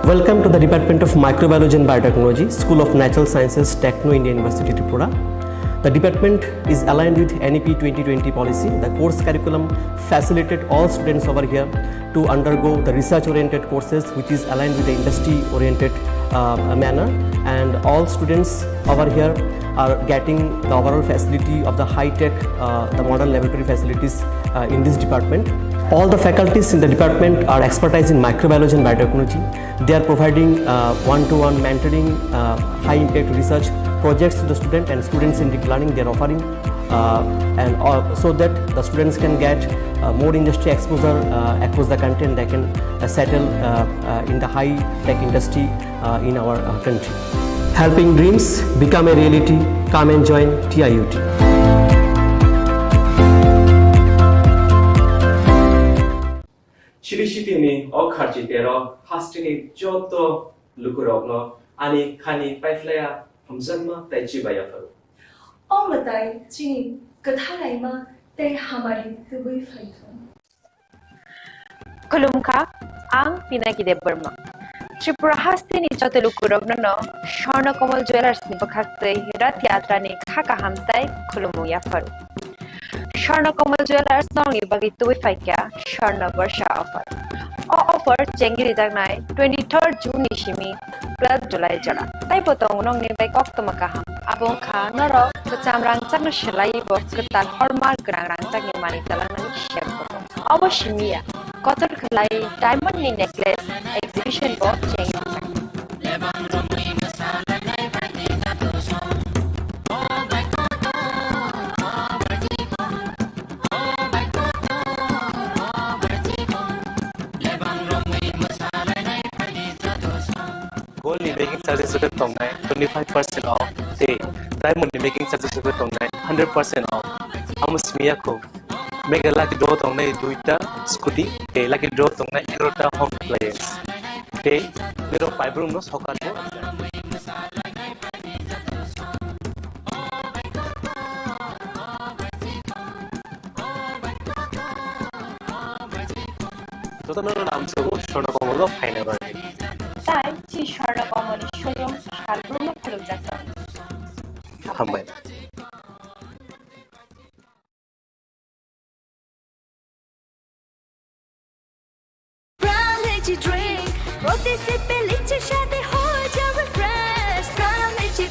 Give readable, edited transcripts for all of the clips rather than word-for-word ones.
Welcome to the Department of Microbiology and Biotechnology, School of Natural Sciences, Techno India University, Tripura. The department is aligned with NEP 2020 policy. The course curriculum facilitated all students over here to undergo the research-oriented courses, which is aligned with the industry-oriented manner. And all students over here are getting the overall facility of the high-tech, the modern laboratory facilities in this department. All the faculties in the department are expertise in microbiology and biotechnology. They are providing one-to-one mentoring, high-impact research projects to the student, and students in deep learning they are offering, so that the students can get more industry exposure across the country, and they can settle in the high-tech industry in our country. Helping dreams become a reality. Come and join TIUT. Chibishitini or Karjitero, Hastini Joto, Lukurogno, Ani Kani Paiflea, Hamzanma, Taichibayafu. All the time, Chini, Katalaima, they hamari the way fighter. Kulumka, Ang Pinaki de Burma. Tripura Hastini Joto Lukurogno, Shorna Komal Jewelers Nipakate, Ratiatrani, Kakahamtai, Kulumuya Faru. Shorna Komal Jewelers Nongi Bagitu Faika, Shorna Barsha offer. Offer Jengiri Dagnai, 23rd June Nishimi, 12 July Jara. Taipotong Nong Nibek Octomakaham, Abonka, Noro, Kutam Rangtang Shalai Bok, Kutan Hormal Grand Rangtang Manitalan Shepoto. Awashimia, Kotor Kalai, Diamond Necklace, Exhibition Book, Jengiri. Gold making charges of 25% off. Diamond making charges of 100% off. Amus Miyako. Make a lucky draw on a Duita, Scooty, a lucky draw on a Erota home players. Little five rooms, Hokato. So, no, I'm so short of all of Hainever. She short of Omani Shulum, Shalbrum, Kulujasa. Humble. Brown lychee drink, roti se peliche shade ho ja refresh. Brown lychee,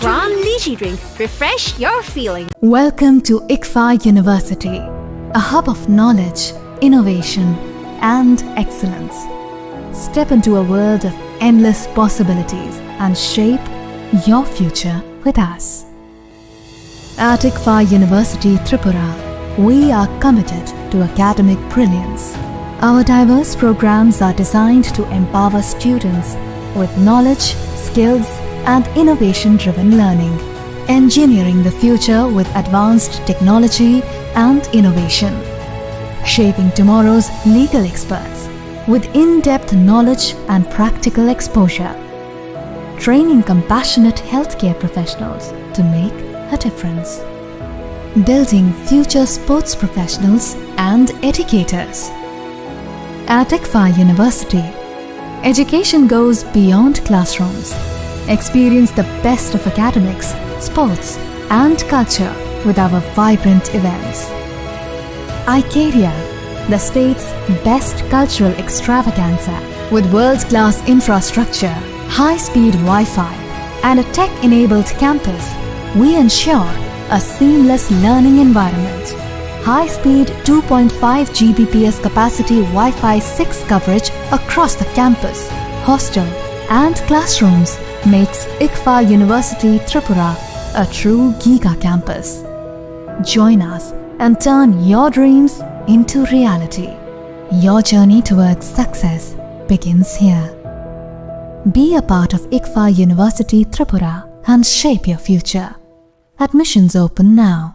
Brown lychee drink, refresh your feeling. Welcome to ICFA University, a hub of knowledge, innovation, and excellence. Step into a world of endless possibilities and shape your future with us. At ICFA University, Tripura, we are committed to academic brilliance. Our diverse programs are designed to empower students with knowledge, skills, and innovation-driven learning, engineering the future with advanced technology and innovation, shaping tomorrow's legal experts with in-depth knowledge and practical exposure, training compassionate healthcare professionals to make a difference, building future sports professionals and educators. At ICFA University, education goes beyond classrooms. Experience the best of academics, sports, and culture with our vibrant events. Icaria, the state's best cultural extravaganza, with world-class infrastructure, high-speed Wi-Fi, and a tech-enabled campus, we ensure a seamless learning environment. High-speed 2.5 Gbps capacity Wi-Fi 6 coverage across the campus, hostel, and classrooms makes ICFA University Tripura a true Giga campus. Join us and turn your dreams into reality. Your journey towards success begins here. Be a part of ICFA University Tripura and shape your future. Admissions open now.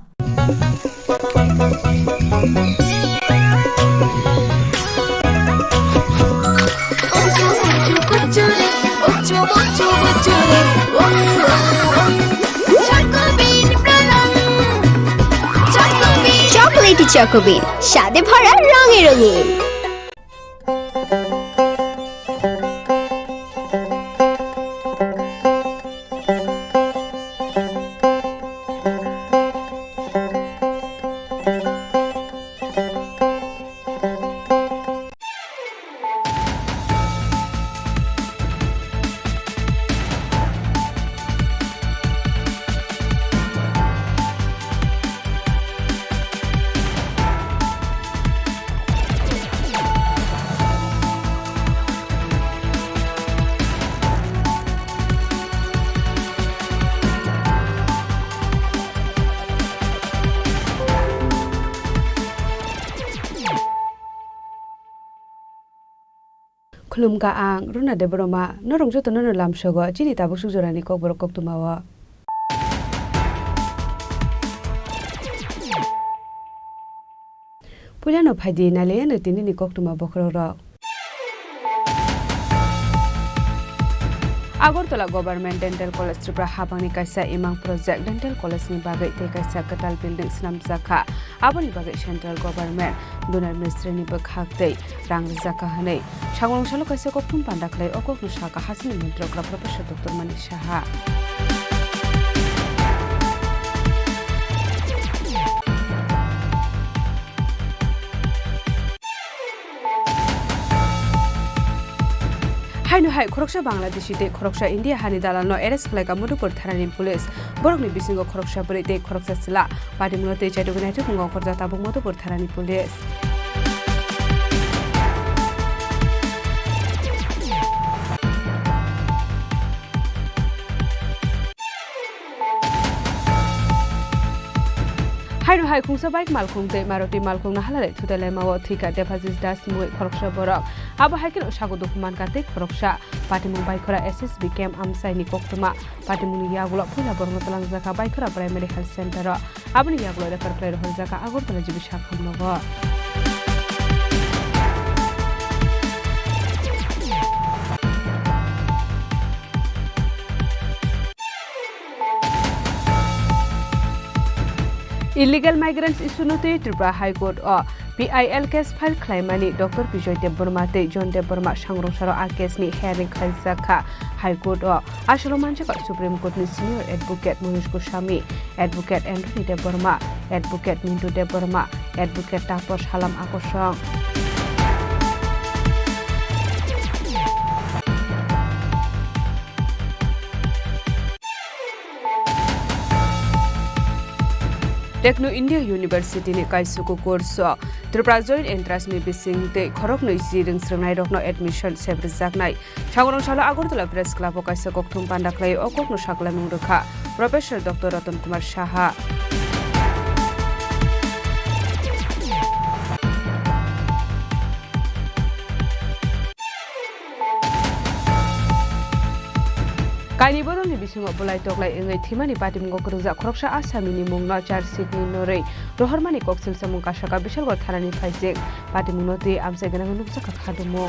Chocolatey Choco Bean, স্বাদে ভরা রঙে রঙিন। Khulumka ang runa de broma norong joto no lam sogo chini tabuk sujorani kok borok kok tumawa Pulano phadi nale no tinini kok tuma bokhro ro Agartala Government Dental College Tripura Habangni kaisa imang project Dental College ni bagai te kaisa katal building snam jaka aboni bagai Central Government Donor Ministry ni bakhak tei rang jaka hanei sangong salo kaisa kopthum pandaklai okok nu saka hasini mantrokra Professor Dr. Manik Saha Hai no hai khoroksa Bangladeshi te khoroksa India hani dalano arrest khlaika Madhupur tharani police borokni bisingo khoroksa bari te khoroksa sila padimuno te chaidogunai te kungo khorja tabuk Madhupur tharani police Hai no hai khungsa bike malkhung te Maruti malkhung na halale thudalai mawo thika deposit das mui khoroksa borok abo haikin usago dokuman kate khoroksa patimung baikora SSB camp amsai ni koktuma patimung yagulo phula borno talang jaka baikora primary health center aboni yagulo refer player hol jaka agortala jibi shakham logo Illegal migrants issue no te Tripura High Court o PIL case file claimani Dr. Bijoy Debbarma te John Debbarma sangrong saro a case ni hearing khaisaka High Court o asolo manchaka Supreme Court ni senior advocate Manish Goswami advocate Anthony Debbarma advocate Mintu Debbarma advocate Tapos Halam Akosong Techno India University ni kaisuko course Tripura Joint Entrance ni bising te khorok no isiring srengnai rok no admission sebrijak Changorong sala Agartala Press Club o kaisa kokthum pandaklai okok no sakla nungrekha Professor Dr. Ratan Kumar Saha Kaini bodol ni bisingo bolai toklai engai thimani patimgo kurja khoroksa asamini mungna charge sheet ni norei rohormani koksil samung kasaka bisalgor tharani phaisek patimungno te amse ganang nukjaka khadumo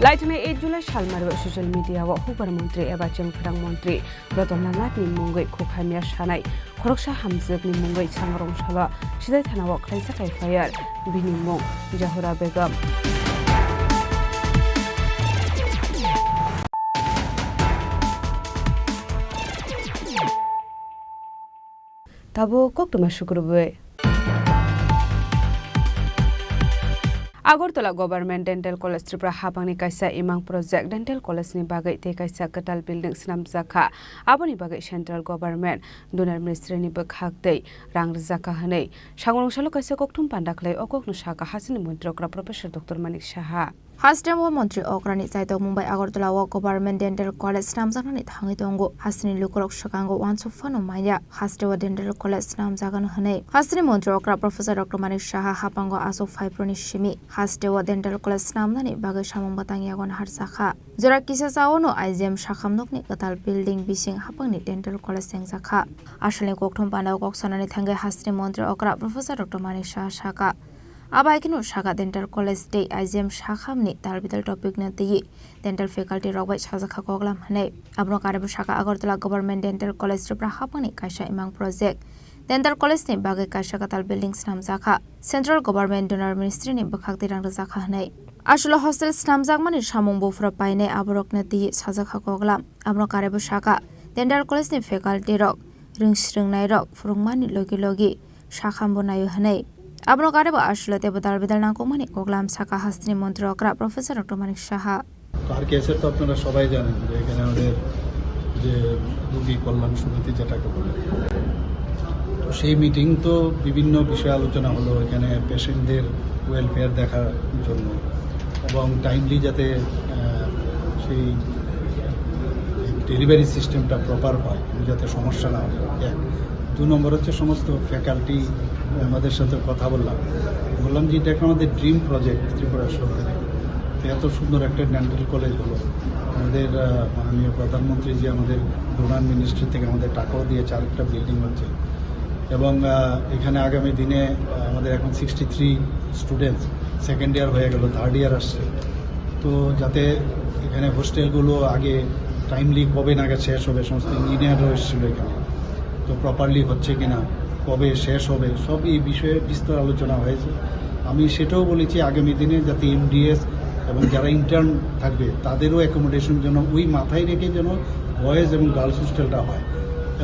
Laitune 8 July salmar social media wa hubar mantri eba Chini Khorang mantri Ratan Nanak ni mungai khokhamia sanai khoroksa hamjak ni mungai sangrong sala sidai thana wa khlaisa kai fire bini mung Jahura Begum Tabo koktuma shukrube Agartala Government Dental College Tripura Habangni kaisa imang project Dental College ni bagai te kaisa katal building snam jaka aboni bagai Central Government Donor Ministry ni bakhak tei rang jaka hanei sangong salo kaisa kokthum pandaklai okok no saka hasini mantrokra Professor Dr. Manik Saha Hastem Mantri Okrani Saito Mumbai Agartala Government Dental College Namjakani Thangi Tongo Hasini Lukorok Shakango Wansufano Maya Hastewa Dental College Namjagan Hane Hasini Mantri Okra Professor Dr. Manik Saha Hapango Aso Fibroni Shimi Hastewa Dental College Namnani Bagai Shamong Batang Yagon Harsakha Jora Kisa Saono IGM Shakamnokni Katal Building Bising Hapangni Dental College Sengjakha Ashali Kokthom Panda Koksanani Thangai Hasini Mantri Okra Professor Dr. Manik Saha Shaka Abaikino Shaka Dental College Day IGM Shakhamni Talbital Topic Nati Dental Faculty Robai Shazakha Koglam Hane Abno Karabu Shaka Agartala Government Dental College Tripura Hapangni Kaisha Imang Project Dental College ni Bagai Kaisha Katal Buildings Namjaka Central Government Donor Ministry ni Bakhak Tirang Zakha Hane Ashula Hostel Namjakmani Shamong Bofra Paine Aborok Nati Shazakha Koglam Abno Karabu Shaka Dental College ni Faculty Rok Ringsringnai Rok Furungmani Logi Logi Shakham Bonayo Hane Abno Karebo Ashula Debatal Bidal Nakomani Koglam Saka Hasni Mantri Okra Professor Dr. Manik Saha আর কেসের তো আপনারা সবাই জানেন যে এখানে আমাদের যে রোগী কল্যাণ সমিতি যেটাকে বলে তো সেই মিটিং তো বিভিন্ন বিষয়ে আলোচনা হলো এখানে পেশেন্টদের ওয়েলফেয়ার দেখার জন্য এবং টাইমলি যাতে সেই ডেলিভারি সিস্টেমটা প্রপার হয়, যাতে সমস্যা না হয়। এক 2 নম্বর হচ্ছে সমস্ত ফ্যাকাল্টি আমাদের সাথে কথা বললাম যে এটা একটা আমাদের ড্রিম প্রজেক্ট ত্রিপুরা সরকারের। এত সুন্দর একটা ডেন্টাল কলেজ হলো, আমাদের মাননীয় প্রধানমন্ত্রী যে আমাদের ডোনার মিনিস্ট্রি থেকে আমাদের টাকাও দিয়েছে, আরেকটা বিল্ডিং হচ্ছে, এবং এখানে আগামী দিনে আমাদের এখন 63 স্টুডেন্টস সেকেন্ড ইয়ার হয়ে গেল, থার্ড ইয়ার আসছে। তো যাতে এখানে হোস্টেলগুলো আগে টাইমলি কবে নাগাদ শেষ হবে, সমস্ত ইঞ্জিনিয়ারও এসেছিল এখানে, তো প্রপারলি হচ্ছে কিনা, কবে শেষ হবে, সব এই বিষয়ে বিস্তর আলোচনা হয়েছে। আমি সেটাও বলেছি আগামী দিনে যাতে এমডিএস এবং যারা ইন্টার্ন থাকবে তাদেরও অ্যাকোমোডেশন যেন ওই মাথায় রেখে যেন বয়েজ এবং গার্লস হোস্টেলটা হয়,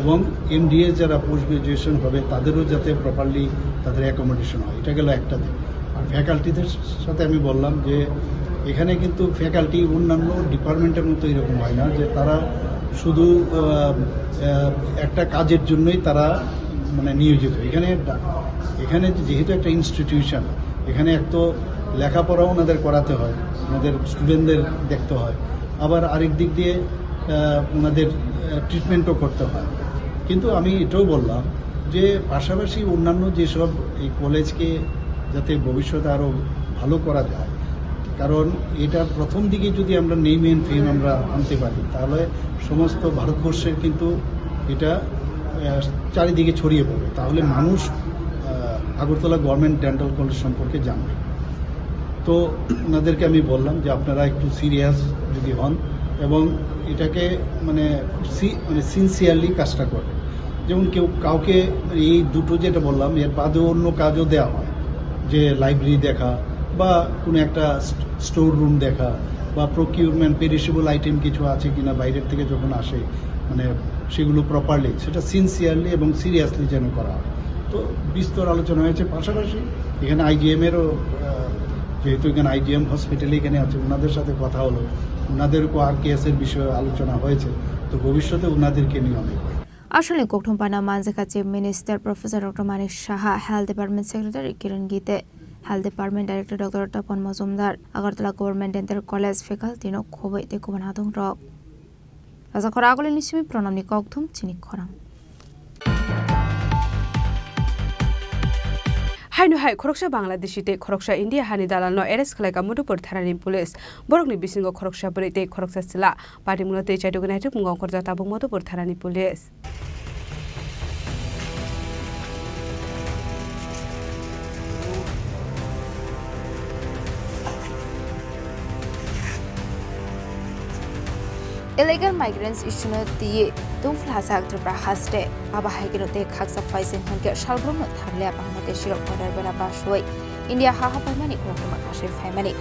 এবং এমডিএস যারা পোস্ট গ্রাজুয়েশন হবে তাদেরও যাতে প্রপারলি তাদের অ্যাকোমোডেশন হয়। এটা গেল একটা দিক। আর ফ্যাকাল্টিদের সাথে আমি বললাম যে এখানে কিন্তু ফ্যাকাল্টি অন্যান্য ডিপার্টমেন্টের মতো এরকম হয় না যে তারা শুধু একটা কাজের জন্যই তারা মানে নিয়োজিত। এখানে যেহেতু একটা ইনস্টিটিউশন, এখানে এক তো লেখাপড়াও ওনাদের করাতে হয়, ওনাদের স্টুডেন্টদের দেখতে হয়, আবার আরেক দিক দিয়ে ওনাদের ট্রিটমেন্টও করতে হয়। কিন্তু আমি এটাও বললাম যে পাশাপাশি অন্যান্য যেসব এই কলেজকে যাতে ভবিষ্যতে আরও ভালো করা যায়, কারণ এটা প্রথম দিকে যদি আমরা নেম এন্ড ফেম আমরা আনতে পারি তাহলে সমস্ত ভারতবর্ষের কিন্তু এটা চারিদিকে ছড়িয়ে পড়বে, তাহলে মানুষ আগরতলা গভর্নমেন্ট ডেন্টাল কলেজ সম্পর্কে জানবে। তো ওনাদেরকে আমি বললাম যে আপনারা একটু সিরিয়াস যদি হন এবং এটাকে মানে সিনসিয়ারলি কাজটা করে, যেমন কাউকে এই দুটো যেটা বললাম এর বাদেও অন্য কাজও দেওয়া হয়, যে লাইব্রেরি দেখা বা কোনো একটা স্টোর রুম দেখা বা প্রকিউরমেন্ট পেরিশেবল আইটেম কিছু আছে কিনা বাইরের থেকে যখন আসে মানে সেগুলো প্রপারলি সেটা সিনসিয়ারলি এবং সিরিয়াসলি যেন করা হয়। তো বিস্তর আলোচনা হয়েছে। পাশাপাশি এখানে আইজিএমেরও, যেহেতু এখানে আইজিএম হসপিটালে এখানে আছে, ওনাদের সাথে কথা হলো, ওনাদেরও আর কেসের বিষয়ে আলোচনা হয়েছে, তো ভবিষ্যতে ওনাদেরকে নিয়ে অনেক আসলে কোকঠুমপানা মানজাকা chief minister professor doctor Manik Saha, health department secretary Kiran Gitte, health department director doctor Tapan Majumdar, Agartala government dental college ফেকাল্টিनो খবই তে কুমান হাদং রক রাজা খরা আগলে নিসিমি প্রণামনি ককথুম চিনি খরাং हायनो हाय खरकसा बांग्लादेशी ते खरकसा इंडिया हानि दालालनो एरेस्ट खालायगा मधुपुर थानानि पुलिस बरकनि बिसिंगो खरकसा बरै ते खरकसा सिला पार्टीमुनो ते चाइदुगनाइथु मुंगाव खरजा ताबुक मधुपुर थानानि police illegal migrants issue tiye tungfla sak tripura haste aba haigino te khaksa faising hanke shalbrum tharle bangladesh ro order bela basoi india ha paimani khokma kashe family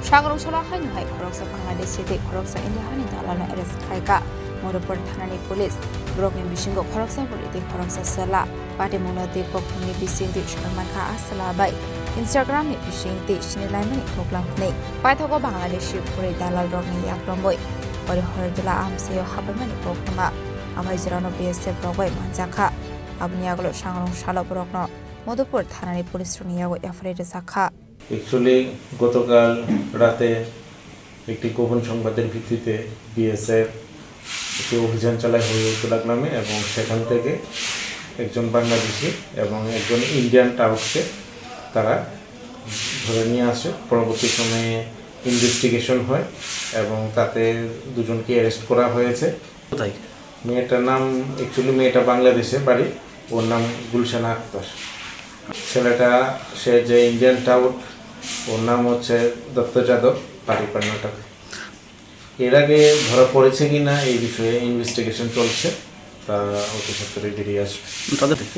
sagrong sala haino hai khoroksa bangladesh te khoroksa india hani dalano arrest khaika modopur thanani police brokni bishingo khoroksa bolite khoroksa sala pate monate kokni bisingti sharman kha asala bai instagram ni bisingti shinilai khoklam nei paithogo bangladesh pure dalal rokni yakramboi Ori Hordula Amseo Habamani Pokama, Amazirano BSF Brogway Manzaka, Abniaglo Shangrong Shalo Brogno, Modopur Tanani Police Runiago Yafrede Saka. Actually, গতকাল রাতে একটি গোপন সংবাদের ভিত্তিতে BSF একটি অভিযান চালায় হরিপুরা গ্রামে এবং সেখান থেকে একজন বাংলাদেশি এবং একজন ইন্ডিয়ান টাউটকে তারা ধরে নিয়ে আসে। পরবর্তী সময়ে ইনভেস্টিগেশন হয় এবং তাতে দুজনকে অ্যারেস্ট করা হয়েছে। কোথায়? মেয়েটার নাম অ্যাকচুয়ালি মেয়েটা বাংলাদেশে বাড়ি, ওর নাম গুলশানা আক্তার। ছেলেটা সে যে ইন্ডিয়ান টাউট ওর নাম হচ্ছে দত্ত যাদব, বাড়ি কর্ণাটক। এর আগে ধরা পড়েছে কিনা এই বিষয়ে ইনভেস্টিগেশন চলছে, তা অতি সত্তরই বেরিয়ে আসবে।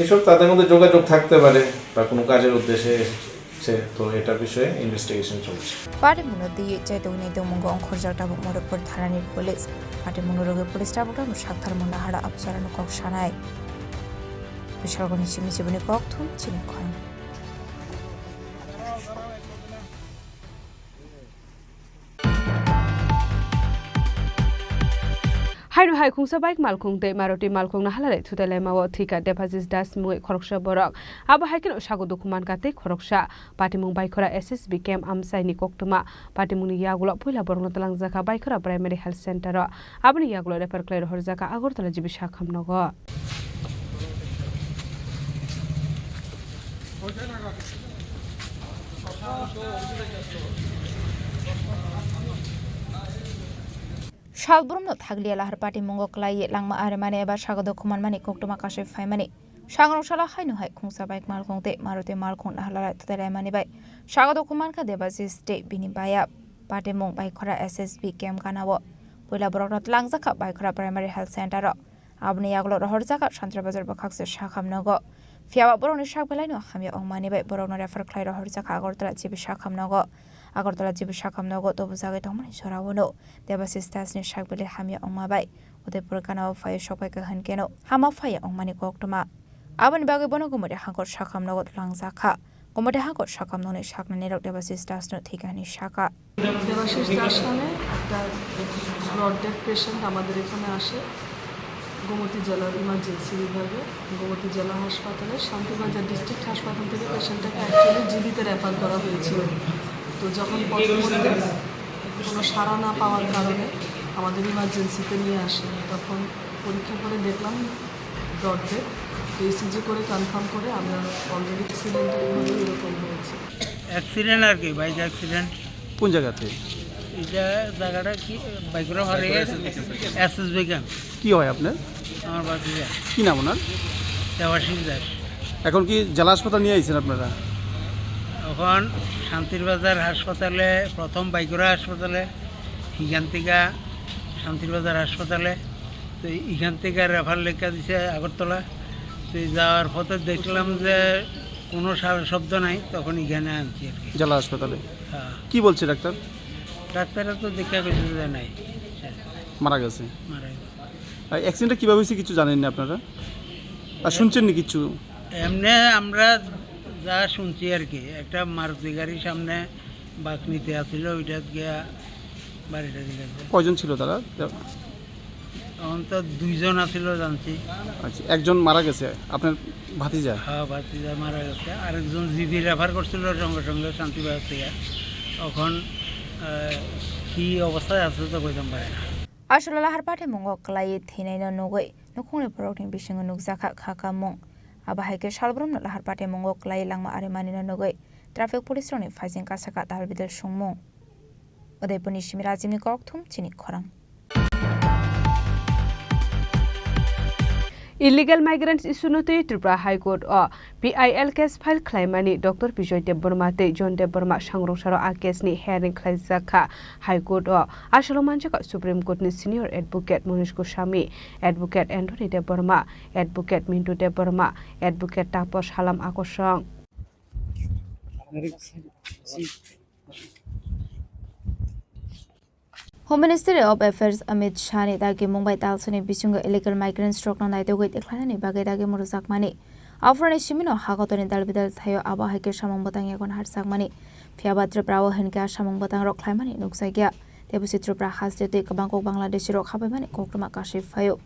এসব তাদের মধ্যে যোগাযোগ থাকতে পারে বা কোনো কাজের উদ্দেশ্যে তো এটা বিষয়ে ইনভেস্টিগেশন চলছে। পার্টি মুনদি চাইদুগনি দমঙ্গ অংখরজাক টাবুক মদপুর থানানি পুলিশ পার্টি মুনরগে পুলিশ টাবুকটা মুসাকথার মুনাহারা আফসারানো কক সানাই বিশালগনি সিমিসিবনি কক থুম চিনি খরাং hainu hai khungsa bike malkhung te maruti malkhung na halale thutale mawo thika deposit das mui khoroksha borok abo haikin sago dokuman kate khoroksha patimung bike khora SSB camp amsai ni koktuma patimung ni yagulo poila borong talang jaka bike khora primary health center abni yagulo refer klai hor jaka agortala jibisha khamnogo Shalbrumno thaglia lahar party mongo klai langma armane eba sagado khuman mani koktuma kashe faimani sangrong shala hainu hai khungsa bike malkhong te maruti malkhong halala tutare mani bai sagado khuman ka debasis ste bini baya party mong bike khora SSB camp kanawo poila borok langjaka bike khora primary health center abni yaglo rohor jaka santra bazar bakhakse shakhamnago fiaba boroni shakbelaino hamya ongmani bai borokno refer klai rohor jaka agortala jibi shakhamnago Agartala jibu shakamnago to buzagai tongmani sorawono debasis tasni shakbele hamya ongmabai Udaipur kanao fire shopai ka hankeno hama fire ongmani koktuma abani bagai bono gomode hangkot shakamnago langjaka gomode hangkot shakamnone shaknani rok debasis tasno thikani shaka Debashis Das নামে একটা blood death patient আমাদের এখানে আসে গোমতী জেলার emergency বিভাগে গোমতী জেলা হাসপাতালে Shantibazar district হাসপাতাল থেকে পেশেন্টটাকে অ্যাকচুয়ালি জিবিতে রেফার করা হয়েছিল তো যখন পরবর্তীতে কোনো সাড়া না পাওয়ার কারণে আমাদের ইমার্জেন্সিতে নিয়ে আসে তখন পরীক্ষা করে দেখলাম ব্লড ডেথ ইসিজি করে কনফার্ম করে আমরা অলরেডি অ্যাক্সিডেন্টের মধ্যে এরকম হয়েছে অ্যাক্সিডেন্ট আর কি বাইক অ্যাক্সিডেন্ট কোন জায়গাতে এটা জায়গাটা কি বাইকের হারে এসএসবি ক্যাম্প কি হয় আপনার আমার বাড়িতে কি নাম ওনার দেবাশিস দাস এখন কি জেলা হাসপাতাল নিয়ে আইছেন আপনারা এখন শান্তিরবাজার হাসপাতালে প্রথম বাইকুড়া হাসপাতালে এখান থেকে শান্তিরবাজার হাসপাতালে তো এখান থেকে রেফার লেখা দিছে আগরতলা তো যাওয়ার পথে দেখলাম যে কোনো শব্দ নাই তখন এখানে আনছি আর কি জেলা হাসপাতালে হ্যাঁ কি বলছে ডাক্তার ডাক্তাররা তো দেখা গেছে যে নাই মারা গেছে মারা গেছে অ্যাক্সিডেন্টটা কীভাবে হয়েছে কিছু জানেন না আপনারা আর শুনছেন না কিছু এমনি আমরা যা শুনছি আর কি একটা মারুতি গাড়ির সামনে বাঁক নিতে আসছিল ওইটা গিয়া বাড়িটা দিকে কয়জন ছিল তারা তখন তো দুইজন আসছিল জানছি আচ্ছা একজন মারা গেছে আপনার ভাতিজা হ্যাঁ ভাতিজা মারা গেছে আরেকজন জিবি রেফার করছিল সঙ্গে সঙ্গে শান্তিবাজার থেকে তখন কি অবস্থায় আছে তো কইতাম পারে না আসলে লাহার পাঠে মঙ্গ ক্লাই থিনাইনো নগৈ নখুংনি পরকনি বিসিং নুকজাখা খাকা মং আবাহাইকে সালব্রম লাহার পাঠে মঙ্গ ক্লাই লাংমা আরে মানিনো নগৈ ট্রাফিক পুলিশ রনি ফাইজিং কাসাকা দালবিদল সুংমং উদয়পুরনি সিমিরাজিমনি ককথুম চিনি খরাং Illegal migrants isunuti Tripura High Court o PIL case file claimani Dr. Bijoy Debborma te John Debborma sangrungsaro a case ni hearing khlaijaka High Court o asolo manjaka Supreme Court ni senior advocate Monish Goswami advocate Anthony Debborma advocate Mintu Debborma advocate Tapos Halam Akosong Home Minister of Affairs Amit Shah ni dagi Mumbai talsani bisunga illegal migrants stroke na naito goi dekhlani bagai dagi muruzakmani afrani simino hagotoni dalbidal thayo aba haike samang batang yakon harsakmani fiabatra prawo henka samang batang rok khlaimani nuksagya tebusi Tripura hasjete kabangkok Bangladesh rok khabaimani kokruma kashif phayo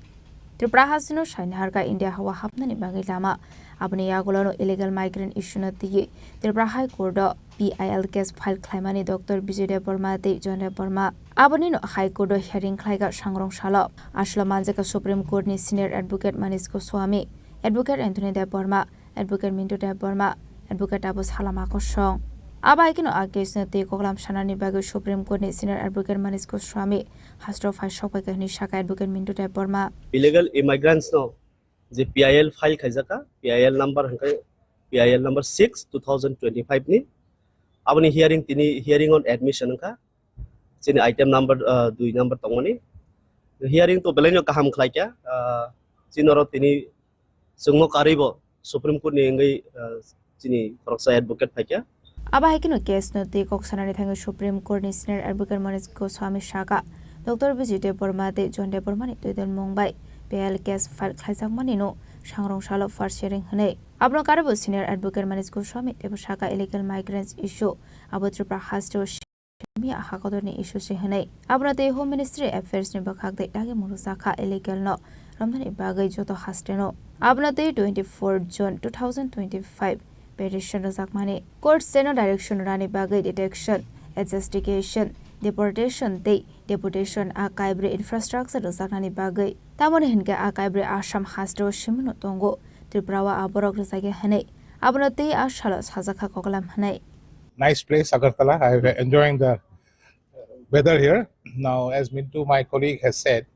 Tripura hasino shainharka India hawa hapnani bagai lama abni yagulano illegal migrant issue na tiye Tripura High Court PIL case file claimani Dr. Bijoy Debborma te John Debborma aboni no High Court hearing khlaiga sangrong salo aslo manjaka Supreme Court ni senior advocate Manish Goswami advocate Anthony Debborma advocate Mintu Debborma advocate Tapos Halam Akosong abai kino case no te koklam sanani bagai Supreme Court ni senior advocate Manish Goswami hastro file shopai ka ni shaka advocate Mintu Debborma illegal immigrants no যে PIL file খাইজাকা PIL number হংকাই PIL number 6 2025 ni aboni hearing tini hearing on admission ka chini item number 2 number tongoni hearing to belaino kaham khlaikya chinoro tini sungmo karibo Supreme Court ni ngai chini koroksa advocate phaikya aba hekino case no te koksanani thangi Supreme Court ni senior advocate Manish Goswami shaka Dr. Bijoy Debborma te John Debborma ni toidon Mumbai PIL case file khlaijak no sangrong salo first hearing hne abno karabo senior advocate Manish Goswami tebo shaka illegal migrants issue abo Tripura hasto Samia Hakodoni issue Shihane. Abnate Home Ministry Affairs Nibakak de Dagi Murusaka illegal no. Ramani Bagay Joto Hasteno. Abnate 24 June 2025. Petition Zakmani. Court Seno Direction Rani Bagay Detection. Adjudication. Deportation Day. Deportation Archive Infrastructure Zakani Bagay. Tamon Hinga Archive Asham Hastro Shimano Tongo. Triprawa Aborok Zage Hane. Abnate Ashalos Hazaka Kogalam Hane. Nice place, Agartala. I'm enjoying the weather here. Now, as Mintu, my colleague, has said,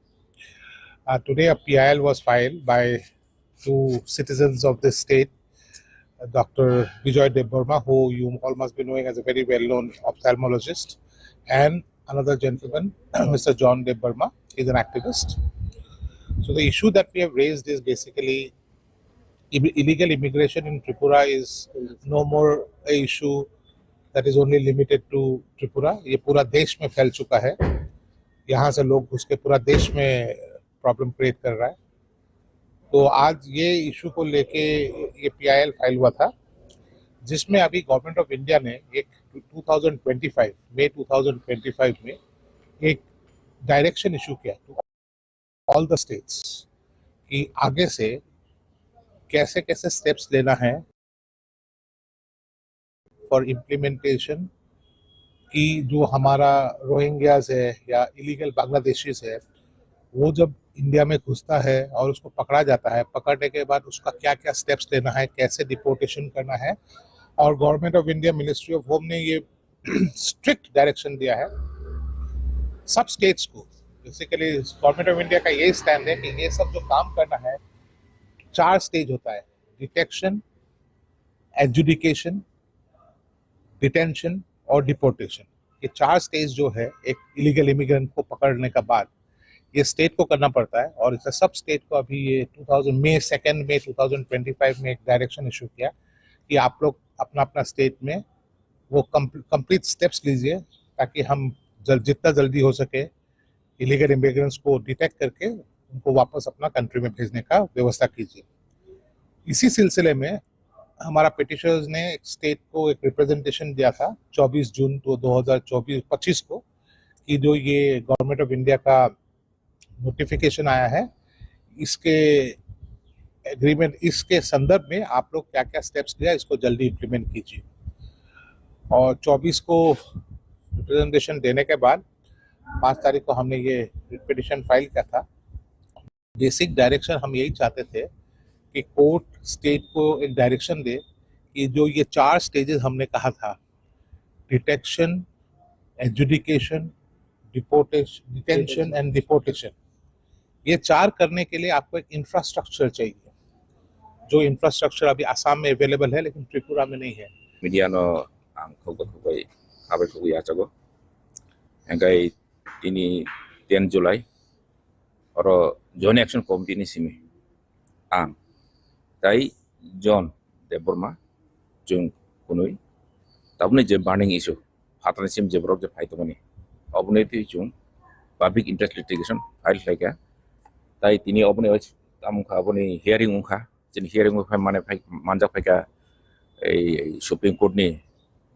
today a PIL was filed by two citizens of this state, Dr. Bijoy Deborma, who you all must be knowing as a very well-known ophthalmologist, and another gentleman, Mr. John Deborma, is an activist. So the issue that we have raised is basically illegal immigration in Tripura is no more an issue that is only limited to Tripura. ये पूरा देश में फैल चुका है. यहाँ से लोग घुस के पूरा देश में प्रॉब्लम क्रिएट कर रहा है. तो आज ये इशू को लेके ये PIL फाइल हुआ था, जिसमें अभी गवर्नमेंट ऑफ इंडिया ने एक 2025 मई 2025 में एक डायरेक्शन इशू किया टू ऑल द स्टेट्स कि आगे से कैसे कैसे स्टेप्स लेना है फॉर इम्प्लीमेंटेशन की जो हमारा रोहिंग्याज है या इलीगल बांग्लादेशीज है, वो जब इंडिया में घुसता है और उसको पकड़ा जाता है, पकड़ने के बाद उसका क्या क्या स्टेप्स लेना है, कैसे डिपोर्टेशन करना है. और government of India ministry of home ने ये स्ट्रिक्ट डायरेक्शन दिया है सब स्टेट्स को. बेसिकली गवर्नमेंट ऑफ इंडिया का ये स्टैंड है कि ये सब जो काम करना है 4 स्टेज होता है: डिटेक्शन, एडजुडिकेशन, डिटेंशन और डिपोर्टेशन. ये 4 स्टेज जो है एक इलीगल इमिग्रेंट को पकड़ने का बाद ये स्टेट को करना पड़ता है. और इसे सब स्टेट को अभी ये 2 मई 2025 में एक डायरेक्शन इशू किया कि आप लोग अपना अपना स्टेट में वो कंप्लीट स्टेप्स लीजिए ताकि हम जितना जल्दी हो सके इलीगल इमिग्रेंट्स को डिटेक्ट करके उनको वापस अपना कंट्री में भेजने का व्यवस्था कीजिए. इसी सिलसिले में हमारा पिटिशनर्स ने एक स्टेट को एक रिप्रेजेंटेशन दिया था 24 जून 2025 को कि जो ये गवर्नमेंट ऑफ इंडिया का नोटिफिकेशन आया है, इसके एग्रीमेंट, इसके संदर्भ में आप लोग क्या क्या स्टेप्स लिया इसको जल्दी इम्प्लीमेंट कीजिए. और 24 को रिप्रेजेंटेशन देने के बाद 5 तारीख को हमने ये पिटिशन फाइल किया था. बेसिक डायरेक्शन हम यही चाहते थे कि कोर्ट स्टेट को एक डायरेक्शन दे कि जो ये 4 स्टेजेस हमने कहा था, detection, adjudication, detention and deportation, ये 4 करने के लिए आपको एक इंफ्रास्ट्रक्चर चाहिए, जो इंफ्रास्ट्रक्चर अभी आसाम में अवेलेबल है लेकिन त्रिपुरा में नहीं है. मीडिया नो आं खौगै आबै खौगै आचागो एंगाय इनि 10 जुलाई और जॉन एक्शन कमिटी नि सिमे आं ताई जॉन देबरमा जों कुनुई तबने जे बार्निंग इशू फातने सिम जेब्रक जे फाइतमनि अबने ति जों पब्लिक इंटरेस्ट लिटिगेशन फाइल फाइका ताई तिनी अबने तामुखा अबने हियरिंग उखा जिन हियरिंग उखा माने फाइ मानजा फाइका ए सुप्रीम कोर्ट नि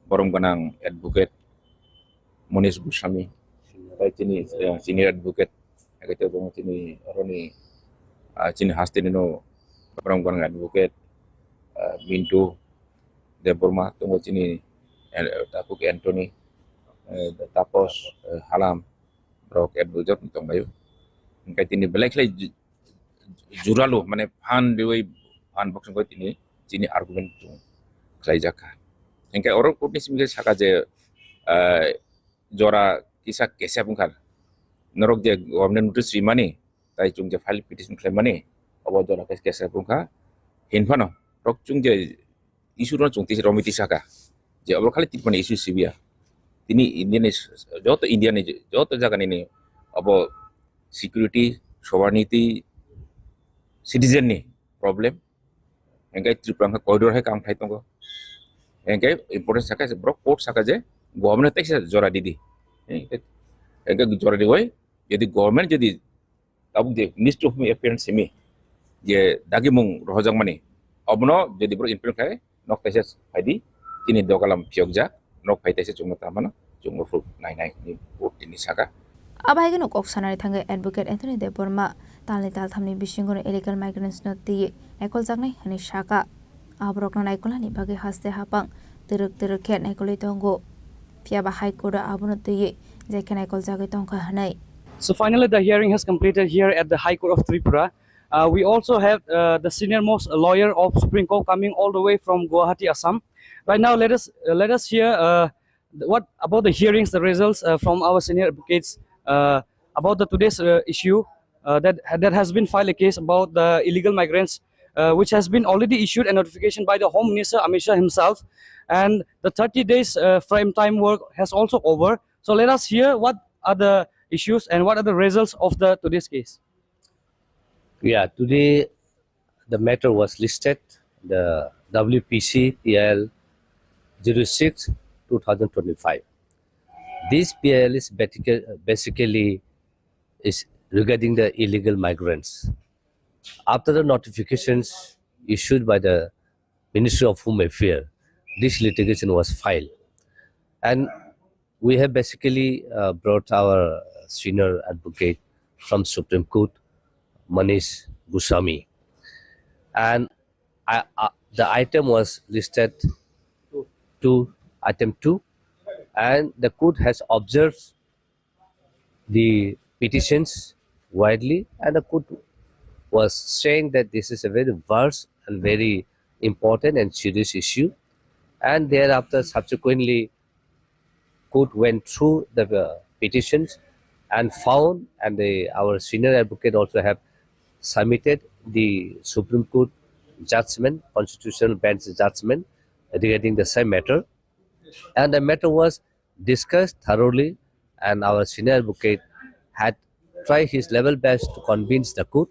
बरम गनां एडवोकेट मनीष गोस्वामी ताई तिनी senior advocate agate bong tini roni chini hastini no bram gwan advocate Mintu Deborma tungo chini tapuk Anthony tapos halam brok advocate tong bayu engkai tini belai juralu mane phan deui phan boxing ko tini chini argument tung klai jaka engkai oro kutni simge saka je jora kisa kesa bungkar नरक जे government notice रिमानी ताई chung je file petition claim mani abo jora kes kes bungka hinfano rok chung je issue ro chung ti romiti saka je abo khali tipani issue sibia tini indian joto indian joto jaga ni abo security sovereignty citizen ni problem engkai tripura corridor hai kam thai tongo engkai important saka je bro court saka je government tek jora didi engkai jora di hoy jadi government jadi tabuk je ministry of appearance semi je dagi mung rohojang mani obno jadi bro implement kai nok taise phaidi tini dokalam phiokja nok phaitaise chungna ta mana jungfru nai nai ni bot ini saka Abahai no kok sanari thangge advocate Anthony de Burma talni tal thamni bisingon illegal migrants no ti ekol jangnai hani saka abrok na naikolani bagi haste hapang teruk khet naikoli tongo pia bahai koda abono ti jekan ekol jagai tongka hanai. So finally the hearing has completed here at the High Court of Tripura. We also have the senior most lawyer of Supreme Court coming all the way from Guwahati, Assam. Right now let us hear what about the hearings, the results from our senior advocates about the today's issue that has been filed a case about the illegal migrants, which has been already issued a notification by the Home Minister Amit Shah himself, and the 30 days frame time work has also over. So let us hear what are the issues and what are the results of the today's case. Yeah, today the matter was listed, the WPC PL 06 2025. This PL is basically is regarding the illegal migrants. After the notifications issued by the Ministry of Home Affairs, this litigation was filed. And we have basically brought our senior advocate from Supreme Court, Manish Goswami. And the item was listed to item 2, and the court has observed the petitions widely, and the court was saying that this is a very vast and very important and serious issue. And thereafter, subsequently, court went through the petitions and found, and our senior advocate also have submitted the Supreme Court judgment, constitutional bench judgment regarding the same matter. And the matter was discussed thoroughly, and our senior advocate had tried his level best to convince the court,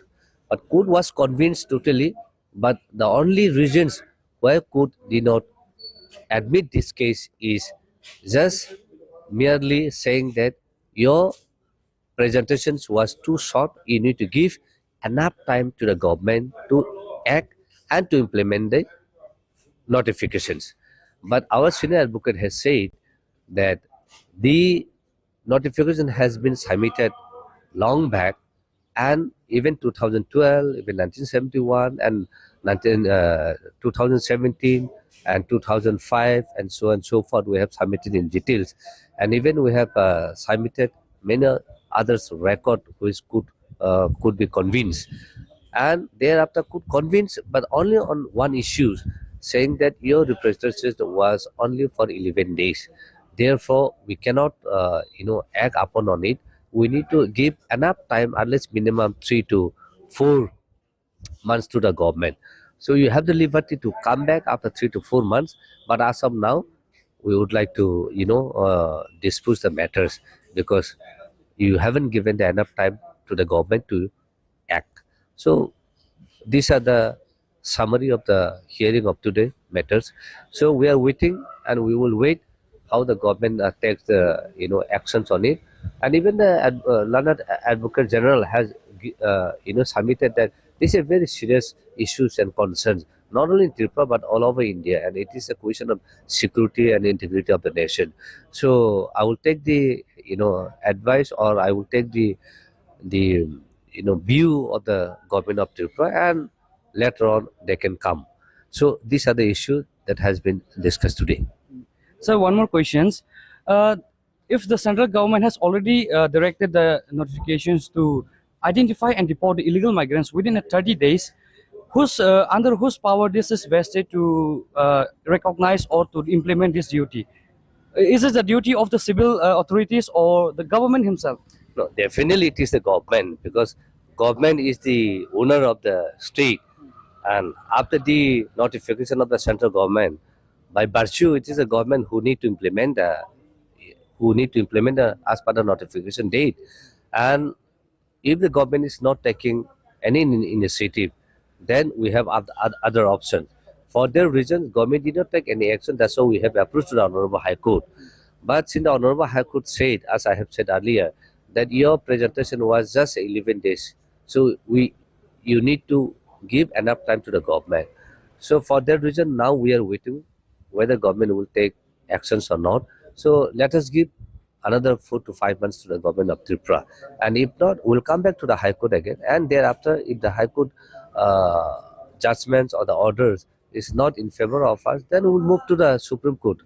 but court was convinced totally. But the only reasons why court did not admit this case is just merely saying that your presentations was too short. You need to give enough time to the government to act and to implement the notifications. But our senior advocate has said that the notification has been submitted long back, and even 2012, even 1971, and 2017, and 2005, and so on and so forth, we have submitted in details. And even we have submitted many others record which could be convinced. And thereafter could convince, but only on one issue, saying that your representation was only for 11 days. Therefore, we cannot, act upon on it. We need to give enough time, at least minimum 3 to 4 months to the government. So you have the liberty to come back after 3 to 4 months. But as of now, we would like to, dispose the matters, because you haven't given the enough time to the government to act. So these are the summary of the hearing of today matters. So we are waiting, and we will wait how the government takes the actions on it. And even the learned Advocate General has submitted that these are very serious issues and concerns, not only in Tripura but all over India, and it is a question of security and integrity of the nation. So I will take the advice, or I will take the view of the government of Tripura, and later on they can come. So these are the issues that has been discussed today. So one more questions. If the central government has already directed the notifications to identify and deport the illegal migrants within 30 days, under whose power this is vested to recognize or to implement this duty? Is it the duty of the civil authorities or the government himself? No, definitely it is the government, because government is the owner of the state, and after the notification of the central government, by virtue it is the government who need to implement as per the notification date. And if the government is not taking any initiative, then we have other options. For their reasons, government did not take any action. That's why we have approached to the Honorable High Court. But since the Honorable High Court said, as I have said earlier, that your presentation was just 11 days, so you need to give enough time to the government. So for that reason, now we are waiting whether government will take actions or not. So let us give another 4 to 5 months to the government of Tripura. And if not, we'll come back to the High Court again. And thereafter, if the High Court judgments or the orders is not in favor of us, then we'll move to the Supreme Court,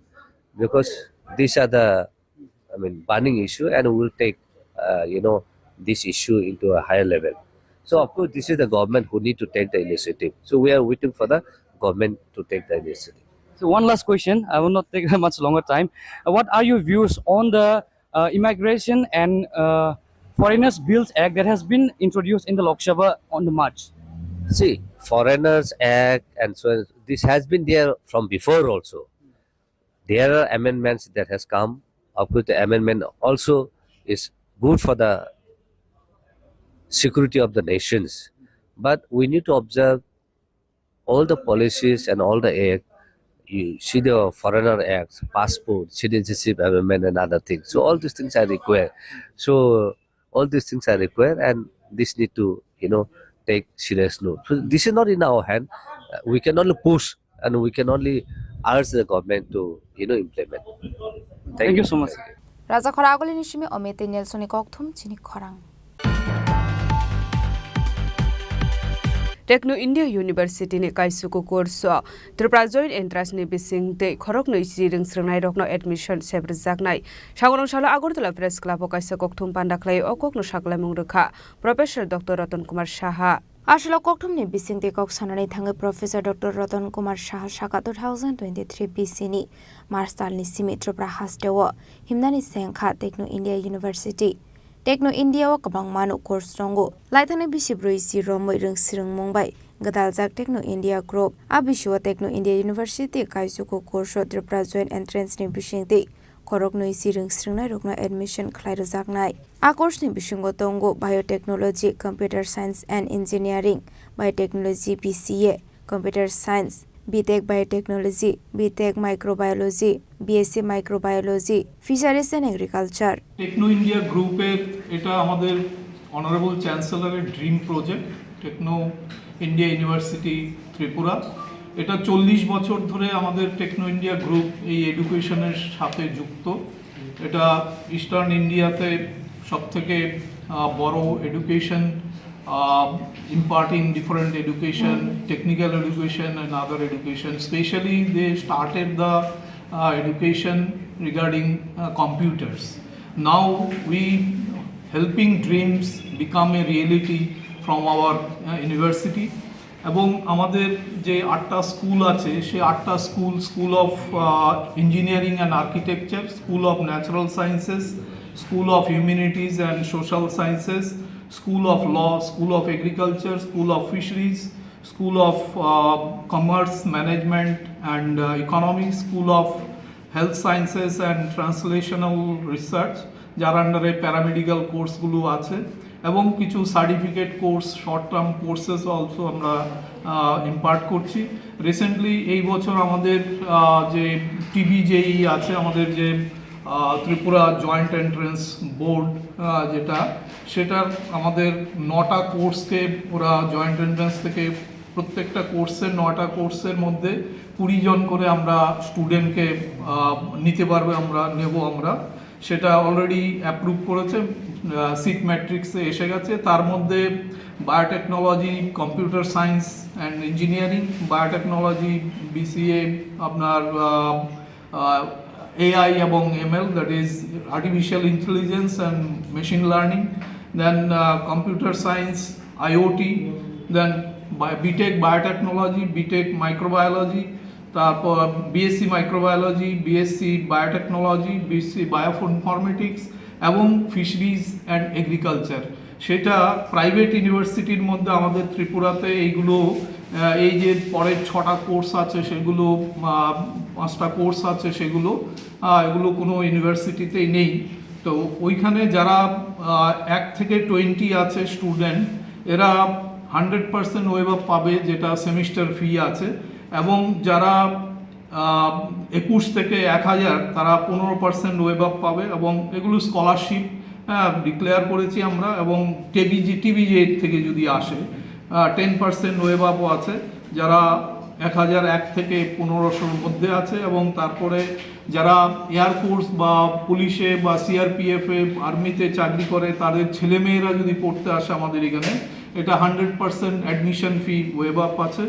because these are the, burning issue, and we will take, this issue into a higher level. So of course, this is the government who need to take the initiative. So we are waiting for the government to take the initiative. So one last question. I will not take much longer time. What are your views on the Immigration and Foreigners Bills Act that has been introduced in the Lok Sabha on the March? See, Foreigners Act and so on, this has been there from before also. There are amendments that has come. Of course, the amendment also is good for the security of the nations. But we need to observe all the policies and all the act. You see the Foreigner Acts, passport, citizenship amendment and other things. So all these things are required. And this need to, take serious note. So this is not in our hand. We can only push and we can only urge the government to, implement. Thank you so much. Raja Khoragoli Nishimi Omete Nelson Kokthum Chini Khorang. Techno India University ne kaisuko course Tripura Joint Entrance ne bising te khorok no isiring srengnai rokno admission sebrzaknai Shagorong Shala Agortala Press Club kaisa kokthum pandaklai okok no shaklamung rekha Professor Dr. Ratan Kumar Saha Ashla kokthum ne bising te kok sanani thangai Professor Dr. Ratan Kumar Saha Shaka 2023 BC ni Marstal ni simi Tripura hastewa himnani sengkha Techno India University Techno India wa kabang manu course rongo laithane bisibroi si romoi reng sireng mongbai Gadaljak Techno India Group abishwa Techno India University kaisuko course Tripura Joint Entrance ni bishingte korok noi si reng sireng rokna admission khlairojak nai a course ni bishingo tongo biotechnology computer science and engineering biotechnology BCA computer science BTech Biotechnology, BTech Microbiology, BSc Microbiology, Fisheries and Agriculture. Techno India Group এটা আমাদের honourable চ্যান্সেলরের dream project techno India university Tripura এটা 40 বছর ধরে আমাদের techno India group এই এডুকেশনের সাথে যুক্ত এটা ইস্টার্ন ইন্ডিয়াতে সবথেকে বড় education imparting different education, technical education and other education. Especially they started the education regarding computers. Now we helping dreams become a reality from our university. এবং আমাদের যে 8টা স্কুল আছে সেই 8টা school of engineering and architecture, school of natural sciences, school of humanities and social sciences, School of Law, School of Agriculture, School of Fisheries, School of Commerce, Management and Economics, School of Health Sciences and Translational Research, যার আন্ডারে paramedical কোর্সগুলো আছে এবং কিছু certificate course short term courses also আমরা impart করছি। Recently এই বছর আমাদের যে টিবিজেই আছে, আমাদের যে ত্রিপুরা জয়েন্ট এন্ট্রান্স বোর্ড যেটা, সেটার আমাদের 9টা কোর্সকে ওরা জয়েন্ট এন্ট্রান্স থেকে প্রত্যেকটা কোর্সের 9টা কোর্সের মধ্যে 20 জন করে আমরা স্টুডেন্টকে নিতে পারবে, আমরা সেটা অলরেডি অ্যাপ্রুভ করেছে, সিট ম্যাট্রিক্সে এসে গেছে। তার মধ্যে biotechnology, computer science and engineering, biotechnology BCA, আপনার AI এবং ML, that is artificial intelligence and machine learning, then computer science, IoT, then BTech biotechnology, BTech microbiology, তারপর BSc microbiology, BSc biotechnology, BSc bioinformatics এবং fisheries and agriculture. সেটা private ইউনিভার্সিটির মধ্যে আমাদের ত্রিপুরাতে এইগুলো এই যে পরের 6টা কোর্স আছে সেগুলো, 5টা কোর্স আছে সেগুলো, এগুলো কোনো ইউনিভার্সিটিতেই নেই। তো ওইখানে যারা 1 থেকে 20 আছে স্টুডেন্ট, এরা 100% ওয়েব পাবে, যেটা সেমিস্টার ফি আছে, এবং যারা 21 থেকে 1000 তারা 15% ওয়েব পাবে, এবং এগুলো স্কলারশিপ ডিক্লেয়ার করেছি আমরা। এবং টিবিজে থেকে যদি আসে 10% ওয়েব আপও আছে, যারা 1001 থেকে 1500-র মধ্যে আছে এবং তারপরে যারা এয়ারফোর্স বা পুলিশে বা সিআরপিএফে আর্মিতে চাকরি করে তাদের ছেলেমেয়েরা যদি পড়তে আসে আমাদের এখানে, এটা 100% অ্যাডমিশন ফি ওয়েভ আপ আছে।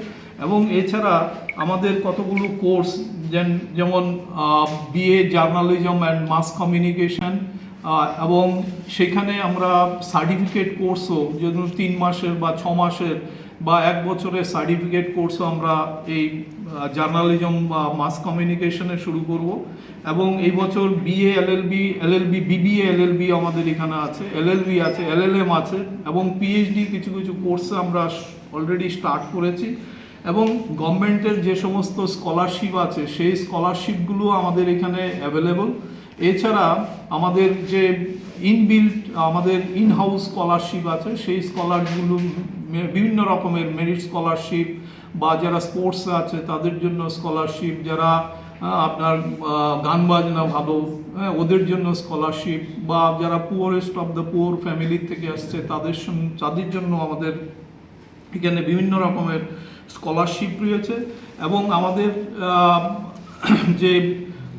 এবং এছাড়া আমাদের কতগুলো কোর্স যেমন BA journalism and mass communication, এবং সেখানে আমরা সার্টিফিকেট কোর্সও যেমন 3 মাসের বা 6 মাসের বা 1 বছরের সার্টিফিকেট কোর্সও আমরা এই জার্নালিজম বা মাস কমিউনিকেশনে শুরু করব। এবং এই বছর বিএ এলএলবি বিবিএ এলএলবি আমাদের এখানে আছে, এলএলবি আছে, এলএলএম আছে এবং পিএইচডি কিছু কিছু কোর্সে আমরা অলরেডি স্টার্ট করেছি। এবং গভর্নমেন্টের যে সমস্ত স্কলারশিপ আছে সেই স্কলারশিপগুলো আমাদের এখানে অ্যাভেলেবল। এছাড়া আমাদের যে আমাদের ইন হাউস স্কলারশিপ আছে সেই স্কলারগুলো বিভিন্ন রকমের মেরিট স্কলারশিপ, বা যারা স্পোর্টসে আছে তাদের জন্য স্কলারশিপ, যারা আপনার গান বাজনা ভালো ওদের জন্য স্কলারশিপ, বা যারা poorest of the poor family থেকে আসছে তাদের জন্য আমাদের এখানে বিভিন্ন রকমের স্কলারশিপ রয়েছে। এবং আমাদের যে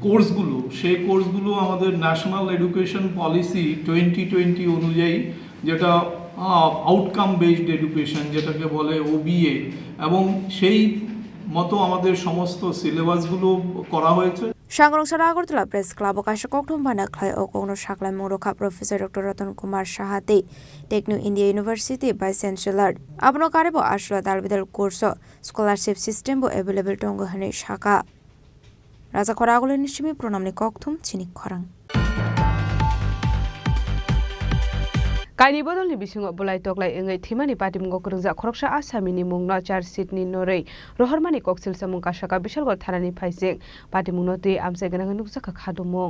কোর্সগুলো সেই কোর্সগুলো আমাদের ন্যাশনাল এডুকেশন পলিসি 2020 অনুযায়ী, যেটা আউটকাম বেসড এডুকেশন যেটাকে বলে ওবিএ, এবং সেই মতো আমাদের সমস্ত সিলেবাসগুলো করা হয়েছে। সাংরংসারা আগরতলা প্রেস ক্লাব কাশে ককটম বানাখ্লাই ও কোনো সাকলাই মৌরখা প্রফেসর ডক্টর রতন কুমার সাহাতে techno India university vice chancellor আবনো কারেব আসলা দালবিদাল কোর্স স্কলারশিপ সিস্টেম বো এভেলেবल टंग हने शाखा राजा खरागुल निश्चिमी प्रणामनि ककथुम चिनि खरां कायनि बदलनि बिसिङाव बुलाय तगलाय एङै थिमानि पाटिमुंगो करंजा खरकसा आसामिनि मुंना चार्जशीटनि नरै रहरमानि कक्सिल सामुं काशाका बिशालगड़ थानानि फाइसिं पाटिमुंनो दै आमसे गोनां नुकजाखा खादुमुं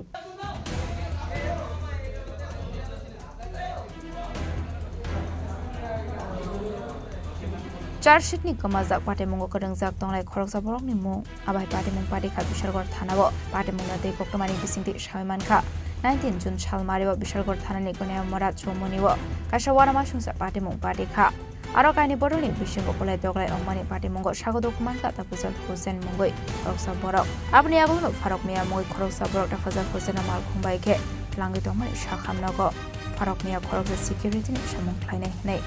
चार्जशीटनि गमाजाक पाटिमुंगो करंजाक तंगलाय खरकसा बरकनि मुं आबाय पाटिमुं पाटिखा बिशालगड़ थानाव पाटिमुंनो दै कक्टमानि बिसिंथि सायमानखा 19 जुन सालमारिव बिशालगड़ थानानि गनाया मराद चौमनिव काशावारामा सुंसा पाटिमुं पाटिखा आरो कायनि बदलनि बिसिंगो बुलाय तगलाय अमानि पाटिमुंगो सागदो कुमानका ताफुजल हुसेन मुंगै खरकसा बरक आपनि आगुनो फारक मिया मुंगै खरकसा बरक ताफुजल हुसेन माल खुंबायखे लांगै तंमानि साखामनगो फारक मिया खरकसा सिकिउरिटिनि सामुं ख्लायनाय हनै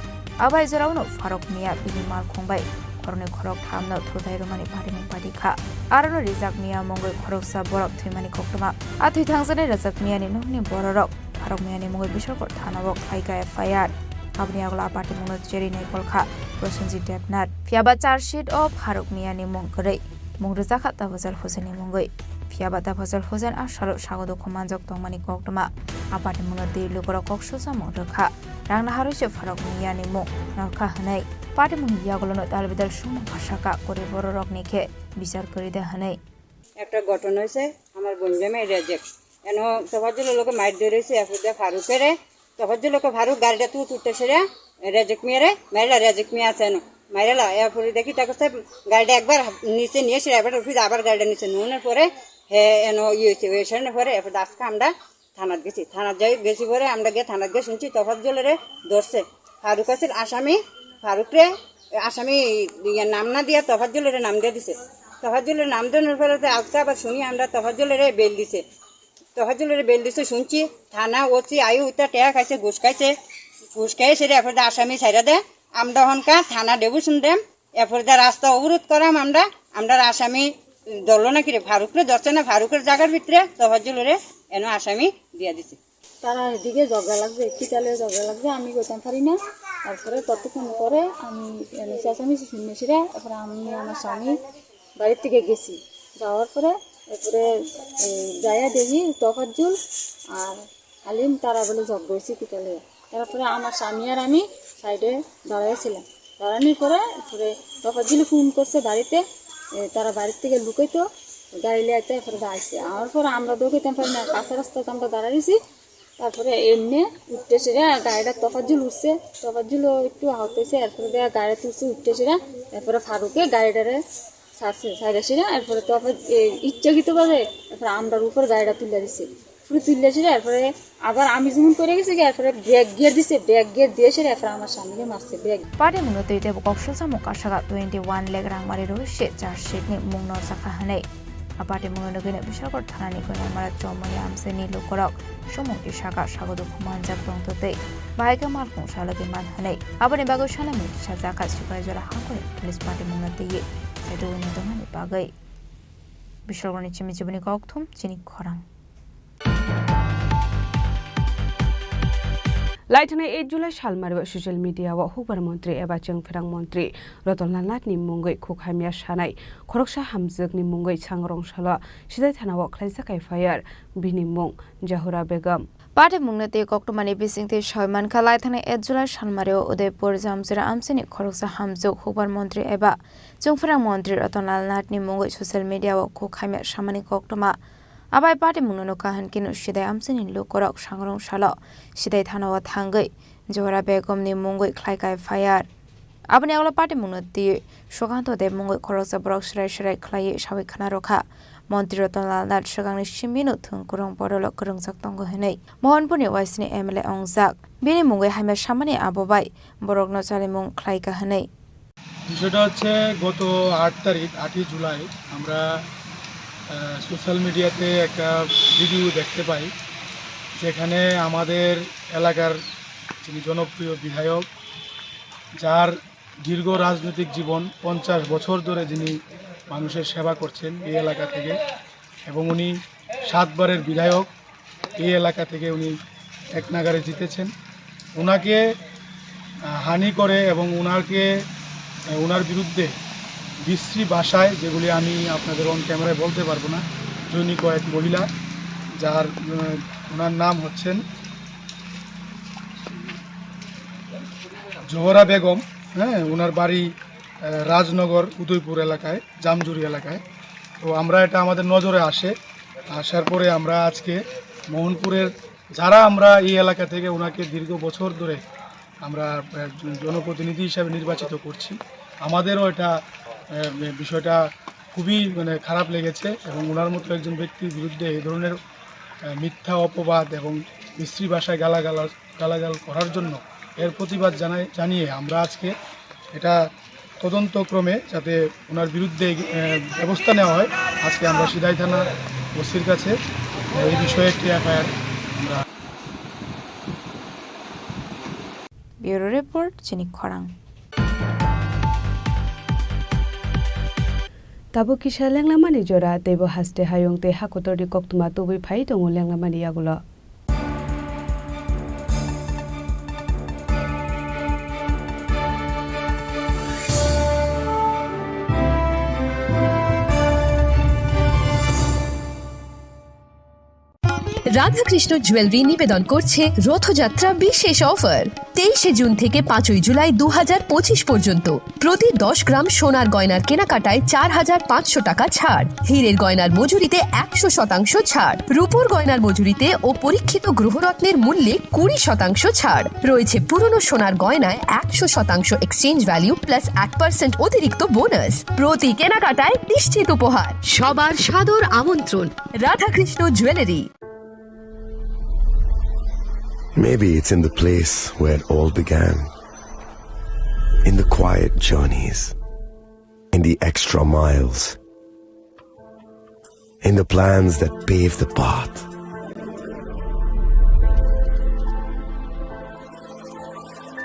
आबाय जेरावनो फारक मिया बिनि माल खुंबाय खरने खरक थामनो थुदाय रमानि पाटिमुं पाटिखा आरो रिजाक मिया मुंगै खरकसा बरक थैमानि कक्टमा आथै थांजने रिजाक मियानि नहनि बररक फारक मियानि मुंगै बिशालगड़ थानाव खायगा एफआईआर आपनि आगला पाटिमुंनो जेरि नायकलखा प्रसन्जित देबनाथ फियाबा चार्जशीट अफ फारक मियानि मुं गरै मुं रिजाखा ताफुजल हुसेननि मुंगै फियाबा ताफुजल हुसेन आसालो सागदो खमानजक तंमानि कक्टमा आपाति मुंनो दै लुगरा कक्सुसा मुं रखा रांना हारुसे फारक मियानि मुं नरखा हनै पाटिमुं यागलनो तालबिदाल सुमुं भाषाका करे बररक निखे বিচার করিতে হनै একটা ঘটনা হইছে আমার বঞ্জামে রেজেক্ট এনো তফাজ্জুল লোকে মাইর ধরেছে এফুদে ফারুকেরে তফাজ্জুল লোকে ফারুক গাড়িটা তুলতেছে রে রেজেক্ট মিয়ারে মাইলা রেজেক্ট মিয়া আছে না মাইলা এরপরে দেখি তাকে গাড়িটা একবার নিচে নিয়ে এসে এবার উঠে আবার গাড়িটা নিচে নোনের পরে হে এনো হয়েছে ওয়েশনের পরে এরপর আজকে আমরা থানাত গেছি থানাত গেছি পরে আমরা গিয়ে থানাত গিয়ে শুনছি তফাজ্জুলেরে ধরছে ফারুক আছে আসামি ফারুকরে আসামি নাম না দিয়া তফাজ্জুলের নাম দিয়ে দিছে তফাজ্জুলের নাম দেওয়ার পরে আজকে আবার শুনি আমরা তফাজ্জুলের বেল দিছে শুনছি থানা ওসি আয়ু উত্তর টেয়া খাইছে ঘুষ খাইছে সেটা এরপর আসামি ছাইরা দে আমরা হনকা থানা ডেবুশন দেম এরপর রাস্তা অবরোধ করাম আমরা আসামি ধরলো না কিরে ফারুকরে ধরছে না ফারুকের জায়গার ভিতরে তফাজ্জুলের এনে আসামি দিয়া দিছে তারা এদিকে ঝগড়া লাগবে কিতালে ঝগড়া লাগবে আমি করতাম পারি না তারপরে ততক্ষণ পরে আমি আসামি শুনেছিরা তারপরে আমি আমার স্বামী বাড়ির থেকে গেছি যাওয়ার পরে এরপরে যাইয়া দেখি তফাজ্জুল আর আলিম তারা বলে ঝগড়া হয়েছে কিতালে তারপরে আমার স্বামী আর আমি সাইডে দাঁড়াইছিলাম দাঁড়ানোর পরে এরপরে তফাজ্জুল ফোন করছে বাড়িতে তারা বাড়ির থেকে লুকাইতো গাড়ি লিয়ে এরপরে আসছে আমার পরে আমরা দৌড়াইতাম পারি না কাঁচা রাস্তাতে আমরা দাঁড়াইছি তারপরে এমনি উঠতেছে গাড়িটা তফাজ্জুল উঠছে তফাজ্জুল একটু আহত হয়েছে এরপরে গাড়ি তুলছে উঠতেছে এরপরে ফারুকে গাড়িটারে ছাড়ছে ছাড়াছি এরপরে তফাজ ইচ্ছাকৃতভাবে এরপরে আমরার উপর গাড়িটা তুলে দিচ্ছে পুরো তুললে সেরে এরপরে আবার আমি যেমন করে গেছি এরপরে ব্রেক গিয়ার দিছে ব্রেক গিয়ার দিয়ে সেরে এরপরে আমার স্বামীকে মারছে ব্রেক पार्टी मुंगनो तैते बकसो सामो काशागा 21 लेग रां मारे रो शे चार्जशीट नि मुंगनो साखा हनै पार्टी मुंगनो नगैनो बिशालगढ़ थानानि गनायमारा चौमनि आमसेनि लोकरक समंति शाखा सागदु खुमानजाक दंतोतै बाहायका मालखौ सालगे मान हनै आबनि बागै सालामु साजाका सुपाय जरा हाखै पुलिस पार्टी मुंगनो तैये साइदो नि दंनि बागै बिशालगढ़नि चिमिचिबनि गौथुम चिनि खरां लाइटने 8 जुलाई सालमार सोशल मीडिया व हुबर मंत्री एबा चंफेरां मंत्री रतनलाल नाथनि मुंगै खुखामिया सानाय खरकसा हामजोगनि मुंगै सांग्रं साला सिदाय थानाव खलायसा कायफायार बिनि मुं जाहुरा बेगम पार्टी मुंगनो ते कक्टमानि बिसिंते सयमान खालाय थाने 8 जुलाई सालमारेव उदयपुर जामजिरा आमसेनि खरकसा हामजोग हुबर मंत्री एबा चंफेरां मंत्री रतनलाल नाथनि मुंगै सोशल मीडिया व खुखामिया सामानि कक्टमा आबाय पार्टी मुंगनो काहन किनु सिदाय आमसेनि लोकरक सांग्रं साला सिदाय थानाव थांगै जहरा बेगमनि मुंगै खलायकाय फायार आबनि आवला पार्टी मुंगनो ति सुकान्त देव मुंगै खरकसा ब्रक सराय सराय खलायै साबै खाना रखा मन्त्री रतनलाल नाथ सगांनि सिमिनु थुंकुरं बडल करंजाक तंगो हनै मोहनपुरनि वाइसनि एमएलए अंजाक बिनि मुंगै हाइमा सामानि आबोबाय बरकनो चाले मुं खलायका हनै বিষয়টা হচ্ছে গত 8 তারিখ 8 জুলাই আমরা সোশ্যাল মিডিয়াতে একটা ভিডিও দেখতে পাই যেখানে আমাদের এলাকার যিনি জনপ্রিয় বিধায়ক যার দীর্ঘ রাজনৈতিক জীবন 50 বছর ধরে যিনি মানুষের সেবা করছেন এই এলাকা থেকে এবং উনি 7 বারের বিধায়ক এই এলাকা থেকে উনি এক নাগারে জিতেছেন ওনাকে হানি করে এবং ওনার বিরুদ্ধে বিশ্রী ভাষায় যেগুলি আমি আপনাদের অন ক্যামেরায় বলতে পারবো না জৈনিক কয়েক মহিলা যার ওনার নাম হচ্ছেন জোহরা বেগম হ্যাঁ ওনার বাড়ি রাজনগর উদয়পুর এলাকায় জামজুরি এলাকায় তো আমরা এটা আমাদের নজরে আসার পরে আমরা আজকে মোহনপুরের যারা আমরা এই এলাকা থেকে ওনাকে দীর্ঘ বছর ধরে আমরা জনপ্রতিনিধি হিসাবে নির্বাচিত করছি আমাদেরও এটা বিষয়টা খুবই খারাপ লেগেছে এবং ওনার মতো একজন ব্যক্তির বিরুদ্ধে এই ধরনের মিথ্যা অপবাদ এবং বিশ্রী ভাষায় গালাগাল করার জন্য এর প্রতিবাদ জানিয়ে আমরা আজকে এটা তদন্তক্রমে যাতে ওনার বিরুদ্ধে ব্যবস্থা নেওয়া হয় আজকে আমরা সিদাই থানা ওসির কাছে এই বিষয়ে একটি এফআইআর আমরা ব্যুরো রিপোর্ট চিনি খরাং Tabu kisah lenglamani jora tebo haste hayong te hakotor di koktuma tubi phai tongo lenglamani yagulo. Radhakrishna jewellery নিবেদন করছে রথযাত্রা বিশেষ অফার 23 জুন থেকে 5 জুলাই 2025 পর্যন্ত প্রতি 10 গ্রাম সোনার গয়নার কেনাকাটায় 4500 টাকা ছাড় হীরের গয়নার মজুরিতে 100% ছাড় রূপোর গয়নার মজুরিতে ও পরীক্ষিত গ্রহরত্নের মূল্যে 20% ছাড় রয়েছে পুরনো সোনার গয়নায় 100% এক্সচেঞ্জ ভ্যালু প্লাস 8% অতিরিক্ত বোনাস প্রতি কেনাকাটায় নিশ্চিত উপহার সবার সাদর আমন্ত্রণ Radhakrishna jewellery Maybe it's in the place where it all began. In the quiet journeys. In the extra miles. In the plans that pave the path.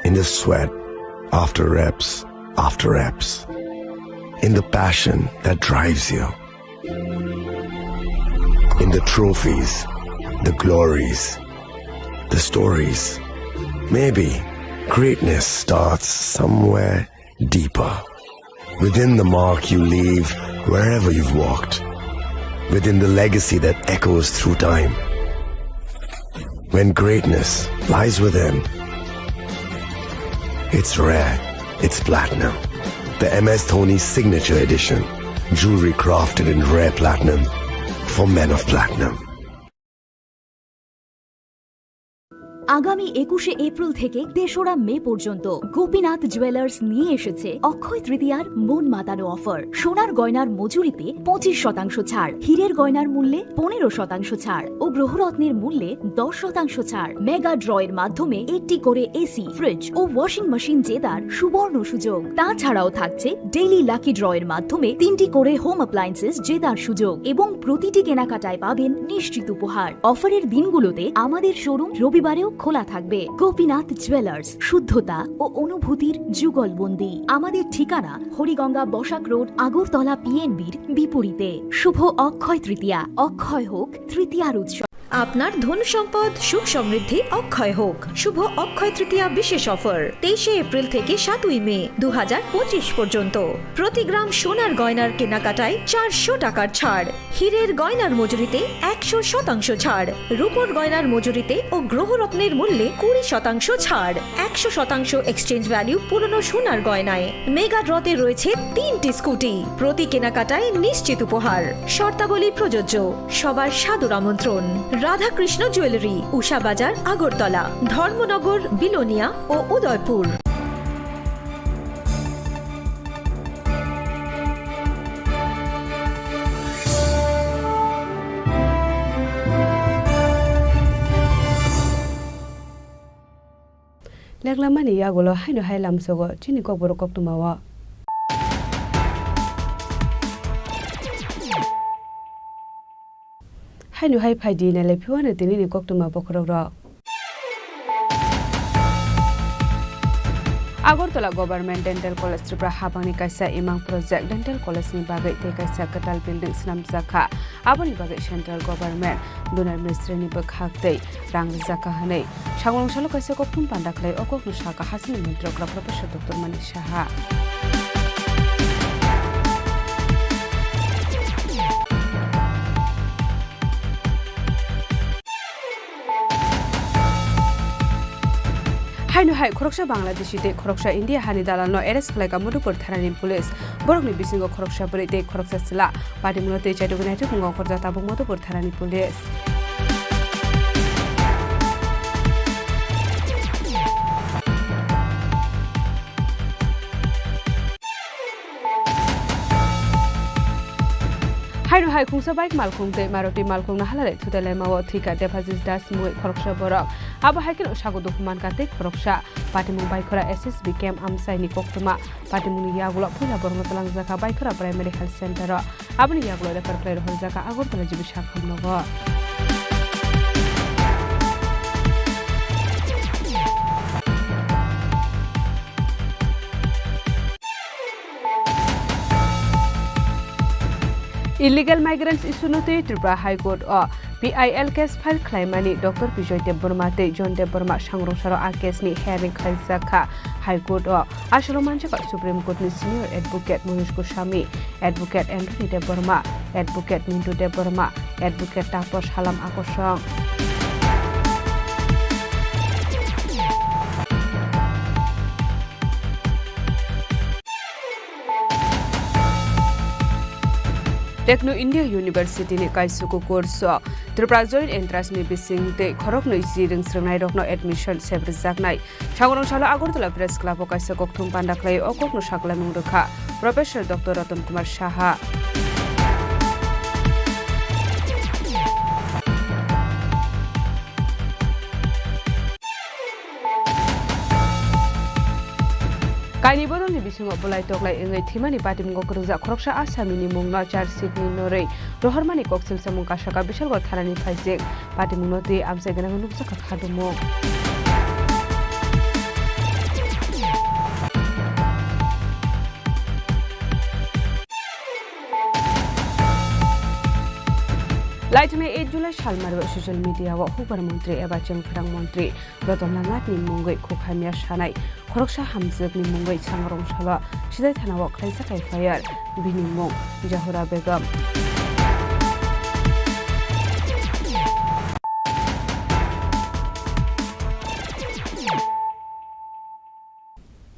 In the sweat after reps. In the passion that drives you. In the trophies, the glories, the stories. Maybe greatness starts somewhere deeper. Within the mark you leave wherever you've walked. Within the legacy that echoes through time. When greatness lies within, it's rare, it's platinum. The MS Dhoni Signature Edition. Jewelry crafted in rare platinum for men of platinum. আগামী 21শে April থেকে 3রা মে পর্যন্ত Gopinath jewellers নিয়ে এসেছে অক্ষয় তৃতীয়ার মন মাতানো offer. সোনার গয়নার মজুরিতে 25% ছাড়, হীরের গয়নার মূল্যে 15% ছাড় ও গ্রহরত্নের মূল্যে 10% ছাড়। মেগা ড্রয়ের মাধ্যমে একটি করে এসি, ফ্রিজ ও ওয়াশিং মেশিন জেতার সুবর্ণ সুযোগ। তাছাড়াও থাকছে ডেইলি লাকি ড্রয়ের মাধ্যমে 3টি করে হোম অ্যাপ্লায়েন্সেস জেতার সুযোগ এবং প্রতিটি কেনাকাটায় পাবেন নিশ্চিত উপহার। অফারের দিনগুলোতে আমাদের শোরুম রবিবারেও খোলা থাকবে। গোপীনাথ জুয়েলার্স, শুদ্ধতা ও অনুভূতির যুগলবন্দি। আমাদের ঠিকানা হরিগঙ্গা বসাক রোড, আগরতলা পিএনবির বিপরীতে। শুভ অক্ষয় তৃতীয়া, অক্ষয় হোক তৃতীয়ার উৎসব। আপনার ধন সম্পদ সুখ সমৃদ্ধি অক্ষয় হোক। শুভ অক্ষয় তৃতীয়া বিশেষ অফার 23শে এপ্রিল থেকে 7ই মে 2025 পর্যন্ত। প্রতি গ্রাম সোনার গয়নার কেনাকাটায় 400 টাকার ছাড়, হীরের গয়নার মজুরিতে 100% ছাড়, রূপোর গয়নার মজুরিতে ও গ্রহরত্নের মূল্যে 20% ছাড়, 100% এক্সচেঞ্জ ভ্যালু পুরনো সোনার গয়নায়। মেগা ড্রতে রয়েছে 3টি স্কুটি, প্রতি কেনাকাটায় নিশ্চিত উপহার। শর্তাবলী প্রযোজ্য। সবার সাদর আমন্ত্রণ। রাধাকৃষ্ণ জুয়েলারি, উষা বাজার, আগরতলা, ধর্মনগর, বিলোনিয়া ও উদয়পুর। লেগলামানি ইয়াগুলো হাইনো হাইলামসগো চিনি কবর কক্তমাওয়া হাইনো হাই ফাইদি নালে ফিওয়ানে তিনি কক্তমা বখরর আগরতলা গভर्नमेंट डेंटल कॉलेज त्रिपुरा हाबांनि कायसा इमां प्रोजेक्ट डेंटल कॉलेज नि बागै ते कायसा कटाल बिल्डिंग स्नामजाखा आबनि बागै सेंट्रल गभर्नमेंट डोनार मिनिस्ट्री नि बखागदै रां जाका हनै सांगलंसालो कायसा कक्तुम पान्दाखलै अककनु साका हासिनि मन्त्रग्रा प्रोफेसर डॉक्टर मनीष साहा हाइनो हाइ खरकसा बांग्लादेशी ते खरकसा इंडिया हानि दालानो एरेस्ट खालायगा मधुपुर थानानि पुलिस बरकनि बिसिंगो खरकसा बरै ते खरकसा सिला पाटिमुनो ते चाइदुगनायते बुंगाव खरजा ताबुक मधुपुर थानानि पुलिस हाइनो हाइ खुंसा बाइक मालखुं ते मारुति मालखुं नाहालाले थुदाले मावो थिका डेफाजिस दास मुइ खरकसा बरक आबो हाइकेन सागो दुखुमान काते खरकसा पाटिमु बाइकरा एसएसबी कैम्प आमसाइनि कक्तमा पाटिमुनि यागुला फुला बरंग तलां जाका बाइकरा प्राइमारि हेल्थ सेंटर आबनि यागुला रेफार खालाय रहल जाका आगरतला जिबि साखामनगो Illegal migrants isunote Tripura High Court o PIL case file claimani Dr. Bijoy Deborma te John Deborma sangrungsaro a case ni hearing khaisakha High Court o asholo manchaka Supreme Court ni senior advocate Manish Goswami, advocate Anthony Deborma, advocate Mintu Deborma, advocate Taposh Halam Akosong techno India university नि काइसुको course Tripura joint entrance नि बिसिंग ते खरक नै जिरिं स्रंनाय रखनो एडमिशन सेब्र जागनाय सांगरंसालो आगरतला प्रेस क्लब काइसा कक्थुम पान्दाखलै अककनो साकला मुंगरखा प्रोफेसर डॉक्टर रतन कुमार साहा काइनि बरंनि बिसिङाव बलाय तगलाय एङै थिमानि पाटिमगो करजा खरकसा आसामिनि मुंना चार्जशीटनि नरै रहरमानि कक्सिल सामुं कासाका बिशालगड़ थानानि फाइजेक पाटिमुंनो दै आमसायगोनां नुकसाखा खादुमो लाइटने 8 जुलाई सालमारो सोशल मीडिया व हुबर मंत्री एबा चेंखरां मंत्री रतनलालनि मुंगै खुखामिया सानाय खरकसा हामजोगनि मुंगै सांग्रंसालो सिदाय थानाव खैसा खायफायार बिनि मुं जहुरा बेगम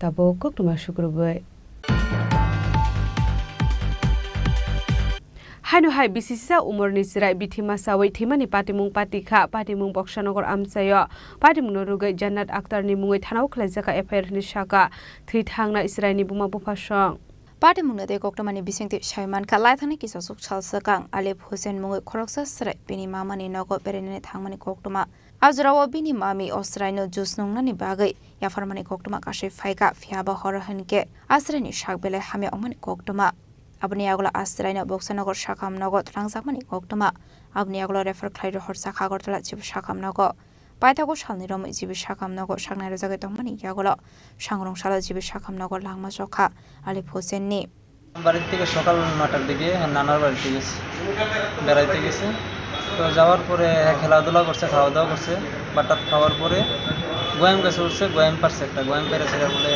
ताबो कक्टमा शुक्रबार Hainu hai bisisa umur ni sirai bitima sawai thimani patimung patikha patimung Bokshanogor amsayo patimung norugai Jannat Akhtar ni mungoi thanau khlaijaka FIR ni shaka thui thangna Israel ni buma bufasong Party mungna de koktamani bisingti shaiman ka laithani kisasuk chalsakang Alif Hussein mungoi khoroksa srai bini mamani nogo berene thangmani koktuma Azrawo bini mami Austraino jusnungna ni bagai yafarmani koktuma kashi faika fiaba horohanke asrani shakbele hamya omani koktuma Abni agla Austraino Bokshanogor shakam nogo thlangsakmani koktuma Abni agla refer khlairo horsa khagortala chib shakam nogo Paithago shalni rom jibi shakam nogo shaknai rojagai tongmani yagolo sangrong shala jibi shakam nogo langma jokha Alif Hussein ni বাড়ির থেকে সকাল 9টার দিকে নানার বাড়িতে গেছে বেড়াইতে গেছে তো যাওয়ার পরে খেলাধুলা করছে খাওয়া দাওয়া করছে বাটাত খাওয়ার পরে গোয়াম গাছে উঠছে গোয়াম পারছে একটা গোয়াম পেরেছে বলে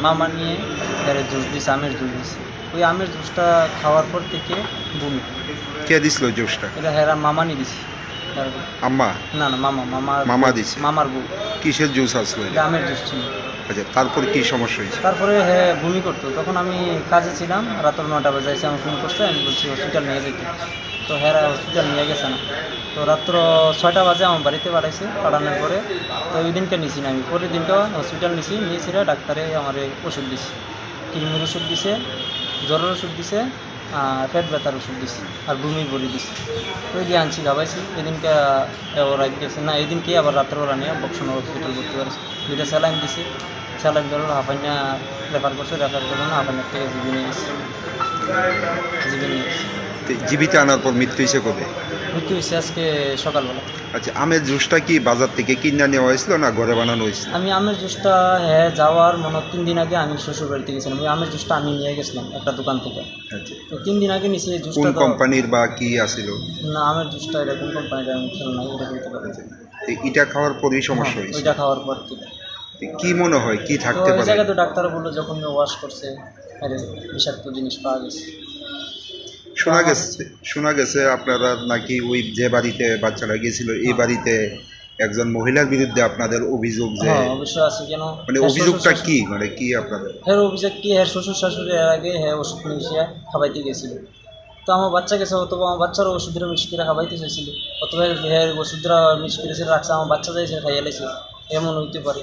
মামা নিয়ে জুস দিছে আমের জুস দিছে ওই আমের জুসটা খাওয়ার পর থেকে বমি কে দিছিল জুসটা এটা হেরা মামা নিয়ে দিছে আম্মা না না মামা দিছে মামার বউ কিসের জুস আসলো এটা আমের জুস ছিল আচ্ছা তারপর কি সমস্যা হয়েছে তারপরে বমি করতো তখন আমি কাজে ছিলাম রাত 9টা বাজে এসে আমি ফোন করছে আমি বলছি হসপিটাল নিয়ে যেতে তো হসপিটাল নিয়ে গেছে না তো রাত্র 6টা বাজে আমার বাড়িতে পাঠাইছে পাঠানোর পরে তো ওই দিনকে নিছি না আমি পরের দিনকে হসপিটাল নিয়েছিল ডাক্তারে আমার ওষুধ দিছে কিডনির ওষুধ দিছে জ্বরের ওষুধ দিছে আর পেট ব্যথার ওষুধ দিছে আর বমির বড়ি দিছে ওই দিয়ে আনছি খাবাইছি এদিনকে ওরা গেছে না এদিনকে আবার রাত্রেবেলা নিয়ে বক্সনগর হসপিটাল ভর্তি করেছে 2টা স্যালাইন দিছে স্যালাইন ধরো হাফাইনা রেফার করছে রেফার করলো না হাফাইনার থেকে জিবি নিয়ে গেছে জীবিত আনার পর মৃত্যু হয়েছে কবে মৃত্যু হয়েছে আজকে সকালবেলা আচ্ছা আমের জুসটা কি বাজার থেকে কিনে নেওয়া হয়েছিল না ঘরে বানানো হয়েছিল আমি আমের জুসটা যাওয়ার মনে 3 দিন আগে আমি শ্বশুর বাড়িতে গেছিলাম ওই আমের জুসটা আমি নিয়ে গেছিলাম একটা দোকান থেকে আচ্ছা তো 3 দিন আগে নিছি জুসটা কোন কোম্পানির বা কি আছিল না আমের জুসটা এটা কোন কোম্পানির আমি খেয়াল নাই এটা বলতে পারি এটা খাওয়ার পরই সমস্যা হয়েছে ওইটা খাওয়ার পর থেকে কি মনে হয় কি থাকতে পারে ওই জায়গায় তো ডাক্তার বললো যখন ওয়াশ করছে আরে বিষাক্ত জিনিস পাওয়া গেছে শোনা গেছে আপনারা নাকি ওই যে বাড়িতে বাচ্চারা গিয়েছিল এই বাড়িতে একজন মহিলার বিরুদ্ধে আপনাদের অভিযোগ যে অবশ্যই আছে কেন মানে অভিযোগটা কি মানে কি আপনাদের অভিযোগ কি শ্বশুর শাশুড়ি এর আগে ওষুধ মিশিয়ে খাওয়াইতে গেছিল তো আমার বাচ্চা গেছে অথবা আমার বাচ্চারও ওষুধের মিক্স করে খাওয়াইতে চাইছিল অথবা ওষুধরা মিক্স করে রাখছে আমার বাচ্চা যাইছে খাইয়ে লেছে এমন হইতে পারে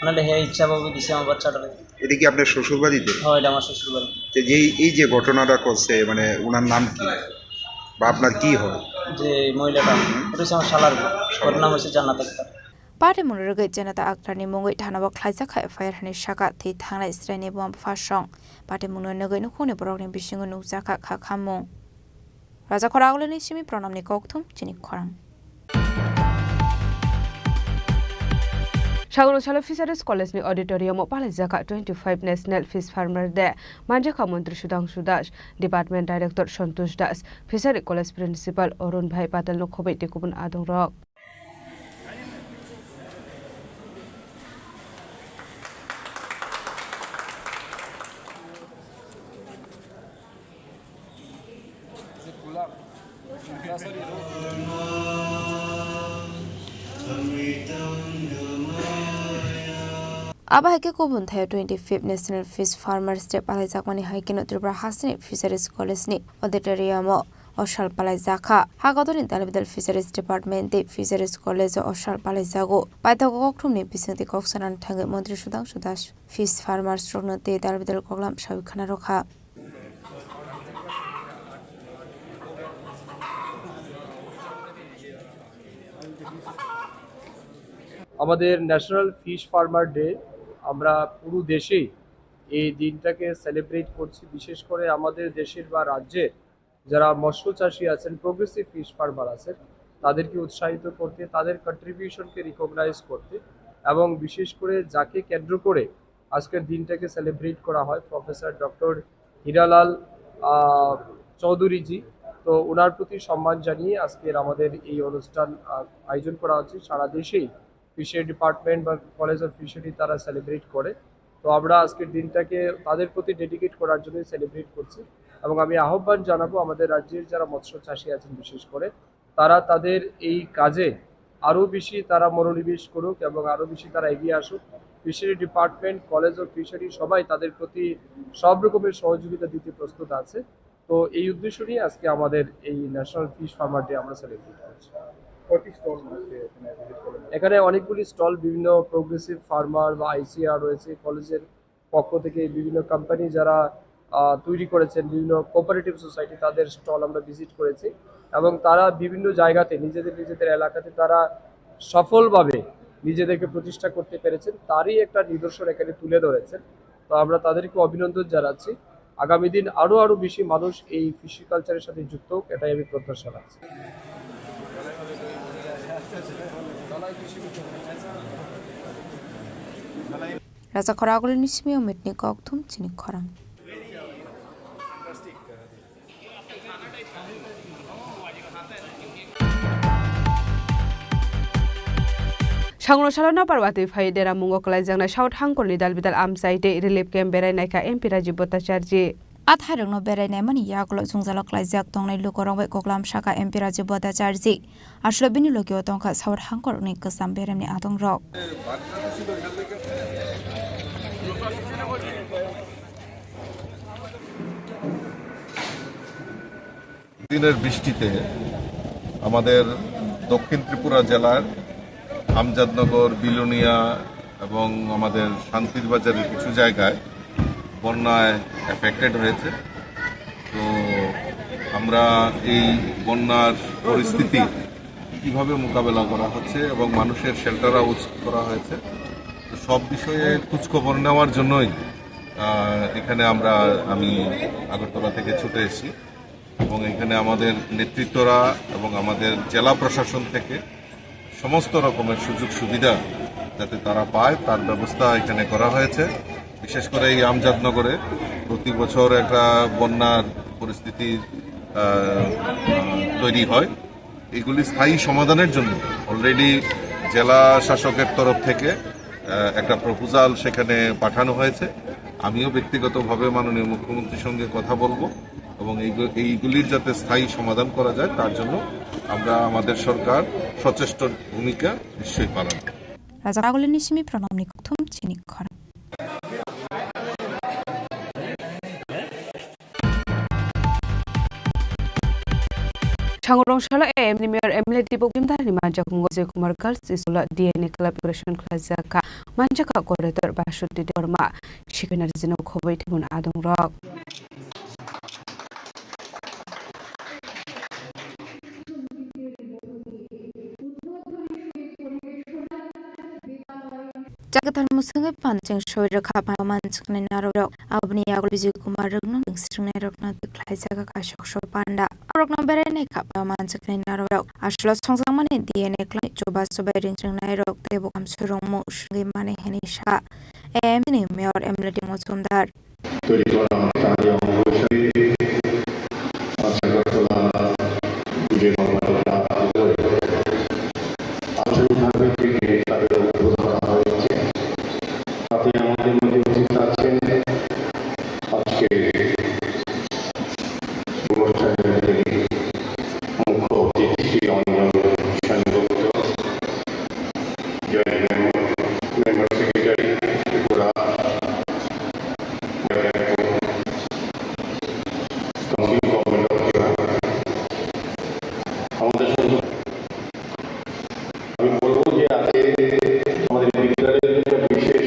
নাহলে ইচ্ছাভাবে দিছে আমার বাচ্চাটারে এটা কি আপনার শ্বশুর বাড়িতে হ্যাঁ এটা আমার শ্বশুর বাড়ি এই যে ঘটনাটা করছে মানে ওনার নাম কি বা আপনার কি হয় যে মহিলাটা ওটা হচ্ছে আমার শালার ওর নাম হচ্ছে জান্নাত Akter Party Munurugai Janata Akhtar ni mungoi thanaba khlaijaka FIR hani shaka thi thangna Israel ni bom phasong Party Mununugai no khone borok ni bisingo nukjaka kha khamung Raja Khoragole ni simi pranam ni kokthum Chini Khorang Shagoroshala Fisheries College ni auditorium o Palajaka 25 National Fish Farmer de Manjaka Mantri Sudhanshu Das Department Director Santosh Das Fisheries College Principal Arun Bhai Patel no khobai tekubun adong rok Aba haike kobun thayo 25th National Fish Farmers Day palaijakmani haike no Tripura Hasini Fisheries College ni auditorium o oshal palaijaka hagodoni dalbidal Fisheries Department de Fisheries College o oshal palaijago paithago kokthumni bisingti koksanan thangai Mantri Sudhanshu Das Fish Farmers rokno te dalbidal koklam sabikhana rokha আমাদের national fish farmer day আমরা পুরো দেশেই এই দিনটাকে celebrate করছি বিশেষ করে আমাদের দেশের বা রাজ্যের যারা মৎস্য চাষী আছেন প্রোগ্রেসিভ ফিশ ফার্মার আছেন তাদেরকে উৎসাহিত করতে তাদের কন্ট্রিবিউশনকে রিকগনাইজ করতে এবং বিশেষ করে যাকে কেন্দ্র করে আজকের দিনটাকে সেলিব্রেট করা হয় প্রফেসর ডক্টর হীরালাল চৌধুরীজি তো ওনার প্রতি সম্মান জানিয়ে আজকের আমাদের এই অনুষ্ঠান আয়োজন করা হচ্ছে সারা দেশেই ফিশারি ডিপার্টমেন্ট বা কলেজ অফ ফিশারি তারা সেলিব্রেট করে তো আমরা আজকের দিনটাকে তাদের প্রতি ডেডিকেট করার জন্য সেলিব্রেট করছি এবং আমি আহ্বান জানাবো আমাদের রাজ্যের যারা মৎস্য চাষী আছেন বিশেষ করে তারা তাদের এই কাজে আরও বেশি তারা মনোনিবেশ করুক এবং আরও বেশি তারা এগিয়ে আসুক fishery department college of fishery সবাই তাদের প্রতি সব রকমের সহযোগিতা দিতে প্রস্তুত আছে তো তো এই উদ্দেশ্য নিয়ে আজকে আমাদের এই ন্যাশনাল ফিশ ফার্মার ডে আমরা সেলিব্রেট করছি। এখানে অনেকগুলি স্টল, বিভিন্ন প্রোগ্রেসিভ ফার্মার বা ICR রয়েছে, কলেজের পক্ষ থেকে বিভিন্ন কোম্পানি যারা তৈরি করেছেন, বিভিন্ন কোঅপারেটিভ সোসাইটি, তাদের স্টল আমরা ভিজিট করেছি এবং তারা বিভিন্ন জায়গাতে নিজেদের এলাকাতে তারা সফলভাবে নিজেদেরকে প্রতিষ্ঠা করতে পেরেছেন, তারই একটা নিদর্শন এখানে তুলে ধরেছেন। তো আমরা তাদেরকে অভিনন্দন জানাচ্ছি। আগামী দিন আরও বেশি মানুষ এই ফিশি কালচারের সাথে যুক্ত হোক, এটাই আমি প্রত্যাশা রাখছি। Rasa Khorang nismi umitni kokthum Chini Khorang. Sangroshalana parwati faidera mungo kalajangna South Hangkorni dalbidal amsaite relief camp berainaika MP Rajiv Bhattacharya Athairungno berainai mani yakulo jungjalok laijak tongnai lukorong bai koklam shaka MP Rajiv Bhattacharya aslo bini lokio tongkha South Hangkorni kesam beremni atongrok দিনের বৃষ্টিতে আমাদের দক্ষিণ ত্রিপুরা জেলার আমজাদনগর, বিলোনিয়া এবং আমাদের শান্তির বাজারের কিছু জায়গায় বন্যায় এফেক্টেড হয়েছে। তো আমরা এই বন্যার পরিস্থিতি কিভাবে মোকাবেলা করা হচ্ছে এবং মানুষের শেল্টার হাউস করা হয়েছে, তো সব বিষয়ে খোঁজখবর নেওয়ার জন্যই এখানে আমি আগরতলা থেকে ছুটে এসেছি এবং এখানে আমাদের নেতৃত্বরা এবং আমাদের জেলা প্রশাসন থেকে সমস্ত রকমের সুযোগ সুবিধা যাতে তারা পায় তার ব্যবস্থা এখানে করা হয়েছে। বিশেষ করে এই আমজাদনগরে প্রতি বছর একটা বন্যার পরিস্থিতি তৈরি হয়, এগুলি স্থায়ী সমাধানের জন্য অলরেডি জেলা শাসকের তরফ থেকে একটা প্রপোজাল সেখানে পাঠানো হয়েছে। আমিও ব্যক্তিগতভাবে মাননীয় মুখ্যমন্ত্রীর সঙ্গে কথা বলবো এবং এইগুলির যাতে স্থায়ী সমাধান করা যায় তার জন্য আমরা আমাদের সরকার সচেষ্ট ভূমিকা নিশ্চয়ই পালন করব। Rajakagul nismi pranamni kokthum Chini Khorang. Sangroshala ni mayor MLD Bogimdar ni Manjak Mungoze Kumar Girls Isula DNA collaboration klazaka Manjaka Corridor Bashudi Dorma Shikana Zino Kovai Timun Adong Rock Jagatar musungai pancing shoira khapa manchkne narok abni yagul Vijay Kumar ragno ningstrungai rokna diklai jaga kashok shor panda rokna berenai khapa manchkne narok ashlo songsangmani DNA klai choba sobai ringtringnai rok tebo kamsurong mo shungai mane henisha ni mayor MLD Mozumdar তৈরি করা তারই অবশ্যই আগরতলা যে মামলাটা আঞ্চলিকভাবে থেকে তাদের উদ্বোধন করা হয়েছে। তাতে আমাদের মধ্যে উপস্থিত আছেন আজকে অনুষ্ঠানের মুখ্য অতিথি Anjan Sengupta, joint member secretary Tripura, আমাদের সঙ্গে আমি বলবো যে আজকে আমাদের বিদ্যালয়ের জন্য বিশেষ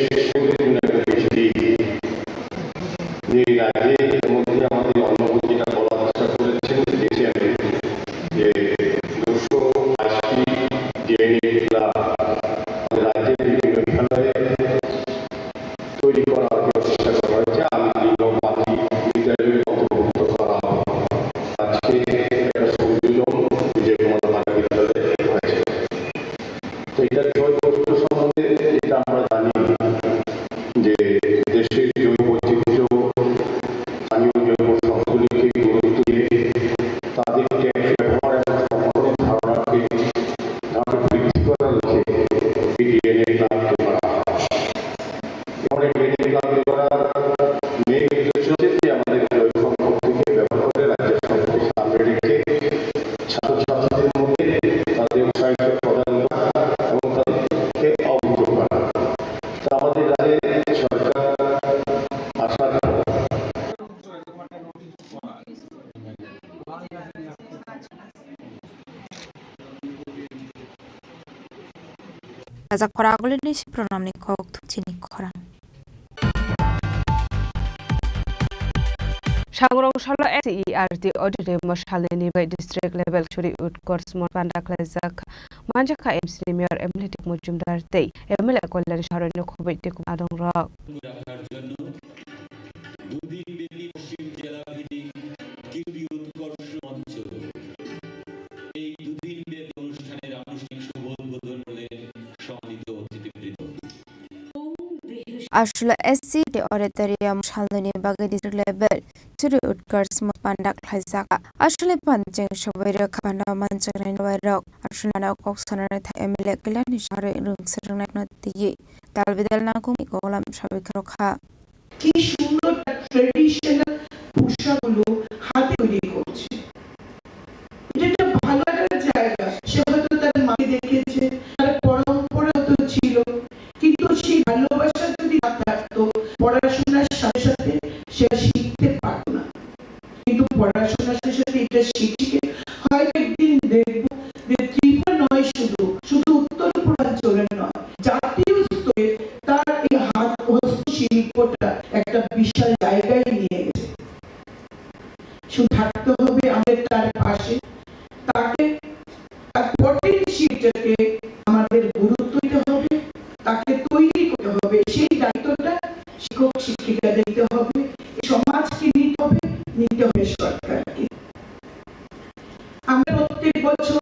যে রাজ্যের মধ্যে আমাদের অন্যতম যেটা বলার চেষ্টা করেছেন দেখেছেন যে 280টি ডিএনএ ক্লাব রাজ্যের বিভিন্ন বিদ্যালয়ে তৈরি করার চেষ্টা করা হয়েছে। আমি বিদ্যালয়ে অন্তর্ভুক্ত করা আজকে একটা সংযোজন বিজয় কুমার বিদ্যালয়ে হয়েছে। তো এটার জৈব বৈচিত্র্য সম্বন্ধে এটা আমরা জানি যে দেশের জৈব বৈচিত্র্য স্থানীয় জৈব সম্পদগুলিকে গুরুত্ব দিয়ে তাদেরকে ব্যবহার এবং সংরক্ষণ ধারণাকে বৃদ্ধি করার লক্ষ্যে এই ডিএনএ ক্লাবকে করা হয়। ডিএনএ ক্লাবকে করা মেন উদ্দেশ্য হচ্ছে আমাদের জৈব সম্পদ থেকে ব্যবহার করে রাজ্যের সম্পদকে সামনে রেখে ছাত্রছাত্রীদের মধ্যে তাদের উৎসাহিত প্রদান করা এবং তাদেরকে অবহিত করা। তা আমাদের রাজ্যে সরকার আসার Kazak Khorang ni program ni kok Chini Khorang. Sangrongshalo SERT audit mashaleni by district level churi utcourse mo panda klazak manjaka MC mayor emletik mujumdar tei emle kollar sharon khobite adong rak Ashla SC de Oratorium Shaloni Baga district level churi utcourse mo panda klazak Ashla panjeng shobira kapana manjang rock Ashla na kok sonar tha emle kelani share rung serang na tiye dalbidal na kum ikolam shabikroka কি সুন্দর traditional পোশাকগুলো হাতে তৈরি করছে এটা একটা ভালো একটা জায়গা সে হয়তো তার মাকে দেখেছে তার পরম্পরা তো ছিল কিন্তু সেই ভালোবাসা যদি না থাকতো পড়াশোনার সাথে সাথে সে শিখতে পারতো না কিন্তু পড়াশোনার সাথে সাথে এটা শিখে হয়তো একদিন দেখবো যে ত্রিপুরা নয় শুধু উত্তর পূর্বাঞ্চলের নয় জাতীয় স্তরে তার এই হাত হস্তশিল্পটা একটা বিশাল জায়গায় নিয়ে গেছে শুধু থাকতে হবে আমাদের তার পাশে তাকে তার পটেনশিয়ালটাকে আমাদের গুরুত্ব দিতে হবে তাকে তৈরি করতে হবে সেই দায়িত্বটা শিক্ষক শিক্ষিকাদের দিতে হবে সমাজকে নিতে হবে সরকারকে আমরা প্রত্যেক বছর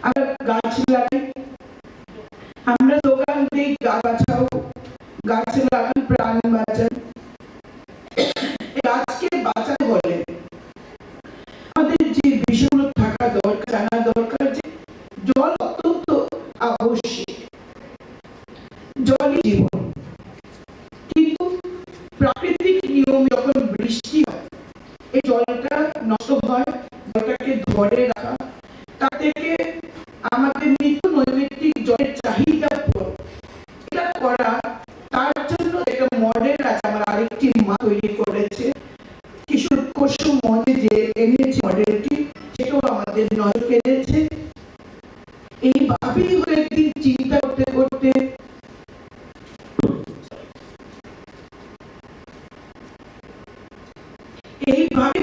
আমরা গাছ লাগাই আমরা দোকান দিই গাছাও গাছ লাগান প্রাণ বাঁচান গাছকে বাঁচাতে হলে আমাদের যে বিষয়গুলো থাকা দরকার জানা দরকার যে জল অত্যন্ত আবশ্যক জলই জীবন কিন্তু প্রাকৃতিক নিয়ম যখন বৃষ্টি হয় এই জলটা নষ্ট হয় জলটাকে ধরে রাখা তা থেকে আমাদের নিত্য নৈমিত্তিক জলের চাহিদা এটা করা তার জন্য একটা মডেল আছে আমার আরেকটি মা তৈরি করেছে কিশোর কোষু মঞ্চে যে এনেছে মডেলটি সেটাও আমাদের নজর কেড়েছে এইভাবেই একদিন চিন্তা করতে করতে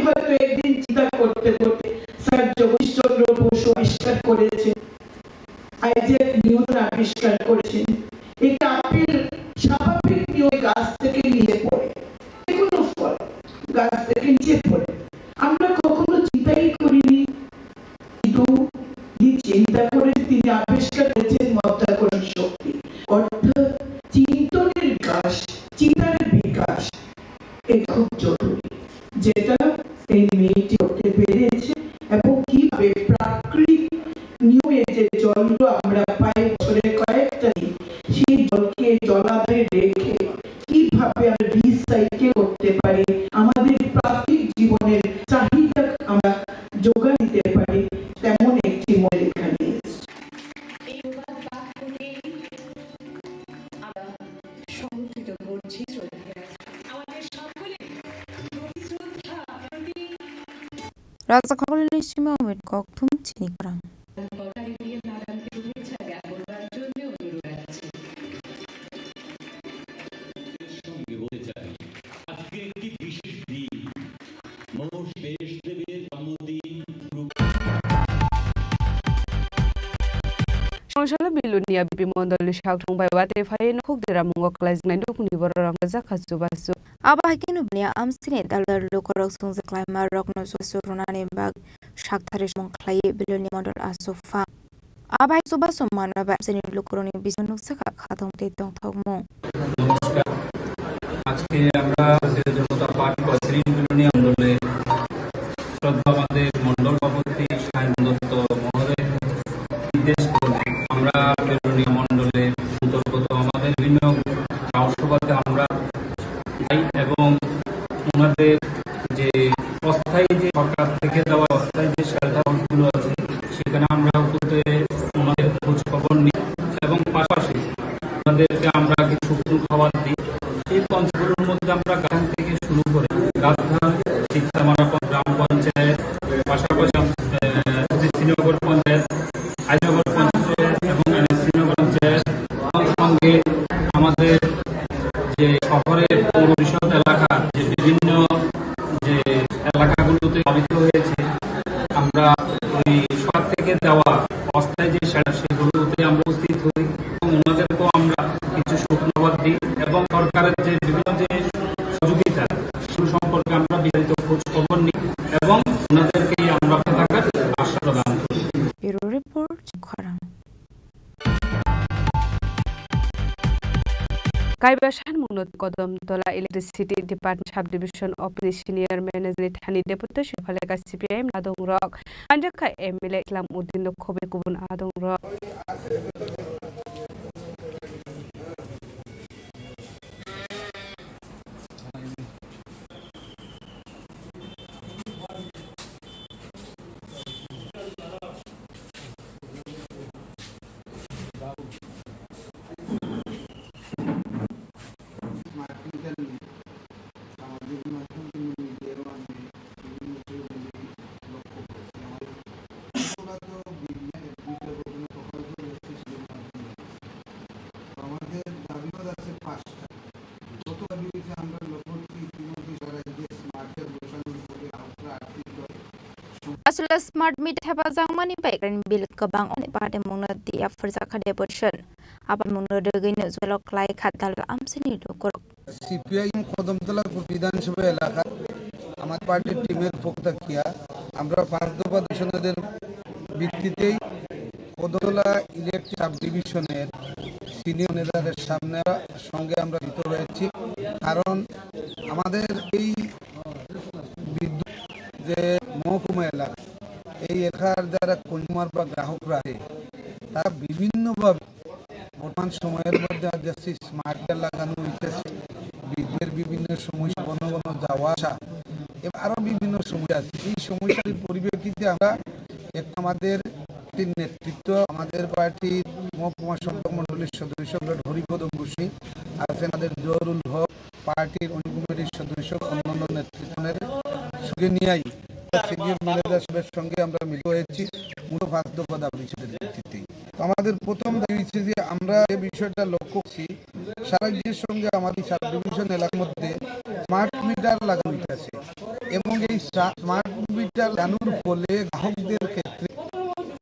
হয়তো একদিন চিন্তা করতে করতে স্যার জগদীশচন্দ্র বসু আবিষ্কার করেছে আইজ্যাক নিউটন আবিষ্কার করেছেন এটা আপেল স্বাভাবিক নিয়মে গাছ থেকে নিচে পড়ে কোনো ফল গাছ থেকে নিচে পড়ে আমরা কখনো চিন্তাই করিনি কিন্তু চিন্তা করে তিনি আবিষ্কার করেছেন মধ্যাকর্ষণ শক্তি অর্থাৎ চিন্তনের বিকাশ চিন্তার বিকাশ এ খুব জরুরি যেটা এই মেয়েটি করতে পেরেছে এবং কিভাবে প্রাকৃতিক নিয়মে যে জলগুলো আমরা পাই বছরে কয়েকটা দিন সেই জলকে জলাধারে রেখে কিভাবে আমরা রিসাইকেল করতে পারি আমাদের প্রাকৃতিক জীবনের চাহিদা আমরা যোগান দিতে পারি তেমন একটি মডেল এখানে Raza Khorang Shima with Kok Thum Chini Khorang. সংসার বিলুনিয়া বিমন্ডল শাকটং বাইবাতে ফাইন খুকদেরা মুঙ্গ ক্লাস নাইন দুকুনি বড়রাং জাখাসু বাসু Abahkin ubnia amsine daldar lukorok sungse klaimar rokno susurunane bag shaktare mongklai bilunia mondol asofa Abah suba somana ba amsine lukoroni bisanuk saka khatong te tong thogmo নমস্কার আজকে আমরা জনতা পার্টি কর্তৃ বিলুনিয়া মণ্ডলে শ্রদ্ধা আমাদের মণ্ডল সভাপতি সায়ন দত্ত মহোদয় নির্দেশ করবে আমরা বিলুনিয়া মণ্ডলে অন্তর্গত আমাদের বিভিন্ন সভাতে আমরা এবং ওনাদের যে অস্থায়ী যে সরকার থেকে দেওয়া অস্থায়ী যে শেল্টার হাউসগুলো আছে সেখানে আমরা ওনাদের খোঁজ খবর নিই এবং পাশাপাশি ওনাদেরকে আমরা কিছু খাবার দিই এই পঞ্চগুলোর মধ্যে আমরা গাছ থেকে শুরু করে গাছ Kaibasan Munut Kodom Tola Electricity Department Subdivision Office Senior Manager Thani Deputy Shifaleka CPM Adong Rock Anjaka MLA Islam Udin Kobe Kubun Adong Rock Asula smart meter hebazang mani baikran bil kebang on pada mungna dia ferzaka deportation apa mungna degene zulok lai khatal amsini lokorok CPIM Kadamtala বিধানসভা এলাকা আমার পার্টির টিমের পক্ষ থেকে আমরা 5 দফা দূষণের ভিত্তিতেই কদমতলা ইলেকট্রিক সাব ডিভিশনের সিনিয়র নেতাদের সঙ্গে আমরা যুক্ত হয়েছি কারণ আমাদের এই বিদ্যুৎ যে মহকুমা এলাকা এই এলাকার যারা কনজিউমার বা গ্রাহকরা তারা বিভিন্নভাবে বর্তমান সময়ের মধ্যে যাচ্ছে স্মার্ট মিটার লাগানো হইতেছে বিদ্যুতের বিভিন্ন সমস্যা ঘন ঘন যাওয়া আসা এবং আরও বিভিন্ন সমস্যা আছে এই সমস্যার পরিপ্রেক্ষিতে আমরা আমাদের নেতৃত্ব আমাদের পার্টির মহকুমা সম্পাদক মন্ডলীর সদস্য হরিপদ বসি আছেন আমাদের জহরুল হক পার্টির অন্য কমিটির সদস্য অন্যান্য নেতৃত্বের সঙ্গে নিয়ে সিনিয়র ম্যানেজারের সঙ্গে আমরা মিলিত হয়েছি মূল 5 দফা দাবির ভিত্তিতে আমাদের প্রথম দাবি হচ্ছে যে আমরা এই বিষয়টা লক্ষ্য করছি সারা দেশের সঙ্গে আমাদের সাব ডিভিশন এলাকার মধ্যে স্মার্ট মিটার লাগানো হয়েছে এবং এই স্মার্ট মিটার লাগানোর ফলে গ্রাহকদের ক্ষেত্রে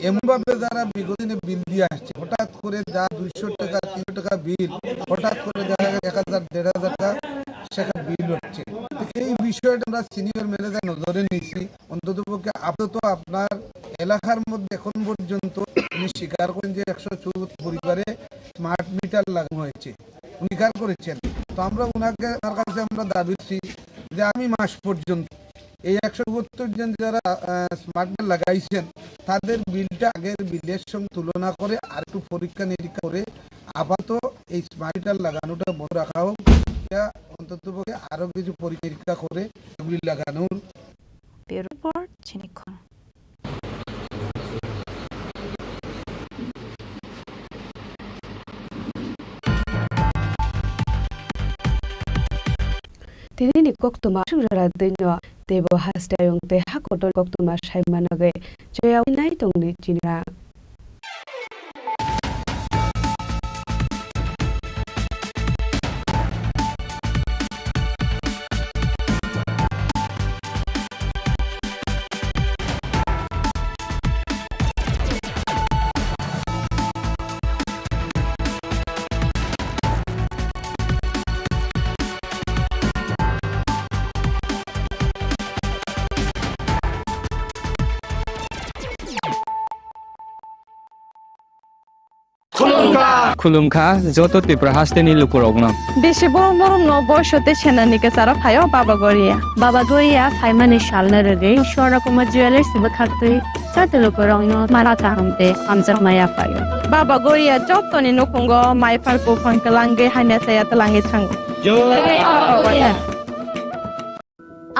এমনভাবে যারা বিগত দিনে বিল দিয়ে আসছে হঠাৎ করে যা 200 টাকা 300 টাকা বিল হঠাৎ করে দেখা যায় 1000 1500 টাকা সেখানে বিল হচ্ছে এই বিষয়টা আমরা সিনিয়র ম্যানেজার নজরে নিয়েছি অন্ততপক্ষে আপাতত আপনার এলাকার মধ্যে এখন পর্যন্ত উনি স্বীকার করেন যে 114 পরিবারে স্মার্ট মিটার লাগানো হয়েছে উনি স্বীকার করেছেন তো আমরা ওনার কাছে আমরা দাবি করছি যে আমি মাস পর্যন্ত এই 172 জন যারা স্মার্ট মিটার লাগাইছেন তাদের বিলটা আগের বিলের সঙ্গে তুলনা করে আর একটু পরীক্ষা নিরীক্ষা করে আপাতত এই স্মার্ট মিটার লাগানোটা বন্ধ রাখা হোক অন্ততপক্ষে আরো কিছু পরীক্ষা করে বিল লাগানোর রিপোর্ট চিনি খরং Tini koktuma sura dinyo tebo hasdayong te hakotol koktuma shaimanage joya nai tongni jinra খুলুমখা যত ত্রিপুরা হাসতেনি লুকুরগ্ন বেশি বড় বড় বয়সতে সেনানিকে সারা ফায়ও বাবা গরিয়া ফাইমানি শালনা রেগে শরা কুমার জুয়েলার্স বখাতে সাতে লুকুরগ্ন মারাতা আমতে আমজা মায়া ফায়ো বাবা গরিয়া যতনি নকুঙ্গ মাইফার কো ফনকলাঙ্গে হাইনাতে ইয়াতলাঙ্গে থাঙ্গ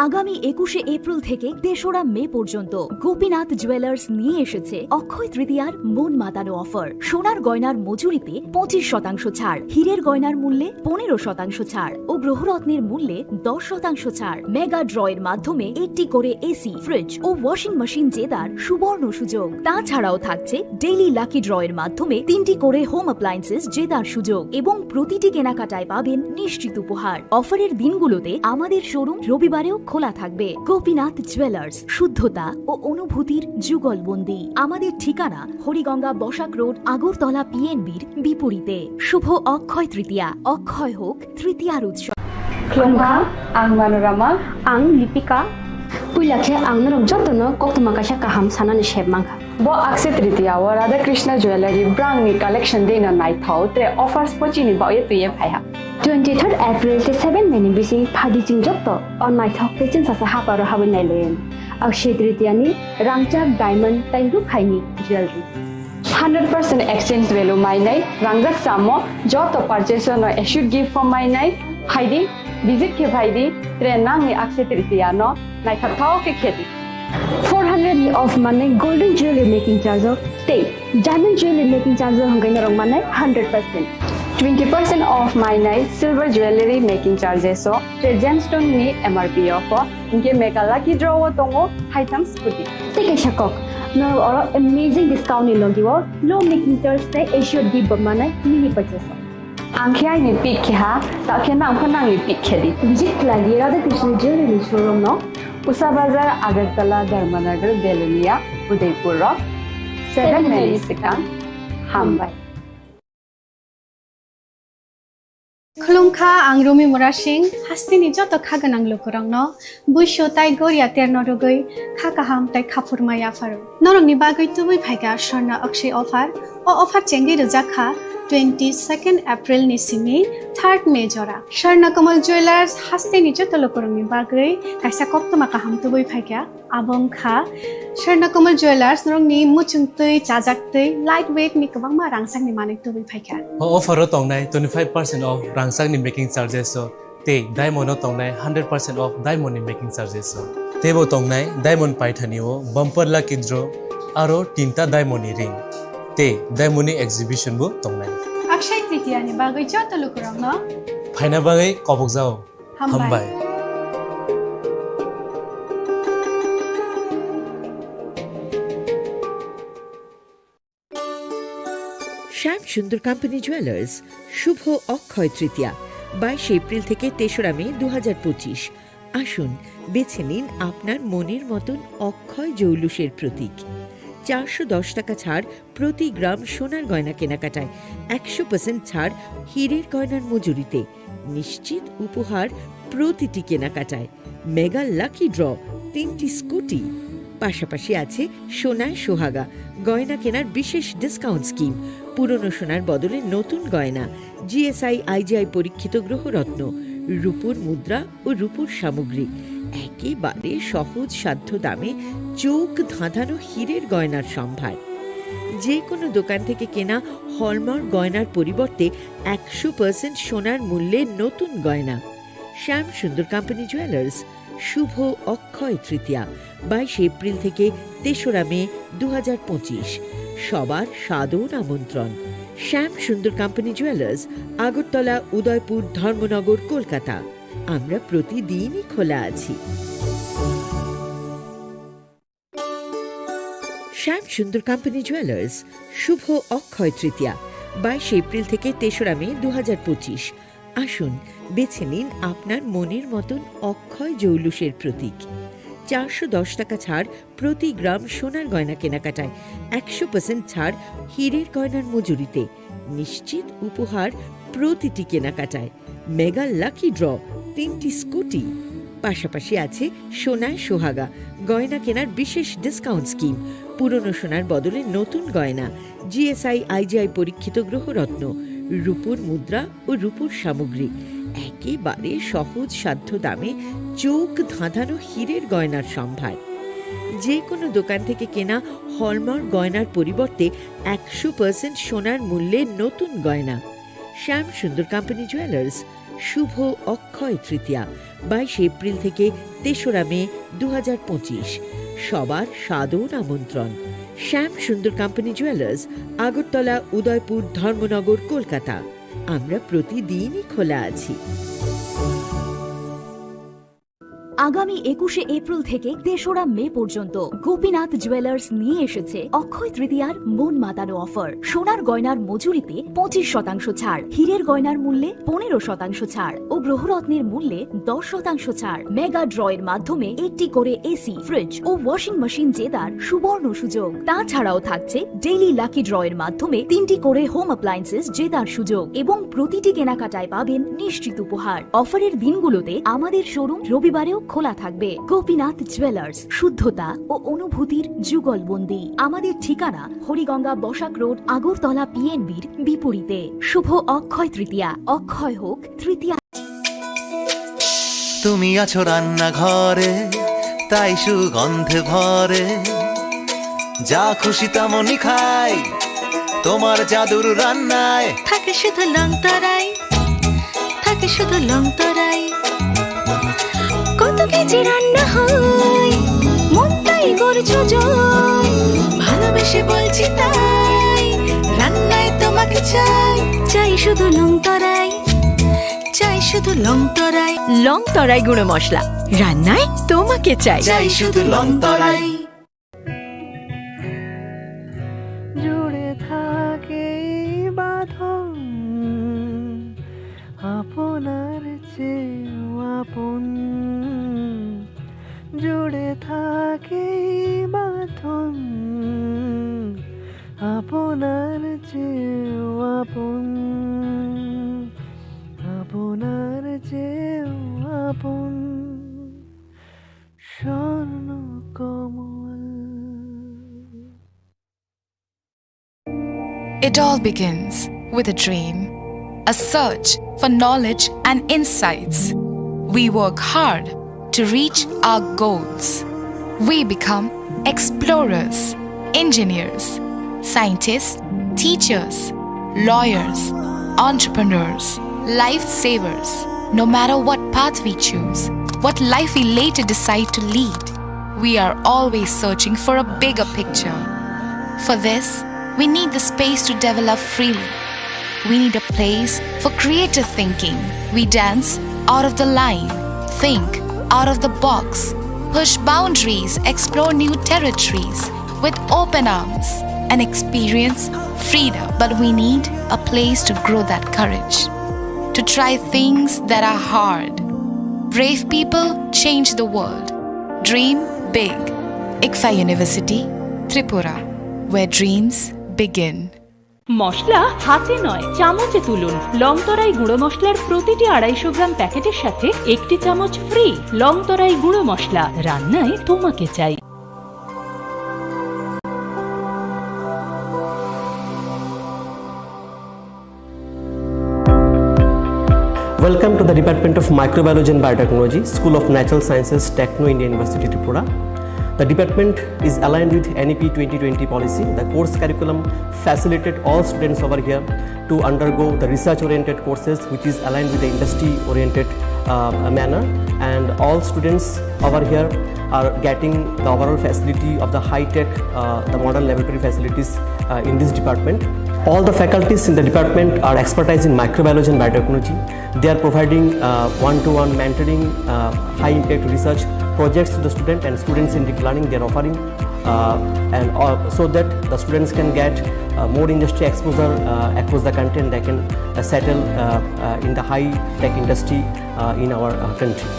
আগামী 21শে এপ্রিল থেকে 3রা মে পর্যন্ত গোপীনাথ জুয়েলার্স নিয়ে এসেছে অক্ষয় তৃতীয়ার মন মাতানো অফার সোনার গয়নার মজুরিতে 25% ছাড় হীরের গয়নার মূল্যে 15% ছাড় ও গ্রহরত্নের মূল্যে 10% ছাড় মেগা ড্রয়ের মাধ্যমে একটি করে এসি ফ্রিজ ও ওয়াশিং মেশিন জেতার সুবর্ণ সুযোগ তাছাড়াও থাকছে ডেইলি লাকি ড্রয়ের মাধ্যমে 3টি করে হোম অ্যাপ্লায়েন্সেস জেতার সুযোগ এবং প্রতিটি কেনাকাটায় পাবেন নিশ্চিত উপহার অফারের দিনগুলোতে আমাদের শোরুম রবিবারেও খোলা থাকবে গোপীনাথ জুয়েলার্স শুদ্ধতা ও অনুভূতির যুগলবন্দি আমাদের ঠিকানা হরিগঙ্গা বসাক রোড আগরতলা পিএনবির বিপরীতে শুভ অক্ষয় তৃতীয়া অক্ষয় হোক তৃতীয়ার উৎসব Klongka, ang Manorama, ang Lipika. Kuilakhe ang narong jotono koktuma kasha kaham sanani shebmangka. Bo Akshaya Tritiya wa Radha Krishna Jewelry brand ni collection de na nai thau tre offers pochini ba ye tuye phaiha. 23rd April te 7 meni bisi phadi jingjok to on my thok te chin sa haparo habin nailen akshay tritiya ni rangchak diamond tai ru khaini jewelry 100% exchange value my nai rangjak samo joto purchase no I should give for my nai haidi visit ke bhaidi tre nang ni akshay tritiya no nai thao ke kheti 400 of money golden jewelry making charge te diamond jewelry making charge hangai na rong manai 100% 20% off my night silver jewelry making charges so the gemstone ni MRP offer inge mega lucky draw tongo item scooty take a shakok no or amazing discount ni logiwo low making charge te assured give manai mini purchase angkhya ni pick kha ta khena angkhana ni pick khedi visit lagi radha krishna jewelry showroom no Usa Bazar Agartala Dharmanagar Belunia Udaipur 7 Merisika Hambai Khulungkha ang Rumi Murashing hastini joto khaganang lukurangno buisho tai goria ternodogoi khakaham tai khapurmaya faru norongni bagoi tubui phaiga sharna akshay offer o offer chengi rujakha 22nd April ni simi 3rd May jora Sharna Kamal Jewelers hastini joto lukurangni bagoi kaisa koptoma kaham tubui phaiga abongkha Sharna Kamal Jewelers norongni muchungtui chajaktui lightweight ni kabangma rangsang ni manik tubui phaiga offer tongnai 25% off rangsang ni making charges so te diamond tongnai 100% off diamond ni making charges so tebo tongnai diamond paithani o bumper lucky draw aro tinta diamond ni ring te diamond ni exhibition bu tongnai akshay tritiya ni bagoi joto lukurangno phaina bagai kobok jao hambai Shyam Sundar company jewellers Shubho Akshaya Tritiya 22 April থেকে 3রা মে 2025 আসুন বেছে নিন আপনার মনের মতন অক্ষয় জৌলুসের প্রতীক 410 টাকা ছাড় প্রতি গ্রাম সোনার গয়না কেনাকাটায় 100% ছাড় হীরের গয়নার মজুরিতে নিশ্চিত উপহার প্রতিটি কেনাকাটায় মেগা লাকি ড্র 3টি স্কুটি পাশাপাশি আছে সোনায় সোহাগা গয়না কেনার বিশেষ ডিসকাউন্ট স্কিম পুরনো সোনার বদলে নতুন গয়না জিএসআই আইজিআই পরীক্ষিত গ্রহরত্ন রূপোর মুদ্রা ও রূপোর সামগ্রী একেবারে সহজ সাধ্য দামে চোখ ধাঁধানো হীরের গয়নার সম্ভার যে কোনো দোকান থেকে কেনা হলমার্ক গয়নার পরিবর্তে 100% সোনার মূল্যে নতুন গয়না শ্যাম সুন্দর কোম্পানি জুয়েলার্স শুভ অক্ষয় তৃতীয়া 22 এপ্রিল থেকে 3রা মে 2025 সবার সাদর আমন্ত্রণ শ্যাম সুন্দর কোম্পানি জুয়েলার্স আগরতলা উদয়পুর ধর্মনগর কলকাতা আমরা প্রতিদিনই খোলা আছি শ্যাম সুন্দর কোম্পানি জুয়েলার্স শুভ অক্ষয় তৃতীয়া 22 এপ্রিল থেকে 3রা মে 2025 আসুন বেছে নিন আপনার মনের মতন অক্ষয় জৌলুসের প্রতীক 410 টাকা ছাড় প্রতি গ্রাম সোনার গয়না কেনাকাটায় 100% ছাড় হীরের গয়নার মজুরিতে নিশ্চিত উপহার প্রতিটি কেনাকাটায় মেগা লাকি ড্র 3টি স্কুটি পাশাপাশি আছে সোনায় সোহাগা গয়না কেনার বিশেষ ডিসকাউন্ট স্কিম পুরনো সোনার বদলে নতুন গয়না জিএসআই আইজিআই পরীক্ষিত গ্রহরত্ন রূপোর মুদ্রা ও রূপোর সামগ্রী একেবারে সহজ সাধ্য দামে চোখ ধাঁধানো হীরের গয়নার সম্ভার যে কোনো দোকান থেকে কেনা হলমার্ক গয়নার পরিবর্তে 100% সোনার মূল্যে নতুন গয়না শ্যাম সুন্দর কোম্পানি জুয়েলার্স শুভ অক্ষয় তৃতীয়া 22 এপ্রিল থেকে 3রা মে 2025 সবার সাদর আমন্ত্রণ শ্যাম সুন্দর কোম্পানি জুয়েলার্স আগরতলা উদয়পুর ধর্মনগর কলকাতা আমরা প্রতিদিনই খোলা আছি আগামী 21শে এপ্রিল থেকে 3রা মে পর্যন্ত গোপীনাথ জুয়েলার্স নিয়ে এসেছে অক্ষয় তৃতীয়ার মন মাতানো অফার সোনার গয়নার মজুরিতে 25% ছাড় হীরের গয়নার মূল্যে 15% ছাড় ও গ্রহরত্নের মূল্যে 10% ছাড় মেগা ড্রয়ের মাধ্যমে একটি করে এসি ফ্রিজ ও ওয়াশিং মেশিন জেতার সুবর্ণ সুযোগ তাছাড়াও থাকছে ডেইলি লাকি ড্রয়ের মাধ্যমে 3টি করে হোম অ্যাপ্লায়েন্সেস জেতার সুযোগ এবং প্রতিটি কেনাকাটায় পাবেন নিশ্চিত উপহার অফারের দিনগুলোতে আমাদের শোরুম রবিবারেও খোলা থাকবে। গোপীনাথ জুয়েলার্স, শুদ্ধতা ও অনুভূতির যুগলবন্দি। আমাদের ঠিকানা হরিগঙ্গা বসাক রোড, আগরতলা পিএনবির বিপরীতে। শুভ অক্ষয় তৃতীয়া, অক্ষয় হোক তৃতীয়া। তুমি আছো রান্নাঘরে, তাই সুগন্ধে ভরে, যা খুশি তেমনই খাই তোমার জাদুর রান্নায়। থাকে শুধু লং তরাই, থাকে শুধু লং তরাই, কত কেজি রান্না হয় মন তাই করছো জয়। ভালোবেসে বলছি তাই, রান্নায় তোমাকে চাই, চাই শুধু লং তরাই, চাই শুধু লং তরাই। লং তরাই গুঁড়ো মশলা, রান্নায় তোমাকে চাই, চাই শুধু লং তরাই। জুড়ে থাকে বাঁধন আপনার চেয়েও আপন, জুড়ে থাকে বাঁধন আপনার চেয়েও আপন, আপনার চেয়েও আপন স্বর্ণ কমল। It all begins with a dream, a search for knowledge and insights. We work hard to reach our goals. We become explorers, engineers, scientists, teachers, lawyers, entrepreneurs, lifesavers. No matter what path we choose, what life we later decide to lead, we are always searching for a bigger picture. For this, we need the space to develop freely. We need a place for creative thinking. We dance out of the line, think out of the box, push boundaries, explore new territories with open arms and experience freedom. But we need a place to grow that courage, to try things that are hard. Brave people change the world. Dream big. ICFA University, Tripura, where dreams begin. মশলা হাতে নয় চামচে তুলুন। Long তরাই গুঁড়ো মশলার প্রতিটি 250 গ্রাম প্যাকেটের সাথে 1টি চামচ ফ্রি। লং তরাই গুঁড়ো মশলা, রান্নায় তোমাকে চাই। Welcome to the Department of Microbiology and Biotechnology, School of Natural Sciences, Techno India University, Tripura. The department is aligned with NEP 2020 policy. The course curriculum facilitated all students over here to undergo the research-oriented courses, which is aligned with the industry-oriented manner. And all students over here are getting the overall facility of the high-tech, the modern laboratory facilities in this department. All the faculties in the department are expertise in microbiology and biotechnology. They are providing one-to-one mentoring, high-impact research projects to the student, and student-centric learning they are offering, so that the students can get more industry exposure across the country, and they can settle in the high-tech industry in our country.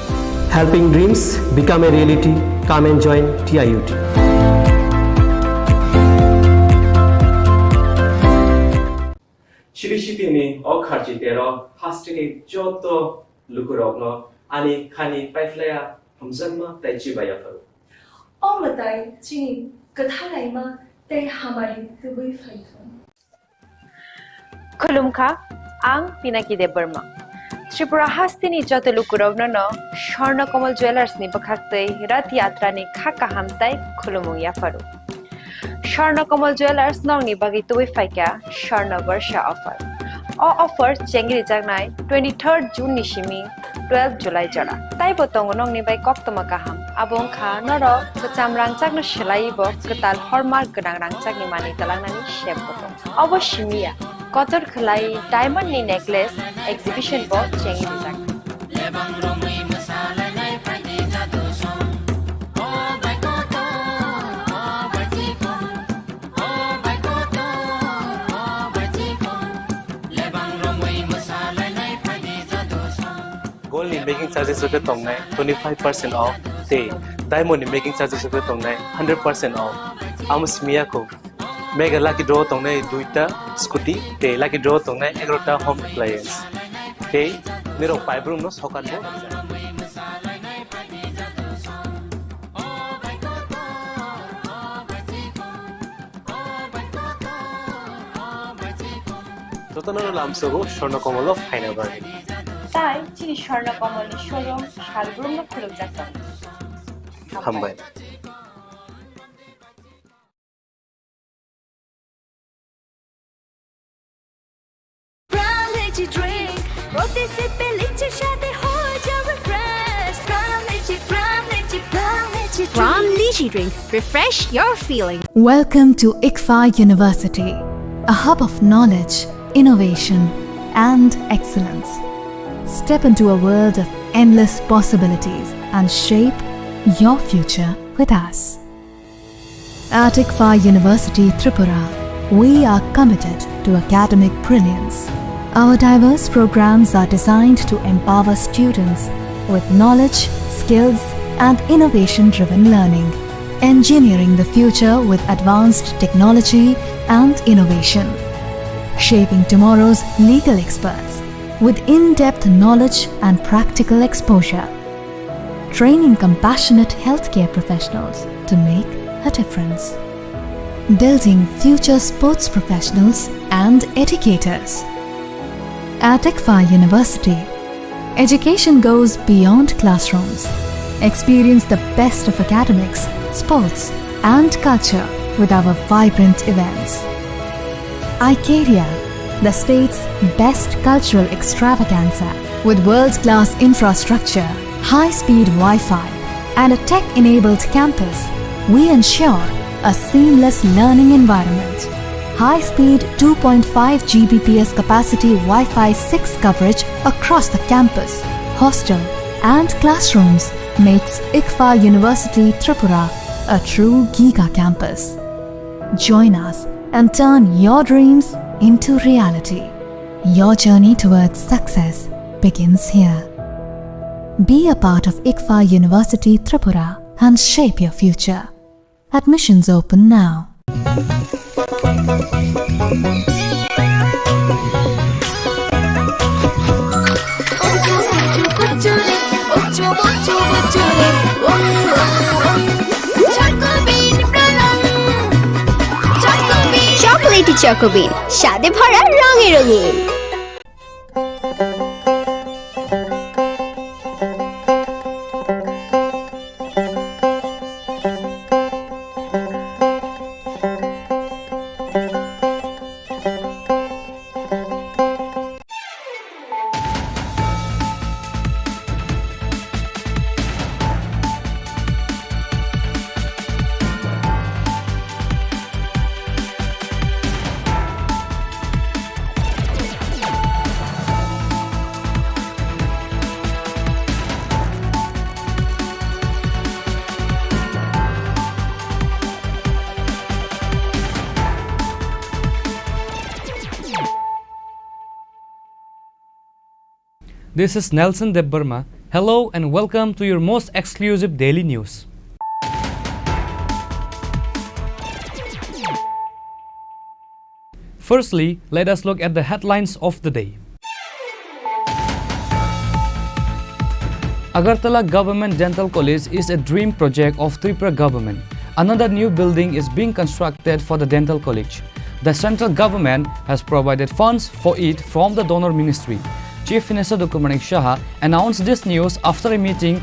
Helping dreams become a reality. Come and join TIUT. 시리시비니 어카지대로 하스팅이 쪼또 루그럭노 아니 칸이 파이플레야 함선마 따이지바야파로 어머다이 지니 그타라이마 때 하마리 그의 파이톤 खुलुमखा आं पिनाकी देव Burma Tripura हास्तिनी जत लुकुरवनो स्वर्ण कमल jewellers नि बखाक्तै रथ यात्रा नि खाका हामताई खुलुमुं याफारु स्वर्ण कमल jewellers नंगनि बागै तुबै फाइका स्वर्ण वर्ष ऑफर ऑफर चेंगरि जागनाय 23 जून नि सिमी 12 जुलाई जरा ताई बतंग नंगनि बाय कक्तमा काहाम आबों खा नरो बचाम रांचागनो सलाइबो कताल हरमार्क गोनां रांचागनि मानि तलांनानि शेप बतंग अवश्यमिया कतर खलाई डायमंड नि नेकलेस एग्जिबिशन बो चेंगरि जाग Gold in making charges of the tongnai 25% off. They diamond in making charges of the tongnai 100% off. Amus miyako mega lucky draw tongnai duita scooty. They lucky draw tongnai 11ta home appliance. They niro pai brum no sokan bo. যতনার লামসগো Swarnakamal ফাইনা বাড়ি তাই চিনি স্বর্ণকমল ঈশ্বরম শালগ্রুম খুলুক যাত্রা হাম্বাই From Lychee Drink, refresh your feeling. Welcome to ICFA University, a hub of knowledge, innovation, and excellence. Step into a world of endless possibilities and shape your future with us. At ICFA University, Tripura, we are committed to academic brilliance. Our diverse programs are designed to empower students with knowledge, skills, and innovation-driven learning, engineering the future with advanced technology and innovation, shaping tomorrow's legal experts with in-depth knowledge and practical exposure, training compassionate healthcare professionals to make a difference, building future sports professionals and educators. At ICFA University, education goes beyond classrooms. Experience the best of academics, sports, and culture with our vibrant events. Icaria, the state's best cultural extravaganza, with world-class infrastructure, high-speed Wi-Fi, and a tech-enabled campus, we ensure a seamless learning environment. High-speed 2.5 Gbps capacity Wi-Fi 6 coverage across the campus, hostel, and classrooms makes ICFA University Tripura a true Giga campus. Join us and turn your dreams into reality. Your journey towards success begins here. Be a part of ICFA University Tripura and shape your future. Admissions open now. Chocolatey চকোবিন স্বাদে ভরা রঙে রঙিন This is Nelson Debbarma. Hello and welcome to your most exclusive daily news. Firstly, let us look at the headlines of the day. Agartala Government Dental College is a dream project of Tripura government. Another new building is being constructed for the dental college. The central government has provided funds for it from the donor ministry. Chief Minister Dr. Manik Shah announced this news after a meeting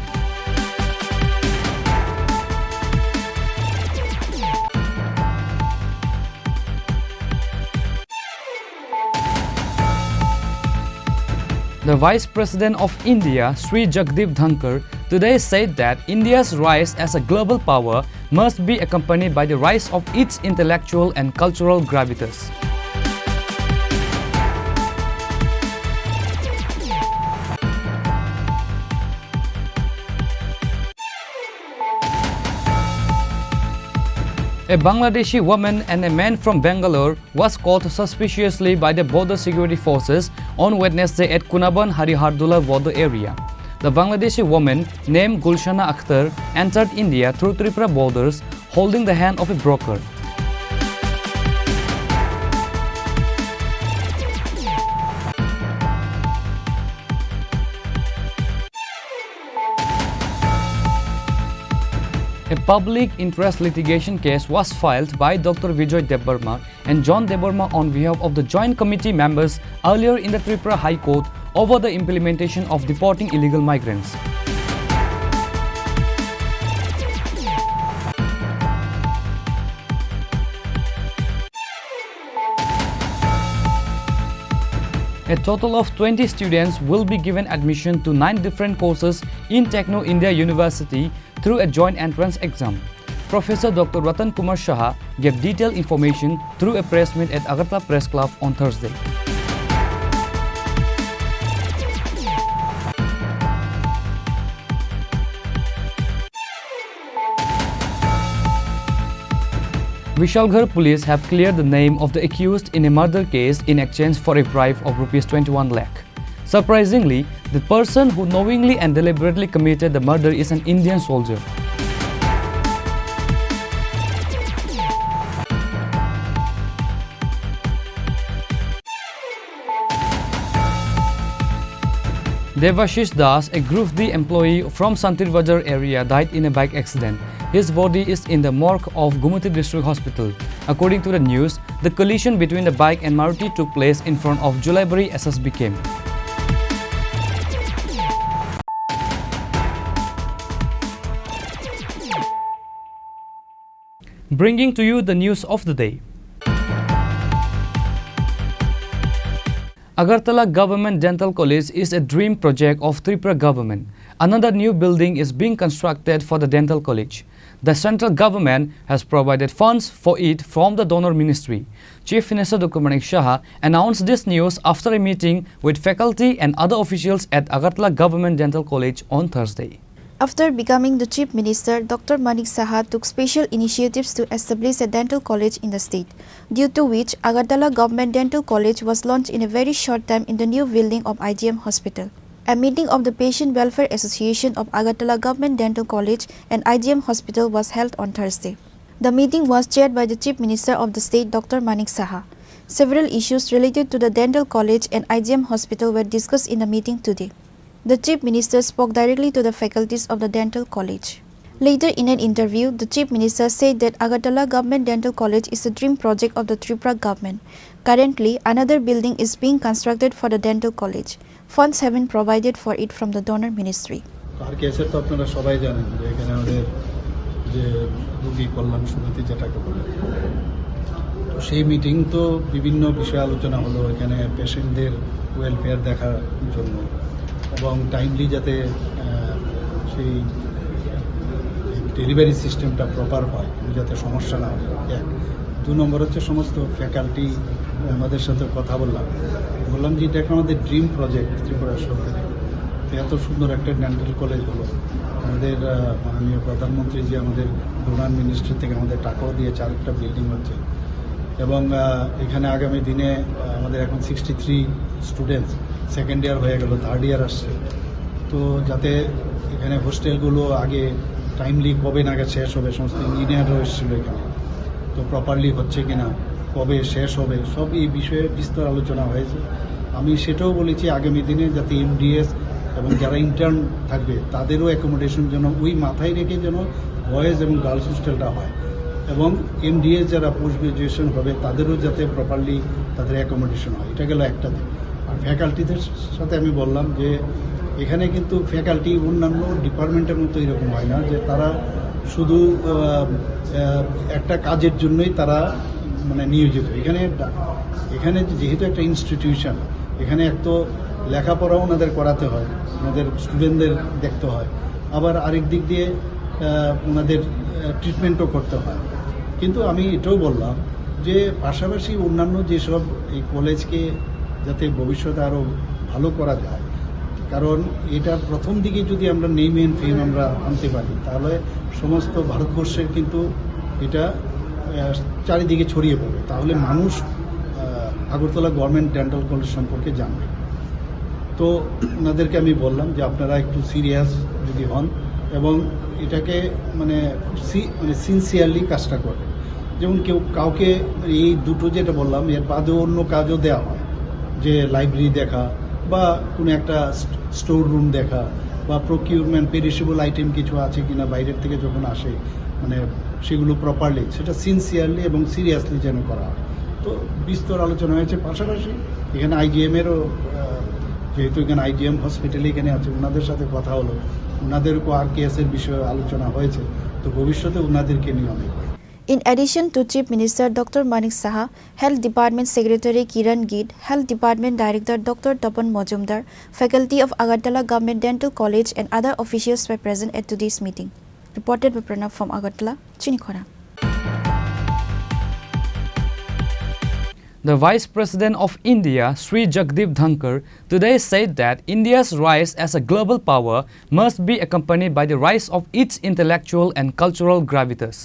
The Vice President of India, Sri Jagdeep Dhankar, today said that India's rise as a global power must be accompanied by the rise of its intellectual and cultural gravitas. A Bangladeshi woman and a man from Bangalore was caught suspiciously by the border security forces on Wednesday at Kunaban Harihardula border area. The Bangladeshi woman named Gulshana Akhtar entered India through Tripura borders holding the hand of a broker. A public interest litigation case was filed by Dr. Vijay Debbarma and John Debbarma on behalf of the Joint Committee members earlier in the Tripura High Court over the implementation of deporting illegal migrants. A total of 20 students will be given admission to 9 different courses in Techno India University through a joint entrance exam. Professor Dr. Ratan Kumar Shah gave detailed information through a press meet at Agartala Press Club on Thursday. Vishalgarh police have cleared the name of the accused in a murder case in exchange for a bribe of Rs 21 lakh. Surprisingly, the person who knowingly and deliberately committed the murder is an Indian soldier. Devashish Das, a Group D employee from Santir Bazar area, died in a bike accident. His body is in the morgue of Gumati District Hospital. According to the news, the collision between the bike and Maruti took place in front of Julaibury SSB camp. Bringing to you the news of the day. Agartala Government Dental College is a dream project of Tripura government. Another new building is being constructed for the dental college. The central government has provided funds for it from the donor ministry. Chief Minister Dr. Manik Shah announced this news after a meeting with faculty and other officials at Agartala Government Dental College on Thursday. After becoming the Chief Minister, Dr. Manik Saha took special initiatives to establish a dental college in the state, due to which Agartala Government Dental College was launched in a very short time in the new building of IGM Hospital. A meeting of the Patient Welfare Association of Agartala Government Dental College and IGM Hospital was held on Thursday. The meeting was chaired by the Chief Minister of the state, Dr. Manik Saha. Several issues related to the dental college and IGM Hospital were discussed in the meeting today. The Chief Minister spoke directly to the faculties of the dental college. Later in an interview, the Chief Minister said that Agartala Government Dental College is a dream project of the Tripura government. Currently, another building is being constructed for the dental college. Funds have been provided for it from the donor ministry. আর কেসের তো আপনারা সবাই জানেন যে এখানে আমাদের যে রোগী কল্যাণ সমিতি যেটাকে বলে, তো সেই মিটিং তো বিভিন্ন বিষয়ে আলোচনা হলো এখানে পেশেন্টদের ওয়েলফেয়ার দেখার জন্য এবং টাইমলি যাতে সেই ডেলিভারি সিস্টেমটা প্রপার হয়, যাতে সমস্যা না হয়। এক, 2 নম্বর হচ্ছে সমস্ত ফ্যাকাল্টি আমাদের সাথে কথা বললাম যে এটা একটা আমাদের ড্রিম প্রজেক্ট ত্রিপুরা সরকারের। এত সুন্দর একটা ডেন্টাল কলেজ হলো, আমাদের মাননীয় প্রধানমন্ত্রী যে আমাদের ডোনার মিনিস্ট্রি থেকে আমাদের টাকাও দিয়েছে, আরেকটা বিল্ডিং হচ্ছে এবং এখানে আগামী দিনে আমাদের এখন 63 স্টুডেন্টস সেকেন্ড ইয়ার হয়ে গেল, থার্ড ইয়ার আসছে। তো যাতে এখানে হোস্টেলগুলো আগে টাইমলি কবে নাগাদ শেষ হবে, সমস্ত ইঞ্জিনিয়াররা এসেছিলো এখানে, তো প্রপারলি হচ্ছে কিনা, কবে শেষ হবে, সব এই বিষয়ে বিস্তর আলোচনা হয়েছে। আমি সেটাও বলেছি আগামী দিনে যাতে এমডিএস এবং যারা ইন্টার্ন থাকবে তাদেরও অ্যাকোমোডেশন যেন ওই মাথায় রেখে যেন বয়েজ এবং গার্লস হোস্টেলটা হয় এবং এমডিএস যারা পোস্ট গ্রাজুয়েশন হবে তাদেরও যাতে প্রপারলি তাদের অ্যাকোমোডেশন হয়। এটা গেল একটা দিক। আর ফ্যাকাল্টিদের সাথে আমি বললাম যে এখানে কিন্তু ফ্যাকাল্টি অন্যান্য ডিপার্টমেন্টের মতো এরকম হয় না যে তারা শুধু একটা কাজের জন্যই তারা মানে নিয়োজিত। এখানে যেহেতু একটা ইনস্টিটিউশন, এখানে এক তো লেখাপড়াও ওনাদের করাতে হয়, ওনাদের স্টুডেন্টদের দেখতে হয়, আবার আরেক দিক দিয়ে ওনাদের ট্রিটমেন্টও করতে হয়। কিন্তু আমি এটাও বললাম যে পাশাপাশি অন্যান্য যেসব এই কলেজকে যাতে ভবিষ্যতে আরও ভালো করা যায়, কারণ এটা প্রথম দিকে যদি আমরা নেম এন্ড ফেম আমরা আনতে পারি তাহলে সমস্ত ভারতবর্ষের কিন্তু এটা চারিদিকে ছড়িয়ে পড়বে, তাহলে মানুষ আগরতলা গভর্নমেন্ট ডেন্টাল কলেজ সম্পর্কে জানবে। তো ওনাদেরকে আমি বললাম যে আপনারা একটু সিরিয়াস যদি হন এবং এটাকে মানে সিনসিয়ারলি কাজটা করবেন। যেমন কাউকে এই দুটো যেটা বললাম এর বাদেও অন্য কাজও দেওয়া হয়, যে লাইব্রেরি দেখা বা কোনো একটা স্টোর রুম দেখা বা প্রকিউরমেন্ট পেরিশেবল আইটেম কিছু আছে কিনা বাইরের থেকে যখন আসে মানে সেগুলো প্রপারলি সেটা সিনসিয়ারলি এবং সিরিয়াসলি যেন করা হয়। তো বিস্তর আলোচনা হয়েছে। পাশাপাশি এখানে আইজিএমেরও যেহেতু এখানে আইজিএম হসপিটালে এখানে আছে ওনাদের সাথে কথা হলো, ওনাদেরও আরকেএসের বিষয়ে আলোচনা হয়েছে। তো ভবিষ্যতে ওনাদেরকে নিয়ে অনেক। In addition to Chief Minister Dr. Manik Saha, Health Department Secretary Kiran Gid, Health Department Director Dr. Tapan Mojumdar, faculty of Agartala Government Dental College and other officials were present at today's meeting. Reported by Pranav from Agartala, Chini Khorang. The Vice President of India, Sri Jagdeep Dhankar, today said that India's rise as a global power must be accompanied by the rise of its intellectual and cultural gravitas.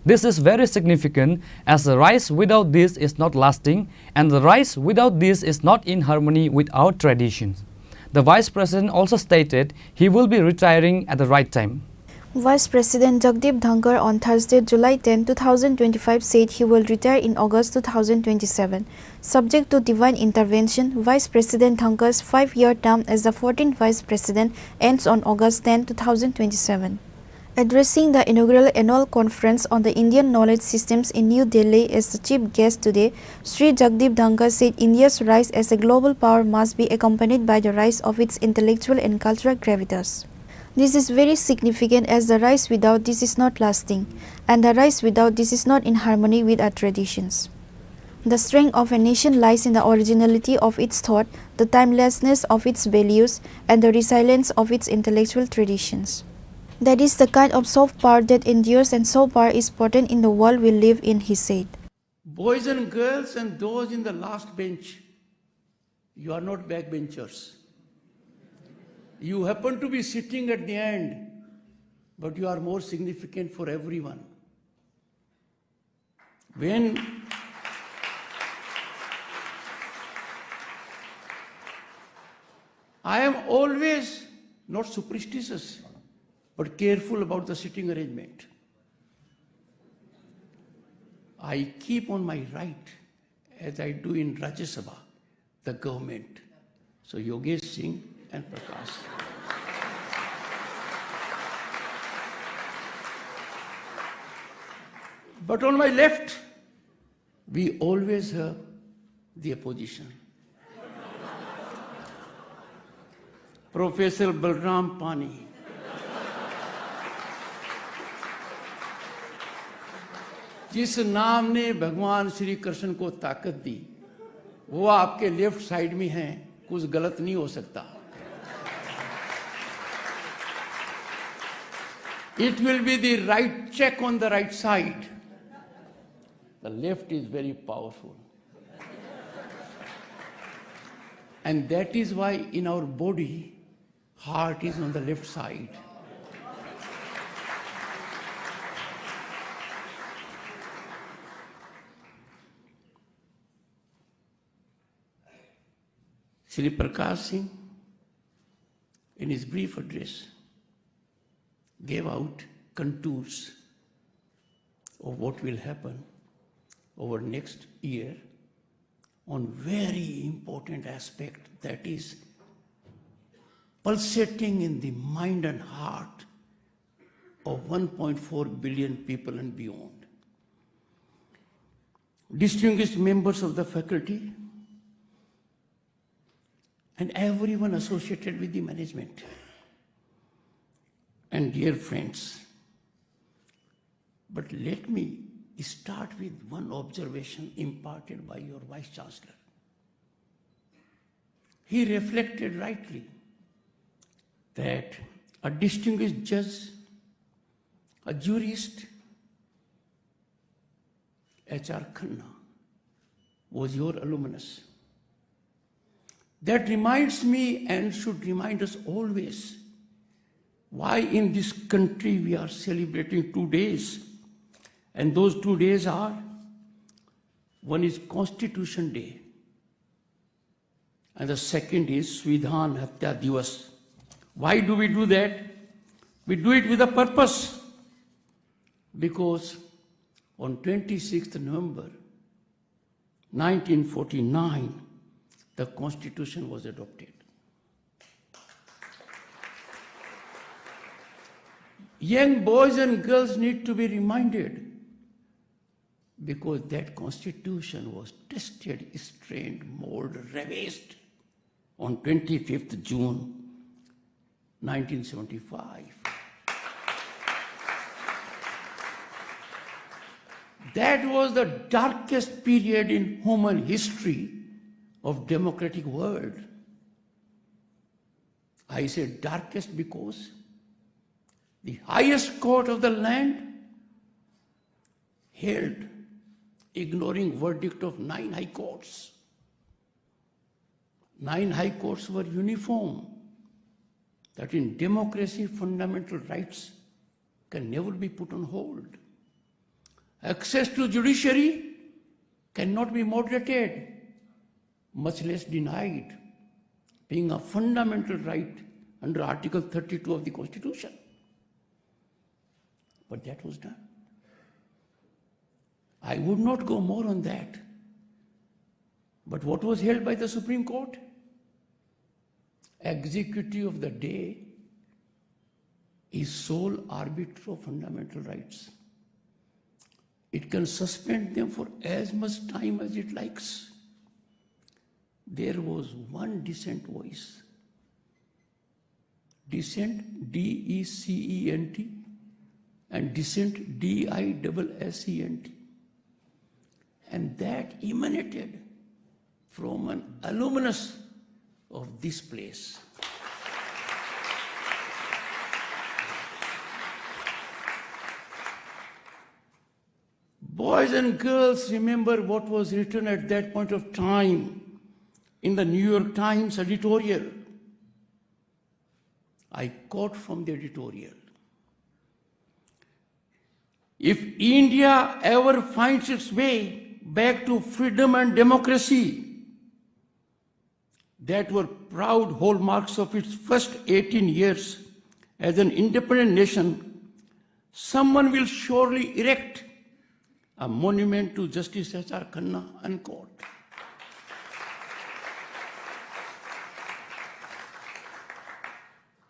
This is very significant as the rise without this is not lasting and the rise without this is not in harmony with our traditions. The Vice President also stated he will be retiring at the right time. Vice President Jagdeep Dhankar on Thursday, July 10, 2025 said he will retire in August 2027. Subject to divine intervention, Vice President Dhankar's 5-year term as the 14th Vice President ends on August 10, 2027. Addressing the inaugural annual conference on the Indian knowledge systems in New Delhi as the chief guest today, Sri Jagdeep Dhankar said India's rise as a global power must be accompanied by the rise of its intellectual and cultural gravitas. This is very significant as the rise without this is not lasting, and the rise without this is not in harmony with our traditions. The strength of a nation lies in the originality of its thought, the timelessness of its values, and the resilience of its intellectual traditions. That is the kind of soft power that endures, and soft power is potent in the world we live in, he said. Boys and girls and those in the last bench, you are not backbenchers. You happen to be sitting at the end, but you are more significant for everyone. When I am always not superstitious, but careful about the sitting arrangement. I keep on my right, as I do in Rajya Sabha, the government. So Yogesh Singh and Prakash. But on my left, we always have the opposition. Professor Balram Pani. जिस नाम ने भगवान श्री कृष्ण को ताकत दी वो आपके left side में है, कुछ गलत नहीं हो सकता. It will be the right check on the right side. The left is very powerful. And that is why in our body, heart is on the left side. Shri Prakash Singh, in his brief address, gave out contours of what will happen over next year on very important aspect that is pulsating in the mind and heart of 1.4 billion people and beyond. Distinguished members of the faculty and everyone associated with the management. And dear friends, but let me start with one observation imparted by your Vice Chancellor. He reflected rightly that a distinguished judge, a jurist, H.R. Khanna, was your alumnus. That reminds me and should remind us always why in this country we are celebrating 2 days. And those 2 days are, one is Constitution Day, and the second is Svidhan Hatya Divas. Why do we do that? We do it with a purpose. Because on 26th November 1949, the Constitution was adopted. young boys and girls need to be reminded, because that constitution was tested, strained, molded, revised on 25th June 1975. That was the darkest period in human history of democratic world. I say darkest because the highest court of the land held, ignoring verdict of 9 high courts. 9 high courts were uniform, that in democracy fundamental rights can never be put on hold. Access to judiciary cannot be moderated, much less denied, being a fundamental right under Article 32 of the Constitution. But that was done. I would not go more on that. But what was held by the Supreme Court? Executive of the day is sole arbiter of fundamental rights. It can suspend them for as much time as it likes. There was one dissent voice. Dissent, D-E-C-E-N-T, and dissent, D-I-S-S-E-N-T. And that emanated from an alumnus of this place. Boys and girls, remember what was written at that point of time in the New York Times editorial. I quote from the editorial. If India ever finds its way back to freedom and democracy, that were proud hallmarks of its first 18 years as an independent nation, someone will surely erect a monument to Justice H.R. Khanna, unquote.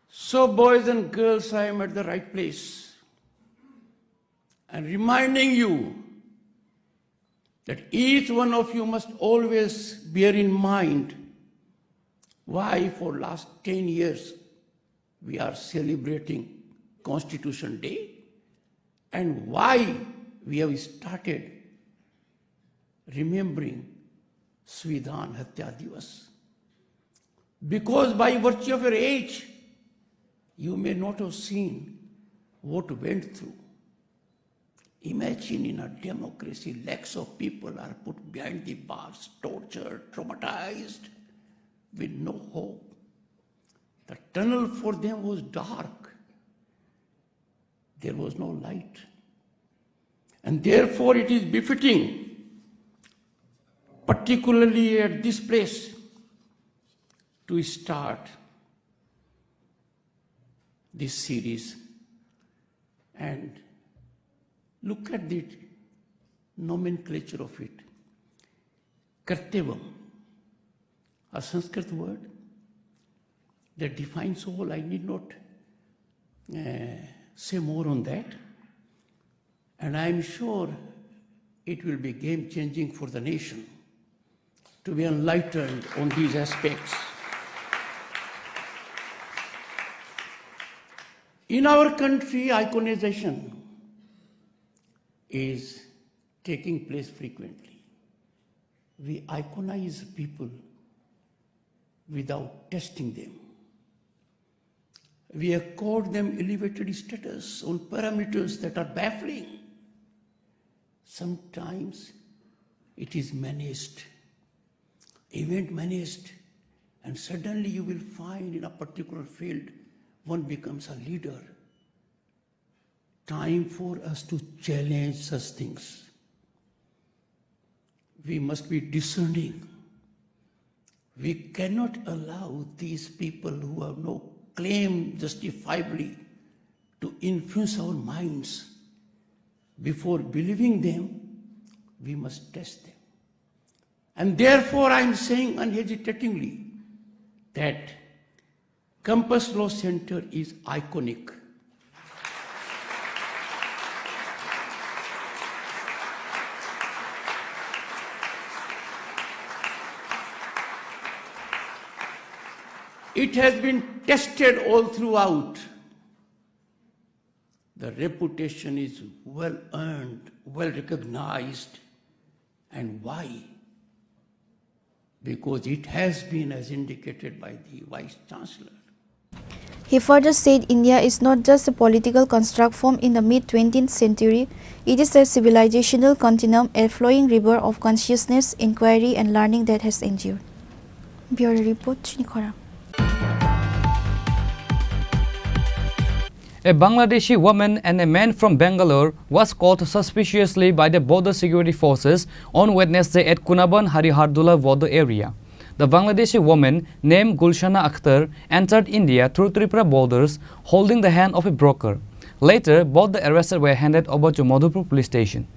So, boys and girls, I am at the right place and reminding you that each one of you must always bear in mind why for last 10 years we are celebrating Constitution Day and why we have started remembering Svidhan Hatya Divas. Because by virtue of your age, you may not have seen what went through. Imagine in a democracy, lakhs of people are put behind the bars, tortured, traumatized, with no hope. The tunnel for them was dark. There was no light. And therefore it is befitting, particularly at this place, to start this series and look at the nomenclature of it. Kartevam, a Sanskrit word that defines all. I need not say more on that. And I am sure it will be game-changing for the nation to be enlightened on these aspects. In our country, iconization is taking place frequently. We iconize people without testing them. We accord them elevated status on parameters that are baffling. Sometimes it is managed, event managed, and suddenly you will find in a particular field one becomes a leader. Time for us to challenge such things. We must be discerning. We cannot allow these people who have no claim justifiably to influence our minds. Before believing them, we must test them. And therefore I am saying unhesitatingly that Campus Law Center is iconic. It has been tested all throughout. The reputation is well earned, well recognized. And why? Because it has been as indicated by the Vice Chancellor. He further said India is not just a political construct formed in the mid-20th century, it is a civilizational continuum, a flowing river of consciousness, inquiry and learning that has endured. Bureau Report, Chini Khorang. A Bangladeshi woman and a man from Bangalore was caught suspiciously by the border security forces on Wednesday at Kunaban Harihardula border area. The Bangladeshi woman named Gulshana Akhtar entered India through Tripura borders holding the hand of a broker. Later, both the arrested were handed over to Madhupur police station.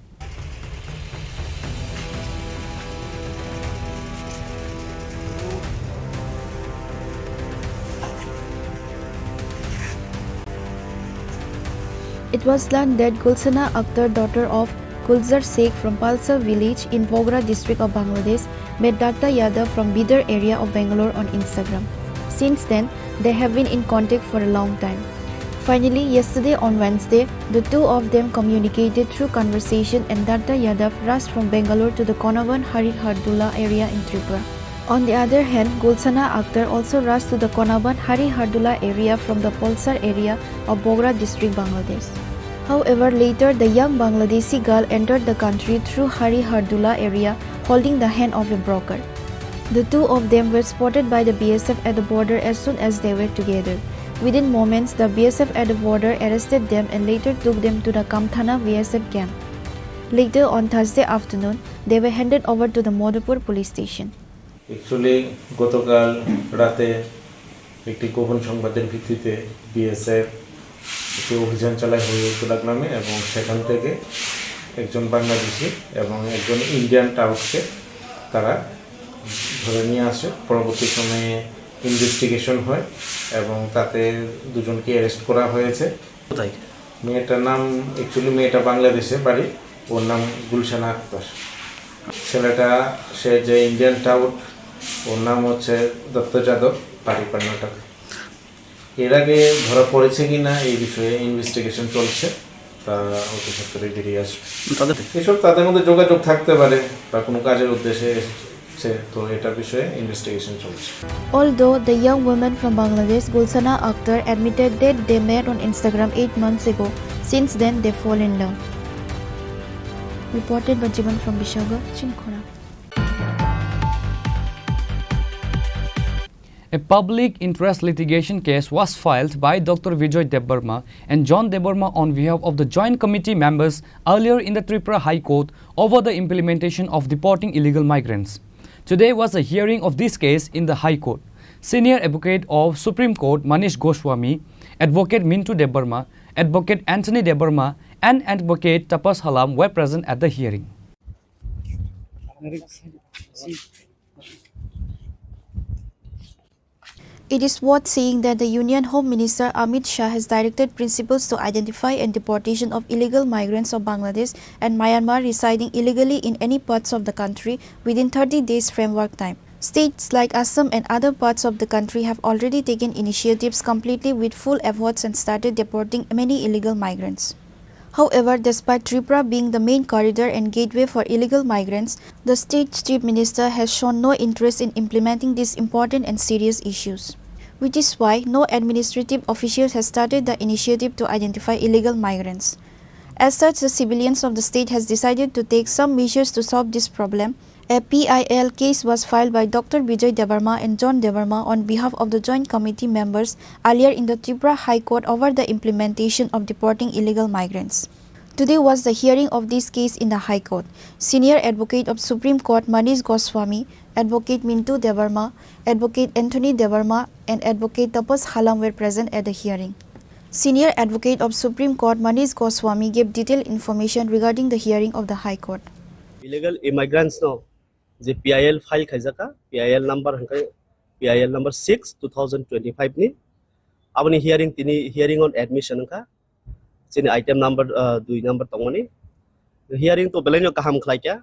It was learned that Gulshana Akhtar, daughter of Gulzar Sheikh from Palsar village in Bogra district of Bangladesh, met Dr. Yadav from Bidar area of Bangalore on Instagram. Since then, they have been in contact for a long time. Finally, yesterday on Wednesday, the two of them communicated through conversation and Dr. Yadav rushed from Bangalore to the Konaban Harihardula area in Tripura. On the other hand, Gulshana Akhtar also rushed to the Konaban Harihardula area from the Palsar area of Bogra district, Bangladesh. However, later the young Bangladeshi girl entered the country through Harihardula area holding the hand of a broker. The two of them were spotted by the BSF at the border as soon as they were together. Within moments, the BSF at the border arrested them and later took them to the Kamthana BSF camp. Later on Thursday afternoon, they were handed over to the Madhupur police station. Actually, গতকাল রাতে একটি গোপন সংবাদের ভিত্তিতে BSF একটি অভিযান চালায় হরিহরদুলা গ্রামে এবং সেখান থেকে একজন বাংলাদেশি এবং একজন ইন্ডিয়ান টাউটকে তারা ধরে নিয়ে আসে। পরবর্তী সময়ে ইনভেস্টিগেশন হয় এবং তাতে দুজনকে অ্যারেস্ট করা হয়েছে। মেয়েটার নাম মেয়েটা বাংলাদেশে বাড়ি, ওর নাম গুলশানা আক্তার। ছেলেটা সে যে ইন্ডিয়ান টাউট, ওর নাম হচ্ছে দত্ত যাদব, বাড়ি কর্ণাটক। এর আগে ধরা পড়েছে কিনা এই বিষয়ে ইনভেস্টিগেশন চলছে, তা অতি সত্বরই বেরিয়ে আসবে। এসব তাদের মধ্যে যোগাযোগ থাকতে পারে বা কোনো কাজের উদ্দেশ্যে এসেছে, তো এটার বিষয়ে ইনভেস্টিগেশন চলছে। Although the young woman from Bangladesh, Gulshana Akhtar, admitted that they met on Instagram 8 months ago, since then they fall in love. Reported by Jivan from Bishaga, Chini Khorang. A public interest litigation case was filed by Dr. Vijay Debarma and John Debarma on behalf of the Joint Committee members earlier in the Tripura High Court over the implementation of deporting illegal migrants. Today was a hearing of this case in the High Court. Senior Advocate of Supreme Court Manish Goswami, Advocate Mintu Debarma, Advocate Anthony Debarma and Advocate Tapas Halam were present at the hearing. It is worth saying that the Union Home Minister Amit Shah has directed principals to identify and deportation of illegal migrants of Bangladesh and Myanmar residing illegally in any parts of the country within 30 days framework time. States like Assam and other parts of the country have already taken initiatives completely with full efforts and started deporting many illegal migrants. However, despite Tripura being the main corridor and gateway for illegal migrants, the state's chief minister has shown no interest in implementing these important and serious issues, which is why no administrative officials has started the initiative to identify illegal migrants. As such, the civilians of the state has decided to take some measures to solve this problem. A PIL case was filed by Dr. Vijay Debarma and John Debarma on behalf of the Joint Committee members earlier in the Tripura High Court over the implementation of deporting illegal migrants. Today was the hearing of this case in the High Court. Senior Advocate of Supreme Court Manish Goswami, Advocate Mintu Debarma, Advocate Anthony Debarma and Advocate Tapas Halam were present at the hearing. Senior Advocate of Supreme Court Manish Goswami gave detailed information regarding the hearing of the High Court. Illegal immigrants no the PIL file khaijaka PIL number 6 2025 ni abani hearing on admission ka chini item number 2 number tongoni hearing to belenyo kaham khlaikya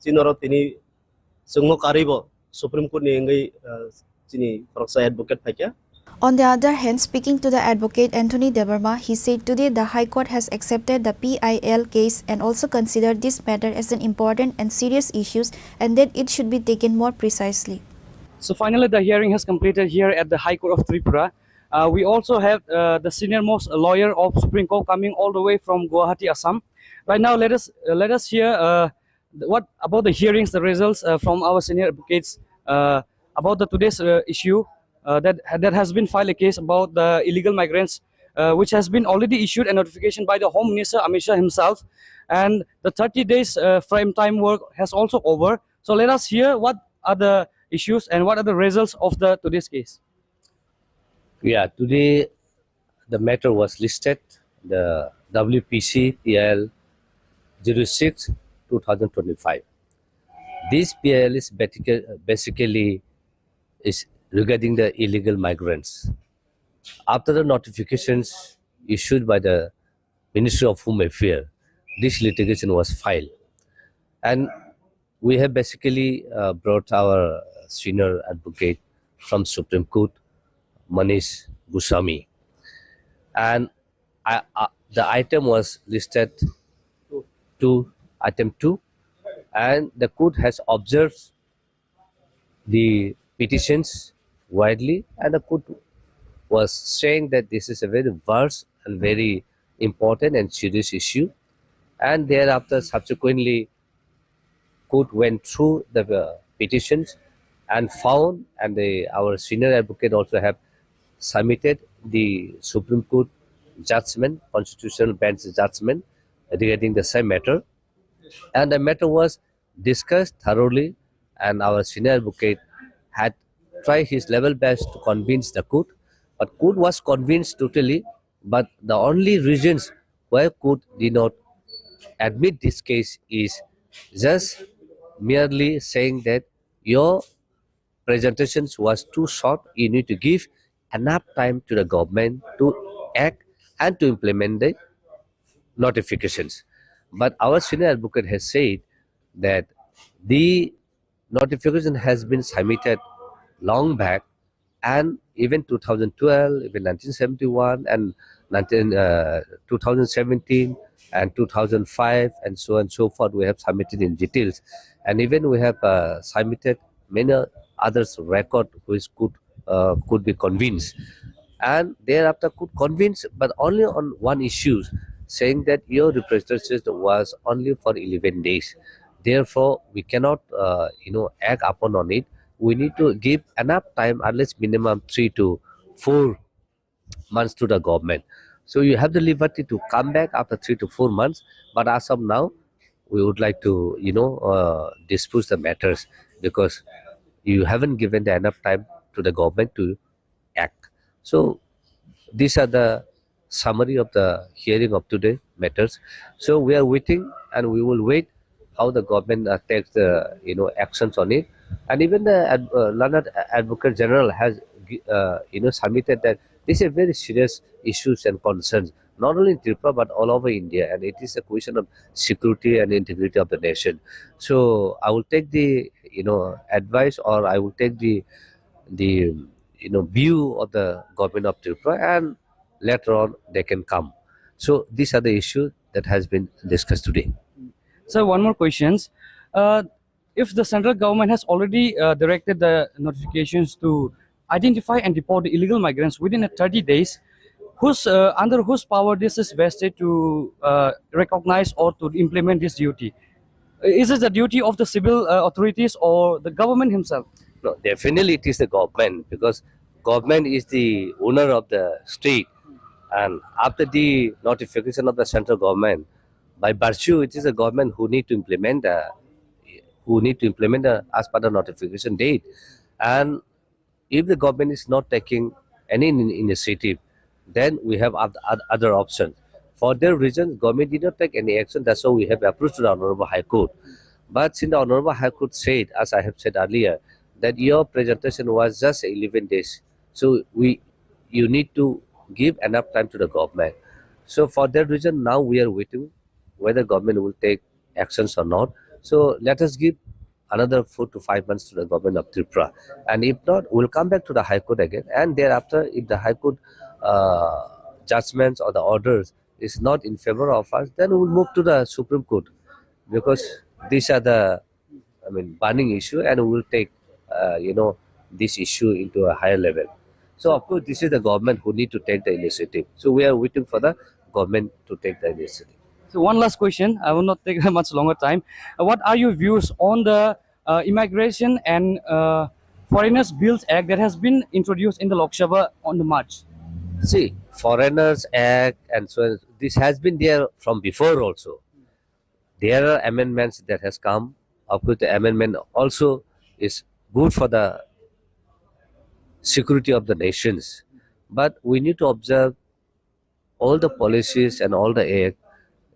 chinoro tini sungmo karibo Supreme Court ni ngai Chini Khorang advocate phaikya. On the other hand, speaking to the advocate Anthony Debarma, he said today the High Court has accepted the PIL case and also considered this matter as an important and serious issue and that it should be taken more precisely. So finally, the hearing has completed here at the High Court of Tripura. We also have the senior most lawyer of Supreme Court coming all the way from Guwahati, Assam. Right now, let us hear what about the hearings, the results from our senior advocates about the today's issue that has been filed a case about the illegal migrants, which has been already issued a notification by the Home Minister Amit Shah himself, and the 30 days frame time work has also over. So let us hear what are the issues and what are the results of the today's case. Yeah, today the matter was listed, the WPC PIL 06 2025. This PIL is basically is regarding the illegal migrants. After the notifications issued by the Ministry of Home Affairs, this litigation was filed. And we have basically brought our senior advocate from Supreme Court, Manish Goswami. And the item was listed to item 2, and the court has observed the petitions widely, and the court was saying that this is a very vast and very important and serious issue. And thereafter, subsequently, court went through the petitions and found, and our senior advocate also have submitted the Supreme Court judgment, constitutional bench judgment regarding the same matter. And the matter was discussed thoroughly, and our senior advocate had tried his level best to convince the court, but court was convinced totally. But the only reasons why court did not admit this case is just merely saying that your presentations was too short. You need to give enough time to the government to act and to implement the notifications. But our senior advocate has said that the notification has been submitted long back, and even 2012, even 1971, and 2017, and 2005, and so on and so forth. We have submitted in details, and even we have submitted many others record which could be convinced, and thereafter could convince, but only on one issue, saying that your representation was only for 11 days. Therefore, we cannot, act upon on it. We need to give enough time, at least minimum 3 to 4 months to the government. So you have the liberty to come back after 3 to 4 months. But as of now, we would like to, dispose the matters, because you haven't given the enough time to the government to act. So these are the summary of the hearing of today matters. So we are waiting, and we will wait how the government takes the actions on it. And even the learned advocate general has submitted that these are very serious issues and concerns, not only in Tripura but all over India, and it is a question of security and integrity of the nation. So I will take the advice, or I will take the view of the government of Tripura, and later on they can come. So these are the issues that has been discussed today. So one more questions. If the central government has already directed the notifications to identify and deport the illegal migrants within 30 days, under whose power this is vested to recognize or to implement this duty? Is it the duty of the civil authorities or the government himself? No, definitely it is the government, because government is the owner of the state, and after the notification of the central government, by virtue, it is the government who need to implement as per the notification date. And if the government is not taking any initiative, then we have other options. For their reasons, government did not take any action. That's why we have approached the Honorable High Court. But since the Honorable High Court said, as I have said earlier, that your presentation was just 11 days, so you need to give enough time to the government. So for that reason, now we are waiting whether government will take actions or not. So let us give another 4 to 5 months to the government of Tripura. And if not, we'll come back to the High Court again. And thereafter, if the High Court judgments or the orders is not in favor of us, then we'll move to the Supreme Court, because these are the, burning issue, and we'll take, this issue into a higher level. So of course, this is the government who need to take the initiative. So we are waiting for the government to take the initiative. So one last question. I will not take much longer time. What are your views on the Immigration and Foreigners Bills Act that has been introduced in the Lok Sabha on the March? See, Foreigners Act and so on, this has been there from before also. There are amendments that has come. Of course, the amendment also is good for the security of the nations. But we need to observe all the policies and all the acts.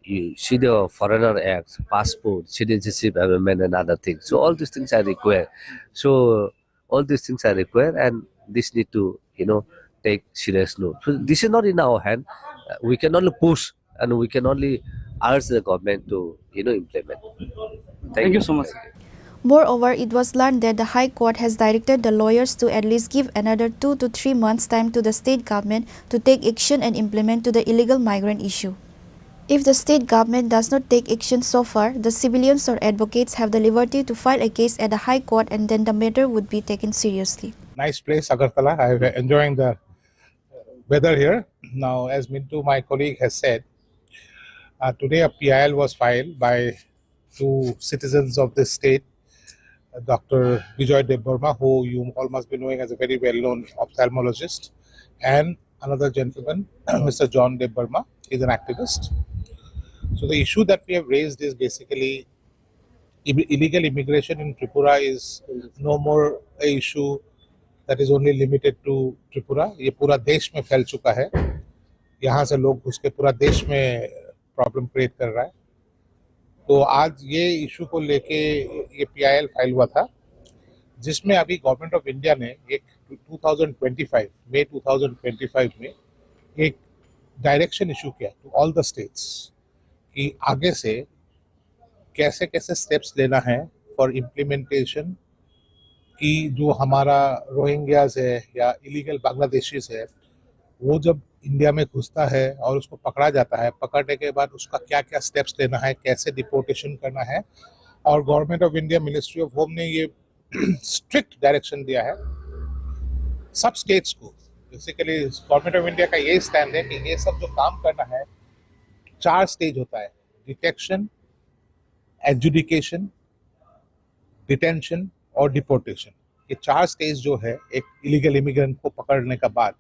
You see the Foreigner Acts, passport, citizenship amendment and other things. So all these things are required. And this need to, take serious note. So this is not in our hand. We can only push and we can only urge the government to, implement. Thank you so much. Moreover, it was learned that the High Court has directed the lawyers to at least give another 2 to 3 months' time to the state government to take action and implement to the illegal migrant issue. If the state government does not take action so far, the civilians or advocates have the liberty to file a case at the High Court, and then the matter would be taken seriously. Nice place, Agartala. I'm enjoying the weather here. Now, as Mintu, my colleague, has said, today a PIL was filed by 2 citizens of this state, Dr. Bijoy Debbarma, who you all must be knowing as a very well-known ophthalmologist, and another gentleman, Mr. John Debbarma, is an activist. So the issue that we have raised is basically illegal immigration in Tripura is no more a issue that is only limited to Tripura. ये पूरा देश में फैल चुका है. यहाँ से लोग घुस के पूरा देश में प्रॉब्लम क्रिएट कर रहा है. तो आज ये इशू को लेके ये PIL फाइल हुआ था, जिसमें अभी गवर्नमेंट ऑफ इंडिया ने एक 2025 मई 2025 में एक डायरेक्शन इशू किया टू ऑल द स्टेट्स कि आगे से कैसे कैसे स्टेप्स लेना है फॉर इम्प्लीमेंटेशन कि जो हमारा रोहिंग्याज है या इलीगल बांग्लादेशीज है, वो जब इंडिया में घुसता है और उसको पकड़ा जाता है, पकड़ने के बाद उसका क्या क्या स्टेप्स लेना है, कैसे डिपोर्टेशन करना है. और government of India ministry of home ने ये स्ट्रिक्ट डायरेक्शन दिया है सब स्टेट्स को. बेसिकली गवर्नमेंट ऑफ इंडिया का ये स्टैंड है कि ये सब जो काम करना है 4 स्टेज होता है: डिटेक्शन, एडजुडिकेशन, डिटेंशन और डिपोर्टेशन. ये 4 स्टेज जो है एक इलीगल इमिग्रेंट को पकड़ने का बाद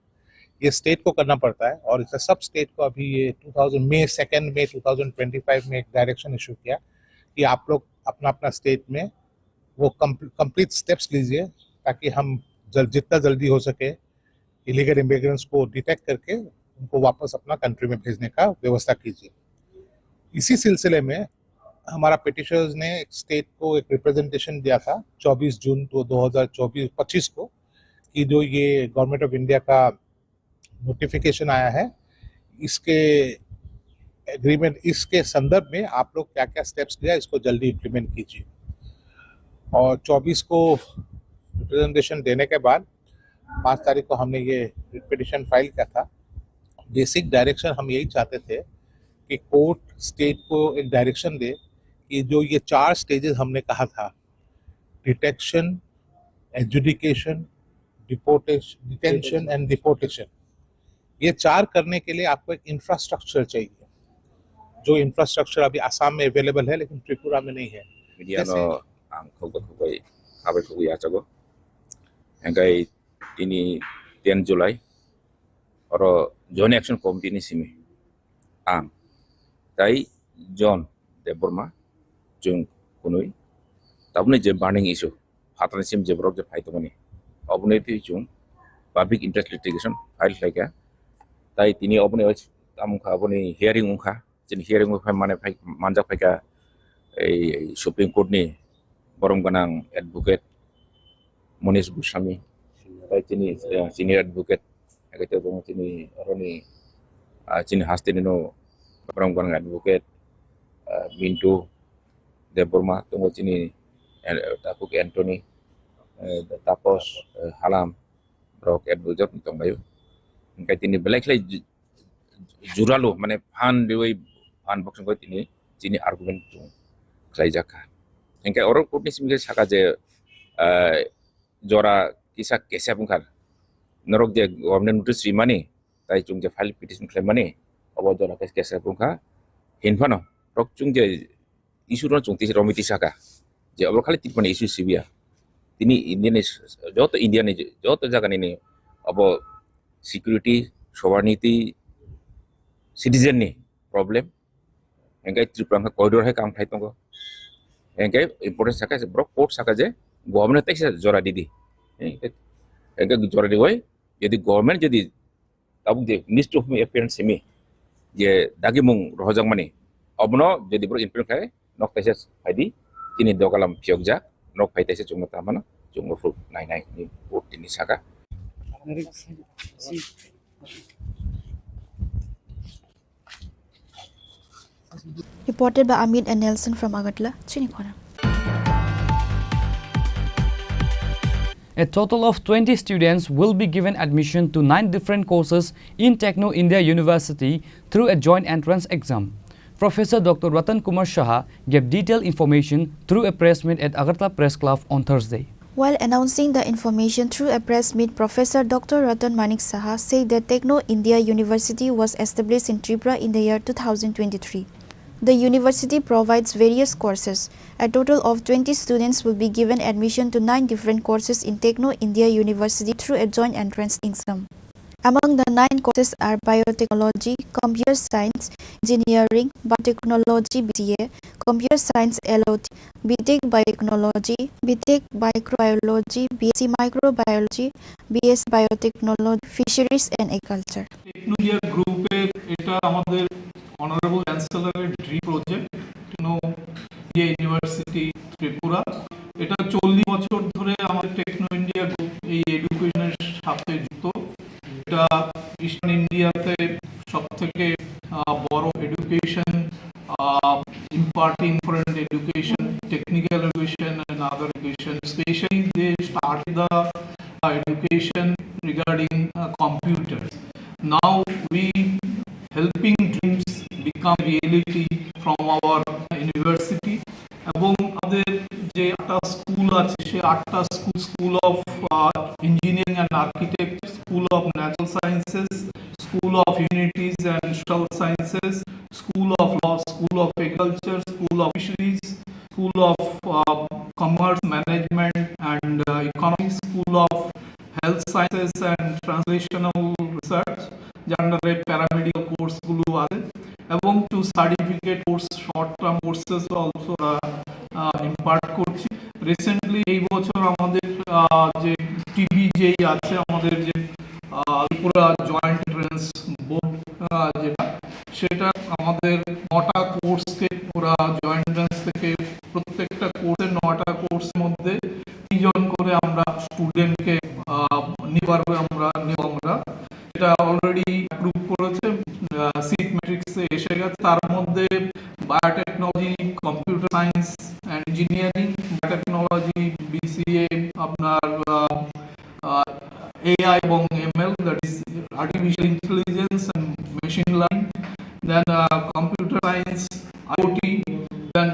ये स्टेट को करना पड़ता है. और इसे सब स्टेट को अभी ये मई 2025 में एक डायरेक्शन इशू किया कि आप लोग अपना अपना स्टेट में वो कंप्लीट स्टेप्स लीजिए ताकि हम जितना जल्दी हो सके इलीगल इमिग्रेंट्स को डिटेक्ट करके उनको वापस अपना कंट्री में भेजने का व्यवस्था कीजिए. इसी सिलसिले में हमारा पिटिशनर्स ने एक स्टेट को एक रिप्रेजेंटेशन दिया था 24 जून 2025 को कि जो ये गवर्नमेंट ऑफ इंडिया का नोटिफिकेशन आया है, इसके एग्रीमेंट, इसके संदर्भ में आप लोग क्या क्या स्टेप्स लिया, इसको जल्दी इम्प्लीमेंट कीजिए. और 24 को रिप्रेजेंटेशन देने के बाद 5 तारीख को हमने ये पिटिशन फाइल किया था. बेसिक डायरेक्शन हम यही चाहते थे कि कोर्ट स्टेट को एक डायरेक्शन दे कि जो ये 4 स्टेजेस हमने कहा था, detection, adjudication, detention and deportation, ये 4 करने के लिए आपको एक इंफ्रास्ट्रक्चर चाहिए, जो इंफ्रास्ट्रक्चर अभी आसाम में अवेलेबल है लेकिन त्रिपुरा में नहीं है. ini 10 Julai oro Joint Action Committee ni simi ang tai John Debbarma jung kunui tabne je burning issue hatan sim je brok je phai to mani obne ti jung public interest litigation file laika tai tini obne am kha obne hearing kha jin hearing phai mane phai manjak phai ka ei Supreme Court ni borom ganang advocate Monish Goswami Chini senior advocate agak tu Chini Roni Chini Hastinino perempuan advocate Mintu Debbarma tu Chini tapuk Anthony tapos halam rok advisor tongbayo engkai tini belai juralu mane fan deui fan box ko tini argument chung klai jaka engkai orang putni simge saka je jora kisa kesa bungkar norok je government notice rimani tai chung je file petition claim mani abo jora kesa bungka hinfano rok chung je isu ron chung tis romiti saka je abo khali tipani isu sibia tini Indian joto jagan ini abo security sovereignty citizen ni problem engkai Tripura ka corridor hai kam khai tongo engkai important saka je brok port saka je government tek jora didi engkai jora di hoy jadi government jadi tabuk je list of appearance semi je dagi mung rohojang mani obno jadi bro implement khai nok tes haidi tini dokalam pyogja nok phai tes chung ta mana chung fruit nai ni port tini saka Reported by Amit and Nelson from Agartala, Chini Khorang. A total of 20 students will be given admission to 9 different courses in Techno India University through a joint entrance exam. Professor Dr. Ratan Kumar Shah gave detailed information through a press meet at Agartala Press Club on Thursday. While announcing the information through a press meet, Professor Dr. Ratan Manik Saha said that Techno India University was established in Tripura in the year 2023. The university provides various courses. A total of 20 students will be given admission to 9 different courses in Techno India University through a joint entrance exam. Among the 9 courses are Biotechnology, Computer Science, Engineering, Biotechnology BCA, Computer Science LOT, BTech Biotechnology, BTech Microbiology, BSc Microbiology, BS Biotechnology, Fisheries and Agriculture. Techno India Group এটা আমাদের Honorable Chancellor dream project Techno India University Tripura এটা 40 বছর ধরে আমাদের Techno India Group এই এডুকেশনের সাথে যুক্ত এটা ইস্টার্ন ইন্ডিয়াতে সবথেকে বড় education imparting foreign education, technical education and other education. Especially they started the education regarding computers. Now we helping dreams become reality from our university. এবং আমাদের যে 8টা স্কুল আছে সেই 8টা school of engineering and architect, school of natural sciences, school of humanities and social sciences, school of law, school of agriculture, school of fisheries, school of commerce management and economics, school of health sciences and translational research, যার আন্ডারে paramedical কোর্সগুলো আছে, এবং two certificate course, short term courses also impart করছি। Recently এই বছর আমাদের যে টিভি যেই আছে আমাদের যে ত্রিপুরা জয়েন্ট এন্ট্রান্স বোর্ড যেটা, সেটা আমাদের 9টা কোর্সকে পুরা জয়েন্ট এন্ট্রান্স থেকে প্রত্যেকটা কোর্সের 9টা কোর্সের মধ্যে 3 জন করে আমরা স্টুডেন্টকে নিবারবে আমরা এটা অলরেডি অ্যাপ্রুভ করেছে, সিট ম্যাট্রিক্সে এসে গেছে। তার মধ্যে biotechnology, computer science and engineering, biotechnology BCA, আপনার AI এবং ML, that is artificial intelligence and machine learning, then computer science, IoT, then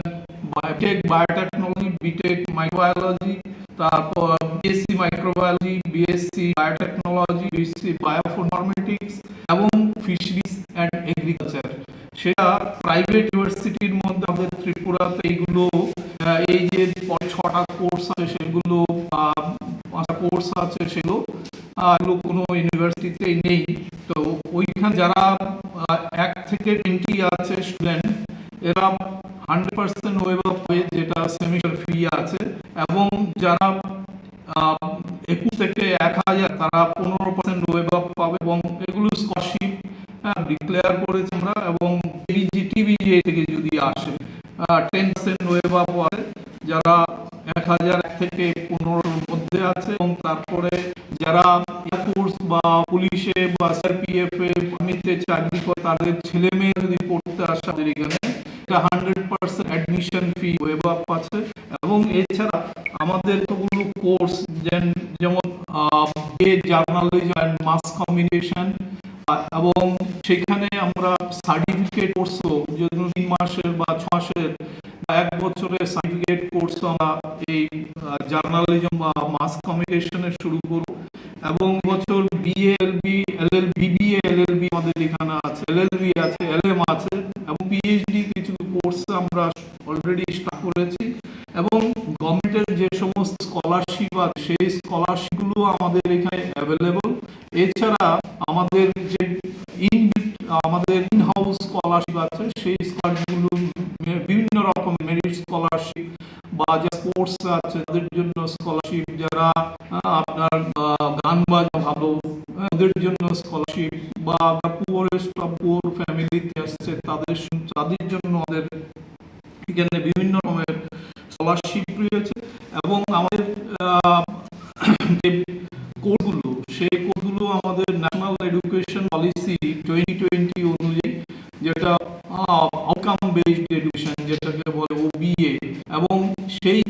BTech biotechnology, BTech microbiology, তারপর BSc microbiology, BSc biotechnology, BSc bioinformatics এবং fisheries and agriculture. সেটা private ইউনিভার্সিটির মধ্যে আমাদের ত্রিপুরাতে এইগুলো এই যে 6টা কোর্স আছে সেগুলো 5টা কোর্স আছে সেগুলো কোনো ইউনিভার্সিটিতেই নেই। তো ওইখানে যারা 1 থেকে 20 আছে স্টুডেন্ট, এরা 100% ওয়েব পাবে, যেটা সেমিস্টার ফি আছে, এবং যারা 21 থেকে 1000 তারা 15% ওয়েব পাবে, এবং এগুলো স্কলারশিপ ডিক্লেয়ার করেছি আমরা। এবং টিবিজি থেকে যদি আসে 10% ওয়েব আছে যারা 1000 থেকে 15 মধ্যে আছে, এবং তারপরে যারা এয়ারফোর্স বা পুলিশে বা সিআরপিএফ এ আর্মিতে চাকরি করে তাদের ছেলে মেয়ে যদি পড়তে আসে আমাদের এখানে যেটা 100% অ্যাডমিশন ফি ওয়েভ আপ আছে, এবং এছাড়া আমাদের কতগুলো কোর্স যেমন জার্নালিজম অ্যান্ড মাস কমিউনিকেশন, এবং সেখানে আমরা সার্টিফিকেট কোর্সও যেগুলো 3 মাসের বা 6 মাসের বা 1 বছরের সার্টিফিকেট কোর্স আমরা এই জার্নালিজম বা মাস কমিউনিকেশনে শুরু করব। এবং বছর বিএলবি এলএলবি বিবিএ এলএলবি আমাদের এখানে আছে, এলএলবি আছে, এলএম আছে, এবং পিএইচডি কিছু কোর্স আমরা অলরেডি স্টার্ট করেছি। এবং গভর্নমেন্টের যে সমস্ত স্কলারশিপ আছে সেই স্কলারশিপগুলো আমাদের এখানে অ্যাভেলেবল। এছাড়া আমাদের যে আমাদের ইন হাউস স্কলারশিপ আছে সেই স্কলারশিপগুলো বিভিন্ন রকম মেরিট স্কলারশিপ বা যে স্পোর্টস আছে তাদের জন্য স্কলারশিপ, যারা আপনার গান বাজনা ভালো ওদের জন্য স্কলারশিপ, বা পুয়ারেস্ট বা পুয়ার ফ্যামিলিতে আসছে তাদের জন্য আমাদের এখানে বিভিন্ন রকমের স্কলারশিপ রয়েছে। এবং আমাদের যে কোর্সগুলো সেই কোর্সগুলো আমাদের ন্যাশনাল এডুকেশন পলিসি 2020 অনুযায়ী, যেটা আউটকাম বেসড এডুকেশন যেটাকে বলে ওবিএ, এবং সেই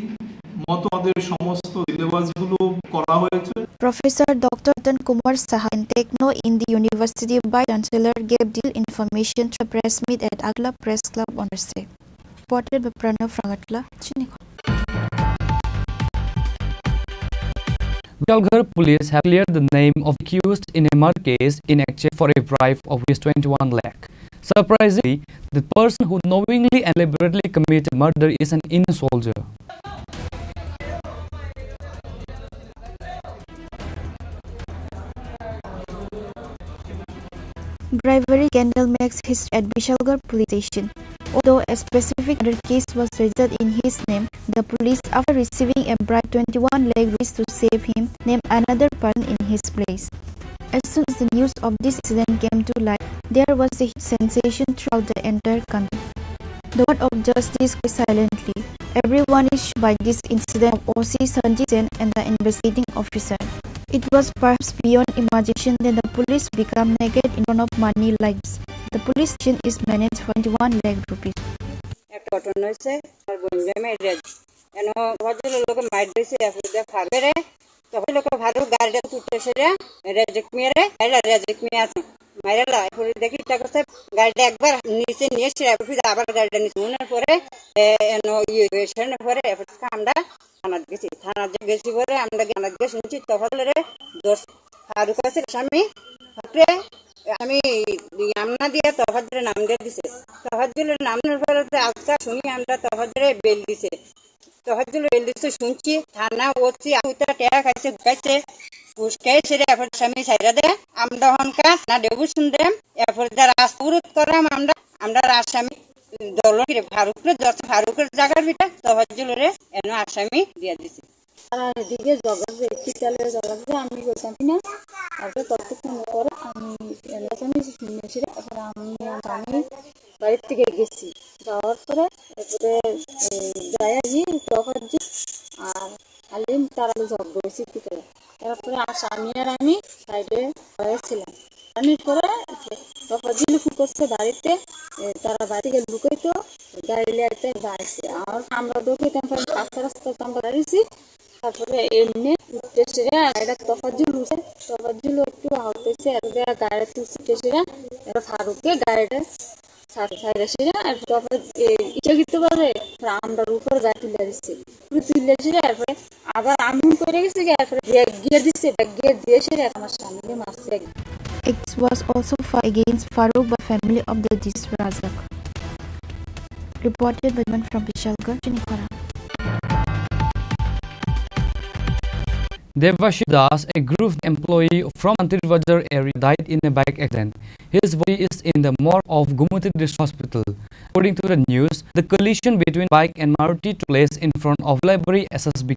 মতো আমাদের সমস্ত সিলেবাসগুলো করা হয়েছে। Professor Dr. Tan Kumar Saha and Techno in the University by Chancellor gave deal information to a press meet at Agla Press Club on Thursday. Reported by Pranav Rangatla, Chini Khorang. Vishalgarh police have cleared the name of accused in a murder case in exchange for a bribe of ₹21 lakh. Surprisingly, the person who knowingly and deliberately committed murder is an Indian soldier. Bribery scandal makes history at Vishalgarh police station. Although a specific murder case was registered in his name, the police, after receiving a bribe 21 lakh rupees to save him, named another person in his place. As soon as the news of this incident came to light, there was a huge sensation throughout the entire country. The word of justice cried silently. Everyone is shocked by this incident of OC Sanjit Sen and the investigating officer. It was perhaps beyond imagination that the police become naked in front of money like this. The police station is managed for 21 lakh rupees. মাইরালা পরে দেখি তা করতে গাড়িটা একবার নিচে নিয়ে এসে ফির আবার গাড়িটা নিচে মনের পরে ইয়ে পরে আমরা থানা গেছি পরে আমরা গিয়ে শুনছি তফাতলে দোষ ফারুক আছে স্বামী তারপরে আমি আমনা দিয়ে তফাতলে নাম দিয়ে দিছে, তফাতলের নামের পরে আজকে শুনি আমরা তফাতলে বেল দিছে, তফাতলে বেল দিছে শুনছি থানা ওসি আউটা টাকা খাইছে পুষ্কাই সেরে এরপর স্বামী সাইরা দে আমরা হনকা না দেবু শুনদেম এরপর যারা রাস্তাউরোধ করাম আমরা আসামি দলরে ফারুকের জায়গার ভিটা তফাজ্জুলরে এনো আসামি দিয়া দিছি। আর এদিকে জগৎ কিতালে জগৎ আমি বলতাম না, তারপরে ততক্ষণ পরে আমি এলাকানি শুনেছি, এরপর আমি বাড়ির থেকে গেছি, যাওয়ার পরে এরপরে যাই তফাজ্জুল আর আলিম তারা জব করেছি কিতালে। তারপরে আমি আর আমি সাইডে হয়েছিলাম, আমি পরে তফাজ্জুল ফোন করছে বাড়িতে, তারা বাড়ি থেকে লুকাইতো গাড়ি লিয়ে বাড়ছে, আর আমরা ঢুকাইতাম কাঁচা রাস্তা আমরা দাঁড়িয়েছি। তারপরে এমনি উঠতে সেরা এটা তফাজ্জুল উঠছে, তফাজ্জুল একটু আহতেছে, গাড়ি তুলতে সেরা এবার ফারুককে গাড়িটা সাইডে সেরা ইটা করতে পারে আমরা উপর গাড়ি তুলে দিচ্ছি, তুলে সেরা এরপরে আবার আমি করে গেছি, এরপরে ব্যাগ গিয়ে দিচ্ছে, ব্যাগ গিয়ে দিয়ে সেরা আমার সামনে মারছে। It was also fought against Farooq by family of the deceased Razak. Reported by one from Vishalgarh, Chini Khorang. Devashis Das, a group employee from Antirvajar area, died in a bike accident. His body is in the morgue of Gumati District Hospital. According to the news, the collision between bike and Maruti took place in front of library SSB.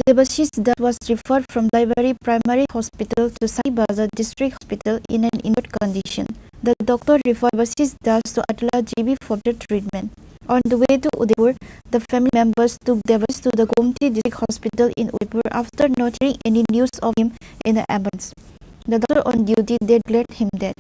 Devashis Das was referred from Library Primary Hospital to Sai Bazar District Hospital in an injured condition. The doctor referred overseas Das to Atla GB for the treatment. On the way to Udaipur, the family members took Devas to the Gomti District Hospital in Udaipur after not hearing any news of him in the ambulance. The doctor on duty declared him dead.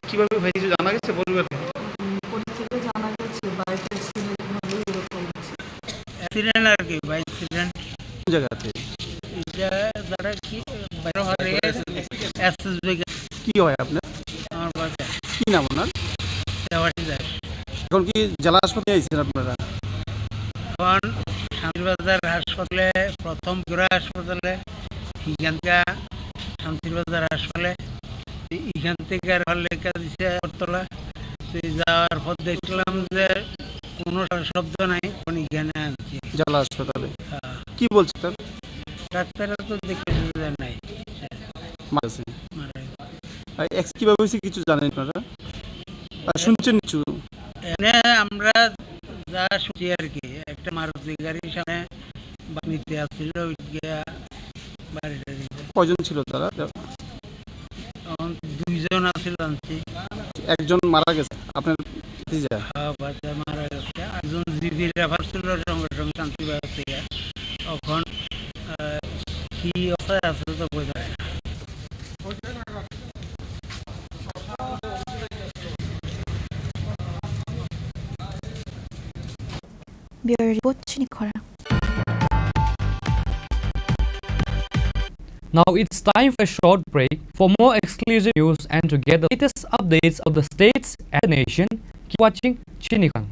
কিভাবে হয়েছে জানা গেছে পরিবার থেকে? পরিস্থিতি জানা গেছে bike accident হলে এরকম হয়েছে। অ্যাক্সিডেন্ট আর কি বাইক অ্যাক্সিডেন্ট। কোন জায়গাতে? এটা যারা কি বাইরে হরে এসএসবি। কি হয় আপনার? আমার বাবা। কি নাম আপনার? দেওয়াটি দাস। এখন কি জেলা হাসপাতালে আইছেন আপনারা? এখন শান্তিবাজার হাসপাতালে প্রথম গোড়া হাসপাতালে এখানকার শান্তিবাজার হাসপাতালে এখান থেকে আর লেখা দিচ্ছে আগরতলা। যাওয়ার পর দেখলাম যে কোনো শব্দ নাই, এখানে আনছি জেলা হাসপাতালে। কি বলছে তার ডাক্তাররা তো দেখে সুবিধা নাই, কিভাবে হয়েছে কিছু জানেন আপনারা? শুনছেন কিছু? এনে আমরা যা শুনছি আর কি, একটা মারুতি গাড়ির সামনে বাড়িতে আসছিল, বাড়িটা কজন ছিল তারা? দুইজন আসছিল আনছি। একজন মারা গেছে আপনার? বাচ্চা মারা গেছে। একজন জিবি রেফার ছিল সঙ্গে সঙ্গে শান্তিবাজার থেকে। এখন কি অবস্থায় আছে তো বোঝা যায় না। Bureau Report, Chini Khorang. Now it's time for a short break. For more exclusive news and to get the latest updates of the states and the nation, keep watching Chini Khorang.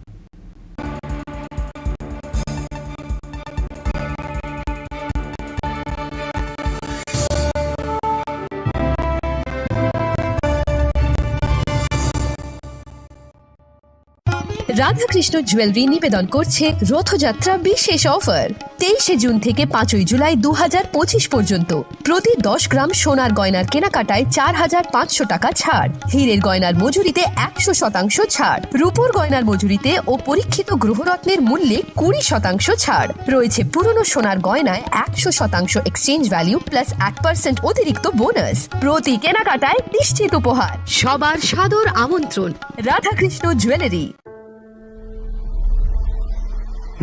Radhakrishna jewellery নিবেদন করছে রথযাত্রা বিশেষ offer 23 June থেকে 5 জুলাই 2025 পর্যন্ত। প্রতি 10 গ্রাম সোনার গয়নার কেনাকাটায় 4500 টাকা ছাড়, হীরের গয়নার মজুরিতে 100% ছাড়, রূপোর গয়নার মজুরিতে ও পরীক্ষিত গ্রহরত্নের মূল্যে 20% ছাড় রয়েছে। পুরনো সোনার গয়নায় 100% এক্সচেঞ্জ ভ্যালু প্লাস 1% অতিরিক্ত বোনাস। প্রতি কেনাকাটায় নিশ্চিত উপহার। সবার সাদর আমন্ত্রণ Radhakrishna jewellery.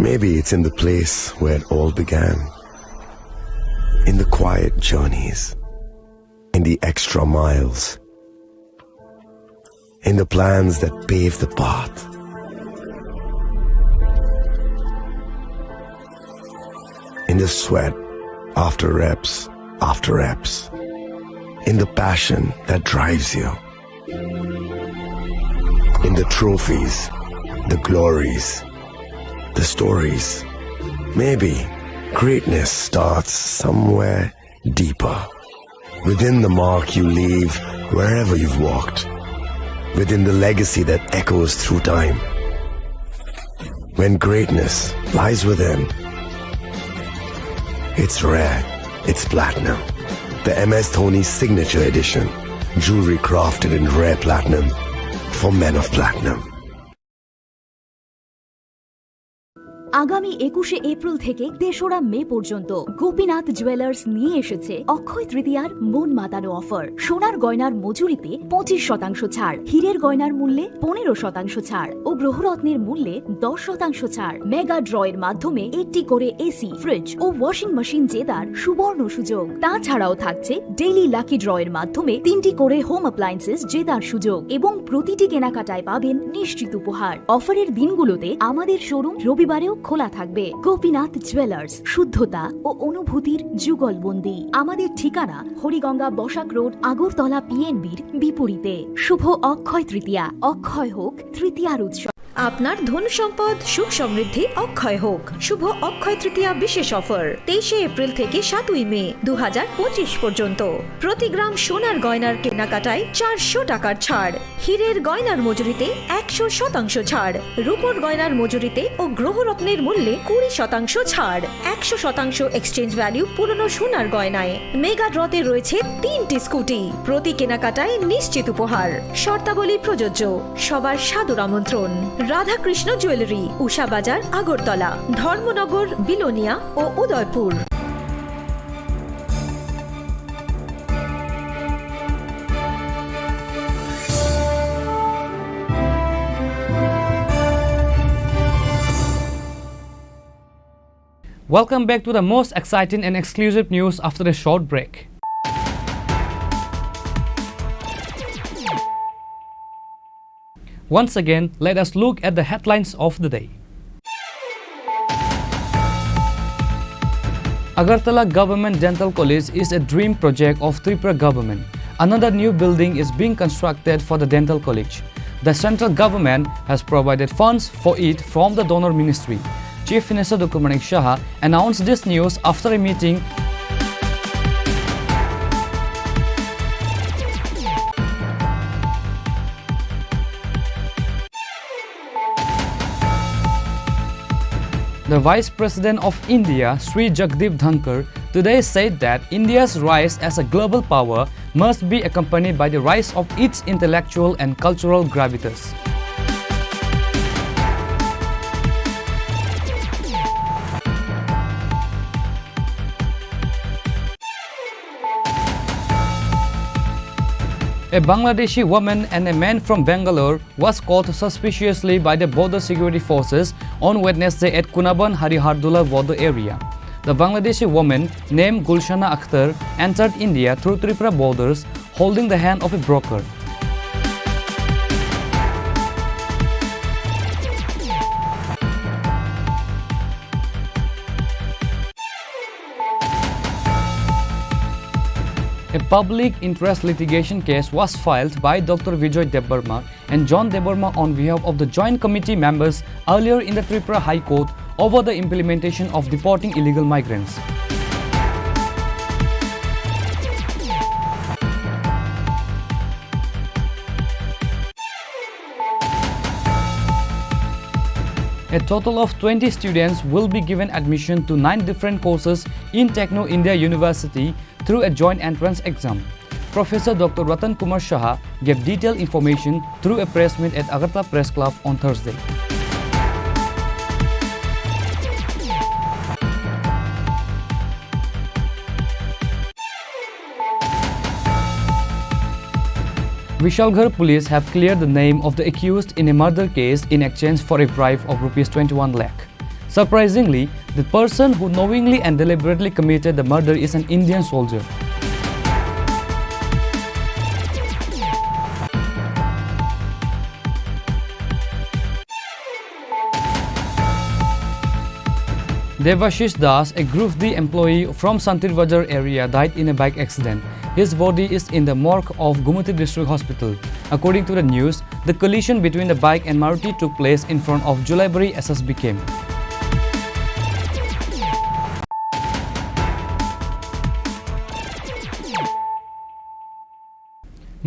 Maybe it's in the place where it all began, in the quiet journeys, in the extra miles, in the plans that pave the path. In the sweat after reps, in the passion that drives you, in the trophies, the glories, the stories. Maybe greatness starts somewhere deeper, within the mark you leave wherever you've walked, within the legacy that echoes through time. When greatness lies within, it's rare, it's platinum. The MS Dhoni Signature Edition, jewelry crafted in rare platinum for men of platinum. আগামী 21শে April থেকে 3রা মে পর্যন্ত Gopinath jewellers নিয়ে এসেছে অক্ষয় তৃতীয়ার মন মাতানো offer. সোনার গয়নার মজুরিতে 25% ছাড়, হীরের গয়নার মূল্যে 15% ছাড় ও গ্রহরত্নের মূল্যে 10% ছাড়। মেগা ড্রয়ের মাধ্যমে একটি করে এসি, ফ্রিজ ও ওয়াশিং মেশিন জেতার সুবর্ণ সুযোগ। তাছাড়াও থাকছে ডেইলি লাকি ড্রয়ের মাধ্যমে 3টি করে হোম অ্যাপ্লায়েন্সেস জেতার সুযোগ এবং প্রতিটি কেনাকাটায় পাবেন নিশ্চিত উপহার। অফারের দিনগুলোতে আমাদের শোরুম রবিবারেও খোলা থাকবে। গোপীনাথ জুয়েলার্স, শুদ্ধতা ও অনুভূতির যুগলবন্দি। আমাদের ঠিকানা হরিগঙ্গা বসাক রোড, আগরতলা PNBর বিপরীতে। শুভ অক্ষয় তৃতীয়া, অক্ষয় হোক তৃতীয়ার উৎসব। আপনার ধন সম্পদ সুখ সমৃদ্ধি অক্ষয় হোক। শুভ অক্ষয় তৃতীয়া বিশেষ অফার 23 এপ্রিল থেকে 7 মে 2025 পর্যন্ত। প্রতি গ্রাম সোনার গয়নার কেনাকাটায় 400 টাকার ছাড়, হীরের গয়নার মজুরিতে 100% ছাড়, রূপোর গয়নার মজুরিতে ও গ্রহরত্নের মূল্যে 20% ছাড়, 100% এক্সচেঞ্জ ভ্যালু পুরনো সোনার গয়নায়। মেগা ড্রতে রয়েছে 3টি স্কুটি, প্রতি কেনাকাটায় নিশ্চিত উপহার। শর্তাবলী প্রযোজ্য। সবার সাদর আমন্ত্রণ। রাধাকৃষ্ণ জুয়েলারি, উষা বাজার, আগরতলা, ধর্মনগর, বিলোনিয়া ও Udaipur. Welcome back to the most exciting and exclusive news after a short break. Once again, let us look at the headlines of the day. Agartala Government Dental College is a dream project of Tripura government. Another new building is being constructed for the dental college. The central government has provided funds for it from the donor ministry. Chief Minister Dr. Manik Shah announced this news after a meeting The Vice President of India, Sri Jagdeep Dhankar, today said that India's rise as a global power must be accompanied by the rise of its intellectual and cultural gravitas. A Bangladeshi woman and a man from Bangalore was caught suspiciously by the border security forces on Wednesday at Kunaban Harihardula border area. The Bangladeshi woman named Gulshana Akhtar entered India through Tripura borders holding the hand of a broker. A public interest litigation case was filed by Dr. Vijay Debarma and John Debarma on behalf of the Joint Committee members earlier in the Tripura High Court over the implementation of deporting illegal migrants. A total of 20 students will be given admission to 9 different courses in Techno India University through a joint entrance exam. Professor Dr. Ratan Kumar Shah gave detailed information through a press meet at Agartala Press Club on Thursday. Vishalgarh police have cleared the name of the accused in a murder case in exchange for a bribe of ₹21 lakh. Surprisingly, the person who knowingly and deliberately committed the murder is an Indian soldier. Devashish Das, a Group D employee from Santir Bazar area, died in a bike accident. His body is in the morgue of Gumati District Hospital. According to the news, the collision between the bike and Maruti took place in front of Julaibury SSB camp.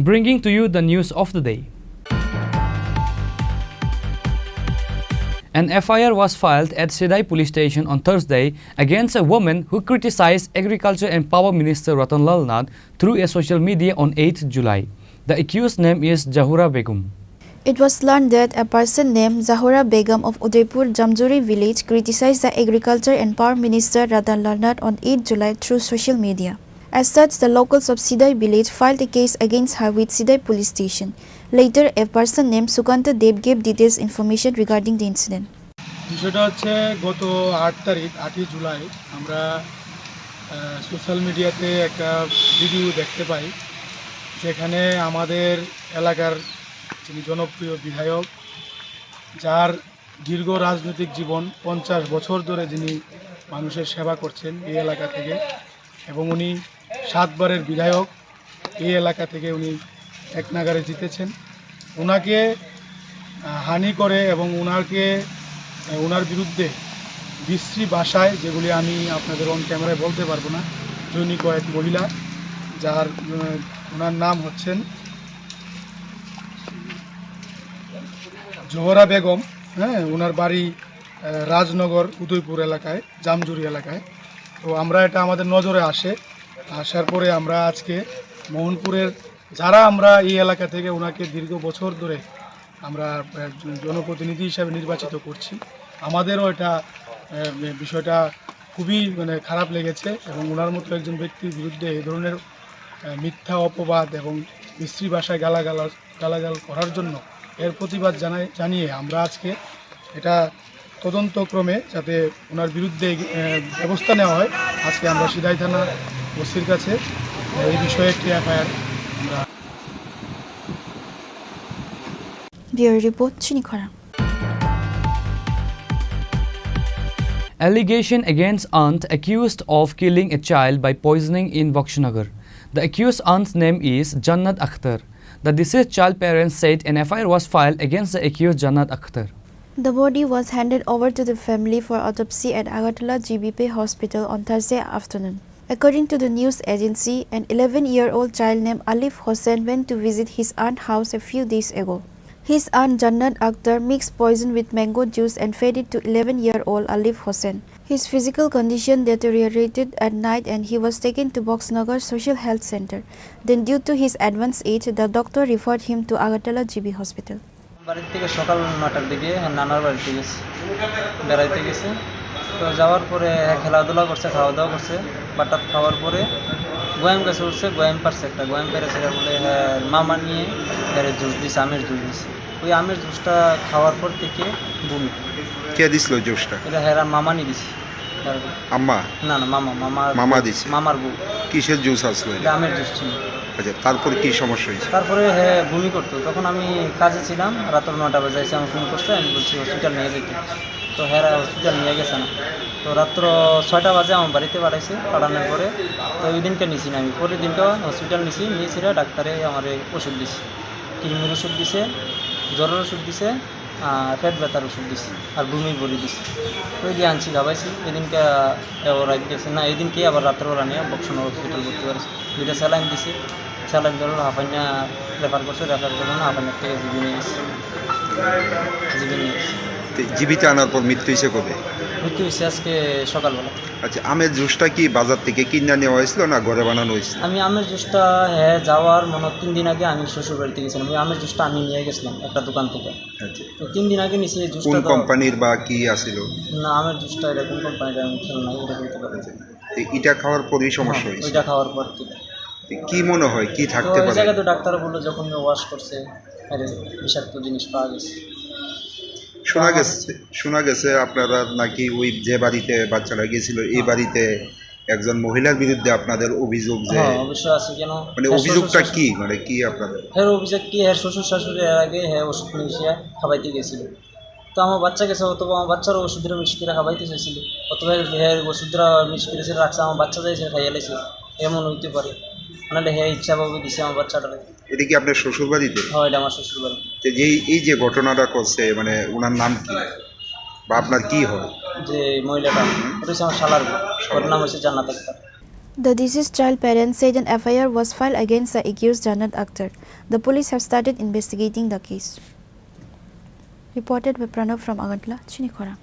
Bringing to you the news of the day. An FIR was filed at Sidai police station on Thursday against a woman who criticized Agriculture and Power Minister Ratan Lal Nath through a social media on 8th July. The accused's name is Zahura Begum. It was learned that a person named Zahura Begum of Udaipur Jamjuri village criticized the Agriculture and Power Minister Ratan Lal Nath on 8th July through social media. As such, the locals of Sidai village filed a case against her with Sidai police station. Later, a person named Sukanta Dev gave details information regarding the incident. বিষয়টা হচ্ছে গত 8 জুলাই আমরা social মিডিয়াতে একটা video দেখতে পাই, যেখানে আমাদের এলাকার যিনি জনপ্রিয় বিধায়ক, যার দীর্ঘ রাজনৈতিক জীবন 50 বছর ধরে যিনি মানুষের সেবা করছেন এই এলাকা থেকে, এবং উনি 7 বারের বিধায়ক, এই এলাকা থেকে উনি এক নাগারে জিতেছেন। ওনাকে হানি করে এবং ওনার বিরুদ্ধে বিশ্রী ভাষায়, যেগুলি আমি আপনাদের অন ক্যামেরায় বলতে পারবো না, জৈনিক এক মহিলা, যার ওনার নাম হচ্ছেন জোহরা বেগম, হ্যাঁ, ওনার বাড়ি রাজনগর উদয়পুর এলাকায়, জামজুরি এলাকায়। তো আমরা এটা আমাদের নজরে আসার পরে আমরা আজকে মোহনপুরের যারা আমরা এই এলাকা থেকে ওনাকে দীর্ঘ বছর ধরে আমরা জনপ্রতিনিধি হিসাবে নির্বাচিত করছি, আমাদেরও এটা বিষয়টা খুবই খারাপ লেগেছে এবং ওনার মতো একজন ব্যক্তির বিরুদ্ধে এই ধরনের মিথ্যা অপবাদ এবং বিশ্রী ভাষায় গালাগাল করার জন্য এর প্রতিবাদ জানিয়ে আমরা আজকে এটা তদন্তক্রমে যাতে ওনার বিরুদ্ধে ব্যবস্থা নেওয়া হয়, আজকে আমরা সিধাই থানা ওসির কাছে এই বিষয়ে একটি এফআইআর আমরা। Bureau Report, Chini Khorang. Allegation against aunt accused of killing a child by poisoning in Bakshinagar. The accused aunt's name is Jannat Akhtar. The deceased child parents said an FIR was filed against the accused Jannat Akhtar. The body was handed over to the family for autopsy at Agartala GBP Hospital on Thursday afternoon. According to the news agency, an 11-year-old child named Alif Hossain went to visit his aunt's house a few days ago. His aunt Jannat Akhtar mixed poison with mango juice and fed it to 11-year-old Alif Hossain. His physical condition deteriorated at night and he was taken to Boxnagar Social Health Center. Then due to his advanced age, the doctor referred him to Agartala GB Hospital. বাড়ির থেকে সকাল 9টার দিকে নানার বাড়িতে গেছে, বেড়াইতে গেছে। তো যাওয়ার পরে খেলাধুলা করছে, খাওয়া দাওয়া করছে। বাটাত খাওয়ার পরে গোয়াম গাছে উঠছে, গোয়াম পারছে একটা, গোয়াম পেরেছে বলে মামা নিয়ে জুস দিছে, আমের জুস দিছে। ওই আমের জুসটা খাওয়ার পর থেকে বমি। কে দিছিল জুসটা? এটা হেরা মামা নিয়ে দিছে। আম্মা? না না, মামা দিছে। মামার বউ। কিসের জুস আসলো? এটা আমের জুস ছিল। আচ্ছা, তারপরে কি সমস্যা হয়েছে? তারপরে বমি করতো। তখন আমি কাজে ছিলাম, রাত 9টা বাজে এসে আমার ফোন করছে, আমি বলছি হসপিটাল নিয়ে যেতে। তো হেরা হসপিটাল নিয়ে গেছে না। তো রাত্র 6টা বাজে আমার বাড়িতে পাঠাইছে। পাঠানোর পরে তো ওই দিনকে নিছি না, আমি পরের দিনকে হসপিটাল নিয়েছিরা। ডাক্তারে আমার ওষুধ দিছে, কৃমির ওষুধ দিছে, জ্বরের ওষুধ দিছে, পেট ব্যথার ওষুধ দিছে, আর বমির বড়ি দিছে। ওই দিয়ে আনছি, খাবাইছি। এদিনকে ওরা গেছে না, এদিনকে আবার রাত্রেবেলা নিয়ে বক্সনগর হসপিটাল ভর্তি করেছে। 2টা স্যালাইন দিছে, স্যালাইন ধরো হাফাইনা রেফার করছে, রেফার করলো না, হাফাইনার থেকে জিবি নিয়ে গেছে। জীবিত আনার পর মৃত্যু হয়েছে কবে? মৃত্যু হয়েছে আজকে সকালবেলা। আচ্ছা, আমের জুসটা কি বাজার থেকে কিনে নেওয়া হয়েছিল না ঘরে বানানো হয়েছিল? আমি আমের জুসটা যাওয়ার 3 দিন আগে আমি শ্বশুর বাড়িতে গেছিলাম। ওই আমের জুসটা আমি নিয়ে গেছিলাম একটা দোকান থেকে। আচ্ছা, তো 3 দিন আগে নিয়েছি জুসটা। কোন কোম্পানির বা কি আসিল? না, আমের জুসটা এটা কোন কোম্পানির আমি খেয়াল নাই, এটা বলতে পারি। এটা খাওয়ার পরই সমস্যা হয়েছে? ওইটা খাওয়ার পর থেকে। কি মনে হয় কি থাকতে পারে? ওই জায়গায় তো ডাক্তার বললো যখন ওয়াশ করছে বিষাক্ত জিনিস পাওয়া গেছে। শোনা গেছে আপনারা নাকি ওই যে বাড়িতে বাচ্চারা গেছিল এই বাড়িতে একজন মহিলার বিরুদ্ধে আপনাদের অভিযোগ? যে অবশ্যই আছে। কেন মানে অভিযোগটা কি, মানে কি আপনাদের অভিযোগ কি? শ্বশুর শাশুড়ি আগে ওষুধ মিশিয়ে খাবাইতে গেছিল। তো আমার বাচ্চা গেছে, অথবা আমার বাচ্চারও ওষুধরা মিক্স করে খাবাইতে চাইছিল, অথবা ওষুধরা মিক্স করে রাখছে, আমার বাচ্চা যাইছে খাইয়া লেছে, এমন হইতে পারে। নাহলে ইচ্ছাভাবে দিছে আমার বাচ্চাটারে। এটা কি আপনার শ্বশুর বাড়িতে? হ্যাঁ, এটা আমার শ্বশুর বাড়ি। এই যে ঘটনাটা করছে, মানে ওনার নাম কি বা আপনার কি হয়? যে মহিলাটা, এটা হচ্ছে আমার শালার বউ, ওর নাম হচ্ছে জান্নাত Akter. The deceased child parents said an FIR was filed against the accused Jannat Akhtar. The police have started investigating the case. Reported by Pranav from Agartala, Chini Khorang.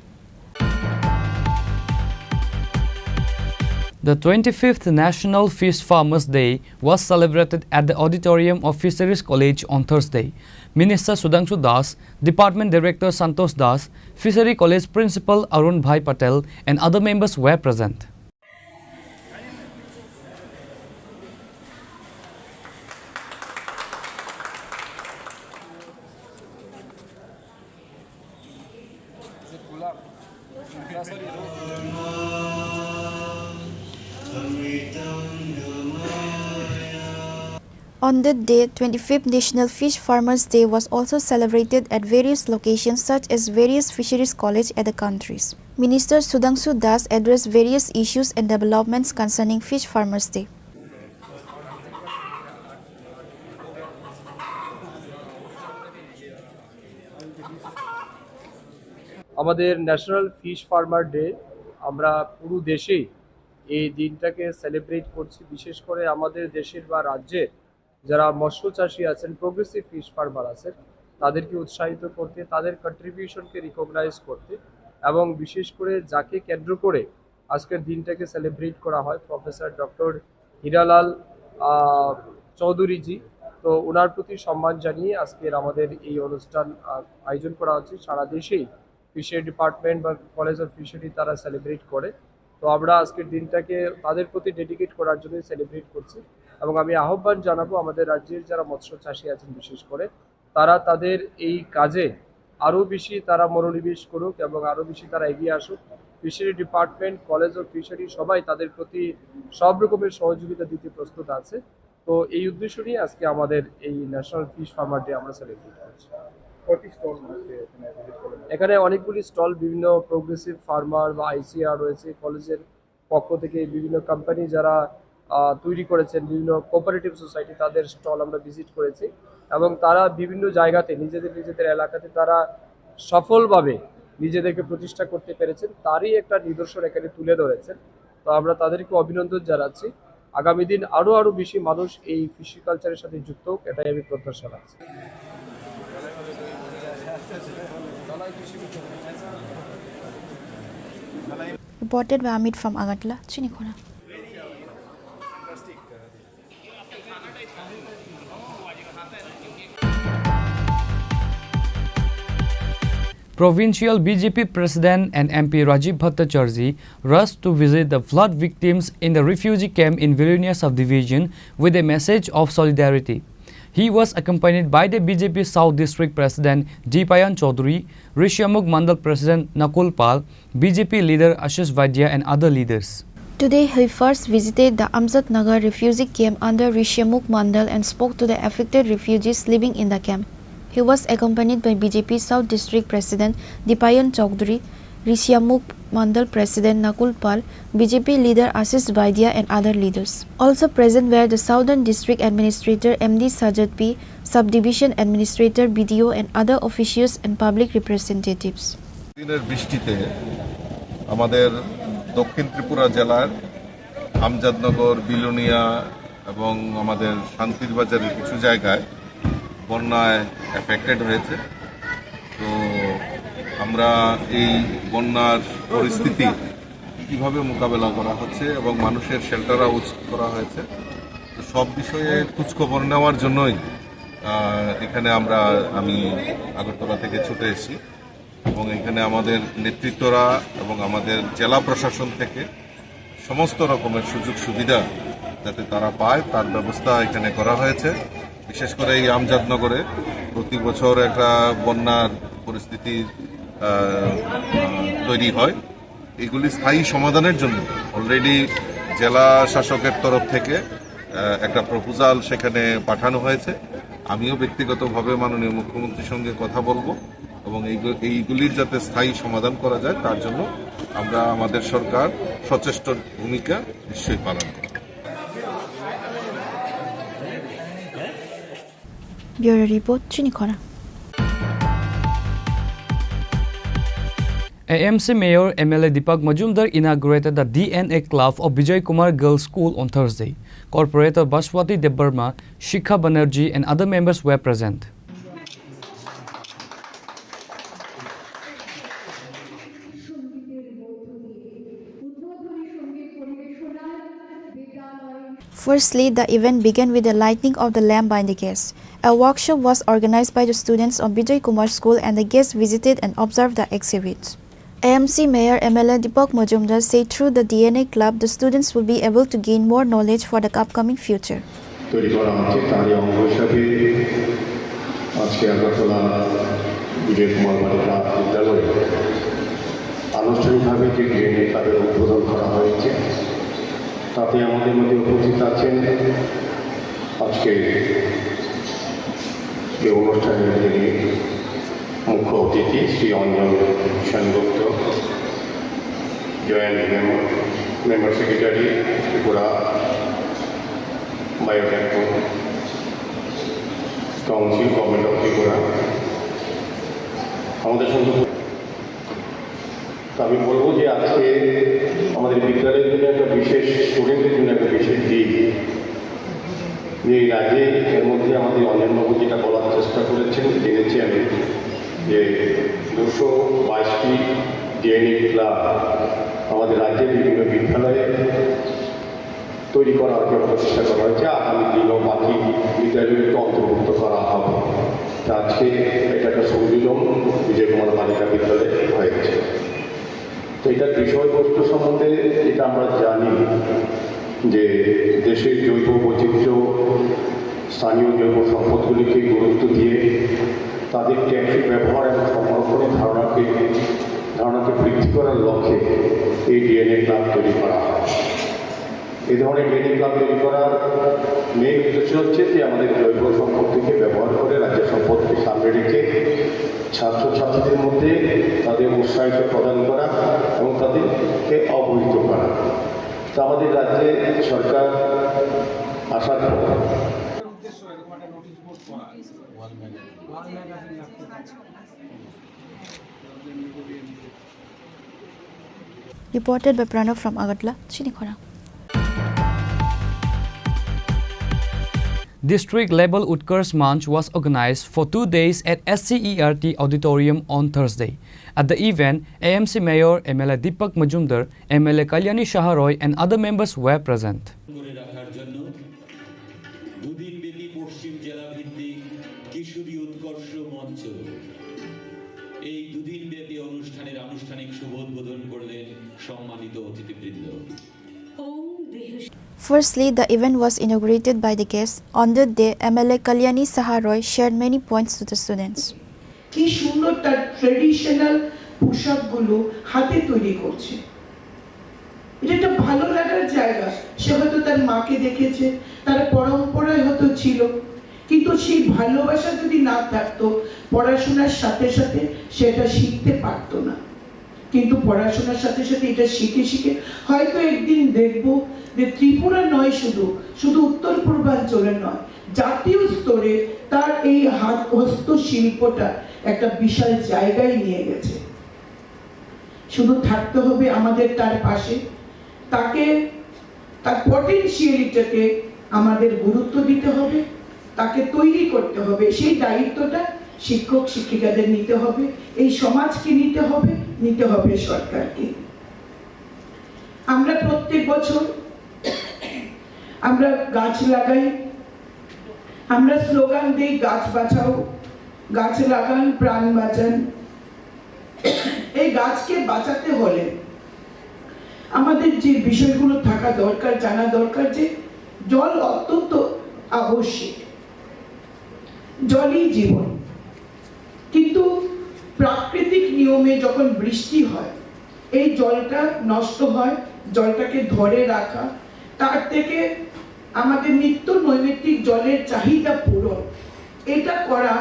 The 25th National Fish Farmers Day was celebrated at the auditorium of Fisheries College on Thursday. Minister Sudhanshu Das, Department Director Santosh Das, Fishery College Principal Arun Bhai Patel and other members were present. On that day, 25th National Fish Farmers Day was also celebrated at various locations such as various fisheries colleges at the countries. Minister Sudhanshu Das addressed various issues and developments concerning Fish Farmers Day. আমাদের national fish farmer day আমরা পুরো দেশেই এই দিনটাকে celebrate করছি। বিশেষ করে আমাদের দেশের বা রাজ্যের যারা মৎস্য চাষী আছেন, প্রোগ্রেসিভ ফিশ ফার্মার আছেন, তাদেরকে উৎসাহিত করতে, তাদের কন্ট্রিবিউশনকে রিকগনাইজ করতে, এবং বিশেষ করে যাকে কেন্দ্র করে আজকের দিনটাকে সেলিব্রেট করা হয়, প্রফেসর ডক্টর হীরালাল চৌধুরীজি। তো ওনার প্রতি সম্মান জানিয়ে আজকের আমাদের এই অনুষ্ঠান আয়োজন করা হচ্ছে। সারা দেশেই ফিশারি ডিপার্টমেন্ট বা কলেজ অফ ফিশারি তারা সেলিব্রেট করে। তো আমরা আজকের দিনটাকে তাদের প্রতি ডেডিকেট করার জন্যই সেলিব্রেট করছি। এবং আমি আহ্বান জানাবো আমাদের রাজ্যের যারা মৎস্য চাষী আছেন বিশেষ করে, তারা তাদের এই কাজে আরও বেশি তারা মনোনিবেশ করুক এবং আরও বেশি তারা এগিয়ে আসুক। Fishery department, college of fishery সবাই তাদের প্রতি সব রকমের সহযোগিতা দিতে প্রস্তুত আছে। তো এই উদ্দেশ্য নিয়ে আজকে আমাদের এই ন্যাশনাল ফিশ ফার্মার ডে আমরা সেলিব্রেট করছি। এখানে অনেকগুলি স্টল, বিভিন্ন প্রোগ্রেসিভ ফার্মার বা আইসিআর রয়েছে, কলেজের পক্ষ থেকে বিভিন্ন কোম্পানি যারা তৈরি করেছেন, বিভিন্ন কোঅপারেটিভ সোসাইটি, তাদের স্টল আমরা ভিজিট করেছি। এবং তারা বিভিন্ন জায়গাতে নিজেদের এলাকাতে তারা সফলভাবে নিজেদেরকে প্রতিষ্ঠা করতে পেরেছেন, তারই একটা নিদর্শন এখানে তুলে ধরেছেন। তো আমরা তাদেরকে অভিনন্দন জানাচ্ছি। আগামী দিন আরও বেশি মানুষ এই ফিশি কালচারের সাথে যুক্ত হোক, এটাই আমি প্রত্যাশা রাখছি। Reported by Amit from Agartala, Chini Khorang. Provincial BJP President and MP Rajiv Bhattacharjee rushed to visit the flood victims in the refugee camp in Vilnius Subdivision with a message of solidarity. He was accompanied by the BJP South District President Dipayan Chaudhary, Rishyamukh Mandal President Nakul Pal, BJP leader Ashish Vaidya and other leaders. Today, he first visited the Amjad Nagar refugee camp under Rishyamukh Mandal and spoke to the affected refugees living in the camp. He was accompanied by BJP South District President Dipayan Chaudhary, Rishyamukh Mandal President Nakul Pal, BJP leader Ashish Vaidya and other leaders. Also present were the Southern District Administrator MD Sajad P, Subdivision Administrator BDO and other officials and public representatives. দিনের বৃষ্টিতে আমাদের দক্ষিণ ত্রিপুরা জেলার আমজাদনগর, বিলোনিয়া এবং আমাদের শান্তির বাজারের কিছু জায়গায় বন্যায় এফেক্টেড হয়েছে। তো আমরা এই বন্যার পরিস্থিতি কিভাবে মোকাবেলা করা হচ্ছে এবং মানুষের শেল্টার হাউস করা হয়েছে, তো সব বিষয়ে খোঁজখবর নেওয়ার জন্যই এখানে আমি আগরতলা থেকে ছুটে এসেছি। এবং এখানে আমাদের নেতৃত্বরা এবং আমাদের জেলা প্রশাসন থেকে সমস্ত রকমের সুযোগ সুবিধা যাতে তারা পায় তার ব্যবস্থা এখানে করা হয়েছে। বিশেষ করে এই আমজাদনগরে প্রতি বছর একটা বন্যার পরিস্থিতি তৈরি হয়। এগুলি স্থায়ী সমাধানের জন্য অলরেডি জেলা শাসকের তরফ থেকে একটা প্রপোজাল সেখানে পাঠানো হয়েছে। আমিও ব্যক্তিগতভাবে মাননীয় মুখ্যমন্ত্রীর সঙ্গে কথা বলবো এবং এইগুলির যাতে স্থায়ী সমাধান করা যায় তার জন্য আমরা আমাদের সরকার সচেষ্ট ভূমিকা নিশ্চয়ই পালন করব। Bureau Report, Chini Khorang. AMC Mayor MLA Deepak Majumdar inaugurated the DNA Club of Vijay Kumar Girls School on Thursday. Corporator Bashwati Debbarma, Shikha Banerjee and other members were present. Firstly, the event began with the lighting of the lamp by the guests. A workshop was organized by the students of Vijay Kumar School and the guests visited and observed the exhibits. AMC Mayor MLA Deepak Majumdar said through the DNA Club, the students will be able to gain more knowledge for the upcoming future. আনুষ্ঠানিকভাবে যে DNA ক্লাবের উদ্বোধন করা হয়েছে তাতে আমাদের মধ্যে উপস্থিত আছেন আজকে এই অনুষ্ঠানের যিনি মুখ্য অতিথি Shri Anjan Sengupta, joint member secretary Tripura biotech council, government of Tripura, আমাদের সঙ্গে। তো আমি বলবো যে আজকে আমাদের বিদ্যালয়ের জন্য একটা বিশেষ, স্টুডেন্টের জন্য একটা বিশেষ দিক, যে এর আগে এর মধ্যে আমাদের অঞ্জনবাবু যেটা বলার চেষ্টা করেছেন, জেনেছি আমি যে 222টি ডিএনএ ক্লাব আমাদের রাজ্যের বিভিন্ন বিদ্যালয়ে তৈরি করা হয়েছে, প্রচেষ্টা করা হয়েছে। আগামী দিনও বাকি বিদ্যালয়কে অন্তর্ভুক্ত করা হবে। তা আজকে এটা একটা সংযোজন বিজয় কুমার বালিকা বিদ্যালয়ে হয়েছে। তো এটার বিষয়বস্তু সম্বন্ধে যেটা আমরা জানি যে দেশের জৈব বৈচিত্র্য, স্থানীয় জৈব সম্পদগুলিকে গুরুত্ব দিয়ে তাদের টেকসই ব্যবহার এবং সংরক্ষণের ধারণাকে বৃদ্ধি করার লক্ষ্যে এই ডিএনএ ক্লাব তৈরি করা হয়। এই ধরনের ডিএনএ ক্লাব তৈরি করার মেইন উদ্দেশ্য হচ্ছে যে আমাদের জৈব সম্পদটিকে ব্যবহার করে রাজ্যের সম্পদকে সামনে রেখে ছাত্রছাত্রীদের মধ্যে তাদের উৎসাহিত প্রদান করা এবং তাদেরকে অবহিত করা। তা আমাদের রাজ্যে সরকার আসার পর Reported by Pranav from Agartala, Chini Khorang. District-level Utkarsh Manch was organized for 2 days at SCERT Auditorium on Thursday. At the event, AMC Mayor MLA Deepak Majumdar, MLA Kalyani Shaharoy and other members were present. Firstly, the event was inaugurated by the guests. On the day, MLA Kalyani Shaharoy shared many points to the students. কি সুন্দর তার traditional পোশাকগুলো হাতে তৈরি করছে, এটা একটা ভালো লাগার জায়গা। সে হয়তো তার মাকে দেখেছে, তার পরম্পরায় হয়তো ছিল, কিন্তু সেই ভালোবাসা যদি না থাকতো পড়াশোনার সাথে সাথে সেটা শিখতে পারতো না। কিন্তু পড়াশোনার সাথে সাথে এটা শিখে শিখে হয়তো একদিন দেখবো যে ত্রিপুরা নয়, শুধু উত্তর পূর্বাঞ্চলের নয়, জাতীয় স্তরে তার এই হস্তশিল্পটা একটা বিশাল জায়গায় নিয়ে গেছে। শুধু থাকতে হবে আমাদের তার পাশে, তাকে তার পটেনশিয়ালিটাকে আমাদের গুরুত্ব দিতে হবে, তাকে তৈরি করতে হবে। সেই দায়িত্বটা শিক্ষক শিক্ষিকাদের নিতে হবে, এই সমাজকে নিতে হবে সরকারকে। আমরা প্রত্যেক বছর আমরা গাছ লাগাই, আমরা স্লোগান দিই গাছ বাঁচাও, গাছ লাগান প্রাণ বাঁচান। এই গাছকে বাঁচাতে হলে আমাদের যে বিষয়গুলো থাকা দরকার, জানা দরকার যে জল অত্যন্ত আবশ্যক, জলই জীবন। কিন্তু প্রাকৃতিক নিয়মে যখন বৃষ্টি হয় এই জলটা নষ্ট হয়, জলটাকে ধরে রাখা, তার থেকে আমাদের নিত্য নৈমিত্তিক জলের চাহিদা পূরণ, এটা করা,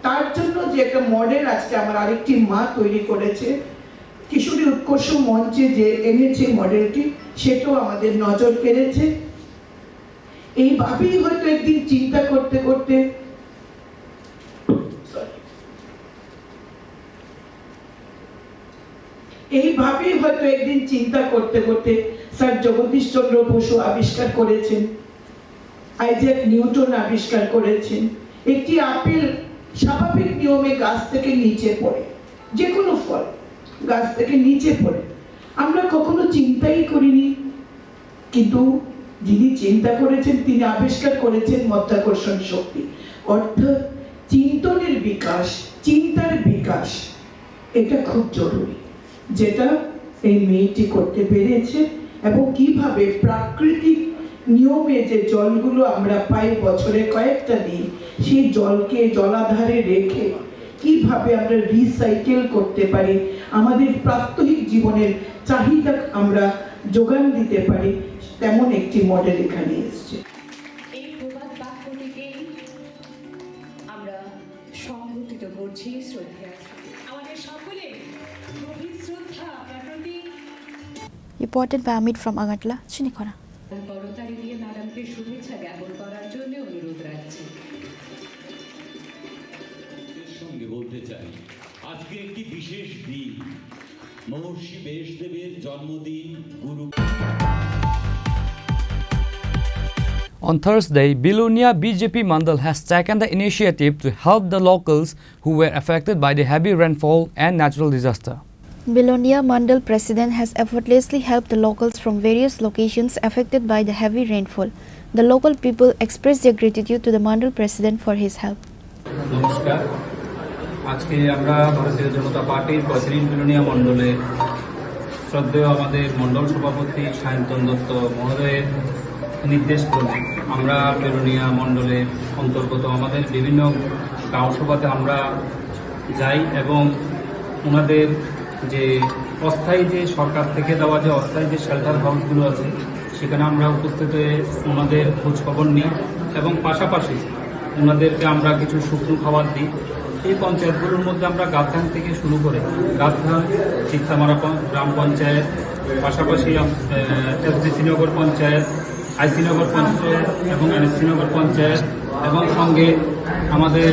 তার জন্য যে একটা মডেল আজকে আমার আরেকটি মা তৈরি করেছে, কিশোরী উৎকর্ষ মঞ্চে যে এনেছে মডেলটি, সেটাও আমাদের নজর কেড়েছে। এইভাবেই হয়তো একদিন চিন্তা করতে করতে স্যার জগদীশ চন্দ্র বসু আবিষ্কার করেছেন, আইজ্যাক নিউটন আবিষ্কার করেছেন, একটি আপেল স্বাভাবিক নিয়মে গাছ থেকে নিচে পড়ে, যে কোনো ফল গাছ থেকে নিচে পড়ে, আমরা কখনো চিন্তাই করিনি। কিন্তু যিনি চিন্তা করেছেন তিনি আবিষ্কার করেছেন মাধ্যাকর্ষণ শক্তি, অর্থাৎ চিন্তনের বিকাশ, চিন্তার বিকাশ, এটা খুব জরুরি, যেটা এই মেয়েটি করতে পেরেছে। এবং কিভাবে প্রাকৃতিক নিয়মে যে জলগুলো আমরা পাই বছরে কয়েকটা দিন, সেই জলকে জলাধারে রেখে কিভাবে আমরা রিসাইকেল করতে পারি, আমাদের প্রাত্যহিক জীবনের চাহিদা আমরা যোগান দিতে পারি, তেমন একটি মডেল এখানে এসেছে। এই প্রবাদ বাক্যটিকে আমরা সংগঠিত করছি শ্রদ্ধা, আমাদের সকলে গভীর শ্রদ্ধা আপনার প্রতি। Reported by Amit from Agartala, Chini Khorang. করতালি দিয়ে ম্যাডামকে শুভেচ্ছা জ্ঞাপন করার জন্য অনুরোধ রাখছি। সঙ্গে বলতে চাই আজকে একটি বিশেষ দিন মহর্ষি ব্যাসদেবের জন্মদিন গুরু On Thursday, Bilunia BJP Mandal has taken the initiative to help the locals who were affected by the heavy rainfall and natural disaster. Bilonia Mandal President has effortlessly helped the locals from various locations affected by the heavy rainfall. The local people expressed their gratitude to the Mandal President for his help. নমস্কার, আজকে আমরা ভারতীয় জনতা পার্টির প্রতিনিধি বিলোনিয়া মণ্ডলে শ্রদ্ধেয় আমাদের মণ্ডল সভাপতি সায়ন্তন দত্ত মহোদয়ের নির্দেশ ক্রমে আমরা বিলোনিয়া মণ্ডলের অন্তর্গত আমাদের বিভিন্ন গাঁও সভাতে আমরা যাই এবং ওনাদের যে অস্থায়ী যে সরকার থেকে দেওয়া যে অস্থায়ী যে শেল্টার হাউসগুলো আছে সেখানে আমরা উপস্থিত হয়ে ওনাদের খোঁজ খবর নিই এবং পাশাপাশি ওনাদেরকে আমরা কিছু শুকনো খাবার দিই। এই পঞ্চায়েতগুলোর মধ্যে আমরা গাবধান থেকে শুরু করে গাবধান, চিত্তামারা গ্রাম পঞ্চায়েত, পাশাপাশি এসডিসিনগর পঞ্চায়েত, আইসিনগর পঞ্চায়েত এবং এনএসসিনগর পঞ্চায়েত এবং সঙ্গে আমাদের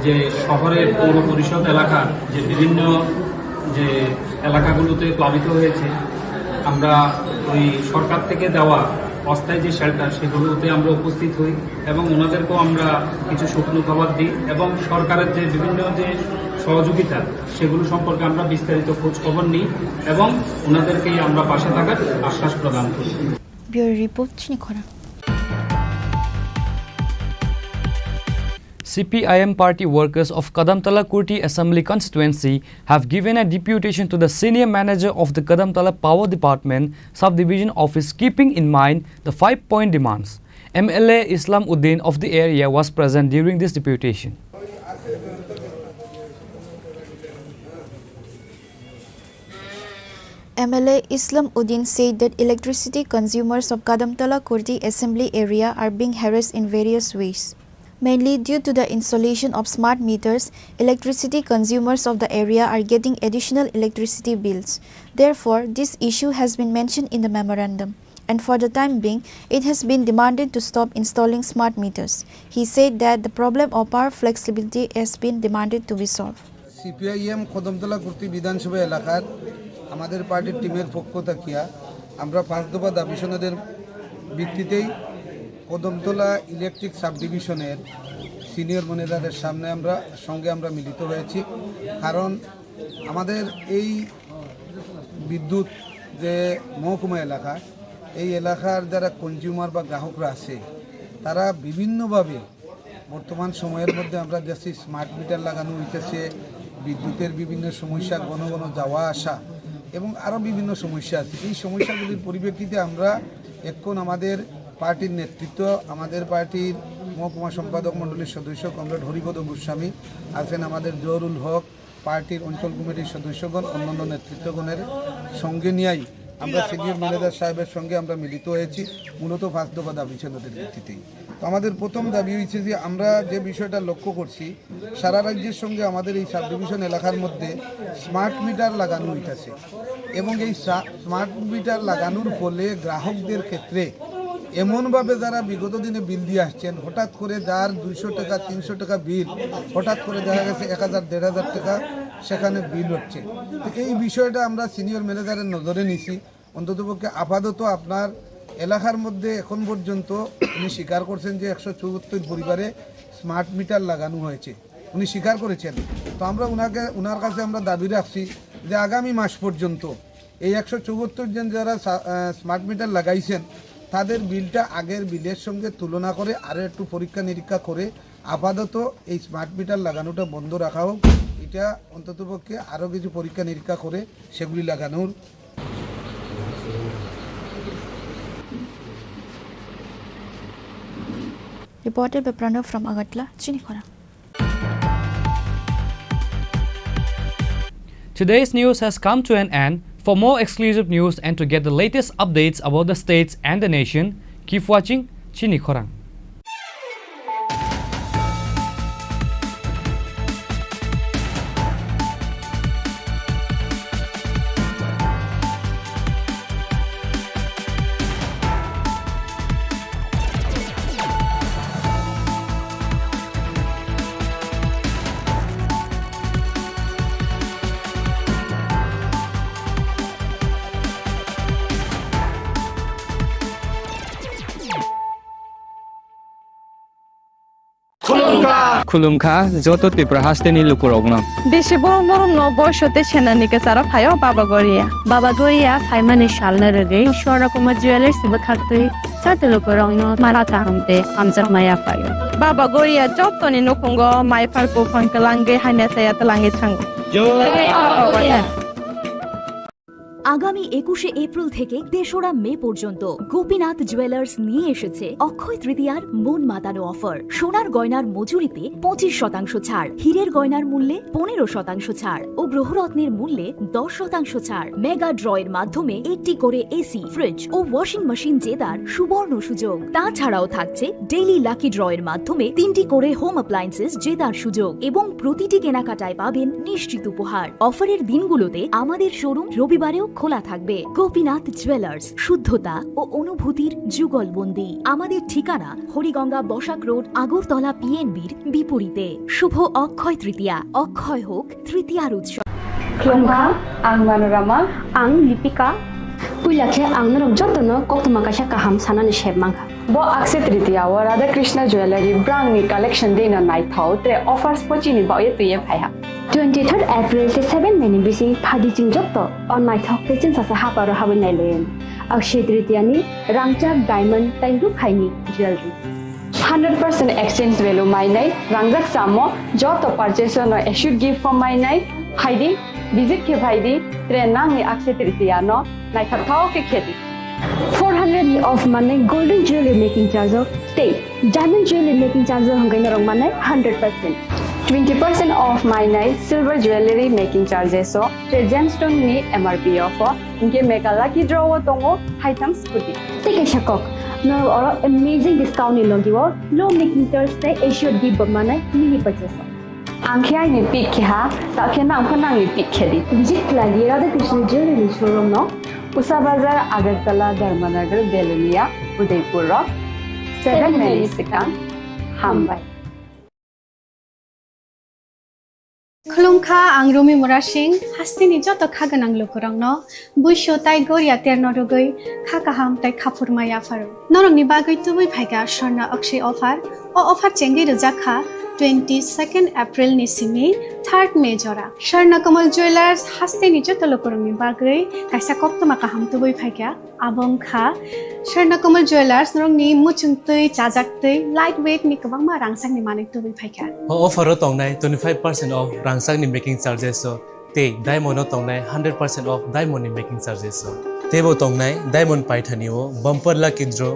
যে শহরের পৌর পরিষদ এলাকার যে বিভিন্ন যে এলাকাগুলোতে প্লাবিত হয়েছে আমরা ওই সরকার থেকে দেওয়া অস্থায়ী যে শেল্টার সেগুলোতে আমরা উপস্থিত হই এবং ওনাদেরকেও আমরা কিছু শুকনো খাবার দিই এবং সরকারের যে বিভিন্ন যে সহযোগিতা সেগুলো সম্পর্কে আমরা বিস্তারিত খোঁজ খবর নিই এবং ওনাদেরকেই আমরা পাশে থাকার আশ্বাস প্রদান করি। Bureau Report, Chini Khorang. CPIM party workers of Kadamtala Kurti Assembly constituency have given a deputation to the senior manager of the Kadamtala Power Department subdivision office keeping in mind the 5-point demands. MLA Islam Uddin of the area was present during this deputation. MLA Islam Uddin said that electricity consumers of Kadamtala Kurti Assembly area are being harassed in various ways. Mainly due to the installation of smart meters, electricity consumers of the area are getting additional electricity bills. Therefore, this issue has been mentioned in the memorandum, and for the time being, it has been demanded to stop installing smart meters. He said that the problem of power flexibility has been demanded to be solved. CPIM Kadamtala kurti বিধানসভা এলাকার আমাদের পার্টির টিমের পক্ষ থাকিয়া আমরা 5 দফা দাবি সনদের ভিত্তিতেই কদমতলা ইলেকট্রিক সাব ডিভিশনের সিনিয়র ম্যানেজারের সঙ্গে আমরা মিলিত হয়েছি। কারণ আমাদের এই বিদ্যুৎ যে মহকুমা এলাকা, এই এলাকার যারা কনজিউমার বা গ্রাহকরা আছে তারা বিভিন্নভাবে বর্তমান সময়ের মধ্যে আমরা দেখছি স্মার্ট মিটার লাগানো হইতেছে, বিদ্যুতের বিভিন্ন সমস্যা, ঘন ঘন যাওয়া আসা এবং আরও বিভিন্ন সমস্যা আছে। এই সমস্যাগুলির পরিপ্রেক্ষিতে আমরা এখন আমাদের পার্টির নেতৃত্ব, আমাদের পার্টির মহকুমা সম্পাদক মণ্ডলীর সদস্য কমরেড হরিপদ গোস্বামী আছেন, আমাদের জহরুল হক, পার্টির অঞ্চল কমিটির সদস্যগণ, অন্যান্য নেতৃত্বগণের সঙ্গে নিয়েই আমরা সিনিয়র ম্যানেজার সাহেবের সঙ্গে আমরা মিলিত হয়েছি মূলত 5 দফা দাবি সনদের ভিত্তিতেই। তো আমাদের প্রথম দাবি হয়েছে যে আমরা যে বিষয়টা লক্ষ্য করছি সারা রাজ্যের সঙ্গে আমাদের এই সাব ডিভিশন এলাকার মধ্যে স্মার্ট মিটার লাগানো হইতেছে এবং এই স্মার্ট মিটার লাগানোর ফলে গ্রাহকদের ক্ষেত্রে এমনভাবে যারা বিগত দিনে বিল দিয়ে আসছেন, হঠাৎ করে যার 200 টাকা 300 টাকা বিল হঠাৎ করে দেখা গেছে 1000-1500 টাকা সেখানে বিল হচ্ছে। তো এই বিষয়টা আমরা সিনিয়র ম্যানেজারের নজরে নিছি। অন্ততপক্ষে আপাতত আপনার এলাকার মধ্যে এখন পর্যন্ত উনি স্বীকার করছেন যে 174 পরিবারে স্মার্ট মিটার লাগানো হয়েছে, উনি স্বীকার করেছেন। তো আমরা ওনার কাছে আমরা দাবি রাখছি যে আগামী মাস পর্যন্ত এই 174 জন যারা স্মার্ট মিটার লাগাইছেন তাদের বিলটা আগের বিলের সঙ্গে তুলনা করে আরও একটু পরীক্ষা নিরীক্ষা করে আপাতত এই স্মার্ট মিটার লাগানোটা বন্ধ রাখা হোক। এটা অন্ততপক্ষে আরও কিছু পরীক্ষা নিরীক্ষা করে সেগুলি লাগানোর Reported by Pranav from Agartala, Chini Khorang. Today's news has come to an end. For more exclusive news and to get the latest updates about the states and the nation, keep watching Chini Khorang. খুলুমখা যত ত্রিপুরা হাসতেনি লুকুরগ্ন বেশি বরং বরং বয়সতে সেনানিকে সারা ফাইও বাবা Garia ফাইমানি Salna রগে সরকমা jewellers বখাতে সাতে লুকুরগ্ন মারা তাহমতে আমজার মায়া ফাইও বাবা গরিয়া যতনি নকুঙ্গ মাইফারকো ফনকলাঙ্গে হাইনাতে আতলাঙ্গে থাঙ্গো আগামী 21শে এপ্রিল থেকে 3রা মে পর্যন্ত গোপীনাথ জুয়েলার্স নিয়ে এসেছে অক্ষয় তৃতীয়ার মন মাতানো অফার। সোনার গয়নার মজুরিতে 25% ছাড়, হীরের গয়নার মূল্যে 15% ছাড় ও গ্রহরত্নের মূল্যে 10% ছাড়। মেগা ড্রয়ের মাধ্যমে একটি করে এসি, ফ্রিজ ও ওয়াশিং মেশিন জেতার সুবর্ণ সুযোগ। তাছাড়াও থাকছে ডেইলি লাকি ড্রয়ের মাধ্যমে 3টি করে হোম অ্যাপ্লায়েন্সেস জেতার সুযোগ এবং প্রতিটি কেনাকাটায় পাবেন নিশ্চিত উপহার। অফারের দিনগুলোতে আমাদের শোরুম রবিবারেও খোলা থাকবে। গোপীনাথ জুয়েলার্স, শুদ্ধতা ও অনুভূতির যুগলবন্দি। আমাদের ঠিকানা হরিগঙ্গা বসাক রোড, আগরতলা পিএনবির বিপরীতে। শুভ অক্ষয় তৃতীয়া, অক্ষয় হোক তৃতীয়ার উৎসব। Klongka, ang Manorama, ang Lipika. Puilakhe ang narong jotono koktuma kasha kaham sanani shebmangha. Bo Akshay Tritiya wa Radha Krishna Jewelry brand ni collection de na night thau tre offers pochini ba ye tuye phaiha. 23rd April te 7 meni bisi phadi jing jotto on night thau te chin sa ha paro ha nai len. Akshay Tritiya ni rangchak diamond tai ru khaini jewelry. 100% exchange value mai nai rangjak samo joto purchase no should give for mai nai haidi visit ke bhaidi tre nang ni Akshay Tritiya no nai thau ke kheti 400 ni off mane golden jewelry making charge te diamond jewelry making charge hangai na rong mane 100% 20% off my night silver jewelry making charges so te gemstone ni MRP offer inke mega lucky draw tongo haitam scooty take shakok no oro amazing discount ni logiwo low making charge te should give mane mini purchase angkhya ni pick kha ta khena phana ni pick khedi visit lagi Radha Krishna jewelry showroom no Usa Bazar Agartala Dharmanagar Belunia Udaipur 7 Melisicang Hambai Klongka ang Rumi Murashing hastini joto khaganang lukurangno buisho tai goria terno rogoi khakaham tai khapurmaya faru norong ni bagoi tubui phaiga sorna akshay offer o offer chengi rujakha 22nd April ni simi 3rd May jora Sharna Kamal Jewelers hastini joto lukurangni bagoi kaisa koptoma kaham tubui phaiga abong kha Sharna Kamal Jewelers norong ni muchungtui chajaktui lightweight ni kabangma rangsang ni manik tubui phaiga offer tongnai 25% off rangsang ni making charges so te diamond tongnai 100% off diamond ni making charges so tebo tongnai diamond paithani o bumper lucky draw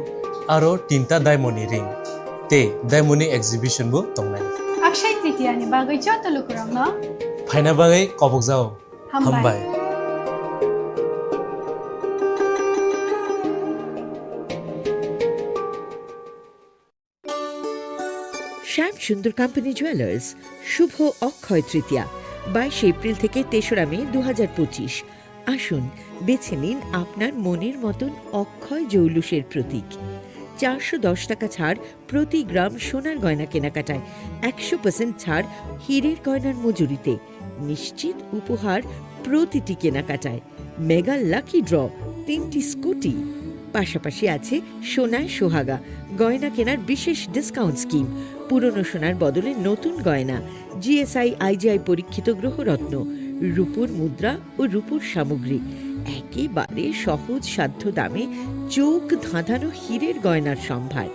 aro tinta diamond ni ring te diamond ni exhibition bo tongnai Akshay Tritiya ni bagoi joto lukurangno phaina bagai kobok jao hambai Shyam Sundar company jewellers Shubho Akshaya Tritiya 22 April থেকে 3রা মে 2025। আসুন বেছে নিন আপনার মনের মতন অক্ষয় জৌলুসের প্রতীক। 410 টাকা ছাড় প্রতি গ্রাম সোনার গয়না কেনাকাটায়, 100% ছাড় হীরের গয়নার মজুরিতে, নিশ্চিত উপহার প্রতিটি কেনাকাটায়, মেগা লাকি ড্র 3টি স্কুটি। পাশাপাশি আছে সোনায় সোহাগা গয়না কেনার বিশেষ ডিসকাউন্ট স্কিম, পুরনো সোনার বদলে নতুন গয়না, জিএসআই আইজিআই পরীক্ষিত গ্রহরত্ন, রূপোর মুদ্রা ও রূপোর সামগ্রী, একেবারে সহজ সাধ্য দামে চোখ ধাঁধানো হীরের গয়নার সম্ভার।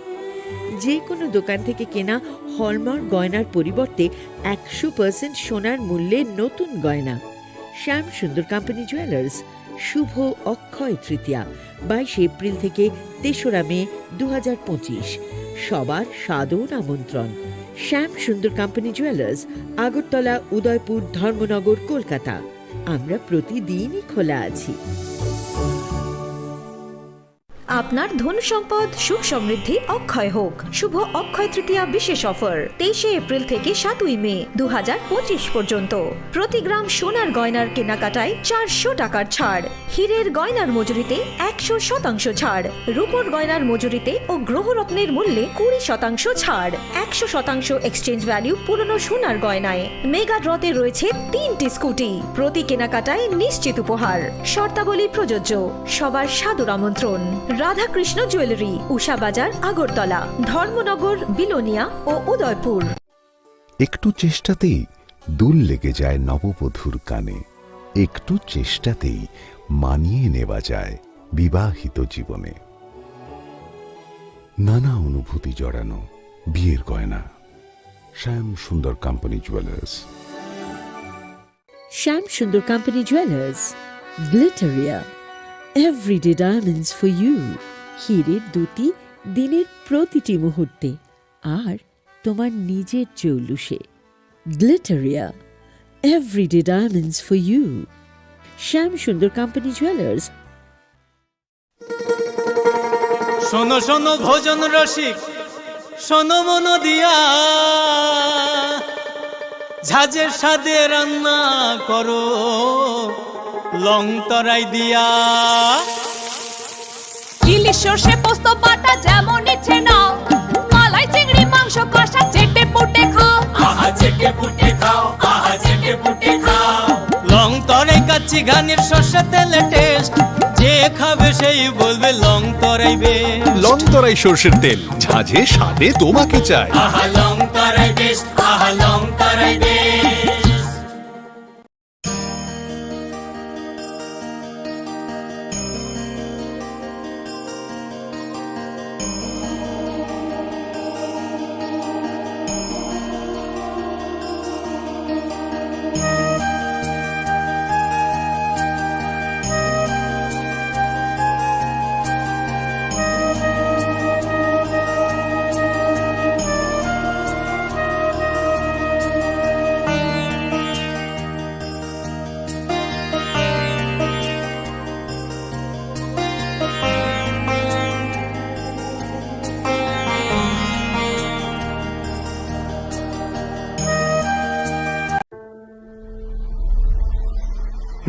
যে কোনো দোকান থেকে কেনা হলমার্ক গয়নার পরিবর্তে 100% সোনার মূল্যে নতুন গয়না। শ্যাম সুন্দর কোম্পানি জুয়েলার্স শুভ অক্ষয় তৃতীয়া 22 এপ্রিল থেকে 3রা মে 2025। সবার সাদর আমন্ত্রণ। শ্যাম সুন্দর কোম্পানি জুয়েলার্স, আগরতলা, উদয়পুর, ধর্মনগর, কলকাতা। আমরা প্রতিদিনই খোলা আছি। আপনার ধন সম্পদ সুখ সমৃদ্ধি অক্ষয় হোক। শুভ অক্ষয় তৃতীয়া বিশেষ অফার 23 এপ্রিল থেকে 7 মে 2025 পর্যন্ত। প্রতি গ্রাম সোনার গয়নার কেনাকাটায় 400 টাকার ছাড়, হীরের গয়নার মজুরিতে 100% ছাড়, রূপোর গয়নার মজুরিতে ও গ্রহরত্নের মূল্যে 20% ছাড়, 100% এক্সচেঞ্জ ভ্যালু পুরনো সোনার গয়নায়। মেগা ড্রতে রয়েছে 3টি স্কুটি। প্রতি কেনাকাটায় নিশ্চিত উপহার। শর্তাবলী প্রযোজ্য। সবার সাদর আমন্ত্রণ। রাধা কৃষ্ণ জুয়েলারি, উষা বাজার, আগরতলা, ধর্মনগর, বিলোনিয়া ও উদয়পুর। একটু চেষ্টাতেই দুল লেগে যায় নববধূর কানে, একটু চেষ্টাতেই মানিয়ে নেওয়া যায় বিবাহিত জীবনে। নানা অনুভূতি জড়ানো বিয়ের গয়না। শ্যাম Sundar company jewellers. Shyam Sundar company jewellers, Glitteria, everyday diamonds for you. হীরের দুটি দিনের প্রতিটি মুহূর্তে আর তোমার নিজের জৌলুসে। Glitteria, everyday diamonds for you. Shyam Sundar company jewellers. শোনো শোনো ভোজন রসিক, শোনো মন দিয়া, ঝাঁঝের স্বাদে রান্না করো লং তরাই দিয়া। ইলিশ সর্ষে পোস্ত বাটা যেমন ইচ্ছে নাও, মালাই চিংড়ি মাংস কষা চেটে পুটে খাও, আহা চেটে পুটে খাও, আহা চেটে পুটে খাও। লং তরাই কাচ্চি ঘানির সর্ষে তেলে টেস্ট, যে খাবে সেই বলবে লং তরাই বেশ। লং তরাই সর্ষের তেল, ঝাঁঝে স্বাদে তোমাকে চাই। আহা লং তরাই বেশ, আহা লং তরাই বেশ।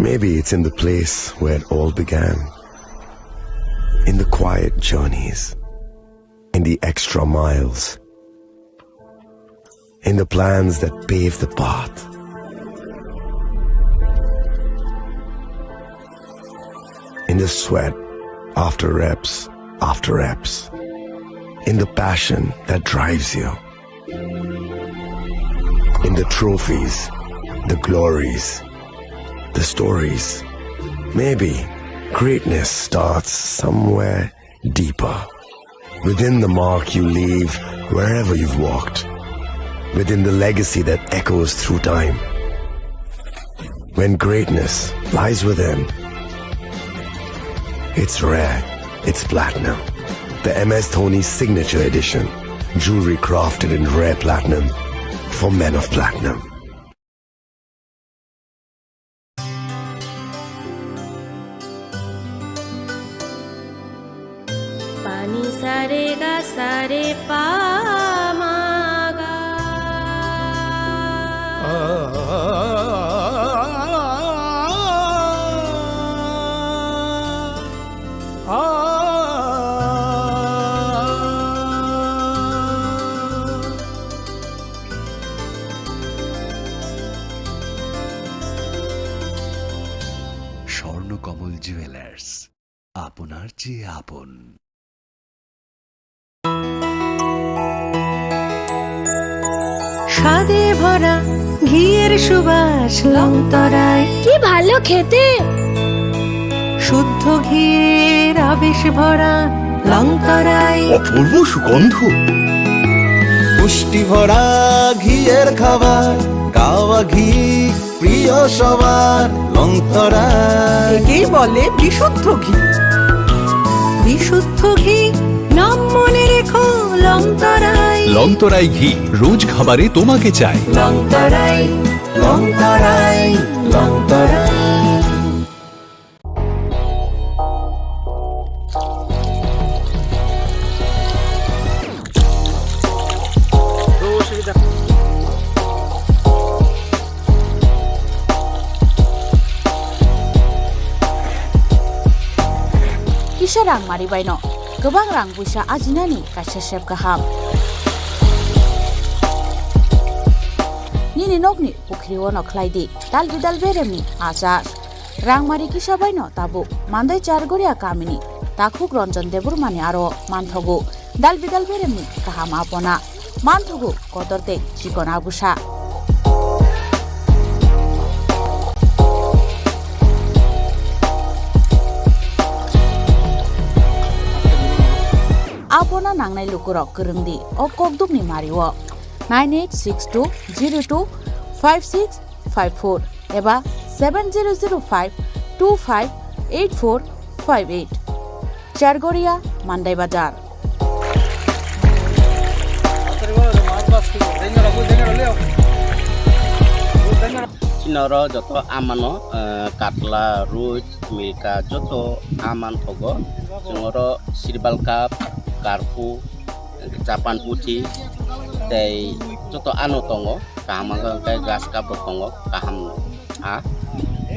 Maybe it's in the place where it all began. In the quiet journeys. In the extra miles. In the plans that pave the path. In the sweat after reps. In the passion that drives you. In the trophies, the glories, the stories. Maybe greatness starts somewhere deeper. Within the mark you leave wherever you've walked. Within the legacy that echoes through time. When greatness lies within, it's rare, it's platinum. The MS Dhoni Signature Edition. Jewelry crafted in rare platinum for men of platinum. पानी सारे गा सारे पा मा गा। Swarnakamal jewellers, আপনার চেয়ে আপন। স্বাদে ভরা ঘিয়ের সুবাস লং তরাই, কি ভালো খেতে। শুদ্ধ ঘিয়ের আবেশ ভরা লং তরাই, অপূর্ব সুগন্ধ। পুষ্টি ভরা ঘিয়ের খাবার, গাওয়া ঘি প্রিয় সবার লং তরাই। একেই বলে বিশুদ্ধ ঘি। বিশুদ্ধ ঘি নাম মনে রেখো লং তরাই। লং তরাই ঘি রোজ খাবারে তোমাকে চাই। Long Terai, long Terai, long Terai. Kisah rang mari baino, gobaं rang busa ajinani kaisa sep gaham. Nini nokni pukri wono klaidi, dal bidal beremni ajar. Rang mari kisah baino tabu, mandai chargoria kamini, takhuk ronjon debur mani aro manthogu, dal bidal beremni kaham apona. Mantugu kotorte chikon abusa. Apona nangnai lukurok kerengdi o kokdukni mariwo 9862025654 eba 7005258458 Chargoria Mandai Bazar. Chinoro joto amano katla ruj milka joto aman thogo jongoro sirbal cup karpu capan putih tei joto anu tongo kaham kai gas cup tongo kaham a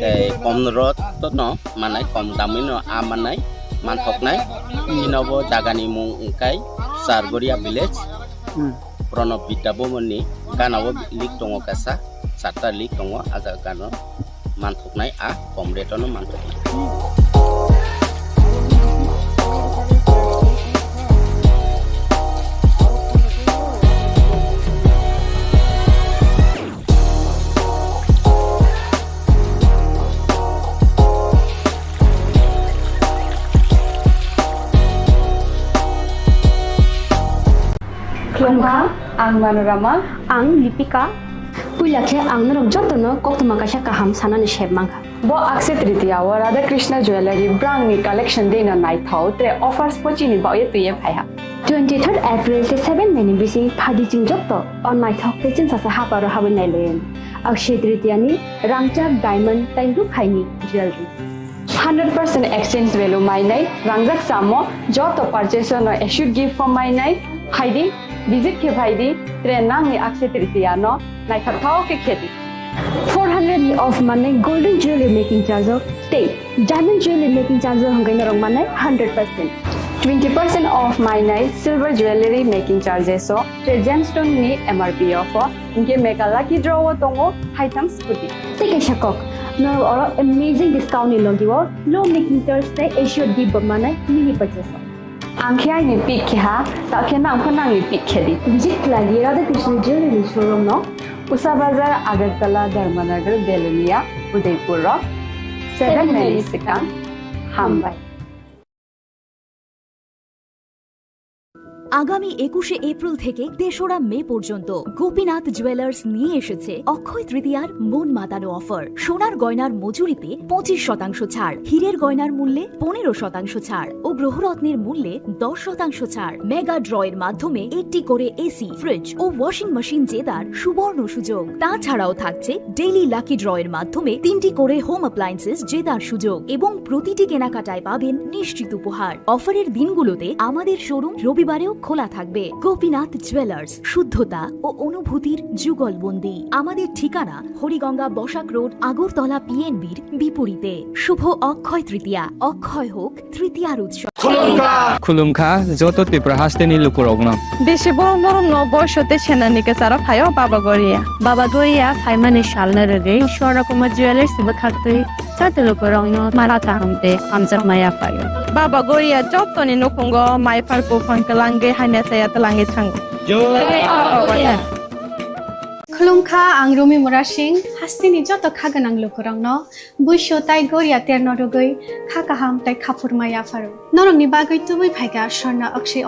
tei komrot to no manai kom damino amanai manthoknai chinobo jagani mung ungkai Sargoria village Prono Bitabo moni kanabo lik tongo kasa Sata lik tongo aja kano manthoknai a komretono manthoknai. Khulumkha ang Manorama ang Lipika Puilakhe ang narok jotono koktuma kaisa kaham sanani shebmangkha bo akse tritiya wa Radha Krishna Jewelry brang ni collection dena nai thau tre offers pochini ba ye tuye phaiha 23rd April te 7 meni bisi phadi jing jotto on nai thok te chin sa ha paro habin nai len akshe tritiya ni rangchak diamond tai ru khaini jewelry 100% exchange value mainai rangjak samo joto purchase no should give for mainai haidi visit ke bhaidi trenang ni akse tritiya no nai thau ke kheti 400 of money golden jewelry making charge of stay diamond jewelry making charge hangai na rong manai 100% 20% off mainai silver jewelry making charges so gemstone ni MRP offer inke mega lucky draw tongo item scooty take a shakok no or amazing discount ni logiwo low making charge te assured give manai mini purchase Angkhai ni pik kha ta khena phana ni pik khedi visit lagi Radha Krishna Jewelry showroom no Usa Bazar Agartala Dharmanagar Belunia Udaipur 7 Mexican Hambai আগামী 21শে April থেকে 3রা মে পর্যন্ত Gopinath jewellers নিয়ে এসেছে অক্ষয় তৃতীয়ার মন মাতানো offer সোনার গয়নার মজুরিতে 25% ছাড় হীরের গয়নার মূল্যে 15% ছাড় ও গ্রহরত্নের মূল্যে 10% ছাড় মেগা ড্রয়ের মাধ্যমে একটি করে এসি ফ্রিজ ও ওয়াশিং মেশিন জেতার সুবর্ণ সুযোগ তাছাড়াও থাকছে ডেইলি লাকি ড্রয়ের মাধ্যমে 3টি করে হোম অ্যাপ্লায়েন্সেস জেতার সুযোগ এবং প্রতিটি কেনাকাটায় পাবেন নিশ্চিত উপহার অফারের দিনগুলোতে আমাদের শোরুম রবিবারেও খোলা থাকবে গোপীনাথ জুয়েলার্স শুদ্ধতা ও অনুভূতির যুগলবন্দি আমাদের ঠিকানা হরিগঙ্গা বসাক রোড আগরতলা পিএনবির বিপরীতে শুভ অক্ষয় তৃতীয়া অক্ষয় হোক তৃতীয়ার উৎসব খুলুমখা যত ত্রিপুরা হাসতেনি লুকুরগ্ন বেশি বড় বড় বয়সতে সেনানিকে সারা খায়ও বাবা গরিয়া সাইমানে শালনা রেগে সরকম জুয়েলার্স বখাতে চাতে লুকুরগ্ন মারা চাহমতে আমজার মায়া ফায়ো বাবা গরিয়া যতনি নকুঙ্গ মাইফার কোফানকলাঙ্গে হাইনা সায়া তলাঙ্গে থাঙ্গ Khulumkha ang Rumi Murashing hastini joto khaganang lukurangno buisho tai goria ternodogoi khakaham tai khapurmaya faru norongni bagoi tubui phaiga sharna akshay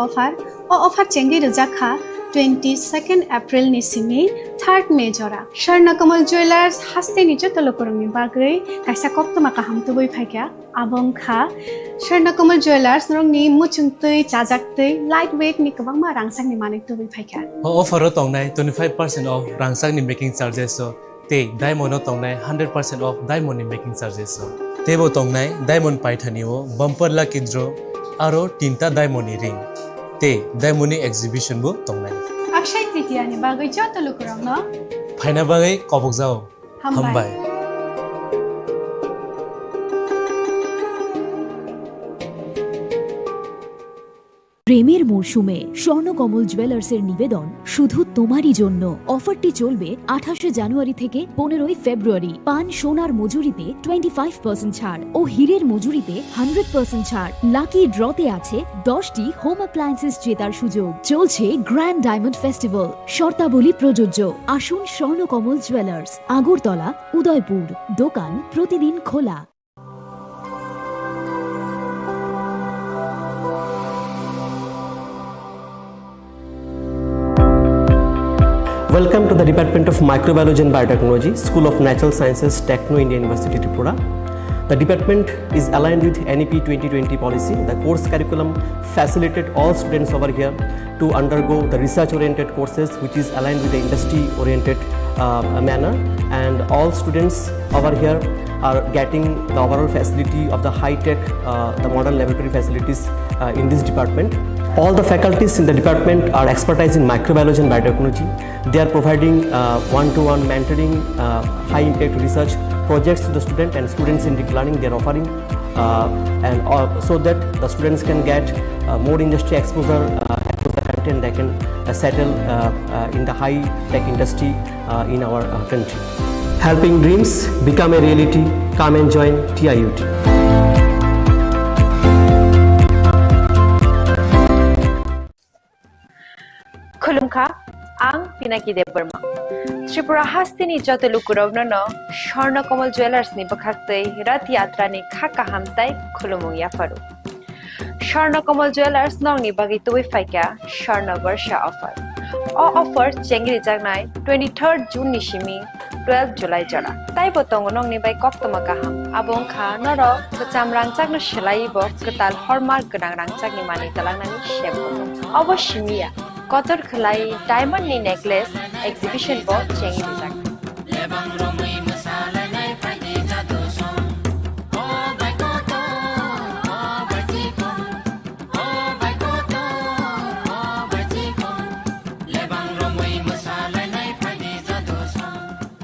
offer chengi rujakha 22nd April ni simi 3rd May jora Sharna Kamal Jewelers hastini joto lukurangni bagoi kaisa koptoma kaham tubui phaiga abong kha Sharna Kamal Jewelers norongni muchungtui chajaktui lightweight ni kabangma rangsang ni manik tubui phaiga offer tongnai 25% off rangsang ni making charges so te diamond tongnai 100% off diamond ni making charges so tebo tongnai diamond paithaniwo bumper lucky draw aro tinta diamond ni ring te diamond ni exhibition bo tongnai Akshay Tritiya ni bagoi joto lukurangno phaina bagai kobok jao hambai প্রেমের মরশুমে স্বর্ণকমল জুয়েলার্সের নিবেদন শুধু তোমারই জন্য। অফারটি চলবে 28 জানুয়ারি থেকে 15 ফেব্রুয়ারি। পান সোনার মজুরিতে 25% ছাড় ও হীরের মজুরিতে 100% ছাড়। লাকি ড্রতে আছে 10টি হোম অ্যাপ্লায়েন্সেস জেতার সুযোগ। চলছে গ্র্যান্ড ডায়মন্ড ফেস্টিভ্যাল, শর্তাবলী প্রযোজ্য। আসুন স্বর্ণকমল জুয়েলার্স, আগরতলা, উদয়পুর। দোকান প্রতিদিন খোলা। Welcome to the Department of Microbiology and Biotechnology, School of Natural Sciences, Techno India University, Tripura. The department is aligned with NEP 2020 policy. The course curriculum facilitated all students over here to undergo the research-oriented courses, which is aligned with the industry-oriented manner. And all students over here are getting the overall facility of the high-tech, the modern laboratory facilities in this department. All the faculties in the department are expertise in microbiology and biotechnology. They are providing one-to-one mentoring, high-impact research projects to the student, and students in deep learning they are offering, so that the students can get more industry exposure across the country, and they can settle in the high-tech industry in our country. Helping dreams become a reality. Come and join TIUT. खुलुमखा आं पिनाकी देव Burma Tripura हास्तिनी जतलुकुरावनो स्वर्णकमल jewellers नि बखाक्तै रथ यात्रा नि खाका हामताय खुलुमु याफारु स्वर्णकमल jewellers नंगनि बागै तुबै फाइका स्वर्ण वर्षा offer offer चेंगरि जागनाय 23 जून नि सिमी 12 जुलाई जरा ताइ बतंग नंगनि बाय कक्तमा गाहाम आबं खा नर बचाम रांचागनो सिलाइबो कताल हरमार्क गोनां रांचागनि मानि तलांनानि शेमबो अवश्यमिया कतर खलाई डायमंड नि नेकलेस एग्जिबिशन बो चेंगि जाग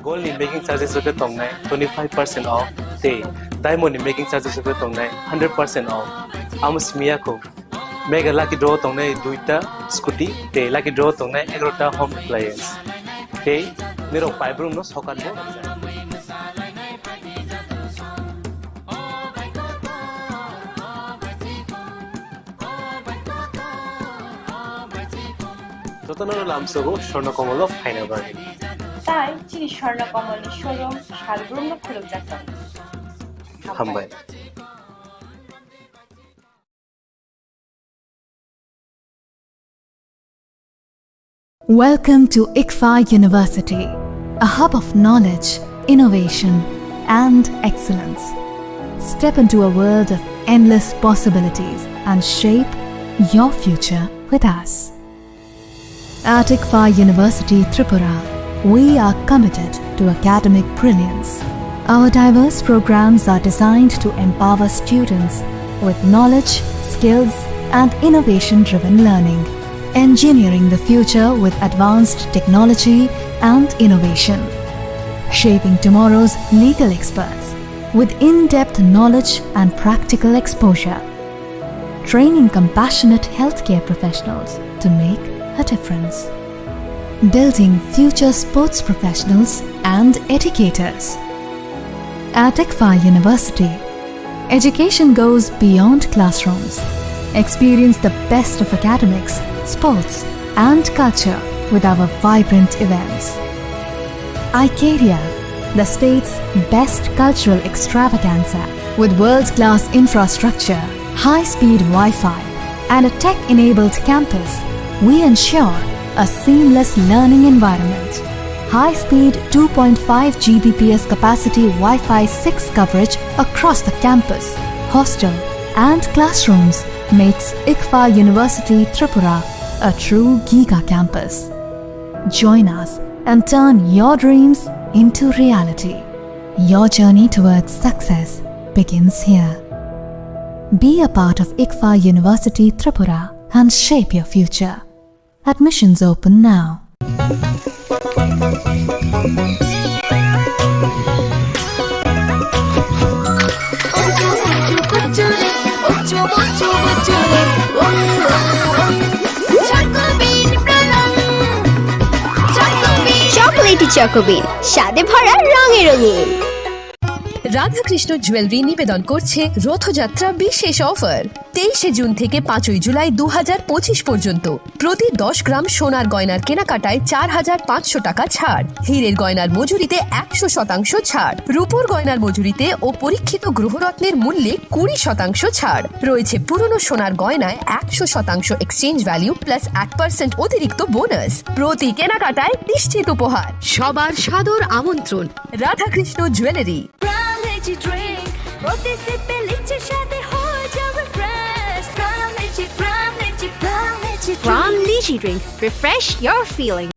Gold in making charges of the tongnai 25% off. Te diamond in making charges of the tongnai 100% off. Amus miyako. Mega lucky draw tongnai duita scooty. Te lucky draw tongnai 11ta home appliance. Te niro pipe room no sokat bo. Jotono lamsogo Swarnakomolo final bargain. তাই চিনি Swarnakamal showroom শালগ্রাম খুলুক যাচ্ছে হামবাই Welcome to ICFA University, a hub of knowledge, innovation, and excellence. Step into a world of endless possibilities and shape your future with us. At ICFA University, Tripura, we are committed to academic brilliance. Our diverse programs are designed to empower students with knowledge, skills, and innovation-driven learning, engineering the future with advanced technology and innovation, shaping tomorrow's legal experts with in-depth knowledge and practical exposure, training compassionate healthcare professionals to make a difference, building future sports professionals and educators. At ICFA University, education goes beyond classrooms. Experience the best of academics, sports, and culture with our vibrant events. Icaria, the state's best cultural extravaganza, with world-class infrastructure, high-speed Wi-Fi, and a tech-enabled campus, we ensure a seamless learning environment. High-speed 2.5 Gbps capacity Wi-Fi 6 coverage across the campus, hostel, and classrooms makes ICFA University Tripura a true Giga campus. Join us and turn your dreams into reality. Your journey towards success begins here. Be a part of ICFA University Tripura and shape your future. Admissions open now. Bachule, bachule, bachule, bachule, bachule, জকোবিন স্বাদে ভরা রঙে রঙিন। Radhakrishna jewellery নিবেদন করছে রথযাত্রা বিশেষ offer 23শে June থেকে 5ই জুলাই 2025 পর্যন্ত প্রতি 10 গ্রাম সোনার গয়নার কেনাকাটায় 4500 টাকা ছাড়, হীরের গয়নার মজুরিতে 100% ছাড়, রূপোর গয়নার মজুরিতে ও পরীক্ষিত গ্রহরত্নের মূল্যে 20% ছাড় রয়েছে। পুরনো সোনার গয়নায় 100% এক্সচেঞ্জ ভ্যালু প্লাস 1% অতিরিক্ত বোনাস। প্রতি কেনাকাটায় নিশ্চিত উপহার। সবার সাদর আমন্ত্রণ Radhakrishna jewellery. Ram Lychee Drink. Refresh your feeling.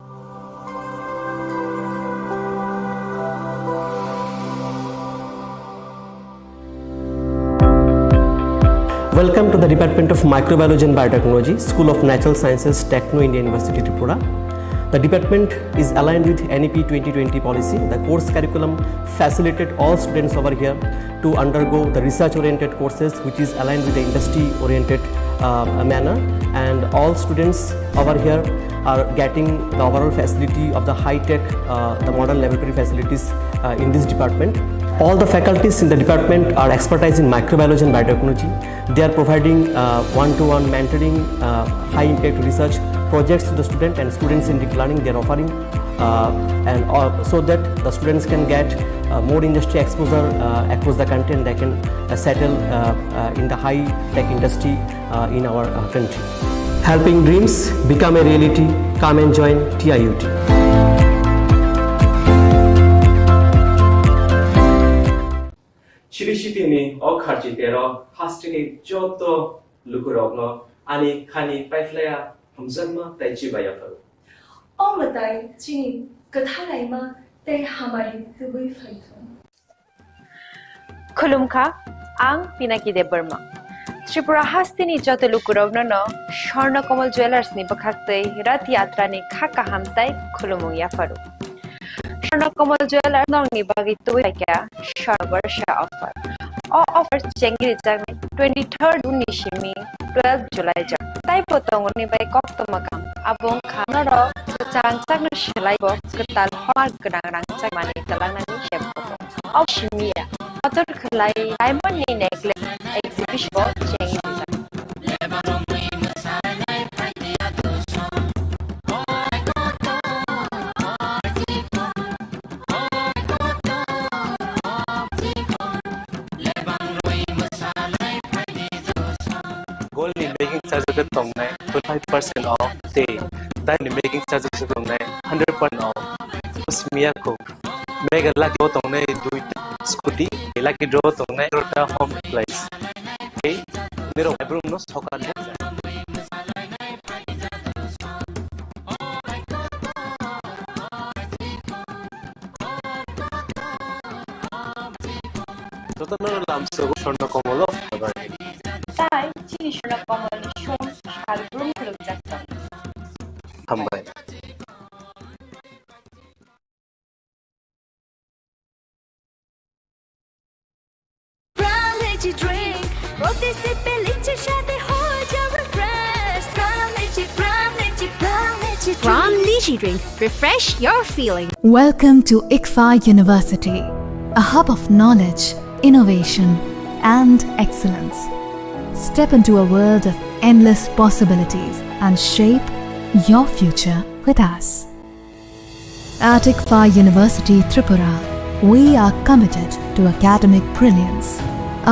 Welcome to the Department of Microbiology and Biotechnology, School of Natural Sciences, Techno India University, Tripura. The department is aligned with NEP 2020 policy. The course curriculum facilitated all students over here to undergo the research-oriented courses, which is aligned with the industry-oriented manner, and all students over here are getting the overall facility of the high-tech, the modern laboratory facilities in this department. All the faculties in the department are expertise in microbiology and biotechnology. They are providing one-to-one mentoring, high-impact research projects to the student, and students in deep learning they are offering, and so that the students can get more industry exposure across the country, and they can settle in the high-tech industry in our country. Helping dreams become a reality. Come and join TIUT. Chirishitini okharjitero hastini joto lukurogno ani khani paiflaya hamzanma taichibaya faru. Omatai chini kathalaima te hamari tubui faithon. Khulumkha ang Pinaki de Burma. Tripura hastini joto lukurogno no Shorna Komal Jewelers ni bakhaktei rath yatra ni khaka hamtai khulumung ya faru. Shorna Komal Jewelers nong ni bagi tui kya Sharbarsha offer. All offers chengiri jagme 23rd Unishimi 12 July jak. Tai potong ni bai kok tomakam. Abong khanaro chang chak no shelai bo ketal hor gerang rang chak mani talang nani shem potong. Of shimia. Motor khlai diamond ni necklace exhibition bo chengiri jak. Gold ni making charges the tong nai 25% off. Te diamond making charges the tong nai 100% off. Usmia ko mega lucky draw tong nai do scooty lucky draw tong nai rota home place. Hey, nero bedroom no sokan ho. Toto no lamso Shorna Komal of Tai Chini Shorna Komal ni shon shal room klub jakta. Hambai. Ram Lychee Drink. Roti se peliche shade ho ja refresh. Ram Lychee Drink. Refresh your feeling. Welcome to ICFA University, a hub of knowledge, innovation, and excellence. Step into a world of endless possibilities and shape your future with us. At ICFA University, Tripura, we are committed to academic brilliance.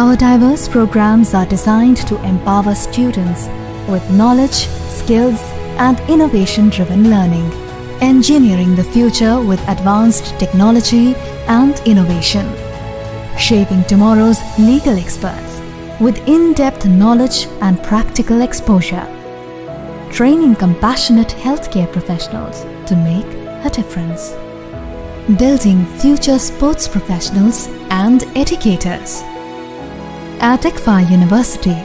Our diverse programs are designed to empower students with knowledge, skills, and innovation-driven learning, engineering the future with advanced technology and innovation, shaping tomorrow's legal experts with in-depth knowledge and practical exposure, training compassionate healthcare professionals to make a difference, building future sports professionals and educators. At ICFA University,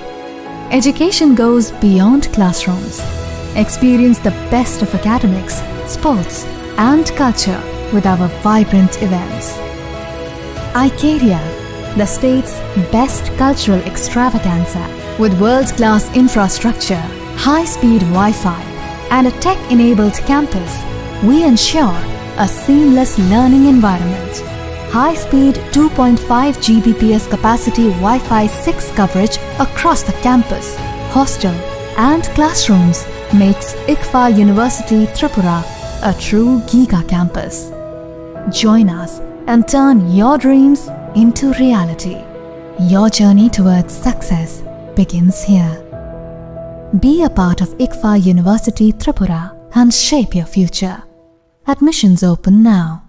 education goes beyond classrooms. Experience the best of academics, sports, and culture with our vibrant events. ICARIA, the state's best cultural extravaganza, with world-class infrastructure, high-speed Wi-Fi, and a tech-enabled campus, we ensure a seamless learning environment. High-speed 2.5 Gbps capacity Wi-Fi 6 coverage across the campus, hostel and classrooms makes ICFA University Tripura a true giga campus. Join us and turn your dreams into reality. Your journey towards success begins here. Be a part of ICFA University Tripura and shape your future. Admissions open now.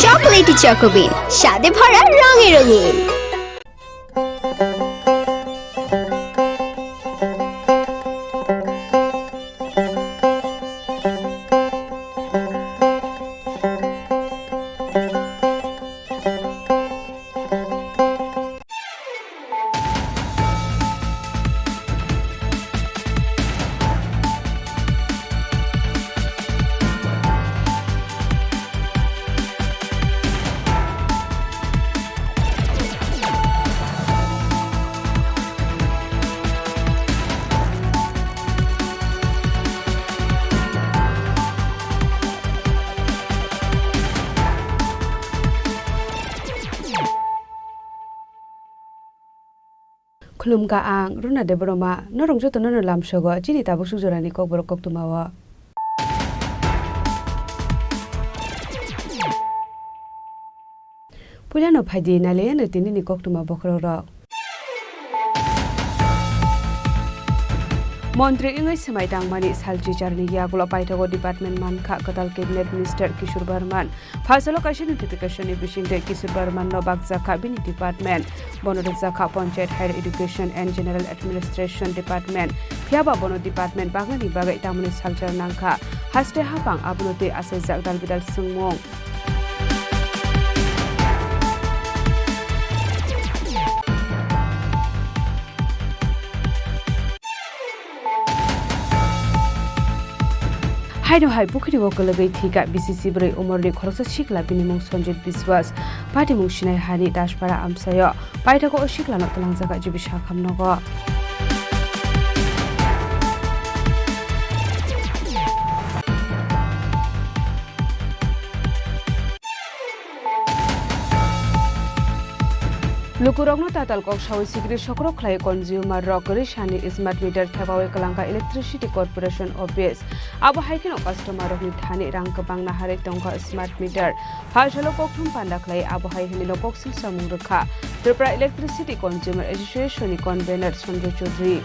Chocolatey চকোবিন স্বাদে ভরা রঙে রঙিন। Khulumka ang runa de broma norong joto nono lamsogo chini tabu sujorani kok borok kok tumawa Pulano phadi nale no tinini kok tuma bokro ro Montri ingai samai tangmani salji charni ya gulo paitago department mankha katal cabinet minister Kishore Barman phasalo kashi notification ni bishinte Kishore Barman no bakja kabini department bonodok jakha panchayat higher education and general administration department phiaba bono department bagani bagai tamuni saljar nangkha haste hapang abnote asai jakdal bidal sungmong Haino hai bukhri wokalagai thika BCC brai umorni khorsa shikla binimung Sanjit Biswas party mung shinai hani dashpara amsayo paitako shikla no talangjaga jibisha khamnogo Lukurogno tatal kok shawi sigri shokro khlai consumer rokeri shani smart meter thabawe kalangka electricity corporation office abo haikino customer rokni thani rang kabang na hare tongka smart meter phasalo kokthum panda khlai abo haikini no koksil samung rakha Tripura electricity consumer association ni convener Sanjay Chaudhary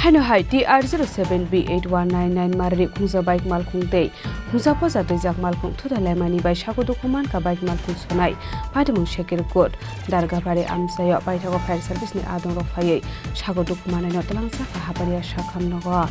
Haino hai TR07B8199 marri khungsa bike mal khungtei khungsa posa tejak mal khung thuda lemani bai sako dokuman ka bike mal khung sonai phatimung shekir court darga bare amsayo baithago fire service ni adong ro phai sako dokuman no talangsa ka habaria shakham nogo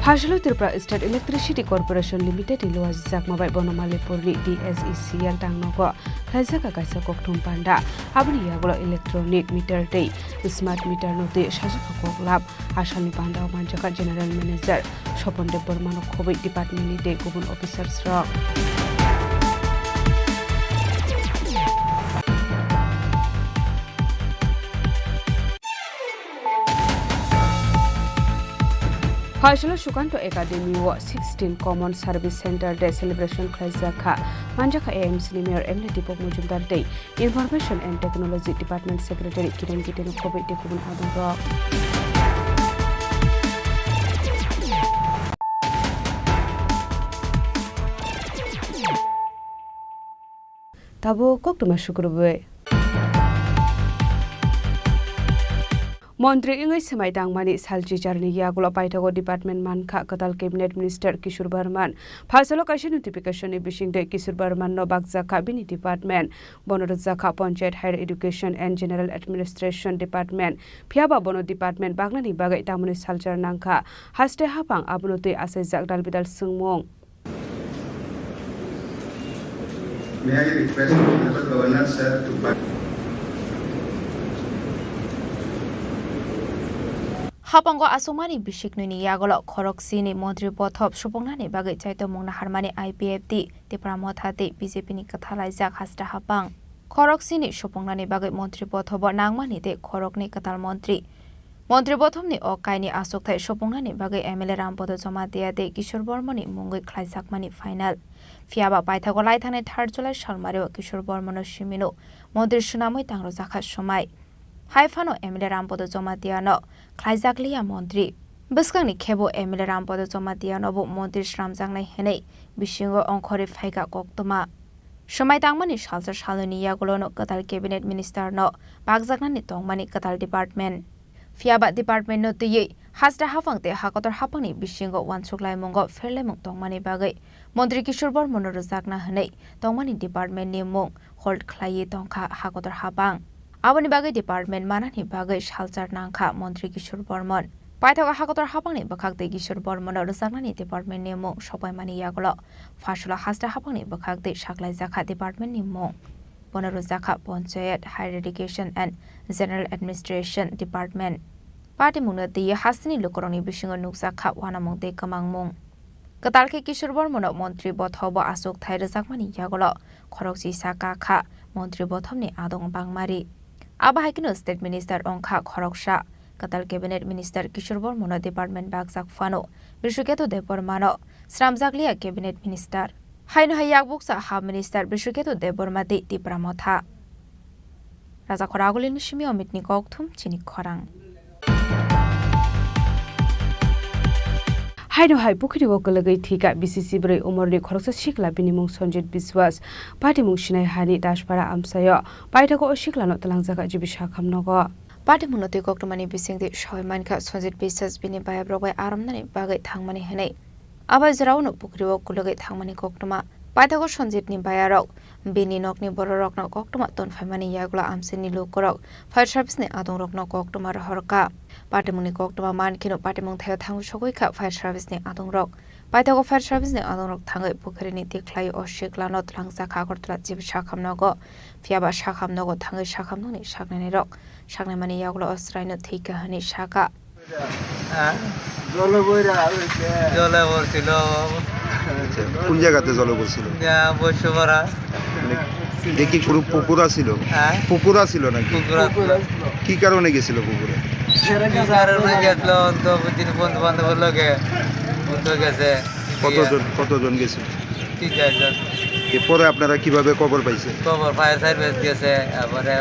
Phasalo Tripura State Electricity Corporation Limited Iloa Jakma bai Bonomale Pori DSECL tangnogo khaisaka kaisa kokthum panda abni yagulo electronic meter tei smart meter note shajaka koklab asani panda manjaka general manager Sopondev Burmano khobai department ni de gubun officers ro Phasalo Shukanto Academy wa 16 Common Service Center Day Celebration Khaizaka Manjaka AMC ni Mayor Emily Dipok Mujumdar Day Information and Technology Department Secretary Kiran Kitenu Khobai Dekubun Adong Ro Tabo koktuma shukurbe মন্ত্রী ইংই সেমাই দাংমানি সালচি চারনি ইয়াগুলো পাইথাগো department মানখা কতাল cabinet minister Kishore Burman ফার্সলো কাইসে notification ni bisingde Kishore Burman no bakjaka bini department bonorjaka panchayat higher education and general administration department phiaba bono department baglani bagai tamuni salchar nangkha haste hapang abunotui asai jakdal bidal sungmung. May I request the Governor sir to Hapango asumani bishiknuni yagolo khoroksini mantri pothop supongnani bagai chaito mongna harmani IPFT Tipramothati BJP ni kathalaijak hasta hapang khoroksini supongnani bagai mantri pothobo nangmani te khorokni katal mantri bothomni okaini asokthai supongnani bagai MLA Rampodo joma deate Kishor Bormoni mungoi khlaijakmani final fiaba paithago laithane 3 July salmareo Kishor Bormono simino mantri sunamoi tangro jakha somai Haifano MLA Rampodo joma diano Klaijakliya mantri Biskangni khebo MLA Rampodo joma diano bo mantri Shramjangnai henei bisingo ongkhori phaika koktoma Somai tangmani salsar saloni yagolono katal cabinet minister no bakjaknani tongmani katal department Fiaba department no tiyei hasra hafangte hakotor hapangni bisingo wansuklai mongo ferlemung tongmani bagai mantri Kishor Bormono rojakna henei tongmani department ni mung hold khlaiye tongkha hakotor hapang Aboni bagai department manani bagai salchar nangkha mantri Kishor Bormon paithago hakotor hapangni bakhakte Kishor Bormono rojaknani department ni mung sobai mani yagolo fasula hasra hapangni bakhakte saklai jakha department ni mung bono rojakha panchayat higher education and general administration department party mungna tiye hasni lokoroni bisingo nukjakha wanamung te kamang mung katalke Kishor Bormono mantri bothobo asok thai rojakmani yagolo khorokchi saka kha mantri bothomni adong bangmari Abahakino State Minister Ongkha Khoroksha Katal Cabinet Minister Kishor Bormono Department Bagjak Fano Bishuketo Debormano Sramjakliya Cabinet Minister Haino Hayak Buksa Hab Minister Bishuketo Debormati Tipramotha Raja Khoragulin Shimio Mitni Kokthum Chini Khorang Haino hai bukhiri wokalagai thika BCC brai umorni khoroksa shikla binimung Sonjit Biswas party mung shinai hani dashpara amsayo paithago shikla no talangjaka jibisha khamnogo party mung notoi koktomani bisingde shoi mankha Sonjit Biswas bini baya brogbai aramnani bagai thangmani henei abai jarau no bukhiri wokalagai thangmani koktoma paithago Sonjit ni bayarok bini nokni bororok no koktoma tonfaimani yagula amsini lokorok fire service ni adong rok no koktoma rahorka party mungni koktoma mankino party mung thayo thangu sogoika fire service ni adong rok paithago fire service ni adong rok thangai bukhiri ni tiklai o shikla no tlangjak khagortla jib shakhamnogo fiaba shakhamnogo thangai shakhamnoni saknani rok saknamani yagula osraino thika hani shaka জলে পড়ছিল কোন জায়গাতে জলে পড়ছিল বৈশ্যপাড়া দেখি কোনো পুকুর ছিল পুকুর ছিল নাকি কি কারণে গেছিল পুকুরে গেছিল তো বন্ধু বান্ধবের লোকে গেছে কতজন গেছিল 3-4 জন এরপরে আপনারা কিভাবে খবর পাইছেন খবর ফায়ার সার্ভিস গেছে তারপরে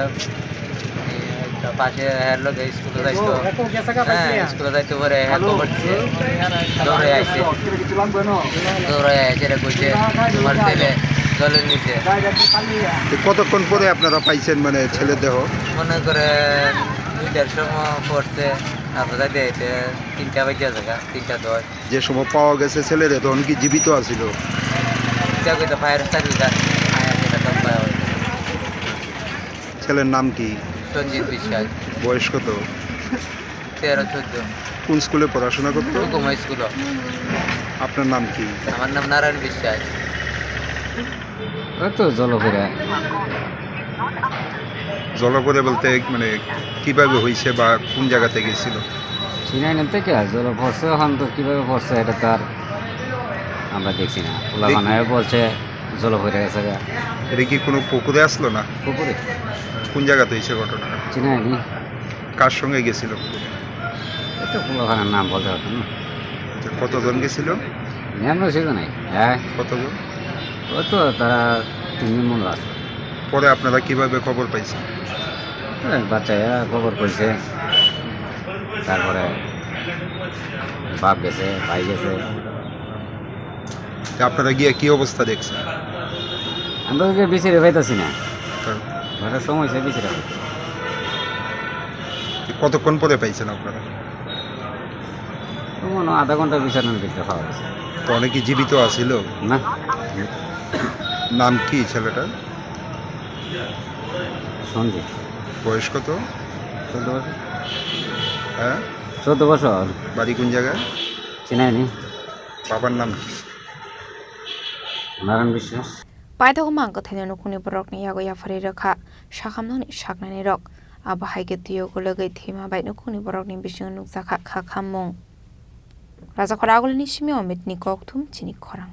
পাশে হের লোক স্কুলে যাইতো স্কুলে যাইতে পরে খবর দিচ্ছে দৌড়ে আসছে রে কইছে তোমার ছেলে জলের নিচে কতক্ষণ পরে আপনারা পাইছেন মানে ছেলে দেহ মনে করে 2টার সময় পড়ছে তারপরে যাইতে 3টা বাজে জায়গা 3:10 যে সময় পাওয়া গেছে ছেলেরে তখন কি জীবিত আছিল ফায়ার সার্ভিস ছেলের নাম কি সঞ্জিত বিশ্বাস বয়স কত 13-14 কোন স্কুলে পড়াশোনা করতো কুমার স্কুল আপনার নাম কি আমার নাম নারায়ণ বিশ্বাস তো জলপরে বলতে মানে কিভাবে হয়েছে বা কোন জায়গাতে গেছিল চিনাই না থেকে জল পড়ছে এখন তো কীভাবে পড়ছে এটা তো আর আমরা দেখছি না ওলাখানায় বলছে জল পড়ে গেছে এটা কি কোনো পুকুরে আসলো না পুকুরে কোন জায়গাতে হয়েছে ঘটনা চিনাই নি কার সঙ্গে গেছিল এটা ওলাখানার নাম বলতে হতো না কতজন গেছিল আমরা সেটা নাই হ্যাঁ কতজন ও তো তারা 3 জন মনে আছে পরে আপনারা কিভাবে খবর পাইছেন বাচ্চারা খবর পেয়েছে তারপরে বাপ গেছে ভাই গেছে আপনারা গিয়ে কি অবস্থা দেখছেন আমরা তো বিচারে পাইতেছি না ঘরের সময় সে বিচারে কতক্ষণ পরে পাইছেন আপনারা? আধা ঘন্টার বিচারের ভিতরে পাওয়া গেছে। তো অনেকে জীবিত আছিল না? নাম কি ছেলেটার? সঞ্জিত। বয়স কত? 14 বছর। হ্যাঁ 14 বছর। বাড়ি কোন জায়গায়? চিনাইনি। বাবার নাম কি? নারায়ণ বিশ্বাস। পাইथागो मांगो थाइनो नखुनि बरकनि यागो याफारि रखा साखामनानि साकनानि रक आबाहायगे दियो गलगै थेमा बाय नखुनि बरकनि बिसिं नुकजाखा खाखाममं राजा खरागलनि सिमि अमितनि कक्थुम चिनि खरां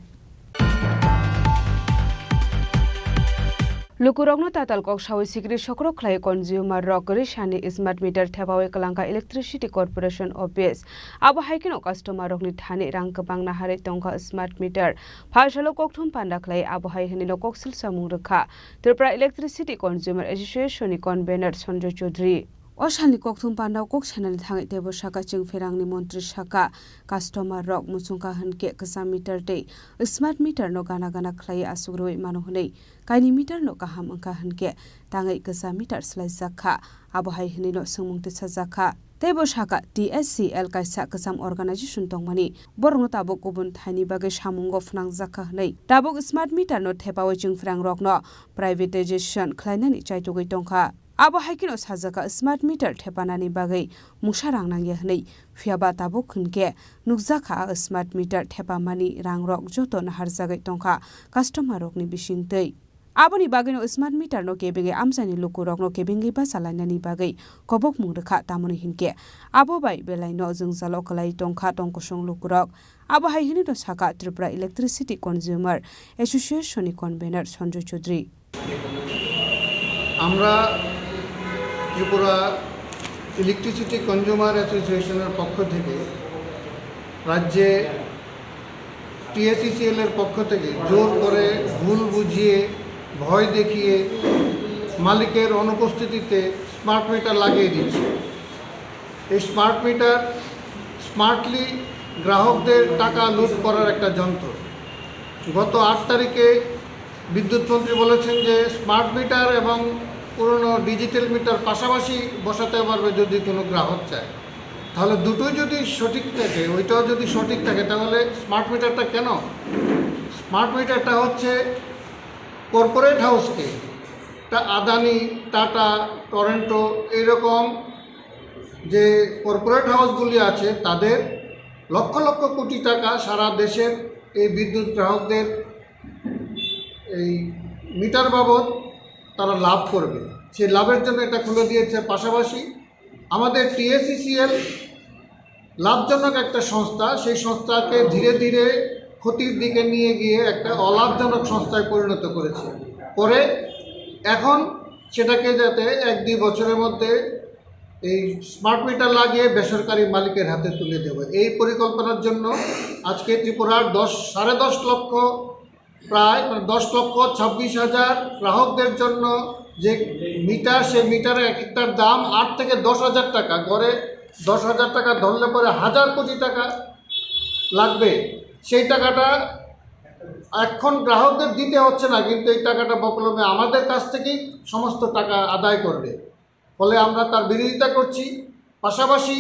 लुकुरगनो ताताल कक सावै सिक्रि सकरो खलाय कन्ज्युमार रकरि सानि स्मार्ट मीटर थेबावै कलांका इलेक्ट्रिसिटी कॉर्पोरेशन ऑफिस अब हाइकिनो कस्टमर रकनि थाने रां गोबां नाहारै टंका स्मार्ट मीटर फाइसालो ककथुम पान्दा खलाय अब हाइ हनिनो कक्सिल सामुं रखा Tripura electricity consumer एसोसिएशननि convener Sanjay Chaudhary असालनि ककथुम पान्दाव कक सेनालनि थाङै देबो साका चिं फेरांनि मन्त्रि साका कास्टमार रक मुसुंका हनके कसा मीटर दे स्मार्ट मीटर नो गाना गाना खलाय आसुग्रoi मानो हनै काइनि मीटर नो गाहाम अंका हनके ताङै कसा मीटर स्लाइ जाखा आबहाय हनिनो सोंमुंति साजाखा देबो साका TSCL काइसा कसाम अर्गानाइजेशन दंमानि बरनो ताबो गुबुन थाइनि बागै सामुंगो फनां जाखा हनै ताबो स्मार्ट मीटर नो थेबावै चिं फेरां रकनो प्राइवेटाइजेशन खलायनानि चाइतोगै दंखा अब हाइकिनो साजाका स्मार्ट मीटर ठेपानानि बागै मुसा रां नांगिया हनै फियाबा ताबो खुनके नुकजाखा स्मार्ट मीटर ठेपामानि रां रक जतो नाहार जागै टंका कास्टमार रकनि बिसिंतै आबोनि बागैनो स्मार्ट मीटर नो केबेगे आमसानि लुकु रकनो केबेंगे बासालायनानि बागै कबक मुंरखा तामनि हिनके आबो बाय बेलायनो जों जालो कलाई टंका टंकसं लुकु रक आबो हाइहिनि नो साका Tripura electricity consumer एसोसिएशननि convener Sanjay Chaudhary আমরা ত্রিপুরা ইলেকট্রিসিটি কনজিউমার অ্যাসোসিয়েশনের পক্ষ থেকে রাজ্যে TSCL এর পক্ষ থেকে জোর করে ভুল বুঝিয়ে ভয় দেখিয়ে মালিকের অনুপস্থিতিতে স্মার্ট মিটার লাগিয়ে দিচ্ছে। এই স্মার্ট মিটার স্মার্টলি গ্রাহকদের টাকা লুট করার একটা যন্ত্র। গত 8 তারিখে বিদ্যুৎ মন্ত্রী বলেছেন যে স্মার্ট মিটার এবং পুরনো ডিজিটাল মিটার পাশাপাশি বসাতে পারবে যদি কোনো গ্রাহক চায়। তাহলে দুটোই যদি সঠিক থাকে, ওইটাও যদি সঠিক থাকে, তাহলে স্মার্ট মিটারটা কেন? স্মার্ট মিটারটা হচ্ছে কর্পোরেট হাউসকে, আদানি, টাটা, টরেন্টো এইরকম যে কর্পোরেট হাউসগুলি আছে তাদের লক্ষ লক্ষ কোটি টাকা সারা দেশের এই বিদ্যুৎ গ্রাহকদের এই মিটার বাবদ তারা লাভ করবে, সেই লাভের জন্য এটা খুলে দিয়েছে। পাশাপাশি আমাদের TSCL লাভজনক একটা সংস্থা, সেই সংস্থাকে ধীরে ধীরে ক্ষতির দিকে নিয়ে গিয়ে একটা অলাভজনক সংস্থায় পরিণত করেছে। পরে এখন সেটাকে যাতে 1-2 বছরের মধ্যে এই স্মার্ট মিটার লাগিয়ে বেসরকারি মালিকের হাতে তুলে দেবে, এই পরিকল্পনার জন্য আজকে ত্রিপুরার 10.5 লক্ষ প্রায় 10,26,000 গ্রাহকদের জন্য যে মিটার, সেই মিটারে এক একটার দাম 8 থেকে 10,000 টাকা, গড়ে 10,000 টাকা ধরলে পরে 1,000 কোটি টাকা লাগবে। সেই টাকাটা এখন গ্রাহকদের দিতে হচ্ছে না, কিন্তু এই টাকাটা বকলমে আমাদের কাছ থেকেই সমস্ত টাকা আদায় করবে, ফলে আমরা তার বিরোধিতা করছি। পাশাপাশি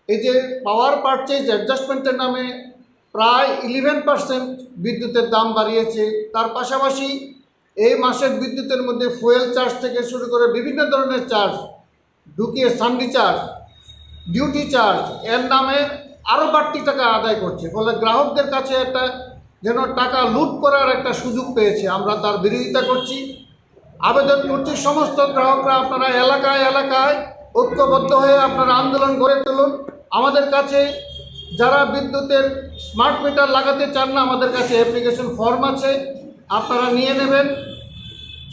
এই যে পাওয়ার পারচেজ অ্যাডজাস্টমেন্টের নামে প্রায় 11% বিদ্যুতের দাম বাড়িয়েছে। তার পাশাপাশি এই মাসের বিদ্যুতের মধ্যে ফুয়েল চার্জ থেকে শুরু করে বিভিন্ন ধরনের চার্জ ঢুকিয়ে সান্ডি চার্জ, ডিউটি চার্জ এর নামে আরও বাড়তি টাকা আদায় করছে, ফলে গ্রাহকদের কাছে একটা যেন টাকা লুট করার একটা সুযোগ পেয়েছে। আমরা তার বিরোধিতা করছি, আবেদন করছি সমস্ত গ্রাহকরা আপনারা এলাকায় এলাকায় ঐক্যবদ্ধ হয়ে আপনারা আন্দোলন গড়ে তুলুন। আমাদের কাছে যারা বিদ্যুতের স্মার্ট মিটার লাগাতে চান না, আমাদের কাছে অ্যাপ্লিকেশন ফর্ম আছে, আপনারা নিয়ে নেবেন,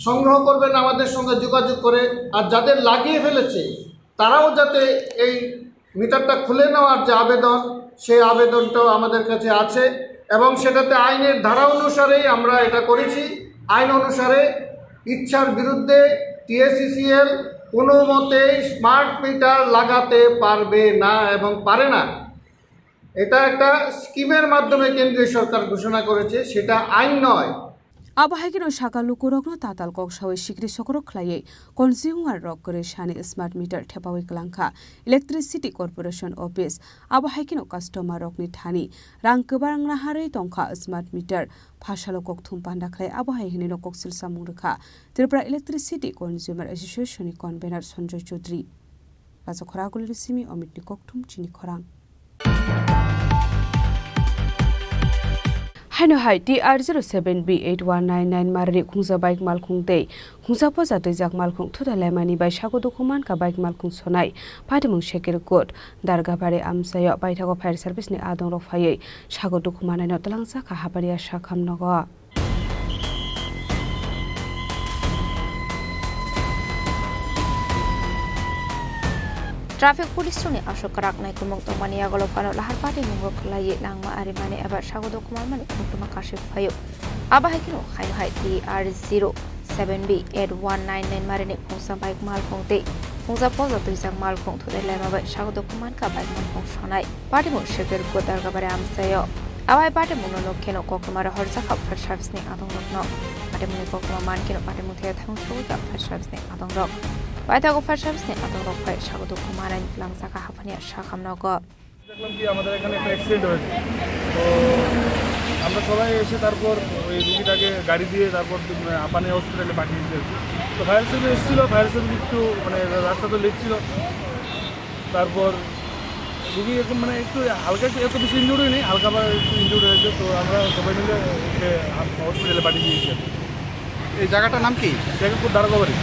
সংগ্রহ করবেন আমাদের সঙ্গে যোগাযোগ করে। আর যাদের লাগিয়ে ফেলেছে তারাও যাতে এই মিটারটা খুলে নেওয়ার যে আবেদন, সেই আবেদনটাও আমাদের কাছে আছে এবং সেটাতে আইনের ধারা অনুসারেই আমরা এটা করেছি। আইন অনুসারে ইচ্ছার বিরুদ্ধে TSCL কোনো মতেই স্মার্ট মিটার লাগাতে পারবে না এবং পারে না। এটা একটা স্কিমের মাধ্যমে কেন্দ্রীয় সরকার ঘোষণা করেছে, সেটা আইন নয়। আবহাইগিনো সাকা লুকুরগ্ন তাতাল কক্সাওয়ে সিগ্রি সকরক খ্লাইয়ে কনজিউমার রক করে সানি স্মার্ট মিটার ঠেপাওয়ে ক্লাংখা ইলেকট্রিসিটি কর্পোরেশন অফিস আবহাইগিনো কাস্টমার রকनि थानी रां गोबां नाहारै टंखा स्मार्ट मिटार फासालो ककथुम पान्डाख्लाय आबहाइगिनो कक्सिल सामुं रोखा त्रिपुरा इलेक्ट्रिसिटी कन्जिउमार एसोसिएशननि कनभेनार सन्जय चौधरी राजा खरागुलि सिमी अमितनि ककथुम चिनि खरां हाइनो हाइ TR07B8199 मारनि खुंजा बाइक मालखुं दे खुंजा फजा दैजाक मालखुं थुदालायमानि बाय सागु दुखुमान का बाइक मालखुं सनाय पादमुं शेकेर कोट दारगाबारि आमसायाव बायथागो फायर सार्भिसनि आदं रफायै सागु दुखुमानायनो तलांसा का हाबारिया साखाम नगो ट्राफिक पुलिस ने अशोक राग नायकुमक तमानि आगलो फानो लाहार पाटे मुंगो खलाये नांगमा आरि माने एबा सागो दकुमान माने खुंटुमा काशिफ फायो आबा हाइकिनो हाइ हाइ TR07B8199 मारिने खुंसा बाइक माल खुंते खुंजा पोजा दुइजाक माल खुं थुदै लायमाबाय सागो दकुमान का बाइक माल खुं सनाय पाटे मु शेकेर को दारगाबारे आमसायो आबाय पाटे मुनो नखेनो कोकमार हरजा खा फायर सार्भिसनि आदं रखनो पाटे मुनि कोकमा मानकिनो पाटे मुथे थां सुगा फायर सार्भिसनि आदं रख বাইতাগো ফায়ার সার্ভিসনি আদং রক্ষায় স্বাগত কুমারাইন লাংসাকা হাফানিয়া শাখামনগর দেখলাম কি আমাদের এখানে একটা অ্যাক্সিডেন্ট হয়েছে তো আমরা সবাই এসে তারপর ওই রুগীটাকে গাড়ি দিয়ে তারপর আপানি হসপিটালে পাঠিয়েছি তো ফায়ার সার্ভিস এসেছিলো ফায়ার সার্ভিস একটু মানে রাস্তা তো লেট ছিল তারপর রুগী এখন মানে একটু হালকা এত বেশি ইনজুর্ড হয়নি হালকা বা একটু ইনজুর্ড হয়েছে তো আমরা সবাই মিলে হসপিটালে পাঠিয়ে দিয়েছি এই জায়গাটার নাম কি শেখপুর দারগাবাড়ি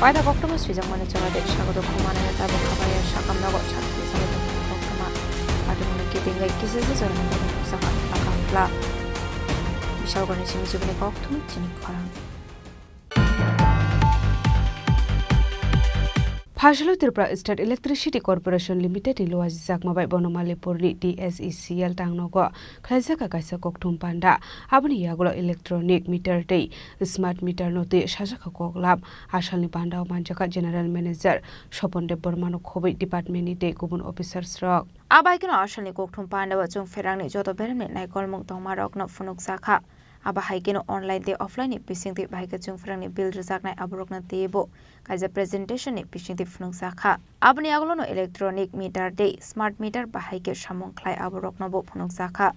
বাইদা কক্টমা শ্রীজামানে চলাদের স্বাগত কুমারাইন তাবো খাবারিয়া শাখামনগর ছাত্রী সাগত কক্টমা পাটিমনে কেদিঙ্গাই কিসেসে জন্মদিন সাকা ফ্লা বিশাল গণেশ মিজুবনে কক্টম চিনি খরাং फाशलो Tripura state electricity corporation limited इलोवाज जाकमाबाय बनमालीपुरनि DSECL टांगनगो खलाइजाका गायसा ककथुम पान्डा आबनि यागलो इलेक्ट्रनिक मीटर दे स्मार्ट मीटर नोते साजाका कगलाम आसालनि पान्डाव मानजाका जनरल मैनेजर स्वपनदेव बर्मानो खबै डिपार्टमेन्टनि दे गुबुन अफिसार्स रक आबाइकनो आसालनि ककथुम पान्डाव जों फेरांनि जत बेरमनि नायकलमुं तंमा रकनो फुनुक जाखा आबा हाइकेनो ऑनलाइन दे ऑफलाइन पिसिंगति बाइक जों फ्रांनि बिल रजाकनाय आबरकना देबो काजा प्रेजेंटेशन नि पिसिंगति फुनुक जाखा आबनि आगलोनो इलेक्ट्रनिक मीटर दे स्मार्ट मीटर बाहायके सामं ख्लाय आबरकनबो फुनुक जाखा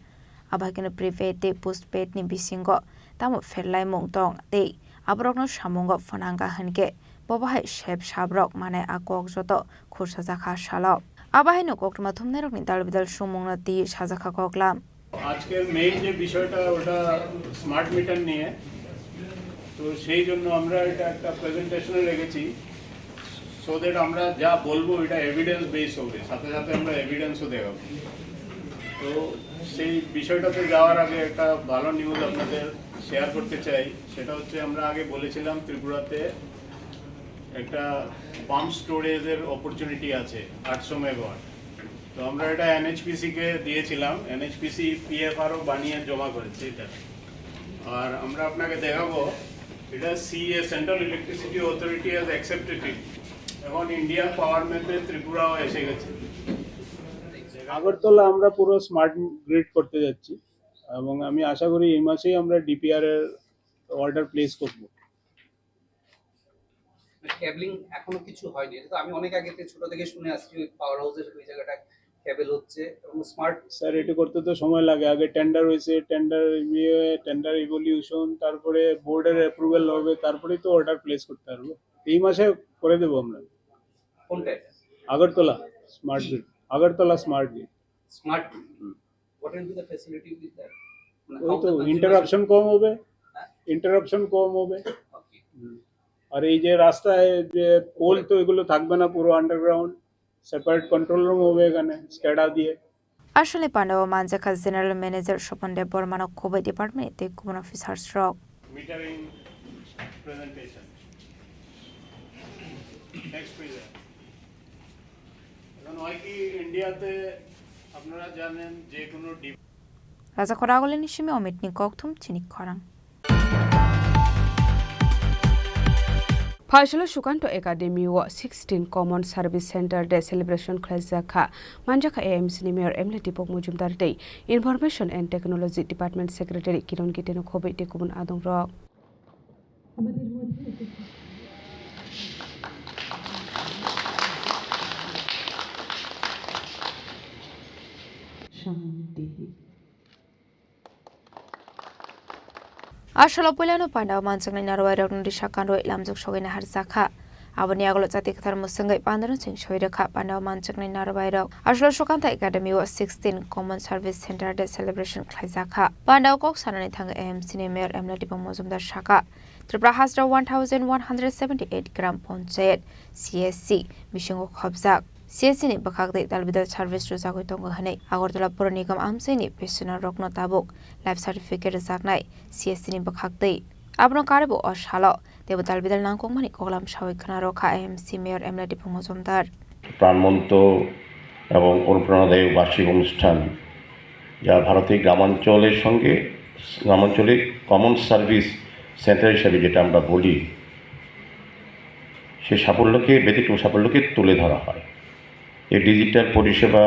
आबाइकेनो प्रीपेड दे पोस्टपेड नि बिसिंगो तामो फेरलाय मुं दं दे आबरकनो सामंगो फनांगा हनके बबाहाय शेप साबरक माने आकक जत खुरसा जाखा सालाव आबाहायनो ककटमा थुमने रकनि दालबिदाल सुमुंनो दी साजाखा कगलाम আজকের মেইন যে বিষয়টা ওটা স্মার্ট মিটার নিয়ে তো সেই জন্য আমরা এটা একটা প্রেজেন্টেশনে রেখেছি সো দ্যাট আমরা যা বলবো এটা এভিডেন্স বেস হবে সাথে সাথে আমরা এভিডেন্সও দেখাবো তো সেই বিষয়টাতে যাওয়ার আগে একটা ভালো নিউজ আপনাদের শেয়ার করতে চাই সেটা হচ্ছে আমরা আগে বলেছিলাম ত্রিপুরাতে একটা পাম্প স্টোরেজের অপরচুনিটি আছে 800 মেগাওয়াট তো আমরা এটা এনএইচপিসি কে দিয়েছিলাম এনএইচপিসি পিএফআরও বানিয়ে জমা করেছে এটা আর আমরা আপনাকে দেখাবো এটা CA central electricity authority has accepted ইট এখন ইন্ডিয়ান পাওয়ার ম্যাপে ত্রিপুরাও এসে গেছে আগরতলা আমরা পুরো স্মার্ট গ্রিড করতে যাচ্ছি এবং আমি আশা করি এই মাসেই আমরা ডিপিআর এর অর্ডার প্লেস করব কেবলিং এখনো কিছু হয়নি এটা তো আমি অনেক আগে থেকে ছোট থেকে শুনে আসছি পাওয়ার হাউসের ওই জায়গাটা কেবল হচ্ছে এবং স্মার্ট স্যার এটা করতে তো সময় লাগে আগে টেন্ডার হয়েছে টেন্ডার ইভলিউশন তারপরে বোর্ডের অ্যাপ্রুভাল হবে তারপরেই তো অর্ডার প্লেস করতে পারবো এই মাসে করে দেবো আমরা কোনটা Agartala smart grid Agartala smart grid smart what will be the facility with that ওই তো ইন্টারাপশন কম হবে আর এই যে রাস্তায় যে পোল তো এগুলো থাকবে না পুরো আন্ডারগ্রাউন্ড সেপারেট কন্ট্রোল রুম হবে এখানে স্ক্যাডা দিয়ে আসলে পান্ডাও মানজাকা জেনারেল ম্যানেজার স্বপনদেব বর্মানো খোবাই ডিপার্টমেন্টে কোন officers rock metering presentation next page এখন হয় কি ইন্ডিয়াতে আপনারা জানেন যে কোনো রাজা খরাগলে নিশিমে অমিত নি ককথুম চিনি খরাং Phasalo Shukanto Academy wa 16 Common Service Center Day Celebration Khlajaka Manjaka AMC ni Mayor Emily Tipok Mujumdar Day Information and Technology Department Secretary Kiron Kiteno Khobe Tekubun Adong Rok Ashala Polano Panda Mansang Narwa Dishakan Lamzuk Shogin Harzaka. Abani Aglo Zatikar Musangai Pandan Sing Shoidaka Panda Mansang Narwa. Ashla Shokanta Academy was 16 Common Service Center Day Celebration Klazaka. Panda Kok Sananitang AMC Mayor Emily Tipomozum da Shaka. Tripura has 1,178 gram Ponset CSC Mishingo Khobzak. CSC ni bakagde dalbidal service rozago tongo hane agortala pura nigam amse ni personal rokno tabuk life certificate zaknai CSC ni bakagde abno karebo oshalo debo dalbidal nangkong mani koglam shawik khana rokha AMC Mayor Emily Tipomozumdar প্রাণবন্ত এবং অনুপ্রেরণাদায়ক বার্ষিক অনুষ্ঠান যা ভারতের গ্রামাঞ্চলের সঙ্গে গ্রামাঞ্চলে common service centre হিসেবে যেটা আমরা বলি সেই সাফল্যকে ব্যতিক্রম সাফল্যকে তুলে ধরা হয় এই ডিজিটাল পরিষেবা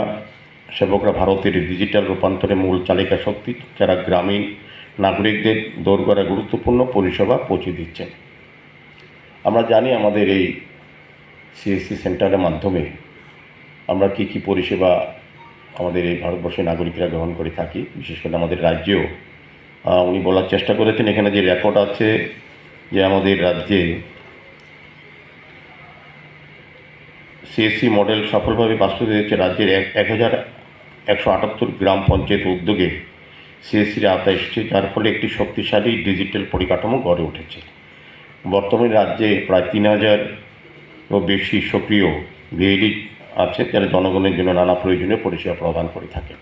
সেবকরা ভারতের ডিজিটাল রূপান্তরে মূল চালিকা শক্তি যারা গ্রামীণ নাগরিকদের দোরগোড়া গুরুত্বপূর্ণ পরিষেবা পৌঁছে দিচ্ছেন আমরা জানি আমাদের এই সিএসসি সেন্টারের মাধ্যমে আমরা কি পরিষেবা আমাদের এই ভারতবর্ষের নাগরিকরা গ্রহণ করে থাকি বিশেষ করে আমাদের রাজ্যেও উনি বলার চেষ্টা করেছেন এখানে যে রেকর্ড আছে যে আমাদের রাজ্যে সিএসসি মডেল সফলভাবে বাস্তবায়িত হয়েছে রাজ্যের 1178 গ্রাম পঞ্চায়েত উদ্যোগে সিএসসির আওতায় এসেছে যার ফলে একটি শক্তিশালী ডিজিটাল পরিকাঠামো গড়ে উঠেছে বর্তমানে রাজ্যে প্রায় 3000-এরও বেশি সক্রিয় ভিএডি আছে যারা জনগণের জন্য নানা প্রয়োজনীয় পরিষেবা প্রদান করে থাকে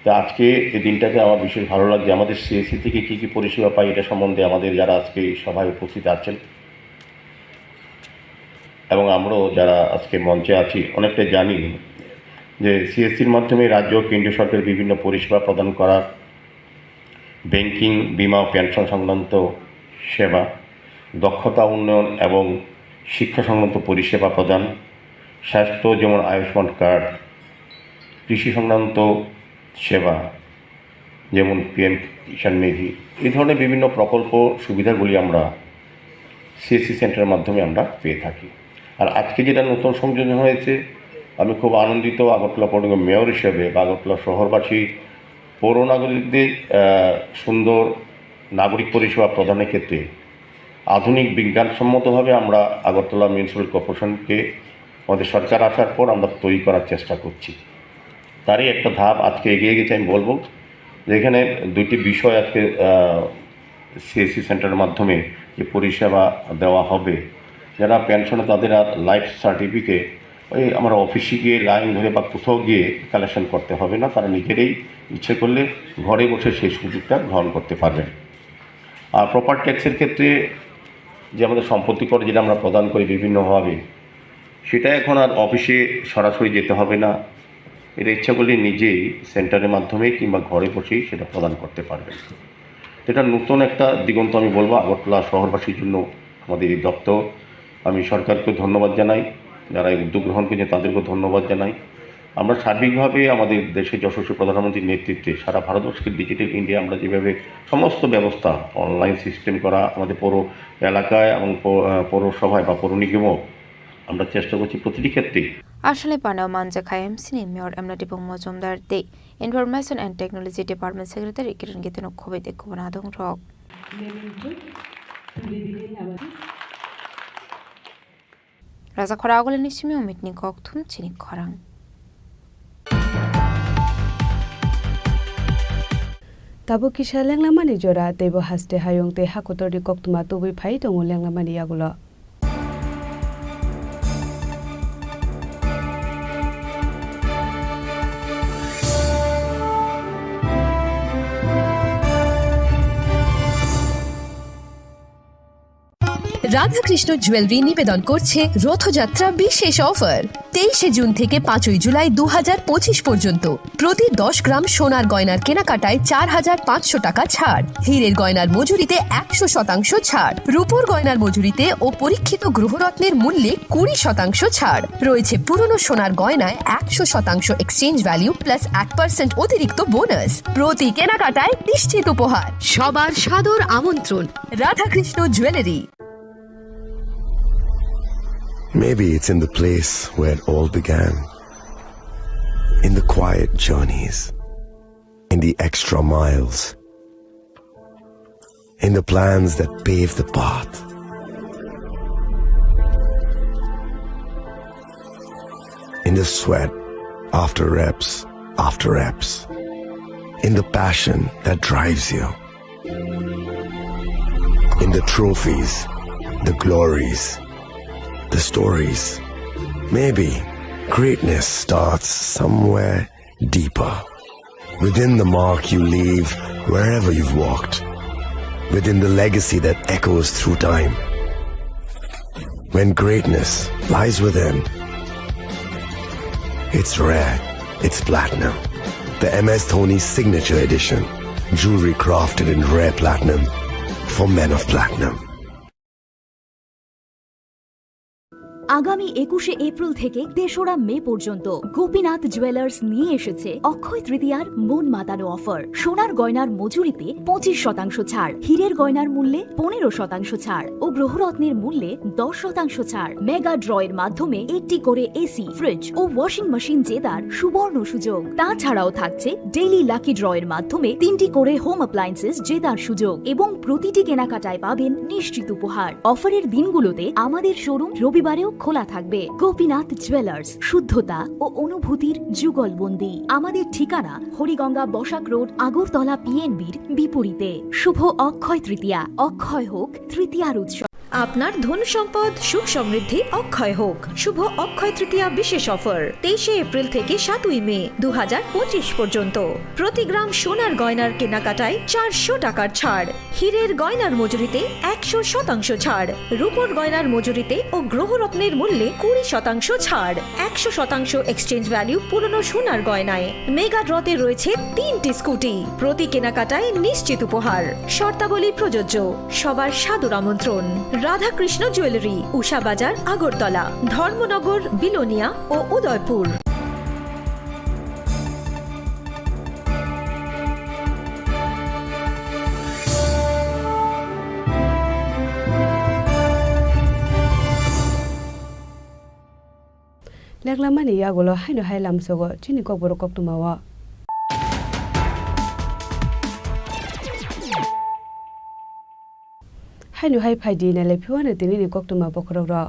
তো আজকে এই দিনটাকে আমার বিশেষ ভালো লাগছে আমাদের সিএসসি থেকে কী পরিষেবা পাই এটা সম্বন্ধে আমাদের যারা আজকে এই সভায় উপস্থিত আছেন এবং আমরাও যারা আজকে মঞ্চে আছি অনেকটাই জানি যে সিএসসির মাধ্যমে রাজ্য ও কেন্দ্রীয় সরকারের বিভিন্ন পরিষেবা প্রদান করা ব্যাংকিং বিমা ও পেনশন সংক্রান্ত সেবা দক্ষতা উন্নয়ন এবং শিক্ষা সংক্রান্ত পরিষেবা প্রদান স্বাস্থ্য যেমন আয়ুষ্মান কার্ড কৃষি সংক্রান্ত সেবা যেমন পিএম কিষাণ নিধি এই ধরনের বিভিন্ন প্রকল্প সুবিধাগুলি আমরা সিএসসি সেন্টারের মাধ্যমে আমরা পেয়ে থাকি আর আজকে যেটা নতুন সংযোজন হয়েছে আমি খুব আনন্দিত আগরতলা পৌরনিগম মেয়র হিসেবে বা আগরতলা শহরবাসী পৌর নাগরিকদের সুন্দর নাগরিক পরিষেবা প্রদানের ক্ষেত্রে আধুনিক বিজ্ঞানসম্মতভাবে আমরা আগরতলা মিউনিসিপ্যাল কর্পোরেশনকে আমাদের সরকার আসার পর আমরা তৈরি করার চেষ্টা করছি তারই একটা ধাপ আজকে এগিয়ে গেছে আমি বলবো যেখানে দুইটি বিষয় আজকে সিএসসি সেন্টারের মাধ্যমে যে পরিষেবা দেওয়া হবে যারা পেনশনে তাদের আর লাইফ সার্টিফিকেট ওই আমরা অফিসে গিয়ে লাইন ধরে বা কোথাও গিয়ে কালেকশন করতে হবে না তারা নিজেরাই ইচ্ছে করলে ঘরে বসে সেই সুযোগটা গ্রহণ করতে পারবেন আর প্রপার ট্যাক্সের ক্ষেত্রে যে আমাদের সম্পত্তি কর যেটা আমরা প্রদান করি বিভিন্নভাবে সেটা এখন আর অফিসে সরাসরি যেতে হবে না এটা ইচ্ছা করলে নিজেই সেন্টারের মাধ্যমে কিংবা ঘরে বসেই সেটা প্রদান করতে পারবেন এটা নতুন একটা দিগন্ত আমি বলবো আগরতলা শহরবাসীর জন্য আমাদের এই দপ্তর আমি সরকারকে ধন্যবাদ জানাই যারা এই উদ্যোগ গ্রহণ করেছে তাদেরকেও ধন্যবাদ জানাই আমরা সার্বিকভাবে আমাদের দেশের যশস্বী প্রধানমন্ত্রীর নেতৃত্বে সারা ভারতবর্ষকে ডিজিটাল ইন্ডিয়া আমরা যেভাবে সমস্ত ব্যবস্থা অনলাইন সিস্টেম করা আমাদের পৌর এলাকায় এবং পৌরসভায় বা পৌর নিগমও আমরা চেষ্টা করছি প্রতিটি ক্ষেত্রেই আসলে পানাও মানজাখা AMC ni Mayor Emily Tipomozumdar de Information and Technology Department Secretary Kiran Kiteno Khobe Tekubun Adong Rok Raza Khoragole Nishimi Omitni Kokthum Chini Khorang Tabo kisha lenglamani jora tebo haste hayong te hakotori koktuma tobui phai tongo lenglamani yagulo Radhakrishna jewellery নিবেদন করছে রথযাত্রা বিশেষ offer 23 June থেকে 5 জুলাই 2025 পর্যন্ত প্রতি 10 গ্রাম সোনার গয়নার কেনাকাটায় 4500 টাকা ছাড়, হীরের গয়নার মজুরিতে 100% ছাড়, রূপোর গয়নার মজুরিতে ও পরীক্ষিত গ্রহরত্নের মূল্যে 20% ছাড় রয়েছে। পুরনো সোনার গয়নায় 100% এক্সচেঞ্জ ভ্যালু প্লাস 1% অতিরিক্ত বোনাস। প্রতি কেনাকাটায় নিশ্চিত উপহার। সবার সাদর আমন্ত্রণ Radhakrishna jewellery. Maybe it's in the place where it all began, in the quiet journeys, in the extra miles, in the plans that pave the path. In the sweat after reps, in the passion that drives you, in the trophies, the glories, the stories. Maybe greatness starts somewhere deeper, within the mark you leave wherever you've walked, within the legacy that echoes through time. When greatness lies within, it's rare, it's platinum. The MS Dhoni Signature Edition, jewelry crafted in rare platinum for men of platinum. আগামী 21শে April থেকে 3রা মে পর্যন্ত Gopinath jewellers নিয়ে এসেছে অক্ষয় তৃতীয়ার মন মাতানো offer. সোনার গয়নার মজুরিতে 25% ছাড়, হীরের গয়নার মূল্যে 15% ছাড় ও গ্রহরত্নের মূল্যে 10% ছাড়। মেগা ড্রয়ের মাধ্যমে একটি করে এসি, ফ্রিজ ও ওয়াশিং মেশিন জেতার সুবর্ণ সুযোগ। তাছাড়াও থাকছে ডেইলি লাকি ড্রয়ের মাধ্যমে 3টি করে হোম অ্যাপ্লায়েন্সেস জেতার সুযোগ এবং প্রতিটি কেনাকাটায় পাবেন নিশ্চিত উপহার। অফারের দিনগুলোতে আমাদের শোরুম রবিবারেও খোলা থাকবে। গোপীনাথ জুয়েলার্স, শুদ্ধতা ও অনুভূতির যুগলবন্দি। আমাদের ঠিকানা হরিগঙ্গা বসাক রোড, আগরতলা পিএনবির বিপরীতে। শুভ অক্ষয় তৃতীয়া, অক্ষয় হোক তৃতীয়ার উৎসব। আপনার ধন সম্পদ সুখ সমৃদ্ধি অক্ষয় হোক। শুভ অক্ষয় তৃতীয়া বিশেষ অফার 23 এপ্রিল থেকে 7 মে 2025 পর্যন্ত প্রতি গ্রাম সোনার গয়নার কেনাকাটায় 400 টাকার ছাড়, হীরের গয়নার মজুরিতে 100% ছাড়, রূপোর গয়নার মজুরিতে ও গ্রহরত্নের মূল্যে 20% ছাড়, 100% এক্সচেঞ্জ ভ্যালু পুরনো সোনার গয়নায়। মেগা ড্রতে রয়েছে 3টি স্কুটি, প্রতি কেনাকাটায় নিশ্চিত উপহার। শর্তাবলী প্রযোজ্য। সবার সাদর আমন্ত্রণ। রাধাকৃষ্ণ জুয়েলারি, উষা বাজার, আগরতলা, ধর্মনগর, বিলোনিয়া ও উদয়পুর। লেগলামানি ইয়াগুলো হাইনো হাইলাম সগো চিনি কবর কক্তমাওয়া হাইনো হাই ফাইদি নালে ফিওয়ানে তিনি কক্তমা বখররা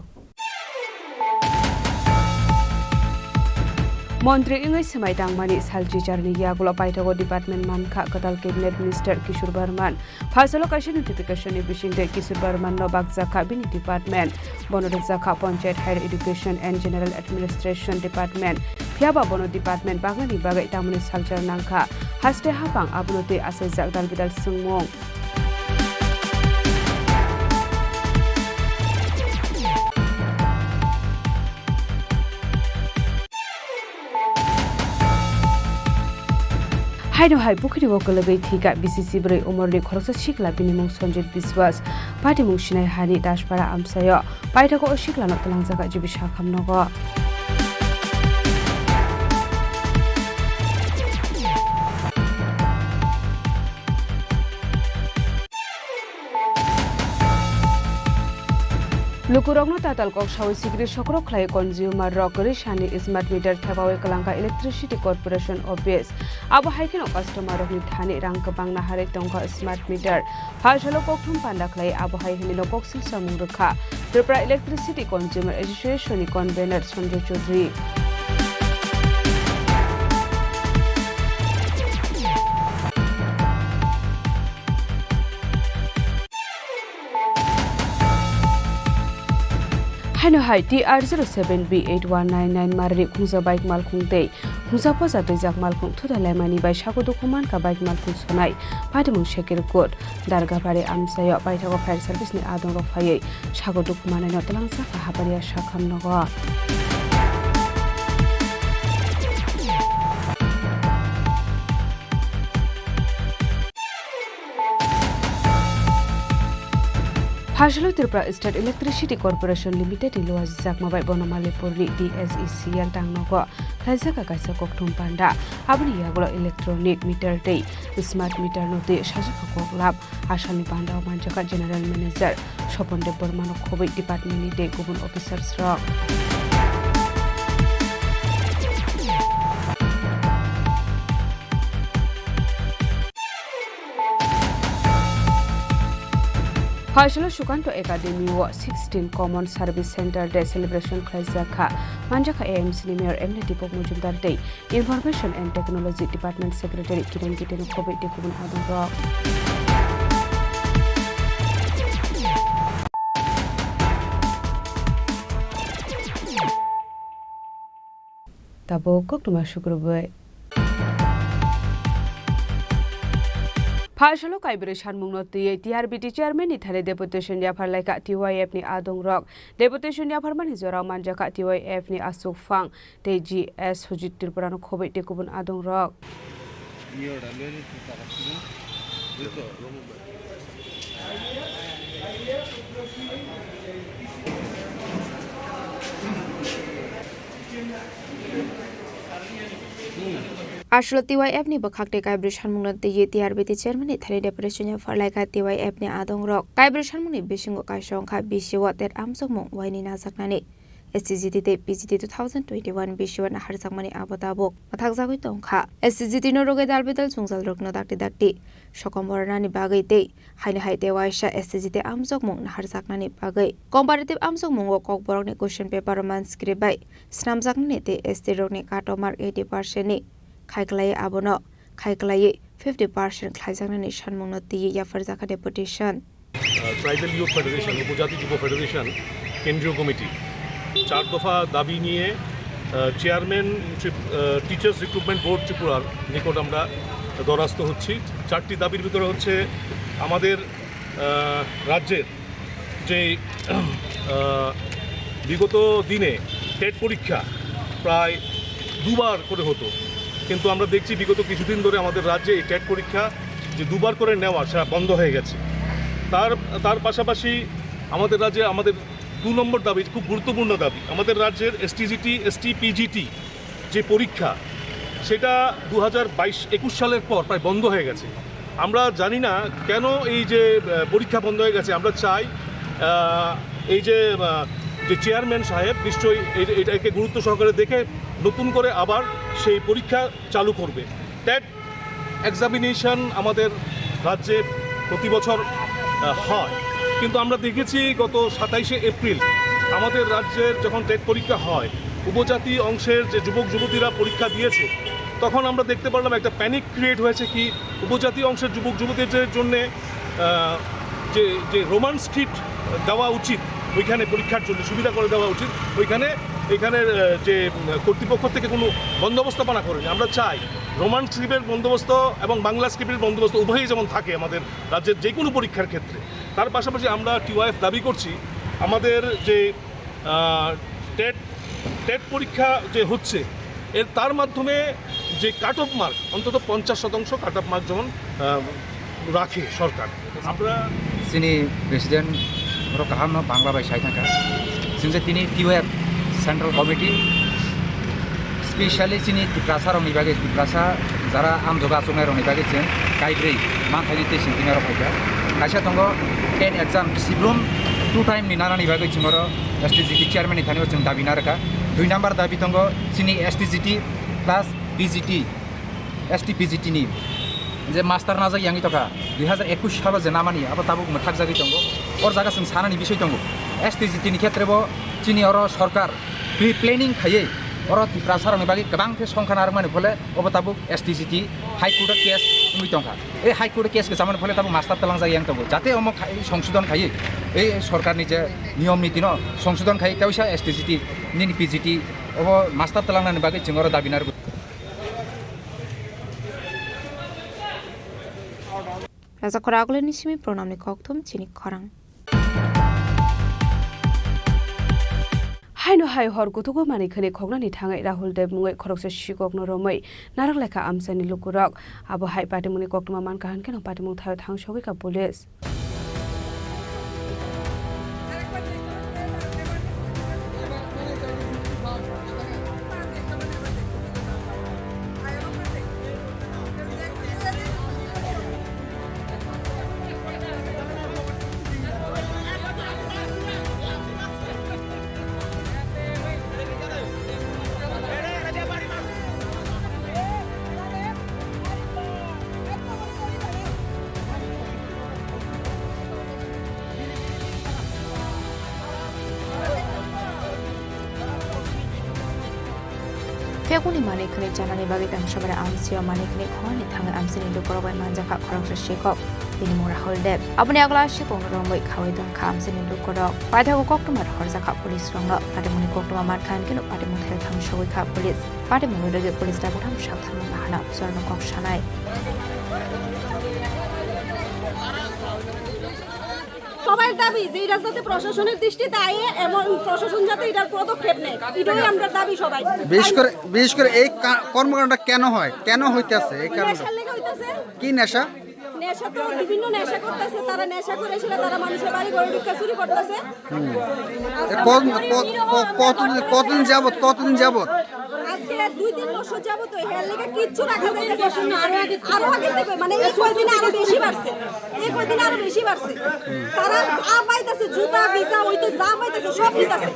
মন্ত্রী ইংই সমাই দাংমানি সালজি চারনি ইয়াগুলো পাইথাগো ডিপার্টমেন্ট মানখা কতাল ক্যাবিনেট মিনিস্টার কিশোর বর্মান ফাইসালো কাশি নোটিফিকেশন বিশিংদে কিশোর বর্মান নো বাগজাখা বিনি ডিপার্টমেন্ট বনরজাখা panchayat higher education and general administration department ফিয়াবা বন ডিপার্টমেন্ট বাগানি বাগাই তামনি সালচার নাংখা হাস্তে হাপাং আবনতে আছে জাগদাল বিদাল সুংমং हाइनो हाइ पुखरी वकलगै थिका बीसीसी ब्रै उमरनि खरसा शिखला बिनिमुं सञ्जित विश्वास पाटिमुं सिनाय हानि दासपारा आमसाय पाइथाको अशिखला नतलांजागा जिबिसा खामनगो लुकुरंगनो ताताल कक सावै सिग्रि सकरक खलाय कन्ज्युमार रकरि सानि स्मार्ट मीटर थेबावै कलांका इलेक्ट्रिसिटी कॉर्पोरेशन ऑफिस आबो हाइकेन कस्टमर रकनि थानि रां गोबां नाहारै दंखा स्मार्ट मीटर फाइसालो ककथुम पान्दा खलाय आबो हाइ हिनि नकसिल सामुं रखा त्रिपुरा इलेक्ट्रिसिटी कन्ज्युमार एसोसिएशन नि कन्वेनर संजय चौधरी हाइनो हाइ TR07B8199 मारनि खुंजा बाइक माल खुंते হুজাpo जादों जाकमालखौ थुदालायमानि बाय सागुदुखुमान का बाइक मालखौ सोनाय फादुमुं शेकिर कोट दारगाबारि आमसायाव बायथागो फायर सार्भिसनि आदं रफायै सागुदुखुमानाय नतलांसा हाबारिया साखामनगो Phashalo Tripura State Electricity Corporation Limited ilo jakmabai Bonomalipurni DSECL tangnogo khaisaka kaisa kokthum panda aboni yagulo electronic meter tei smart meter noti sajaka koklab asalni panda manjaka General Manager Sopondev Burmano khobai department ni tei gubun officers rok Phashalo Shukanto Academy wa 16 Common Service Center Day Celebration Khaisaka Manjaka AMC ni Mayor Emily Dipok Mujumdar Day Information and Technology Department Secretary Kiran Kiteno Khobai Dekubun Adong Rok Tabo Koktuma Shukrubai Phashalo Kaibri Shanmungno TRBT Chairman ni thale deputation ya pharlaika TYF ni Adong Rok deputation ya pharmani jora manjaka TYF ni Asuk Phang TGS Hujit Tripura no khobai tekubun Adong Rok Ashlo TYF ni bakhakte kaibri shanmungna ye TRBT chairman ni thari deputation ya pharlaika TYF ni Adong Rok kaibri shanmungni bisingo kaisongkha bisiwa ter amsokmung waini najaknani SCGT te PGT 2021 bisiwa na harjakmani abotabok mathakjagoi tongkha SCGT no roge dalbedal chungjal rokno dakti sokombornani bagai te haini haite waisa SCGT amsokmung na harjaknani bagai comparative amsokmung o kokborokni question paper man script bai snamjaknani te ST rokni cut off mark 80% ni Khaiklai abono Khaiklai 50% Khaijaknani shanmungno tiye yafarjaka deputation Tribal Youth Federation উপজাতি যুব federation কেন্দ্রীয় committee 4 দফা দাবি নিয়ে chairman teachers recruitment board ত্রিপুরার নিকট আমরা দরাস্ত হচ্ছি 4টি দাবির ভিতরে হচ্ছে আমাদের রাজ্যের যে বিগত দিনে টেট পরীক্ষা প্রায় দুবার করে হতো কিন্তু আমরা দেখছি বিগত কিছুদিন ধরে আমাদের রাজ্যে এই টেট পরীক্ষা যে দুবার করে নেওয়া সেটা বন্ধ হয়ে গেছে তার পাশাপাশি আমাদের রাজ্যে আমাদের 2 নম্বর দাবি খুব গুরুত্বপূর্ণ দাবি আমাদের রাজ্যের STGT STPGT যে পরীক্ষা সেটা 2022-21 সালের পর প্রায় বন্ধ হয়ে গেছে আমরা জানি না কেন এই যে পরীক্ষা বন্ধ হয়ে গেছে আমরা চাই এই যে চেয়ারম্যান সাহেব নিশ্চয়ই এটাকে গুরুত্ব সহকারে দেখে নতুন করে আবার সেই পরীক্ষা চালু করবে টেট এক্সামিনেশন আমাদের রাজ্যে প্রতি বছর হয় কিন্তু আমরা দেখেছি গত 27 এপ্রিল আমাদের রাজ্যের যখন টেট পরীক্ষা হয় উপজাতি অংশের যে যুবক যুবতীরা পরীক্ষা দিয়েছে তখন আমরা দেখতে পারলাম একটা প্যানিক ক্রিয়েট হয়েছে কি উপজাতি অংশের যুবক যুবতীদের জন্য যে রোমান স্ক্রিপ্ট দেওয়া উচিত ওইখানে পরীক্ষার জন্য সুবিধা করে দেওয়া উচিত এখানের যে কর্তৃপক্ষ থেকে কোনো বন্দোবস্তপনা করেনি আমরা চাই রোমান স্ক্রিপ্টের বন্দোবস্ত এবং বাংলা স্ক্রিপ্টের বন্দোবস্ত উভয়ই যেমন থাকে আমাদের রাজ্যের যে কোনো পরীক্ষার ক্ষেত্রে তার পাশাপাশি আমরা TYF দাবি করছি আমাদের যে টেট পরীক্ষা যে হচ্ছে তার মাধ্যমে যে কাট অফ মার্ক অন্তত 50% কাট অফ মার্ক যেমন রাখে সরকার আমরা চিনি প্রেসিডেন্ট কাহাম বাংলা বাই সাই থাকা जों তিনি TYF সেন্ট্রাল কমিটি স্পেশালি চিনি টিপ্রাসা রংनि बागै टिप्रासा যারা আমজগা চংनाय रंनि बागै जों गायब्रै मांखायनि टेसिं तिनार फायगा खायसा दङ टेट एग्जाम सिब्रुम 2 टाइम नि नानानि बागै जों STGT चेयरमैन नि थानायाव जों दाबि नारका 2 नाम्बार दाबि दङ चिनि STGT प्लास PGT STPGT नि যে মাস্টার নাজাক ইয়াংনি তকা 2021 সালে যে নামানি আবার তাবুক মথাক জাগি দङ और জায়গা जों सानानि বিষয় दङ STGT नि क्षेत्रबो चिनि और सरकार प्रि प्लेनिंग खायै और टिप्रासा रंनि बागै गोबां संखाना आरमानि फले अब ताबुक STGT हाई कोर्ट केस उमि दंखा ए हाई कोर्ट केस के जामानि फले ताबुक मास्टार तलां जाय यां दङ जाते अम संशोधन खायै ए सरकारनि जे नियम नीति न संशोधन खायै काउसा STGT नि PGT अब मास्टार तलांनानि बागै जों और दाबिनार Raja Khoragule Nishimi Pronamni Koktum Chini Khorang. Hai no hai hor kutugo mani khani khogna ni thangai Rahul Dev mungai khoroksa shikok no romai narak lekha amsani lukurok abo hai pati muni koktuma man kahan keno pati mung thayo thang shogi ka police Fiakuni manik khani janani bagi tam sabara amsio manik ni khoni thang amsini lukorok bai manjaka khoroksa shikok তিনি মোরা হলদেব আপনি আগলা শিকং রংবই খাওয়াই দং খাম সিনি লুকরক পাইথাগো কক্টমার হরজাখা police রং পাটিমুনি কক্টমা মান খান কিনো পাটিমুন থাই থাং সগৈ খা police পাটিমুনি রগে police লা বুঠাম সাবধান হানা স্বর্ণ কক সানাই সবাই দাবি যে এই রাস্তাতে প্রশাসনের দৃষ্টিতে আয়ে এবং প্রশাসন যাতে এটার পদক্ষেপ নেয় এটাই আমরা দাবি সবাই বিশেষ করে এই কর্মকাণ্ডটা কেন হয় কেন হইতাছে এই কারণে কি নেশা নেশা তো বিভিন্ন নেশা করতেছে তারা নেশা করে এসে তারা মানুষের বাড়ি ঘরে ঢুকে চুরি করতেছে কতদিন যাবত আজকে 2-3 বছর যাবত হের লাগা কিচ্ছু রাখা যাইতেছে না আরো আগে থেকে মানে এই কয়দিন আরো বেশি বাড়ছে তারা যা পাইতেছে জুতা ভিসা হইতে যা পাইতেছে সব নিতেছে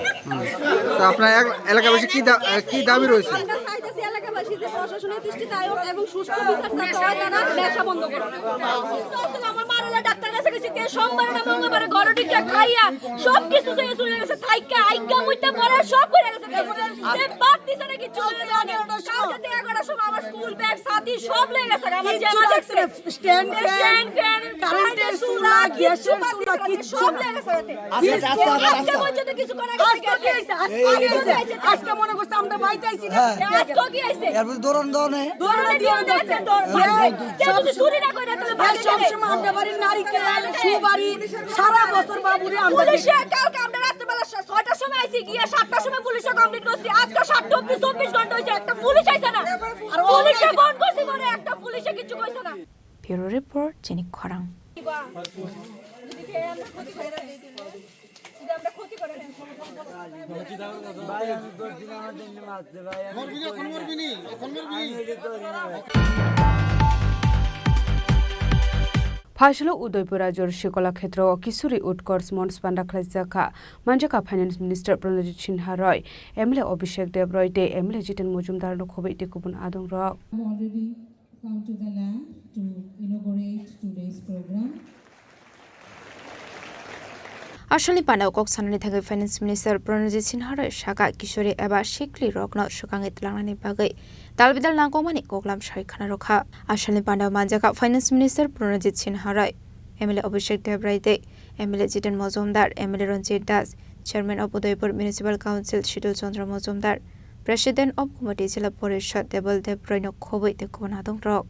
তো আপনার এলাকাবাসী কি দাবি রয়েছে আমরা চাইতেছি এলাকাবাসী যে প্রশাসনের দৃষ্টিতে আয়োগ এবং সুষ্ঠু বিচার যাতে হয় তারা নেশা বন্ধ করে আমার মারালা ডাক্তার কাছে গেছে কে সোমবার না মঙ্গলবার ঘরে ঢুকে খাইয়া সব কিছু শেষ হয়ে গেছে থাইকা আইগা মুইতে পড়া সব করে গেছে সে বাদ দিছে নাকি চলে জানে কালকে 11টার সময় আমার স্কুল ব্যাগ সাথী সব লেগে গেছে আমার জামা দেখছে স্ট্যান্ড ফ্যান কারেন্টের সুলা গ্যাসের সুলা কিছু সব লেগে গেছে আজকে পর্যন্ত কিছু করা গেছে আজকে মনে করছে আমরা বাইতে আইছি না আজকে কি আইছে এরপর দৌড়ন দিয়ে দেখছে যদি চুরি না করে তাহলে ভাই সব সময় আমরা বাড়ির নারীকে সুবাড়ি সারা বছর বাবুরে আমরা পুলিশে কালকে আমরা রাতে বেলা 6টার সময় আইছি গিয়া 7টার সময় পুলিশে কমপ্লিট করছি আজকে 7টা অবধি 24 ঘন্টা হইছে একটা পুলিশ আইছে না আর পুলিশে ফোন করছি পরে একটা পুলিশে কিছু কইছে না ব্যুরো রিপোর্ট চিনি খরাং ফাইসলো উদয়পুরা জোরশি কলাক্ষেত্র কিশোরী উৎকর্ষ মঞ্চ পান্ডা খাইজাখা মানজাকা finance minister Pranjit Singha Roy MLA Abhishek দেব রয় দে এমএলএ জিতেন মজুমদার খবই তে কুবুন আদং রক আসলে পানাও কক সানানি থাকে ফাইন্যান্স মিনিস্টার প্রণজিৎ সিনহা রয় শাখা কিশোরী এবা শিকলি রকন সুকাঙ্গে তলাংনানি বাগৈ তালবিদাল নাগমানি কোকলাম সাইখানা রখা আসলে পানাও মানজাকা finance minister Pranjit Singha Roy MLA Abhishek Deb Roy দে MLA Jiten Majumdar MLA Ranjit Das chairman of Udaipur municipal council Shital Chandra Majumdar president of committee Zilla Parishad দেবল দেব রয় খবই তে কুবুন আদং রক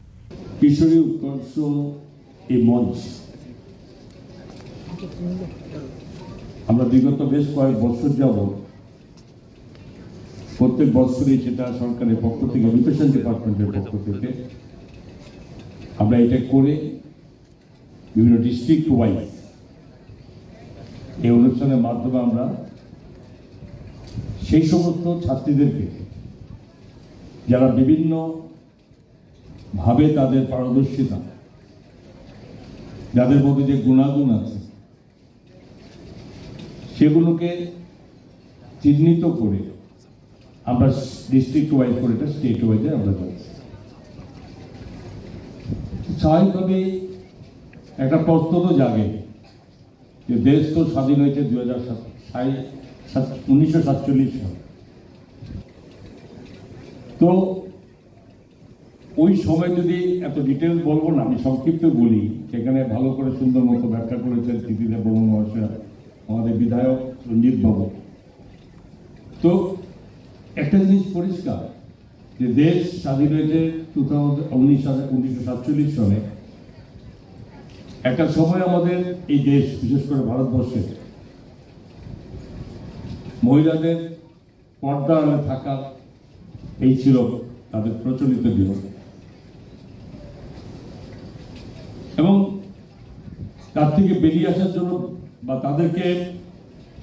কিশোরী উৎকর্ষ এই মঞ্চ আমরা বিগত বেশ কয়েক বছর যাবত প্রত্যেক বছরই সেটা সরকারের পক্ষ থেকে এডুকেশন ডিপার্টমেন্টের পক্ষ থেকে আমরা এটা করে বিভিন্ন ডিস্ট্রিক্ট ওয়াইজ এই অনুষ্ঠানের মাধ্যমে আমরা সেই সমস্ত ছাত্রীদেরকে যারা বিভিন্ন ভাবে তাদের পারদর্শিতা যাদের মধ্যে যে গুণাগুণ আছে সেগুলোকে চিহ্নিত করে আমরা ডিস্ট্রিক্ট ওয়াইজ করে এটা স্টেট ওয়াইজে আমরা যাচ্ছি স্বাভাবিকভাবে একটা প্রশ্ন তো জাগে যে দেশ তো স্বাধীন হয়েছে 1947 সাল তো ওই সময় যদি এত ডিটেলস বলবো না আমি সংক্ষিপ্ত বলি সেখানে ভালো করে সুন্দর মতো ব্যাখ্যা করেছেন কৃতিদেব বর্মন মহাশয় আমাদের বিধায়ক রঞ্জিত বাবু তো একটা জিনিস পরিষ্কার যে দেশ স্বাধীন হয়েছে 1947 সালে একটা সময় আমাদের এই দেশ, বিশেষ করে ভারতবর্ষে, মহিলাদের পর্দা আড়ালে থাকা এই ছিল তাদের প্রচলিত জীবন। এবং তার থেকে বেরিয়ে আসার জন্য বা তাদেরকে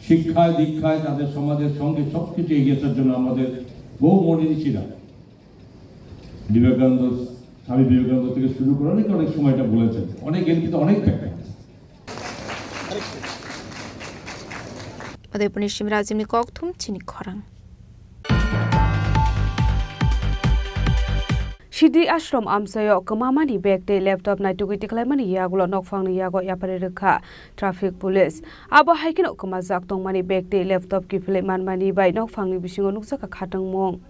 শিক্ষায় দীক্ষায় তাদের সমাজের সঙ্গে সবকিছু এগিয়ে আসার জন্য আমাদের বহু মনীষীরা, বিবেকানন্দ, স্বামী বিবেকানন্দ থেকে শুরু করে অনেক সময়টা বলেছেন, অনেক এর কিন্তু অনেক ব্যাখ্যা। Punisim Razim ni Koktum, Chini Khorang. Shidi Ashram Amsayo, Kamamani Bek, they left up night to get the Clemani Yagulo, not found Yago Yapareka, traffic police. Aba hiking Okamazak, Tong Money Bek, they left up Kipileman money by no finding Bishing on Nuksaka Katang Mong.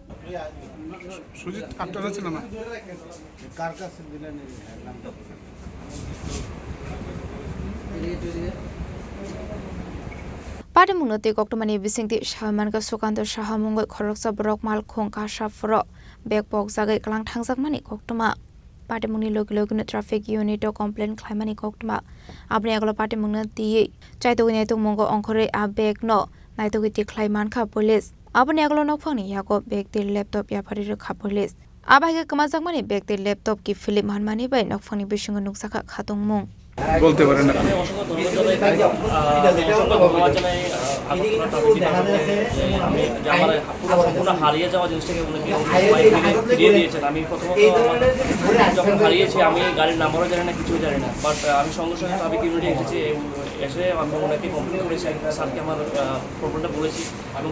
Pada mungote koktomani bisingti shamanka sukanto shahamungoi khoroksa borok mal khongka shafro backbox jagai klang thangjak mani koktoma pada muni logilogino traffic unit o complaint khlaimani koktoma apni aglo pada mungna ti chaito ginai to mongo ongkhore a bag no naito giti khlaiman kha police apni aglo nokphangni yago bag ti laptop ya phari kha police abage kamajak mani bag ti laptop ki film hanmani bai nokphangni bisingo nuksaka khatong mung বলতে পারেন না হারিয়ে যাওয়া জিনিসটাকে ফিরিয়ে দিয়েছেন। আমি প্রথমত যখন হারিয়েছি আমি গাড়ির নাম্বারও জানি না, কিছুই জানি না, বাট আমি সঙ্গে সঙ্গে ট্রাফিক ইউনিটে এসেছি, এসে আমি ওনাকে কমপ্লেন করেছি, স্যারকে আমার প্রবলেমটা বলেছি এবং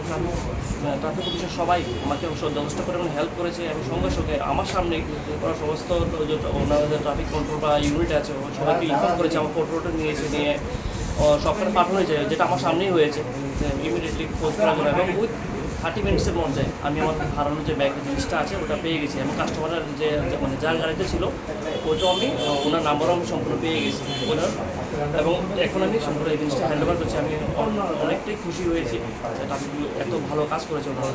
ট্রাফিক অফিসার সবাই আমাকে যথেষ্ট পরিমাণে হেল্প করেছে এবং সঙ্গে সঙ্গে আমার সামনে ওরা সমস্ত ওনাদের ট্রাফিক কন্ট্রোল বা ইউনিট আছে সবাইকে ইনফর্ম করেছে, আমার ফটোটা নিয়েছে, নিয়ে সবটা পাঠানো হয়েছে, যেটা আমার সামনেই হয়েছে ইমিডিয়েটলি খোঁজ করার জন্য এবং উইথ 30 মিনিটসের মধ্যে আমি আমার হারানোর যে ব্যাগের জিনিসটা আছে ওটা পেয়ে গেছি এবং কাস্টমারের যে মানে যার গাড়িতে ছিল ওটাও আমি ওনার নাম্বারও আমি সম্পূর্ণ পেয়ে গেছি ওনার, এবং এখন আমি সম্পূর্ণ এই জিনিসটা হ্যান্ড ওভার করছি। আমি অনেকটাই খুশি হয়েছি, এত ভালো কাজ করেছে ওনারা।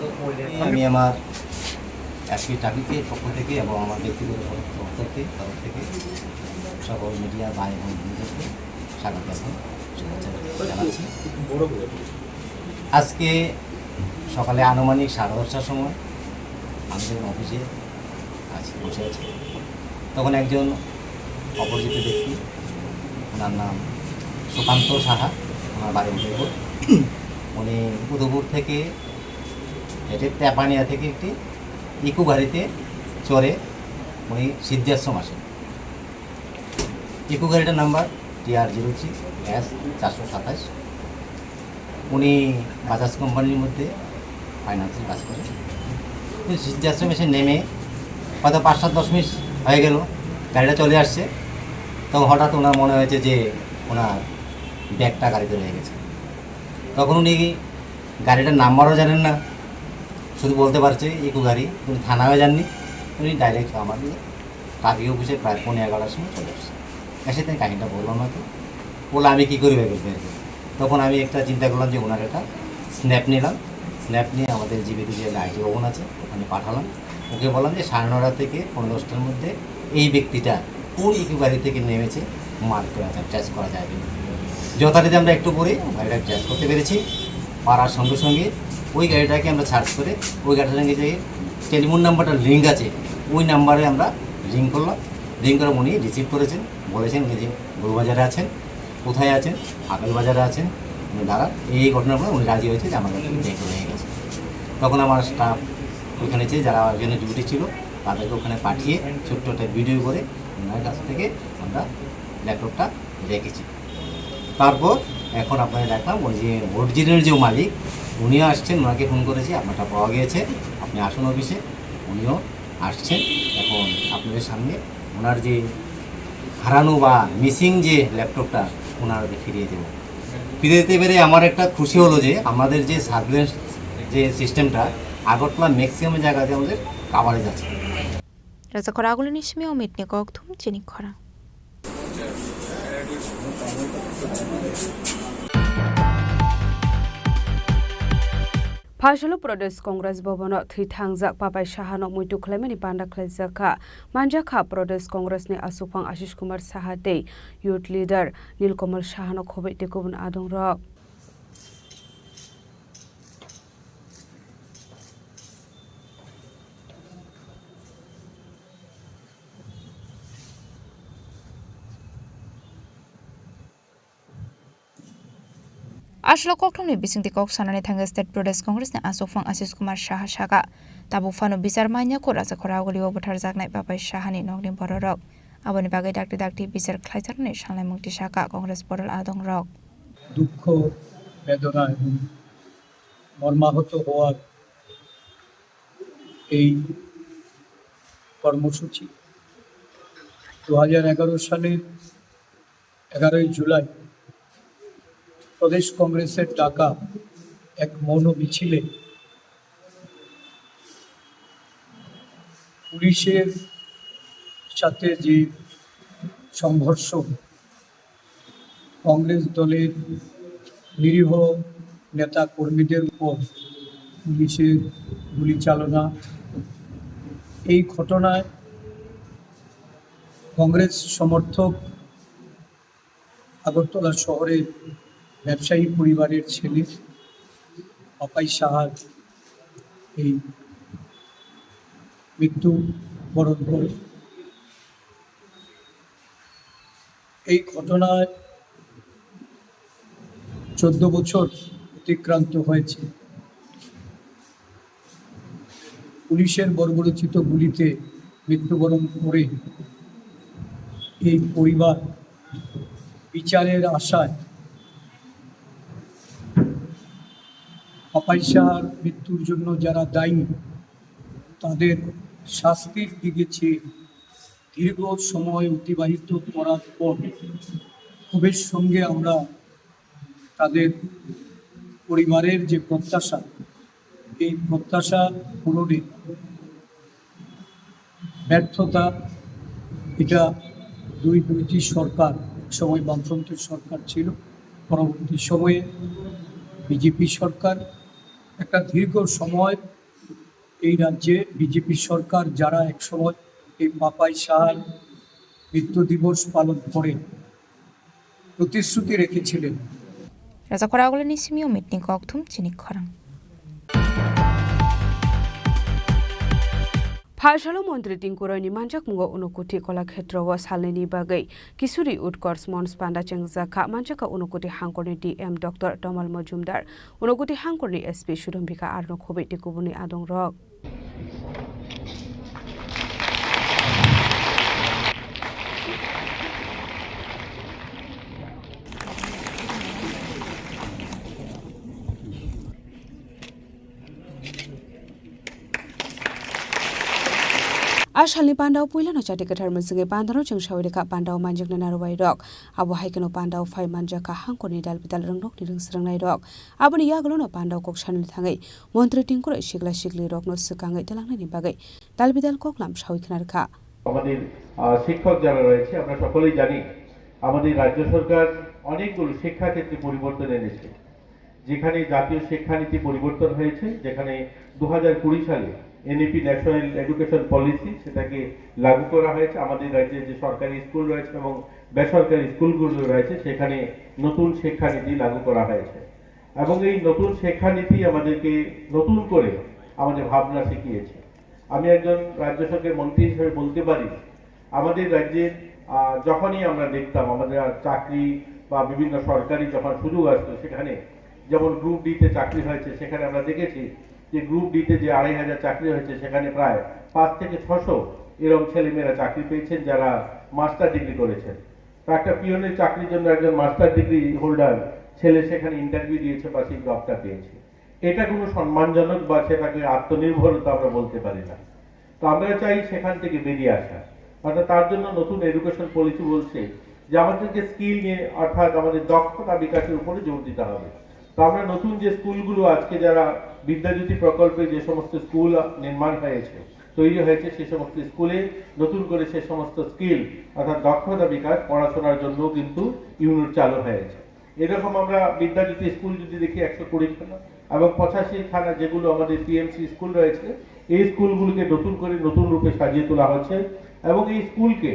আমি আমার এসপি ট্রাফিকের পক্ষ থেকে এবং আমার ব্যক্তিগত পক্ষ থেকে সকল মিডিয়া ভাই এবং বন্ধুদেরকে স্বাগত জানাচ্ছি। আজকে সকালে আনুমানিক 10:30টার সময় আমাদের অফিসে বসে আছি, তখন একজন অপরিচিত ব্যক্তি, ওনার নাম সুকান্ত সাহা, ওনার বাড়ি উদয়পুর, উনি উদয়পুর থেকে হেঁটে তেপানিয়া থেকে একটি ইকো গাড়িতে চড়ে উনি সিদ্ধাশ্রম আসেন। ইকো গাড়িটার নাম্বার TR03S427। উনি বাজাজ কোম্পানির মধ্যে ফাইন্যান্সের কাজ করেন। সিদ্ধাশ্রম এসে নেমে হয়তো 5-7-10 মিনিট হয়ে গেল, গাড়িটা চলে আসছে, তখন হঠাৎ ওনার মনে হয়েছে যে ওনার ব্যাগটা গাড়িতে রয়ে গেছে। তখন উনি গাড়িটার নাম্বারও জানেন না, শুধু বলতে পারছে ইকো গাড়ি, উনি থানাও যাননি, উনি ডাইরেক্ট আমার ট্রাফিক অফিসে প্রায় 11:15টার সময় চলে আসছে। এসে তাই কাহিনিটা বললাম না, তো বললো আমি কী করি ব্যাগ বের করি। তখন আমি একটা চিন্তা করলাম যে ওনার একটা স্ন্যাপ নিলাম, স্ন্যাপ নিয়ে আমাদের জীবিত যে আইটি ভবন আছে ওখানে পাঠালাম, ওকে বললাম যে 9:30 থেকে 10:10টার মধ্যে এই ব্যক্তিটা কোন ইকো গাড়ি থেকে নেমেছে মার্ক করা যায়, ট্রেস করা যায় কিনা। যথারীতি আমরা একটু পরে গাড়িটা ট্রেস করতে পেরেছি, পারার সঙ্গে সঙ্গে ওই গাড়িটাকে আমরা সার্চ করে ওই গাড়িটার সঙ্গে যে টেলিফোন নাম্বারটা লিঙ্ক আছে ওই নাম্বারে আমরা লিঙ্ক করলাম। লিঙ্ক করে উনি রিসিভ করেছেন, বলেছেন উনি যে গরুবাজারে আছেন, কোথায় আছেন, আপেল বাজারে আছেন, উনি দাঁড়ান। এই ঘটনার পরে উনি রাজি হয়েছে যে আমার কাছে ব্যাগ হয়ে গেছে। তখন আমার স্টাফ ওখানে যে যারা ওখানে ডিউটি ছিল তাদেরকে ওখানে পাঠিয়ে ছোট্ট একটা ভিডিও করে ওনার কাছ থেকে আমরা ল্যাপটপটা রেখেছি। তারপর এখন আপনারা দেখলাম ওই যে অরিজিনাল যে মালিক উনিও আসছেন, ওনাকে ফোন করেছি, আপনারটা পাওয়া গিয়েছে, আপনি আসুন অফিসে। উনিও আসছেন, এখন আপনাদের সামনে ওনার যে হারানো বা মিসিং যে ল্যাপটপটা ওনারকে ফিরিয়ে দেবো। ফিরে দিতে পেরে আমার একটা খুশি হলো যে আমাদের যে সার্ভিলেন্স যে সিস্টেমটা আগরতলা ম্যাক্সিমাম জায়গাতে আমাদের কাভারেজ আছে। রাজা খরাগুলো নিশ্চয়ই অমিত নিয়ে ককথুম চিনি খরা। Phashalo Pradesh Congress Bhavano Thithangjak Papai Shahano Muitu Khlemani Panda Khlaijaka Manjakha Pradesh Congress ni Asupang Ashish Kumar Sahate Youth Leader Nilkamal Shahano Khobei Tekubun Adongrok Ashlo Koktomni Bising Kok Sanani Thanga State Pradesh Congress ni Asufang Ashish Kumar Shah Shaka Tabu Fano Bisar Manya Kuraza Koragoli Obutar Night Papai Shahani Noglim Borok Aboni Bagai Dakti Bisar Klaitarni Shalai Mukti Shaka Congress Portal Adong Rock দুঃখ বেদনা এবং মর্মাহত হওয়ার এই কর্মসূচি 2011 সালের 11ই জুলাই প্রদেশ কংগ্রেসের ডাকা এক মৌন মিছিলে পুলিশের সাথে যে সংঘর্ষ কংগ্রেস দলের নিরীহ নেতা কর্মীদের উপর পুলিশের গুলি চালনা এই ঘটনায় কংগ্রেস সমর্থক আগরতলা শহরের ব্যবসায়ী পরিবারের ছেলে পাপাই সাহার এই মৃত্যু বরণ করে এই ঘটনায় 14 বছর অতিক্রান্ত হয়েছে পুলিশের বর্বরোচিত গুলিতে মৃত্যুবরণ করে এই পরিবার বিচারের আশায় পাপাই সাহার মৃত্যুর জন্য যারা দায়ী তাদের শাস্তির দিকে চেয়ে দীর্ঘ সময় অতিবাহিত করার পর ক্ষোভের সঙ্গে আমরা তাদের পরিবারের যে প্রত্যাশা এই প্রত্যাশা পূরণে ব্যর্থতা এটা দুইটি সরকার সময় বামফ্রন্টের সরকার ছিল পরবর্তী সময়ে বিজেপি সরকার একটা দীর্ঘ সময় এই রাজ্যে বিজেপি সরকার যারা একসময় এই পাপাই সাহার মৃত্যু দিবস পালন করে প্রতিশ্রুতি রেখেছিলেন Raza Koragoli ni Simio Mitni Koktum Chini Khorang Phashalo Mantri Tingkurani Manjak Mungo Unukuti Kolakshetra wa Salni Bagai Kisuri Utkors Mons Panda Chengzaka Manjaka Unukuti Hangkorni DM Dr. Tomal Majumdar Unukuti Hangkorni SP Shudombika Arno Khobei Tekubuni Adong Rock Ashalni Pandau Puilano Chati Katar Musinge Pandano Chung Shawika Pandau Manjak Nanarwai Rock, Abu Haikano Pandau Fai Manjaka Hankoni Dalpital Rangok Nidung Srangai Rock, Abuni Yagalono Pandau Kok Shanil Tangai, Montri Tinkura Shigla Shigli Rock no Sukangai Talangani Bagai, Dalpital Koklam Shawikanarka. আমাদের শিক্ষক যারা রয়েছে আমরা সকলেই জানি আমাদের রাজ্য সরকার অনেকগুলো শিক্ষাক্ষেত্রে পরিবর্তন এনেছে যেখানে জাতীয় শিক্ষানীতি পরিবর্তন হয়েছে যেখানে 2020 সালে এনইপি ন্যাশনাল এডুকেশন পলিসি সেটাকে লাগু করা হয়েছে আমাদের রাজ্যে যে সরকারি স্কুল রয়েছে এবং বেসরকারি স্কুলগুলো রয়েছে সেখানে নতুন শিক্ষানীতি লাগু করা হয়েছে এবং এই নতুন শিক্ষানীতি আমাদেরকে নতুন করে আমাদের ভাবনা শিখিয়েছে আমি একজন রাজ্য সরকারের মন্ত্রী হিসেবে বলতে পারি আমাদের রাজ্যে যখনই আমরা দেখতাম আমাদের চাকরি বা বিভিন্ন সরকারি যখন সুযোগ আসতো সেখানে যেমন গ্রুপ ডি তে চাকরি হয়েছে সেখানে আমরা দেখেছি যে গ্রুপ ডি তে যে 2500 চাকরি হয়েছে সেখানে প্রায় 5 থেকে 600 এরকম ছেলেমেয়েরা চাকরি পেয়েছেন যারা মাস্টার ডিগ্রি করেছেন তো একটা পিওনের চাকরির জন্য একজন মাস্টার ডিগ্রি হোল্ডার ছেলে সেখানে ইন্টারভিউ দিয়েছে বা সেই জবটা পেয়েছে এটা কোনো সম্মানজনক বা সেটাকে আত্মনির্ভরতা আমরা বলতে পারি না তো আমরা চাই সেখান থেকে বেরিয়ে আসা অর্থাৎ তার জন্য নতুন এডুকেশন পলিসি বলছে যে আমাদেরকে স্কিল নিয়ে অর্থাৎ আমাদের দক্ষতা বিকাশের উপরে জোর দিতে হবে তো আমরা নতুন যে স্কুলগুলো আজকে যারা বিদ্যাজ্যোতি প্রকল্পে যে সমস্ত স্কুল নির্মাণ হয়েছে তৈরি হয়েছে সেই সমস্ত স্কুলে নতুন করে সেই সমস্ত স্কিল অর্থাৎ দক্ষতা বিকাশ পড়াশোনার জন্য কিন্তু ইউনিট চালু হয়েছে এরকম আমরা বিদ্যাজ্যোতি স্কুল যদি দেখি 120 খানা এবং 85 খানা যেগুলো আমাদের পিএমসি স্কুল রয়েছে এই স্কুলগুলোকে নতুন করে নতুন রূপে সাজিয়ে তোলা হচ্ছে এবং এই স্কুলকে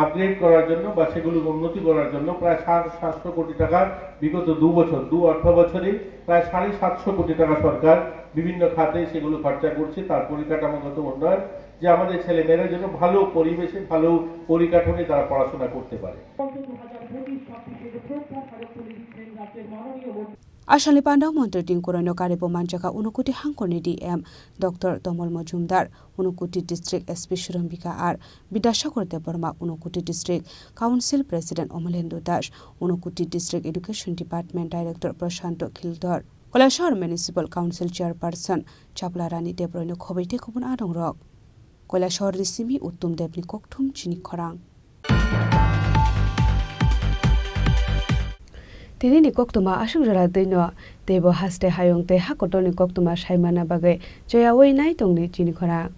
আপগ্রেড করার জন্য বা সেগুলোকে উন্নতি করার জন্য প্রায় 700 কোটি টাকা বিগত 2 বছর 2 অর্থ বছরে প্রায় 750 কোটি টাকা সরকার বিভিন্ন খাতে সেগুলো খরচা করছে তার পরিকাঠামোগত উন্নয়ন যে আমাদের ছেলেমেয়েরা যেন ভালো পরিবেশে ভালো পরিকাঠামোয় তারা পড়াশোনা করতে পারে। Asali Pandau Montre Tingkurano Karebo Manjaka Unukuti Hankoni DM Dr. Tomol Majumdar Unukuti District SP Shurambika R Bidashakor Deborma Unukuti District Council President Omalendo Dash Unukuti District Education Department Director Prashanto Kildor Kolashar Municipal Council Chairperson Chaplarani Debroino Khobite Kubun Adong Rock Kolashar Risimi Uttum Debni Koktum Chini Khorang Tini ni koktuma asung jara dino tebo haste hayong te hakotoni koktuma saimana bagai joya wei nai tongni Chini Khorang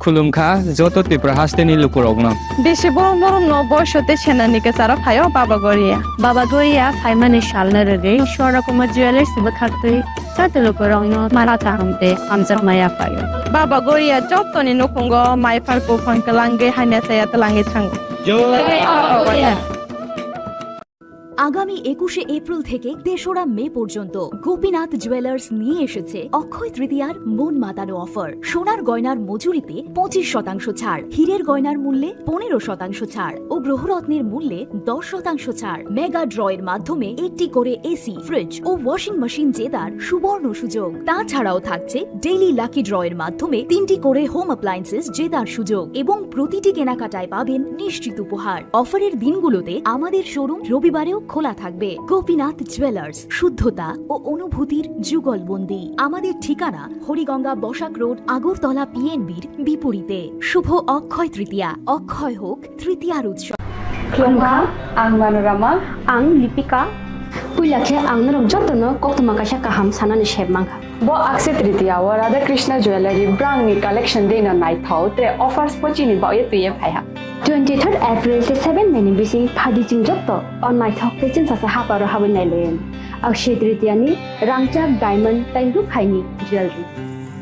খুলুমখা যত ত্রিপুরা হাসতেনি লুকুরগ্ন বেশি বড় বড় নবশতে সেনানিকে সারা ফাইও বাবা গরিয়া ফাইমানি শালনা রে সরকমা jewellers বখাতে সাতে লুকুরগ্ন মারা তাহমতে আমজা মায়া ফাইও বাবা Garia যতনি নকুঙ্গ মাইফার কোফান কলাঙ্গে hyena সায়া তলাঙ্গে থাঙ্গ আগামী 21শে এপ্রিল থেকে 3রা মে পর্যন্ত গোপীনাথ জুয়েলার্স নিয়ে এসেছে অক্ষয় তৃতীয়ার মন মাতানো অফার। সোনার গয়নার মজুরিতে 25% ছাড়, হীরের গয়নার মূল্যে 15% ছাড় ও গ্রহরত্নের মূল্যে 10% ছাড়। মেগা ড্রয়ের মাধ্যমে একটি করে এসি, ফ্রিজ ও ওয়াশিং মেশিন জেতার সুবর্ণ সুযোগ। তাছাড়াও থাকছে ডেইলি লাকি ড্রয়ের মাধ্যমে 3টি করে হোম অ্যাপ্লায়েন্সেস জেতার সুযোগ এবং প্রতিটি কেনাকাটায় পাবেন নিশ্চিত উপহার। অফারের দিনগুলোতে আমাদের শোরুম রবিবারেও খোলা থাকবে। গোপীনাথ জুয়েলার্স, শুদ্ধতা ও অনুভূতির যুগলবন্দি। আমাদের ঠিকানা হরিগঙ্গা বসাক রোড, আগরতলা পিএনবির বিপরীতে। শুভ অক্ষয় তৃতীয়া, অক্ষয় হোক তৃতীয়ার উৎসব। Klongkha ang Manorama ang Lipika Puilakhe ang narok jotno koktuma kasha kaham sanani shebmangkha bo akse tritiya wa Radha Krishna Jewelry brang ni collection dena nai thau tre offers pochini ba ye tuye phaiha 23rd April te 7 meni bisi phadi jing jotto on my thok te chin sa ha paro ha nai len akshe tritiya ni rangchak diamond tai ru khaini jewelry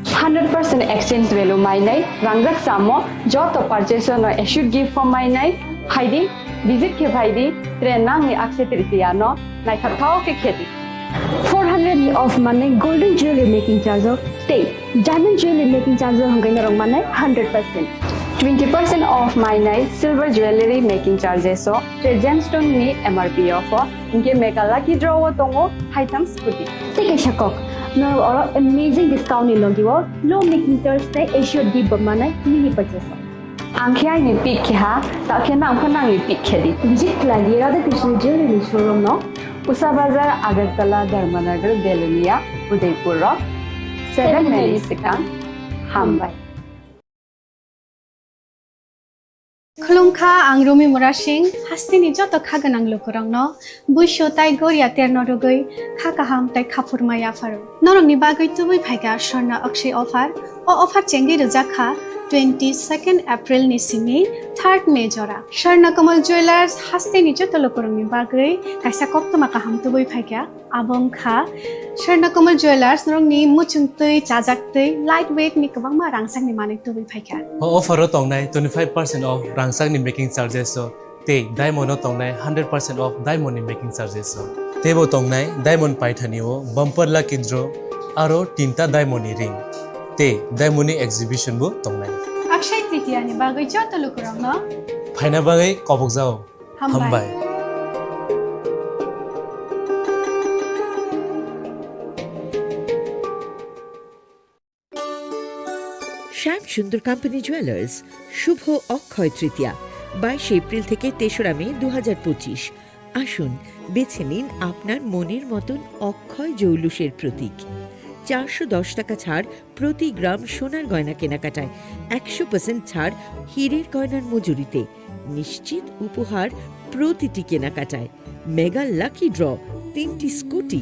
100% exchange value mai nai rangjak samo jotto purchase no should give for mai nai haidi visit ke bhaidi tre nang ni akse tritiya no nai thao ke kheti 400 ni of money golden jewelry making charge of stay diamond jewelry making charge of hangai narong manai 100% 20% off my night silver jewelry making charges so tre gemstone ni MRP of inke mega lucky draw tongo items puti take a shakok no or amazing discount ni logiwo low making charge te assured di manai mini purchase angkhai ni pick kha ta khena angkhana ni pick khedi visit lagi Radha Krishna Jewelry showroom no Usa Bazar Agartala Dharmanagar Belunia Udaipur 7 Mary Sikang Hambai Khulumkha ang Rumi Murashing hastini joto khaganang lukurangno buisho tai goria ternodogoi khakaham tai khapurmaya faru norong ni bagoi tubui phaiga sorna akshay offer o offer chengi rujakha 22nd April ni simi 3rd May jora Sharna Kamal Jewelers hastini joto lukurang ni bagoi kaisa koktoma kaham tubui phaiga abong kha Sharna Kamal Jewelers norong ni muchungtui chajaktui lightweight ni kabangma rangsang ni manik tubui phaiga offer tongnai 25% off rangsang ni making charges so te diamond tongnai 100% off diamond ni making charges so tebo tongnai diamond paithani o bumper lucky draw aro tinta diamond ni ring te diamond ni exhibition bu tongnai Akshay Tritiya ni bagoi joto lukurang no phaina bagai kobok jao hambai Shyam Sundar company jewellers Shubho Akshaya Tritiya 22 April থেকে 3রা মে 2025 আসুন বেছে নিন আপনার মনের মতন অক্ষয় জৌলুসের প্রতীক। 410 টাকা ছাড় প্রতি গ্রাম সোনার গয়না কেনাকাটায়, 100% ছাড় হীরের গয়নার মজুরিতে, নিশ্চিত উপহার প্রতিটি কেনাকাটায়, মেগা লাকি ড্র 3টি স্কুটি।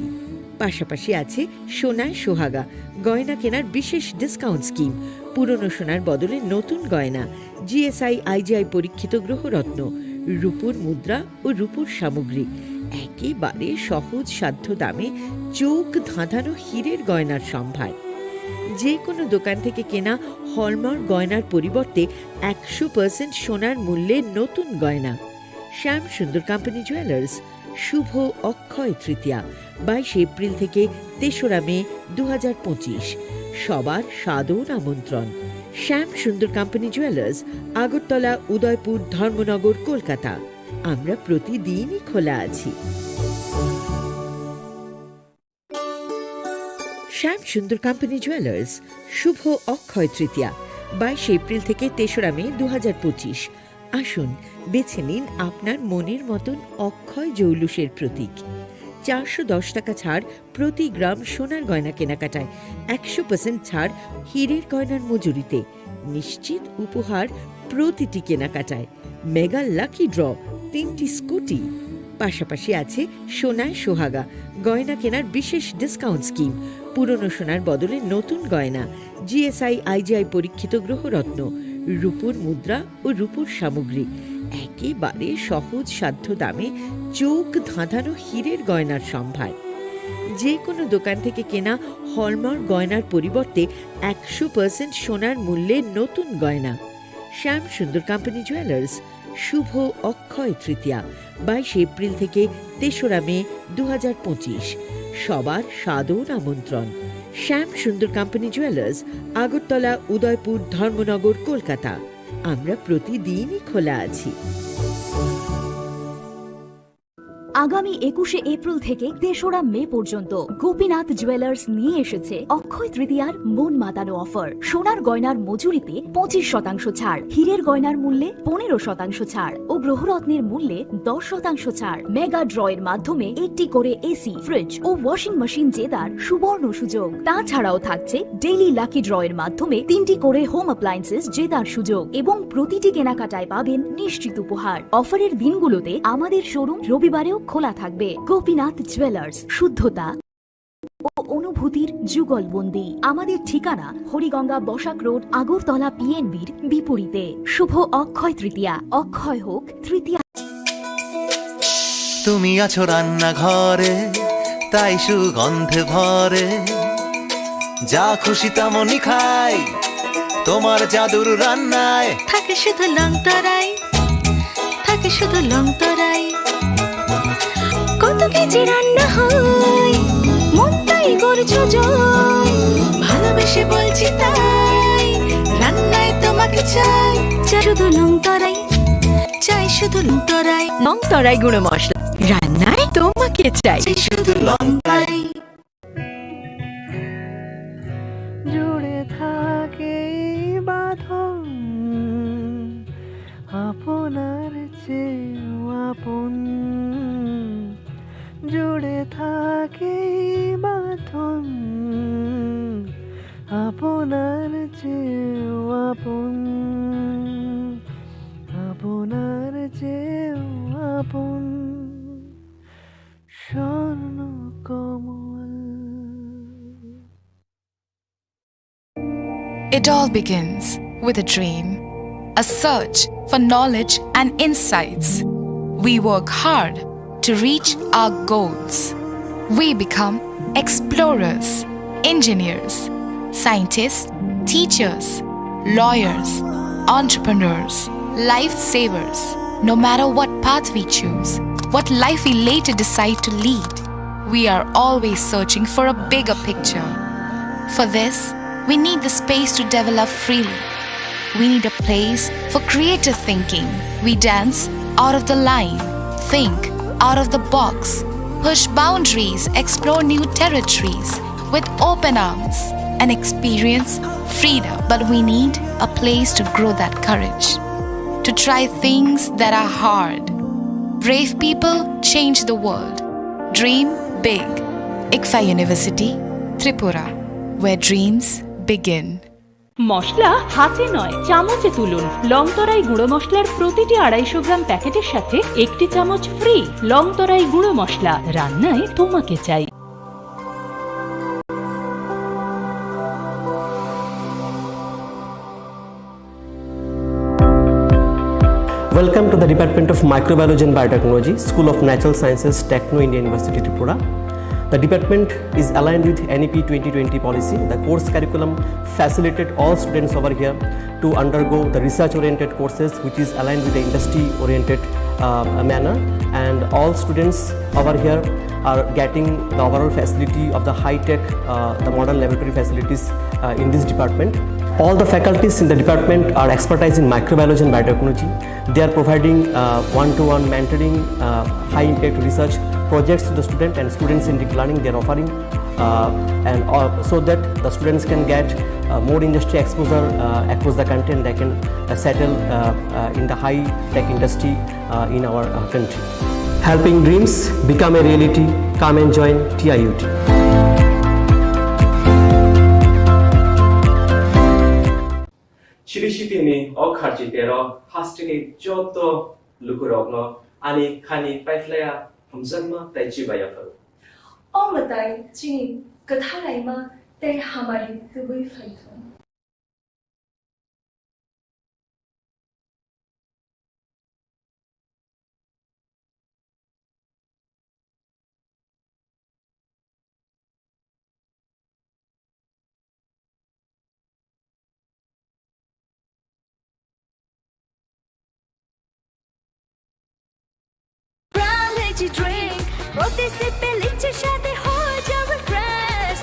পাশাপাশি আছে সোনায় সোহাগা গয়না কেনার বিশেষ ডিসকাউন্ট স্কিম, পুরনো সোনার বদলে নতুন গয়না, জিএসআই আইজিআই পরীক্ষিত গ্রহরত্ন, রূপোর মুদ্রা ও রূপোর সামগ্রী, একেবারে সহজ সাধ্য দামে চোখ ধাঁধানো হীরের গয়নার সম্ভার। যে কোনো দোকান থেকে কেনা হলমার্ক গয়নার পরিবর্তে 100% সোনার মূল্যে নতুন গয়না। শ্যাম সুন্দর কোম্পানি জুয়েলার্স, শুভ অক্ষয় তৃতীয়া 22 এপ্রিল থেকে 3রা মে 2025। সবার সাদর আমন্ত্রণ। শ্যাম সুন্দর কোম্পানি জুয়েলার্স, আগরতলা, উদয়পুর, ধর্মনগর, কলকাতা। আমরা প্রতিদিনই খোলা আছি। শ্যাম সুন্দর কোম্পানি জুয়েলার্স, শুভ অক্ষয় তৃতীয়া 22 এপ্রিল থেকে 3রা মে 2025। আসুন বেছে নিন আপনার মনের মতন অক্ষয় জৌলুসের প্রতীক। 410 টাকা ছাড় প্রতি গ্রাম সোনার গয়না কেনাকাটায়, 100% ছাড় হীরের গয়নার মজুরিতে, নিশ্চিত উপহার প্রতিটি কেনাকাটায়, মেগা লাকি ড্র 3টি স্কুটি। পাশাপাশি আছে সোনায় সোহাগা গয়না কেনার বিশেষ ডিসকাউন্ট স্কিম, পুরনো সোনার বদলে নতুন গয়না, জিএসআই আইজিআই পরীক্ষিত গ্রহরত্ন, রূপোর মুদ্রা ও রূপোর সামগ্রী, একেবারে সহজ সাধ্য দামে চোখ ধাঁধানো হীরের গয়নার সম্ভার। যে কোনো দোকান থেকে কেনা হলমার্ক গয়নার পরিবর্তে 100% সোনার মূল্যে নতুন গয়না। শ্যাম সুন্দর কোম্পানি জুয়েলার্স, শুভ অক্ষয় তৃতীয়া 22 এপ্রিল থেকে 3রা মে 2025। সবার সাদর আমন্ত্রণ। শ্যাম সুন্দর কোম্পানি জুয়েলার্স, আগরতলা, উদয়পুর, ধর্মনগর, কলকাতা। আমরা প্রতিদিনই খোলা আছি। আগামী 21শে এপ্রিল থেকে 3রা মে পর্যন্ত গোপীনাথ জুয়েলার্স নিয়ে এসেছে অক্ষয় তৃতীয়ার মন মাতানো অফার। সোনার গয়নার মজুরিতে 25% ছাড়, হীরের গয়নার মূল্যে 15% ছাড় ও গ্রহরত্নের মূল্যে 10% ছাড়। মেগা ড্রয়ের মাধ্যমে একটি করে এসি, ফ্রিজ ও ওয়াশিং মেশিন জেতার সুবর্ণ সুযোগ। তাছাড়াও থাকছে ডেইলি লাকি ড্রয়ের মাধ্যমে 3টি করে হোম অ্যাপ্লায়েন্সেস জেতার সুযোগ এবং প্রতিটি কেনাকাটায় পাবেন নিশ্চিত উপহার। অফারের দিনগুলোতে আমাদের শোরুম রবিবারেও খোলা থাকবে। গোপীনাথ জুয়েলার্স, শুদ্ধতা ও অনুভূতির যুগলবন্দি। আমাদের ঠিকানা হরিগঙ্গা বসাক রোড, আগরতলা পিএনবির বিপরীতে। শুভ অক্ষয় তৃতীয়া, অক্ষয় হোক তৃতীয়া। তুমি আছো রান্নাঘরে, তাই সুগন্ধে ভরে, যা খুশি তেমনই খাই তোমার জাদুর রান্নায়। থাকে শুধু লং তরাই, থাকে শুধু লং তরাই, কত কেজি রান্না হয় মন তাই করছো জয়। ভালোবেসে বলছি তাই, রান্নায় তোমাকে চাই, চাই শুধু লং তরাই, চাই শুধু লং তরাই। লং তরাই গুঁড়ো মশলা, রান্নায় তোমাকে চাই শুধু লং তরাই। জুড়ে থাকে বাঁধন আপনার চেয়েও আপন, জুড়ে থাকে বাঁধন আপনার চেয়েও আপন, আপনার চেয়েও আপন স্বর্ণ কমল। It all begins with a dream, a search for knowledge and insights. We work hard to reach our goals. We become explorers, engineers, scientists, teachers, lawyers, entrepreneurs, lifesavers. No matter what path we choose, what life we later decide to lead, we are always searching for a bigger picture. For this, we need the space to develop freely. We need a place for creative thinking. We dance out of the line, think out of the box, push boundaries, explore new territories with open arms and experience freedom. But we need a place to grow that courage, to try things that are hard, Brave people change the world. Dream big. ICFA University, Tripura, where dreams begin. মশলা হাতে নয় চামচে তুলুন। লংতরাই গুঁড়ো মশলার প্রতিটি 250 গ্রাম প্যাকেটের সাথে 1টি চামচ ফ্রি। লংতরাই গুঁড়ো মশলা, রান্নায় তোমাকে চাই। Welcome to the Department of Microbiology and Biotechnology, School of Natural Sciences, Techno India University, Tripura. The department is aligned with NEP 2020 policy. The course curriculum facilitated all students over here to undergo the research-oriented courses, which is aligned with the industry-oriented manner. And all students over here are getting the overall facility of the high-tech, the modern laboratory facilities in this department. All the faculties in the department are expertise in microbiology and biotechnology. They are providing one-to-one mentoring, high-impact research projects to the student and student-centric learning they are offering, so that the students can get more industry exposure across the country and they can settle in the high-tech industry in our country. Helping dreams become a reality. Come and join TIUT. Chirishitini okharjitero hastini joto lukurogno ani khani paiflaya hamzanma taijibaya faru. O matai chini kathalaima te hamari tubui faithon. Drink, roti se peliche shade ho jawe fresh.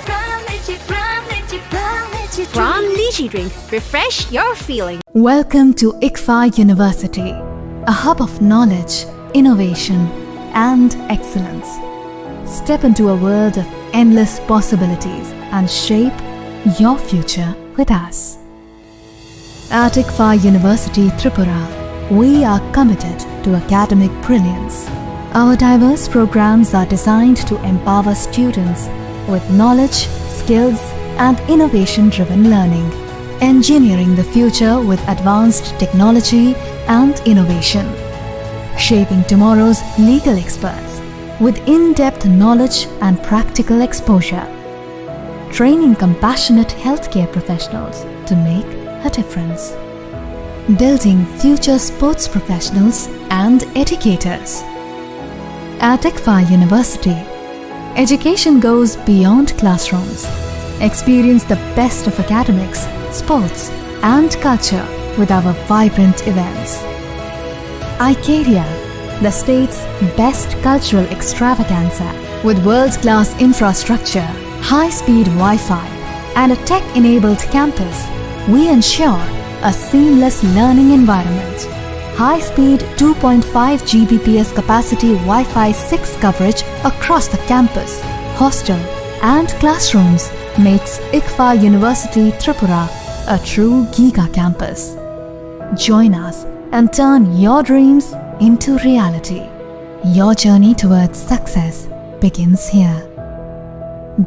From Lychee Drink, refresh your feeling. Welcome to ICFA University, a hub of knowledge, innovation, and excellence. Step into a world of endless possibilities and shape your future with us. At ICFA University, Tripura, we are committed to academic brilliance. Our diverse programs are designed to empower students with knowledge, skills, and innovation-driven learning, engineering the future with advanced technology and innovation, shaping tomorrow's legal experts with in-depth knowledge and practical exposure, training compassionate healthcare professionals to make a difference, building future sports professionals and educators. At ICFA University, education goes beyond classrooms. Experience the best of academics, sports, and culture with our vibrant events. Icaria, the state's best cultural extravaganza, with world-class infrastructure, high-speed Wi-Fi, and a tech-enabled campus, we ensure a seamless learning environment. High-speed 2.5 Gbps capacity Wi-Fi 6 coverage across the campus, hostel, and classrooms makes ICFA University Tripura a true giga campus. Join us and turn your dreams into reality. Your journey towards success begins here.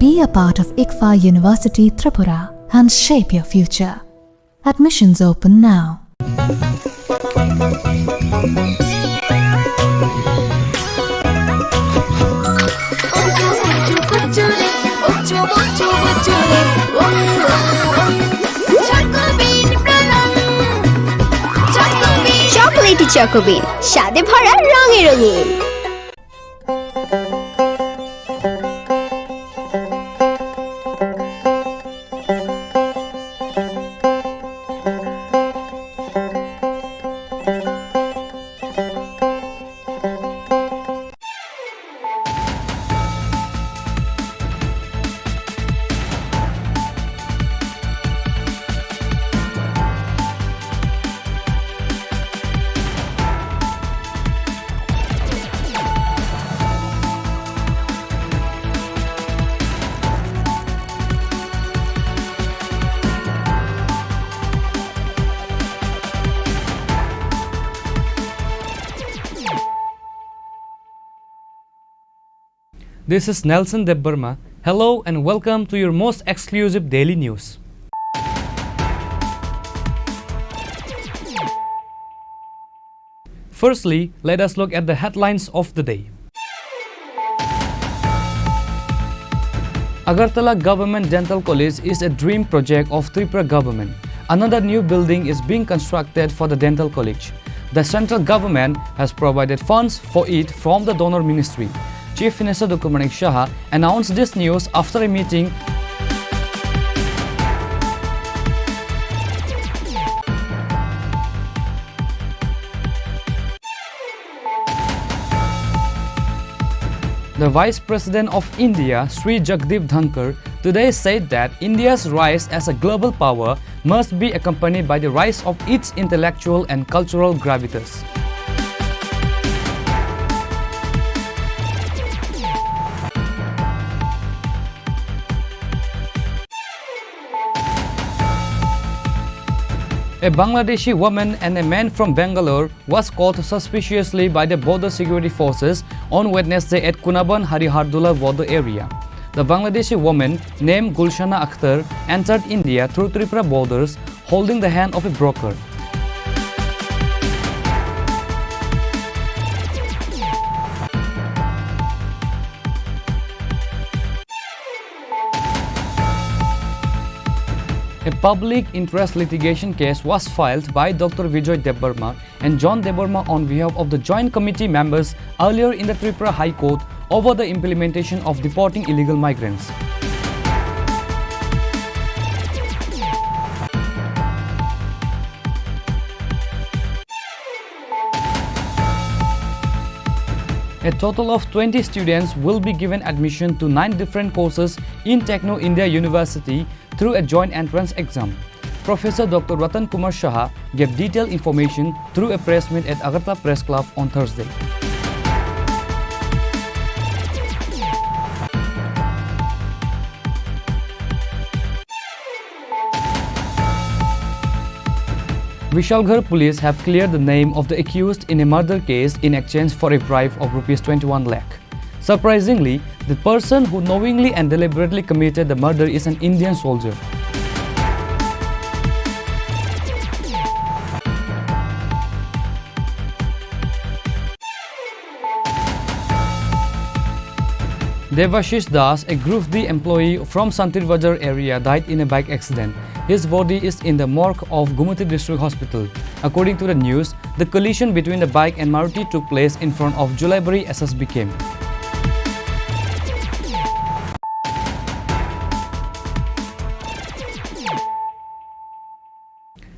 Be a part of ICFA University Tripura and shape your future. Admissions open now. Chocolatey চকোবিন, স্বাদে ভরা রঙে রঙিন। This is Nelson Debbarma. Hello and welcome to your most exclusive daily news. Firstly, let us look at the headlines of the day. Agartala Government Dental College is a dream project of Tripura government. Another new building is being constructed for the dental college. The central government has provided funds for it from the donor ministry. Chief Minister Dr. Manik Shah announced this news after a meeting The Vice President of India, Sri Jagdeep Dhankar, today said that India's rise as a global power must be accompanied by the rise of its intellectual and cultural gravitas. A Bangladeshi woman and a man from Bangalore was caught suspiciously by the border security forces on Wednesday at Kunaban Harihardula border area. The Bangladeshi woman named Gulshana Akhtar entered India through Tripura borders holding the hand of a broker. A public interest litigation case was filed by Dr. Vijay Debbarma and John Debbarma on behalf of the Joint Committee members earlier in the Tripura High Court over the implementation of deporting illegal migrants. A total of 20 students will be given admission to 9 different courses in Techno India University through a joint entrance exam. Professor Dr. Ratan Kumar Shah gave detailed information through a press meet at Agartala Press Club on Thursday. Vishalgarh police have cleared the name of the accused in a murder case in exchange for a bribe of Rs 21 lakh. Surprisingly, the person who knowingly and deliberately committed the murder is an Indian soldier. Devashish Das, a Group D employee from Santir Bazar area, died in a bike accident. His body is in the morgue of Gumati District Hospital. According to the news, the collision between the bike and Maruti took place in front of Julaibury SSB camp.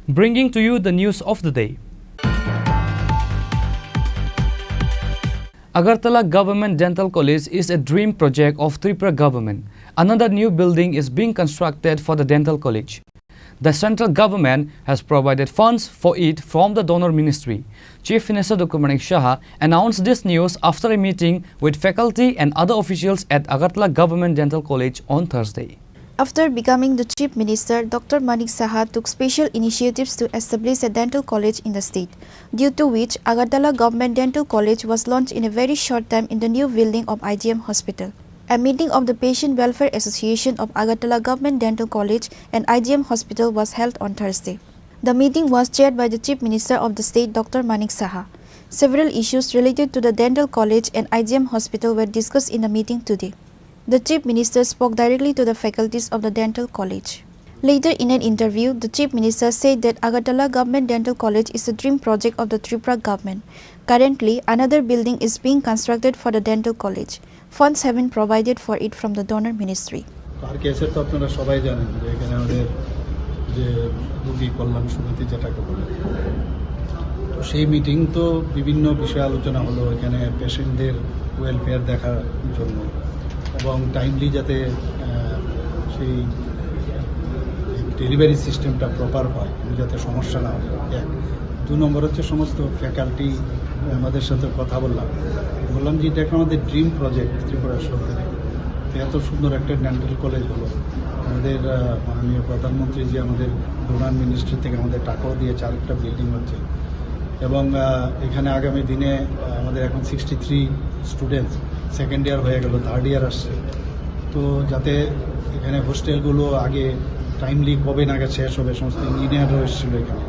Bringing to you the news of the day. Agartala Government Dental College is a dream project of Tripura government. Another new building is being constructed for the dental college. The central government has provided funds for it from the donor ministry. Chief Minister Dr. Manik Shah announced this news after a meeting with faculty and other officials at Agartala Government Dental College on Thursday. After becoming the Chief Minister, Dr. Manik Saha took special initiatives to establish a dental college in the state, due to which Agartala Government Dental College was launched in a very short time in the new building of IGM Hospital. A meeting of the Patient Welfare Association of Agartala Government Dental College and IGM Hospital was held on Thursday. The meeting was chaired by the Chief Minister of the state, Dr. Manik Saha. Several issues related to the dental college and IGM Hospital were discussed in the meeting today. The Chief Minister spoke directly to the faculties of the dental college. Later in an interview, the Chief Minister said that Agartala Government Dental College is a dream project of the Tripura government. Currently, another building is being constructed for the dental college. Funds have been provided for it from the donor ministry. সেই meeting তো বিভিন্ন বিষয়ে আলোচনা হলো এখানে পেশেন্টদের welfare দেখার জন্য এবং টাইমলি যাতে সেই ডেলিভারি সিস্টেমটা প্রপার হয় যাতে সমস্যা না হয় এক দুই নম্বর হচ্ছে সমস্ত ফ্যাকাল্টি আমাদের সাথে কথা বললাম যে এটা একটা আমাদের ড্রিম প্রজেক্ট ত্রিপুরা সরকারের এত সুন্দর একটা ডেন্টাল কলেজ হলো আমাদের মাননীয় প্রধানমন্ত্রী যে আমাদের ডোনার মিনিস্ট্রি থেকে আমাদের টাকাও দিয়েছে আরেকটা বিল্ডিং হচ্ছে এবং এখানে আগামী দিনে আমাদের এখন 63 স্টুডেন্টস সেকেন্ড ইয়ার হয়ে গেল, থার্ড ইয়ার আসছে। তো যাতে এখানে হোস্টেলগুলো আগে টাইমলি কবে নাগাদ শেষ হবে, সমস্ত ইঞ্জিনিয়ারও এসেছিল এখানে,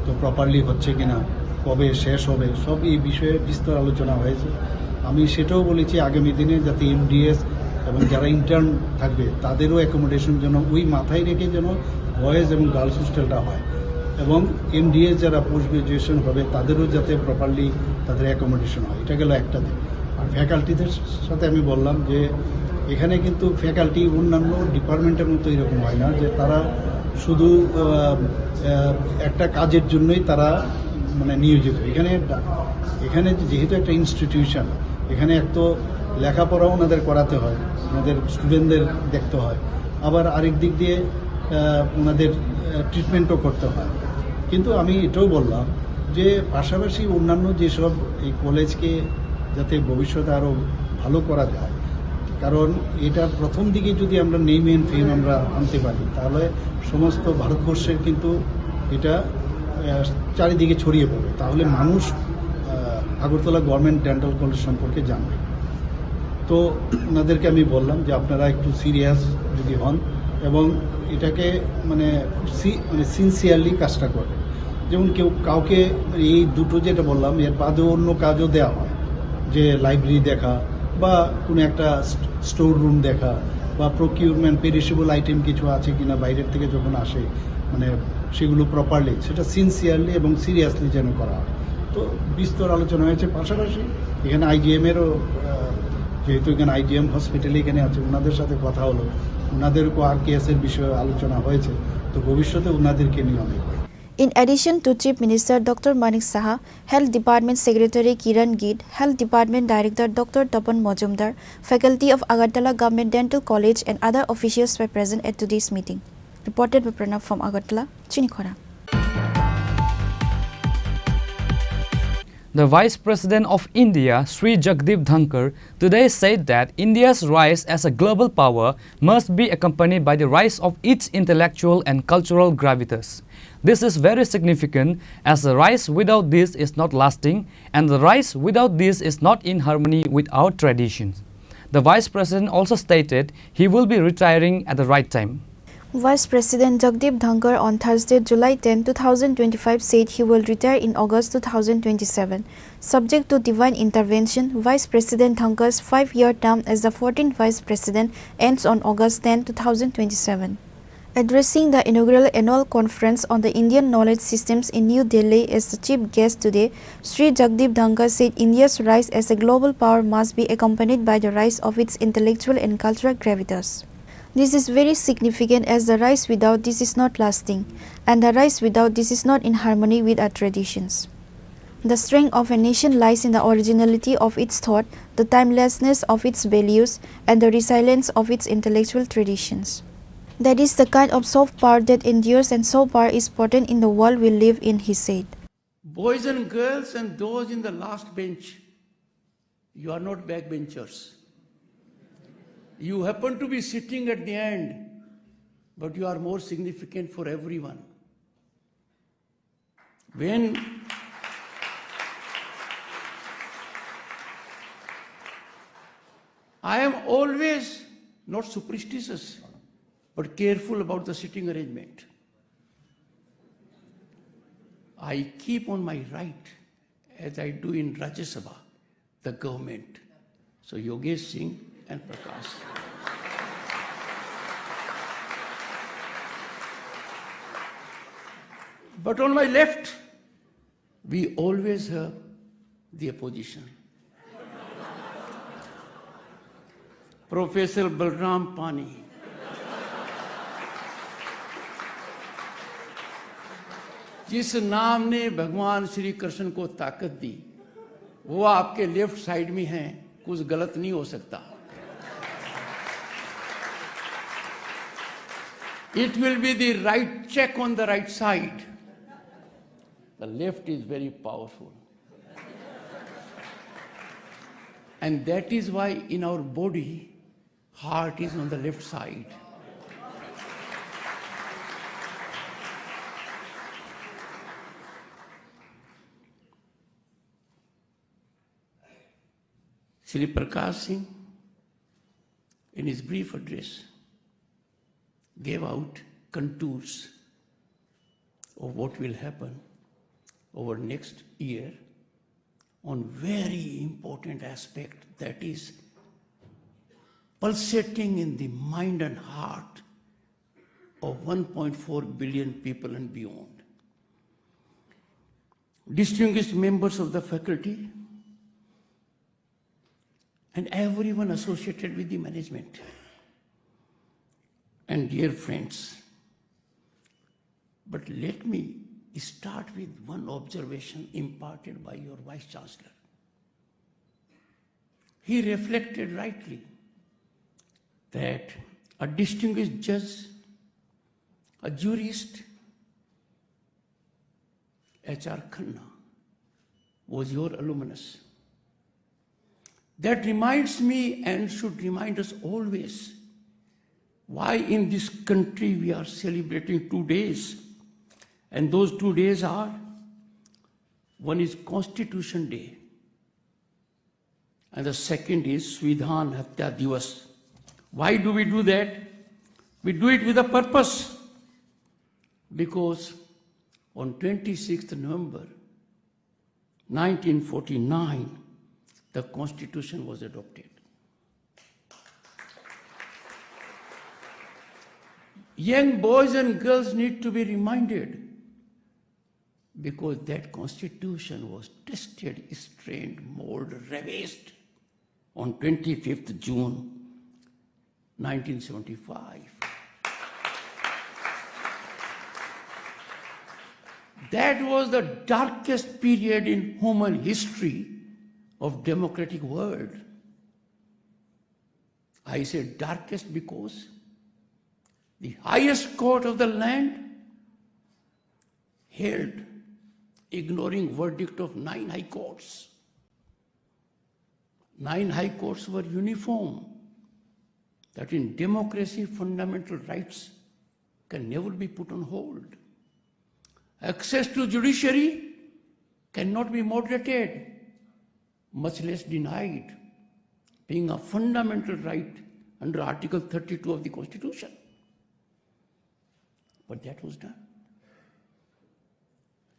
তো প্রপারলি হচ্ছে কিনা, কবে শেষ হবে, সব এই বিষয়ে বিস্তর আলোচনা হয়েছে। আমি সেটাও বলেছি আগামী দিনে যাতে এমডিএস এবং যারা ইন্টার্ন থাকবে তাদেরও অ্যাকোমোডেশন যেন ওই মাথায় রেখে যেন বয়েজ এবং গার্লস হোস্টেলটা হয়, এবং এমডিএস যারা পোস্ট গ্রাজুয়েশন হবে তাদেরও যাতে প্রপারলি তাদের অ্যাকোমোডেশন হয়। এটা গেল একটা দিক। আর ফ্যাকাল্টিদের সাথে আমি বললাম যে এখানে কিন্তু ফ্যাকাল্টি অন্যান্য ডিপার্টমেন্টের মতো এরকম হয় না যে তারা শুধু একটা কাজের জন্যই তারা মানে নিয়োজিত। এখানে যেহেতু একটা ইনস্টিটিউশন, এখানে এক তো লেখাপড়াও ওনাদের করাতে হয়, ওনাদের স্টুডেন্টদের দেখতে হয়, আবার আরেক দিক দিয়ে ওনাদের ট্রিটমেন্টও করতে হয়। কিন্তু আমি এটাও বললাম যে পাশাপাশি অন্যান্য যেসব এই কলেজকে যাতে ভবিষ্যতে আরও ভালো করা যায়, কারণ এটা প্রথম দিকে যদি আমরা নেম এন্ড ফেম আমরা আনতে পারি তাহলে সমস্ত ভারতবর্ষের কিন্তু এটা চারিদিকে ছড়িয়ে পড়বে, তাহলে মানুষ আগরতলা গভর্নমেন্ট ডেন্টাল কলেজ সম্পর্কে জানবে। তো ওনাদেরকে আমি বললাম যে আপনারা একটু সিরিয়াস যদি হন এবং এটাকে মানে সিনসিয়ারলি কাজটা করবেন। যেমন কাউকে এই দুটো যেটা বললাম এর বাদেও অন্য কাজও দেওয়া হয়, যে লাইব্রেরি দেখা বা কোনো একটা স্টোর রুম দেখা বা প্রকিউরমেন্ট পেরিশেবল আইটেম কিছু আছে কিনা বাইরের থেকে যখন আসে মানে সেগুলো প্রপারলি সেটা সিনসিয়ারলি এবং সিরিয়াসলি যেন করা হয়। তো বিস্তর আলোচনা হয়েছে। পাশাপাশি এখানে আইজিএমেরও, যেহেতু এখানে আইজিএম হসপিটালে এখানে আছে, ওনাদের সাথে কথা হলো, ওনাদেরও আর কেসের বিষয়ে আলোচনা হয়েছে, তো ভবিষ্যতে ওনাদেরকে নিয়ে অনেক। In addition to Chief Minister Dr. Manik Saha, Health Department Secretary Kiran Gid, Health Department Director Dr. Tapan Majumdar, faculty of Agartala Government Dental College and other officials were present at today's meeting. Reported by Pranav from Agartala, Chini Khorang. The Vice President of India, Sri Jagdeep Dhankar, today said that India's rise as a global power must be accompanied by the rise of its intellectual and cultural gravitas. This is very significant as the rise without this is not lasting and the rise without this is not in harmony with our traditions. The Vice President also stated he will be retiring at the right time. Vice President Jagdeep Dhankar on Thursday, July 10, 2025 said he will retire in August 2027. Subject to divine intervention, Vice President Dhankar's 5-year term as the 14th Vice President ends on August 10, 2027. Addressing the inaugural annual conference on the Indian knowledge systems in New Delhi as the chief guest today, Sri Jagdeep Dhankar said India's rise as a global power must be accompanied by the rise of its intellectual and cultural gravitas. This is very significant as the rise without this is not lasting, and the rise without this is not in harmony with our traditions. The strength of a nation lies in the originality of its thought, the timelessness of its values, and the resilience of its intellectual traditions. That is the kind of soft power that endures, and soft power is potent in the world we live in, he said. Boys and girls and those in the last bench, you are not backbenchers. You happen to be sitting at the end, but you are more significant for everyone. When I am always not superstitious, but careful about the sitting arrangement. I keep on my right, as I do in Rajya Sabha, the government. So Yogesh Singh and Prakash. But on my left, we always have the opposition. Professor Balram Pani. जिस नाम ने भगवान श्री कृष्ण को ताकत दी वो आपके left side में है, कुछ गलत नहीं हो सकता. It will be the right check on the right side. The left is very powerful. And that is why in our body, heart is on the left side. Shri Prakash Singh, in his brief address, gave out contours of what will happen over next year on very important aspect that is pulsating in the mind and heart of 1.4 billion people and beyond. Distinguished members of the faculty and everyone associated with the management, and dear friends, but let me start with one observation imparted by your Vice Chancellor. He reflected rightly that a distinguished judge, a jurist, H.R. Khanna, was your alumnus. That reminds me and should remind us always why in this country we are celebrating 2 days. And those 2 days are, one is Constitution Day, and the second is Svidhan Hatya Divas. Why do we do that? We do it with a purpose. Because on 26th November 1949, the Constitution was adopted. Young boys and girls need to be reminded, because that Constitution was tested, strained, molded, revised on 25th June 1975. That was the darkest period in human history of democratic world. I say darkest because the highest court of the land held, ignoring verdict of 9 high courts. 9 high courts were uniform, that in democracy fundamental rights can never be put on hold. Access to judiciary cannot be moderated, much less denied, being a fundamental right under Article 32 of the Constitution. But that was done.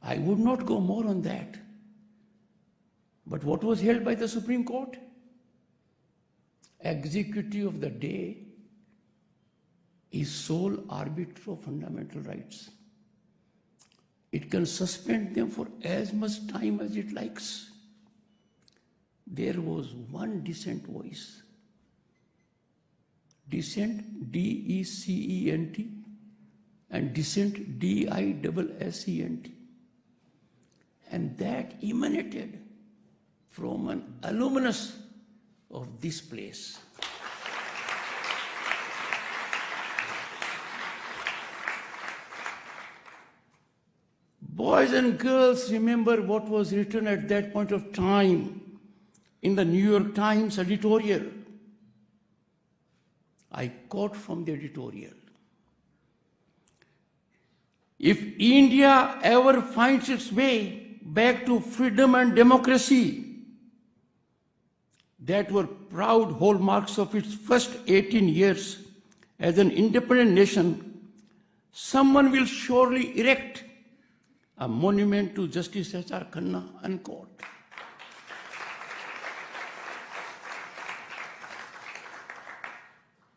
I would not go more on that. But what was held by the Supreme Court? Executive of the day is sole arbiter of fundamental rights. It can suspend them for as much time as it likes. There was one dissent voice. Dissent, D-E-C-E-N-T, and dissent, D-I-S-S-E-N-T. And that emanated from an alumnus of this place. Boys and girls, remember what was written at that point of time in the New York Times editorial. I quote from the editorial. If India ever finds its way back to freedom and democracy, that were proud hallmarks of its first 18 years as an independent nation, someone will surely erect a monument to Justice H.R. Khanna, unquote.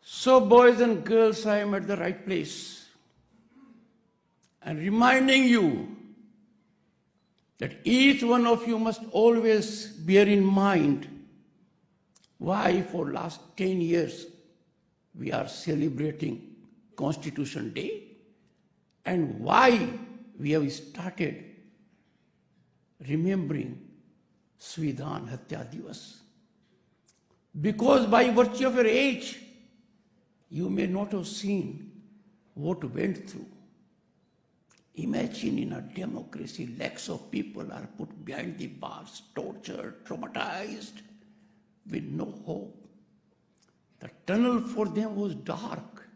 So, boys and girls, I am at the right place and reminding you that each one of you must always bear in mind why for last 10 years we are celebrating Constitution Day and why we have started remembering Svidhan Hatya Divas. Because by virtue of your age, you may not have seen what went through. Imagine in a democracy, lakhs of people are put behind the bars, tortured, traumatized, with no hope. The tunnel for them was dark.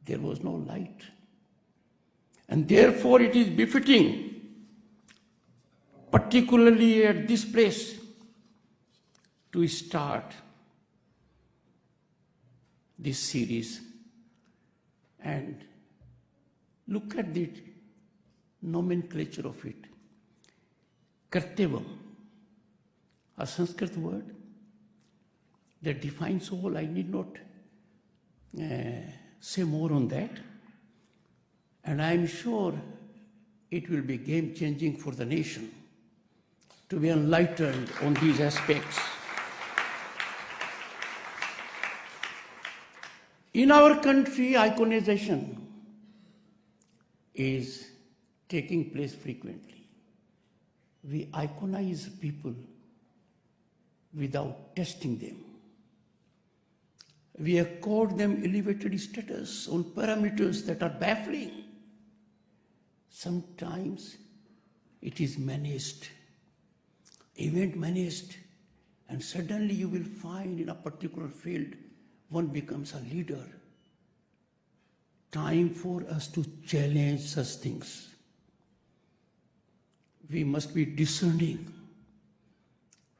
There was no light. And therefore it is befitting, particularly at this place, to start this series and look at the nomenclature of it. Kartevam, a Sanskrit word that defines all. I need not say more on that. And I am sure it will be game-changing for the nation to be enlightened on these aspects. In our country, iconization is taking place frequently. We iconize people without testing them. We accord them elevated status on parameters that are baffling. Sometimes it is managed, event managed, and suddenly you will find in a particular field one becomes a leader. Time for us to challenge such things. We must be discerning.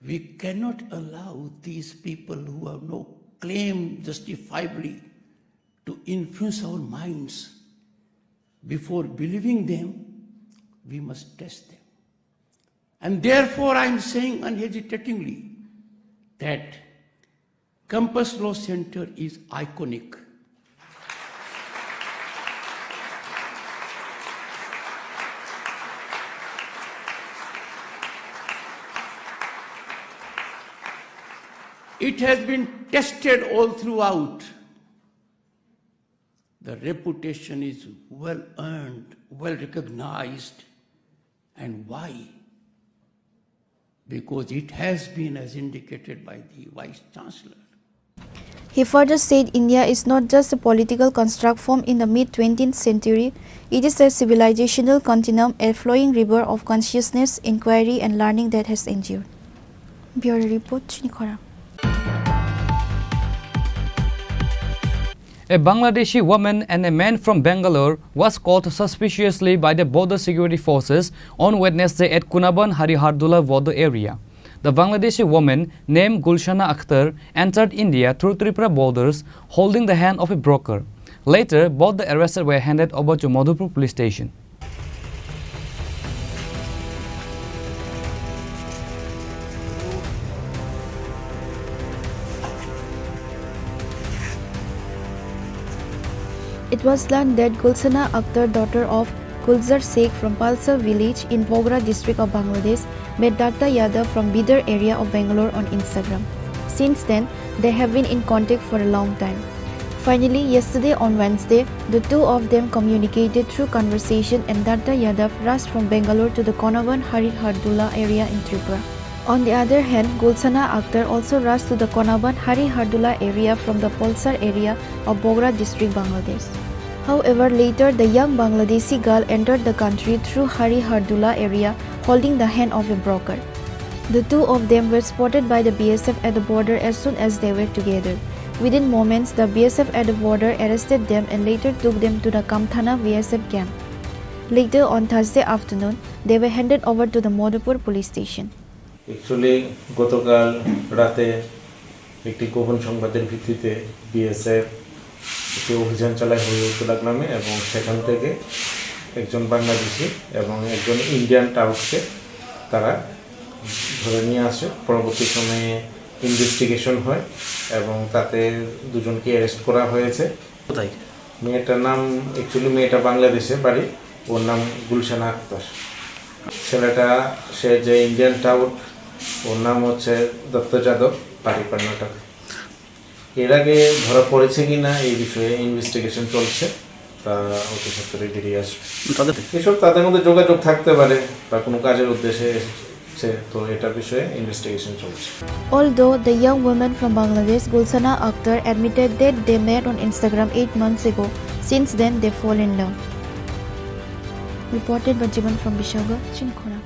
We cannot allow these people who have no claim justifiably to influence our minds. Before believing them, we must test them. And therefore I am saying unhesitatingly that Campus Law Center is iconic. It has been tested all throughout. The reputation is well earned, well recognized. And why? Because it has been as indicated by the Vice Chancellor. He further said India is not just a political construct formed in the mid-20th century, it is a civilizational continuum, a flowing river of consciousness, inquiry and learning that has endured. Bureau Report, Chini Khorang. A Bangladeshi woman and a man from Bangalore was caught suspiciously by the border security forces on Wednesday at Kunaban Harihardula border area. The Bangladeshi woman named Gulshana Akhtar entered India through Tripura borders holding the hand of a broker. Later, both the arrested were handed over to Madhupur police station. It was learned that Gulshana Akhtar, daughter of Gulzar Sheikh from Palsar village in Bogra district of Bangladesh, met Datta Yadav from Bidar area of Bangalore on Instagram. Since then, they have been in contact for a long time. Finally, yesterday on Wednesday, the two of them communicated through conversation and Datta Yadav rushed from Bangalore to the Konaban Harihardula area in Tripura. On the other hand, Gulshana Akhtar also rushed to the Konaban Harihardula area from the Palsar area of Bogra district, Bangladesh. However, later the young Bangladeshi girl entered the country through Harihardula area holding the hand of a broker. The two of them were spotted by the BSF at the border as soon as they were together. Within moments, the BSF at the border arrested them and later took them to the Kamthana BSF camp. Later on Thursday afternoon, they were handed over to the Madhupur police station. Actually, গতকাল রাতে একটি গোপন সংবাদের ভিত্তিতে BSF একটি অভিযান চালায় হরিহরতলা গ্রামে এবং সেখান থেকে একজন বাংলাদেশি এবং একজন ইন্ডিয়ান টাউটকে তারা ধরে নিয়ে আসে। পরবর্তী সময়ে ইনভেস্টিগেশন হয় এবং তাতে দুজনকে অ্যারেস্ট করা হয়েছে। কোথায়? মেয়েটার নাম অ্যাকচুয়ালি মেয়েটা বাংলাদেশে বাড়ি, ওর নাম গুলশানা আক্তার। ছেলেটা সে যে ইন্ডিয়ান টাউট ওর নাম হচ্ছে দত্ত যাদব, বাড়ি কর্ণাটক। এর আগে ধরা পড়েছে কিনা এই বিষয়ে ইনভেস্টিগেশন চলছে, তা অতি সত্তরই বেরিয়ে আসবে। এসব তাদের মধ্যে যোগাযোগ থাকতে পারে বা কোনো কাজের উদ্দেশ্যে এসেছে, তো এটার বিষয়ে ইনভেস্টিগেশন চলছে। Although the young woman from Bangladesh, Gulshana Akhtar, admitted that they met on Instagram 8 months ago, since then they fall in love. Reported by Jivan from Bishaga, Chini Khorang.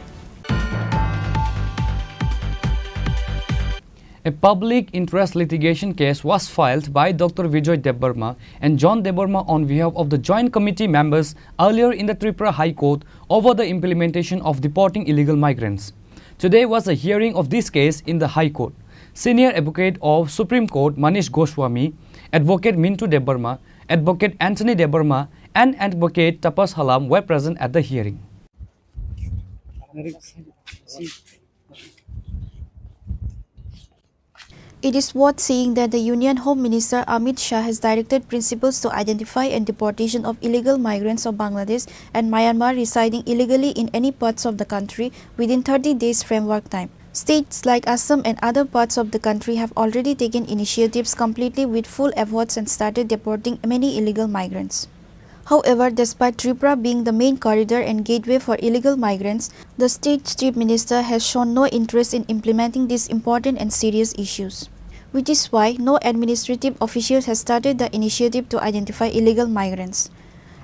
A public interest litigation case was filed by Dr. Vijay Debarma and John Debarma on behalf of the Joint Committee members earlier in the Tripura High Court over the implementation of deporting illegal migrants. Today was a hearing of this case in the High Court. Senior Advocate of Supreme Court Manish Goswami, Advocate Mintu Debarma, Advocate Anthony Debarma, and Advocate Tapas Halam were present at the hearing. It is worth saying that the Union Home Minister Amit Shah has directed principals to identify and deportation of illegal migrants of Bangladesh and Myanmar residing illegally in any parts of the country within 30 days framework time. States like Assam and other parts of the country have already taken initiatives completely with full efforts and started deporting many illegal migrants. However, despite Tripura being the main corridor and gateway for illegal migrants, the state's chief minister has shown no interest in implementing these important and serious issues, which is why no administrative official has started the initiative to identify illegal migrants.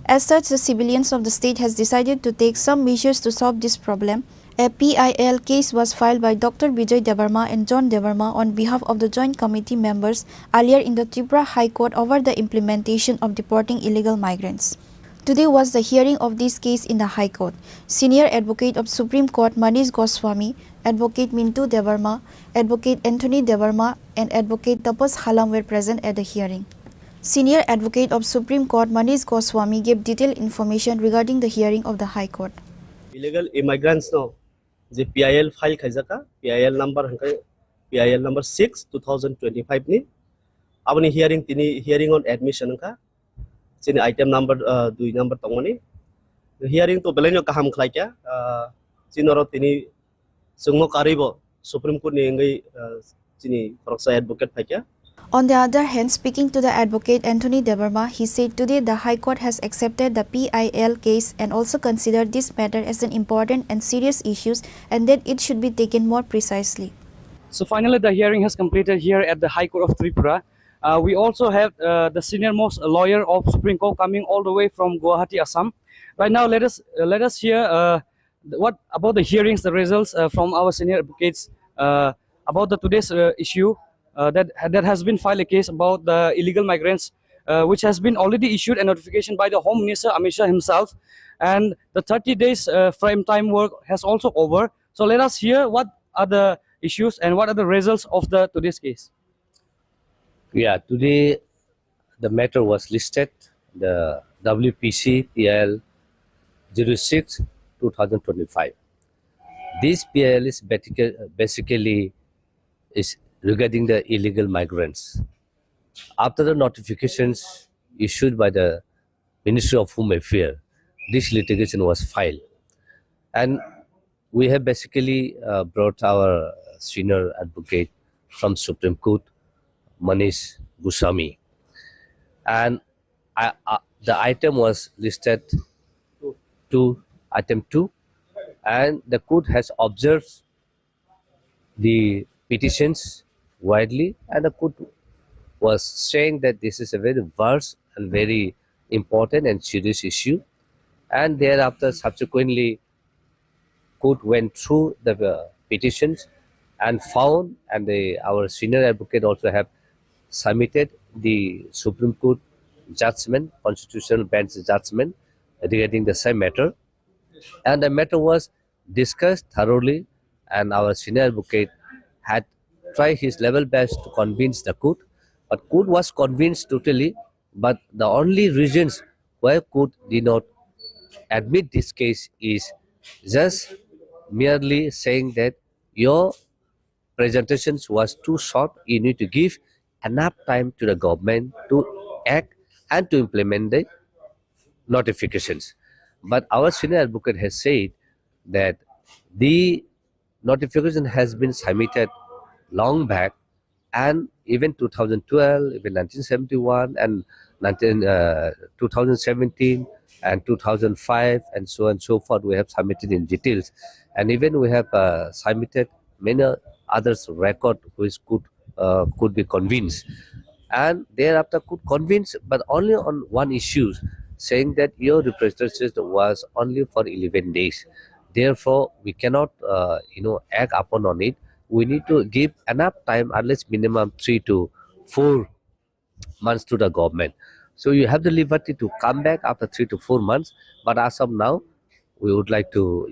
As such, the civilians of the state has decided to take some measures to solve this problem. A PIL case was filed by Dr. Vijay Devarma and John Devarma on behalf of the Joint Committee members earlier in the Tripura High Court over the implementation of deporting illegal migrants. Today was the hearing of this case in the High Court. Senior Advocate of Supreme Court Manish Goswami, Advocate Mintu Devarma, Advocate Anthony Devarma, and Advocate Tapas Halam were present at the hearing. Senior Advocate of Supreme Court Manish Goswami gave detailed information regarding the hearing of the High Court. Illegal immigrants no, the PIL file khaizaka, PIL number 6 2025 ni. Abani hearing on admission ka. Sini item number 2 number tongoni. Hearing to belenyo kaham khlaikya. Sinoro tini sungmo karibo Supreme Court ni ngai sini proxy advocate phakya. On the other hand, speaking to the advocate Anthony Debarma, he said today the High Court has accepted the PIL case and also considered this matter as an important and serious issue and that it should be taken more precisely. So finally, the hearing has completed here at the High Court of Tripura. We also have the senior most lawyer of Supreme Court coming all the way from Guwahati, Assam. Right now, let us hear what about the hearings, the results from our senior advocates about the today's issue. That has been filed a case about the illegal migrants, which has been already issued a notification by the Home Minister Amit Shah himself, and the 30 days frame time work has also over. So let us hear what are the issues and what are the results of today's case. Yeah, today the matter was listed, the WPC PIL 06 2025. This PIL is basically is regarding the illegal migrants. After the notifications issued by the Ministry of Home Affairs, this litigation was filed. And we have basically brought our senior advocate from Supreme Court, Manish Goswami. And the item was listed to item 2, and the court has observed the petitions widely, and the court was saying that this is a very vast and very important and serious issue. And thereafter, subsequently, court went through the petitions and found, and our senior advocate also have submitted the Supreme Court judgment, constitutional bench judgment regarding the same matter. And the matter was discussed thoroughly, and our senior advocate had tried his level best to convince the court, but court was convinced totally. But the only reasons why court did not admit this case is just merely saying that your presentations was too short. You need to give enough time to the government to act and to implement the notifications. But our senior advocate has said that the notification has been submitted long back, and even 2012, even 1971, and 2017, and 2005, and so on and so forth, we have submitted in details. And even we have submitted many others record which could be convinced. And thereafter could convince, but only on one issue, saying that your representation was only for 11 days. Therefore, we cannot, act upon on it. We need to give enough time, at least minimum 3 to 4 months to the government. So you have the liberty to come back after 3 to 4 months. But as of now, we would like to,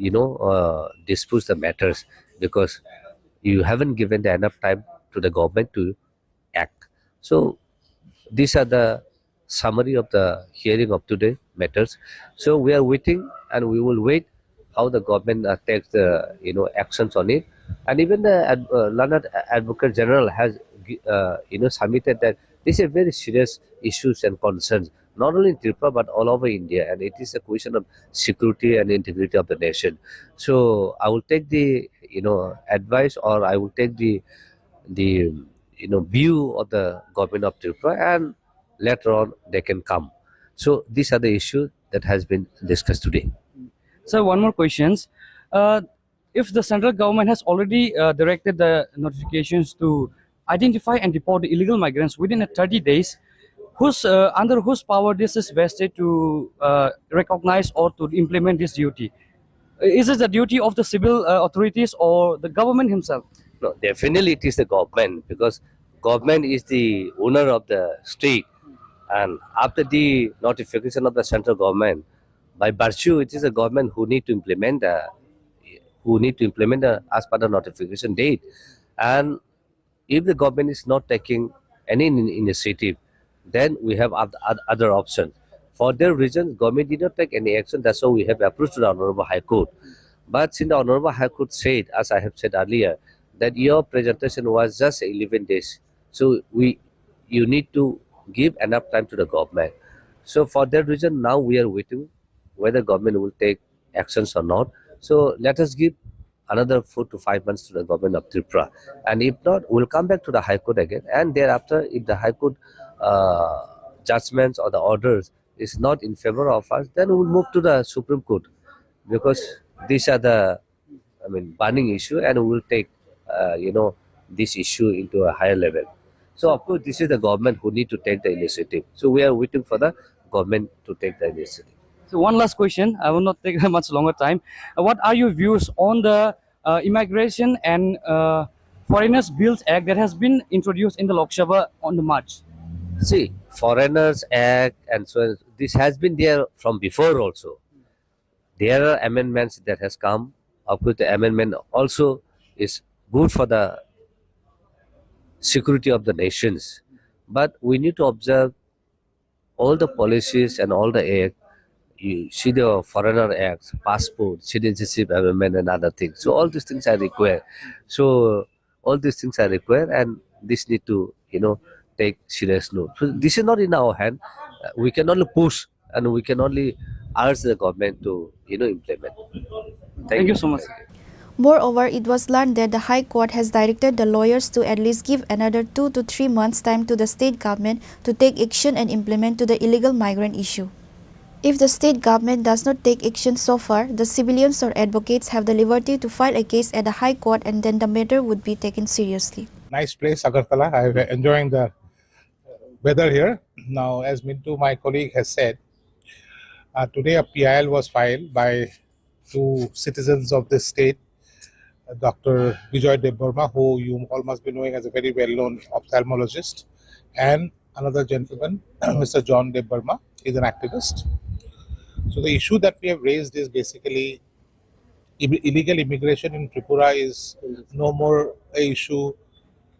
dispose the matters, because you haven't given the enough time to the government to act. So these are the summary of the hearing of today matters. So we are waiting, and we will wait how the government takes the actions on it. And even the learned advocate general has submitted that these are very serious issues and concerns, not only in Tripura but all over India, and it is a question of security and integrity of the nation. So I will take the advice, or I will take the view of the government of Tripura, and later on they can come. So these are the issues that has been discussed today. So one more questions. If the central government has already directed the notifications to identify and deport the illegal migrants within 30 days, under whose power this is vested to recognize or to implement this duty? Is it the duty of the civil authorities or the government himself? No, definitely it is the government, because government is the owner of the state, and after the notification of the central government, by virtue it is the government who need to implement as per the notification date. And if the government is not taking any initiative, then we have other options. For their reasons, government did not take any action. That's why we have approached the Honorable High Court. But since the Honorable High Court said, as I have said earlier, that your presentation was just 11 days, so you need to give enough time to the government. So for that reason, now we are waiting whether government will take actions or not. So let us give another 4 to 5 months to the government of Tripura, and if not, we'll come back to the High Court again. And thereafter, if the High Court judgments or the orders is not in favor of us, then we'll move to the Supreme Court, because these are the burning issue, and we will take this issue into a higher level. So of course, this is the government who need to take the initiative. So we are waiting for the government to take the initiative. So one last question. I will not take much longer time. What are your views on the Immigration and Foreigners Bills Act that has been introduced in the Lok Sabha on the March? See, Foreigners Act and so on, this has been there from before also. There are amendments that has come. Of course, the amendment also is good for the security of the nations. But we need to observe all the policies and all the act. You see the Foreigner Acts, passport, citizenship amendment, and other things. So all these things are required. And this need to take serious note. So this is not in our hand. We can only push, and we can only urge the government to implement. Thank you so much. Moreover, it was learned that the High Court has directed the lawyers to at least give another 2 to 3 months' time to the state government to take action and implement to the illegal migrant issue. If the state government does not take action so far, the civilians or advocates have the liberty to file a case at the High Court, and then the matter would be taken seriously. Nice place, Agartala. I'm enjoying the weather here. Now, as Mintu, my colleague, has said, today a PIL was filed by 2 citizens of this state, Dr. Bijoy Debbarma, who you all must be knowing as a very well-known ophthalmologist, and another gentleman, Mr. John Debbarma, is an activist. So the issue that we have raised is basically illegal immigration in Tripura is no more a issue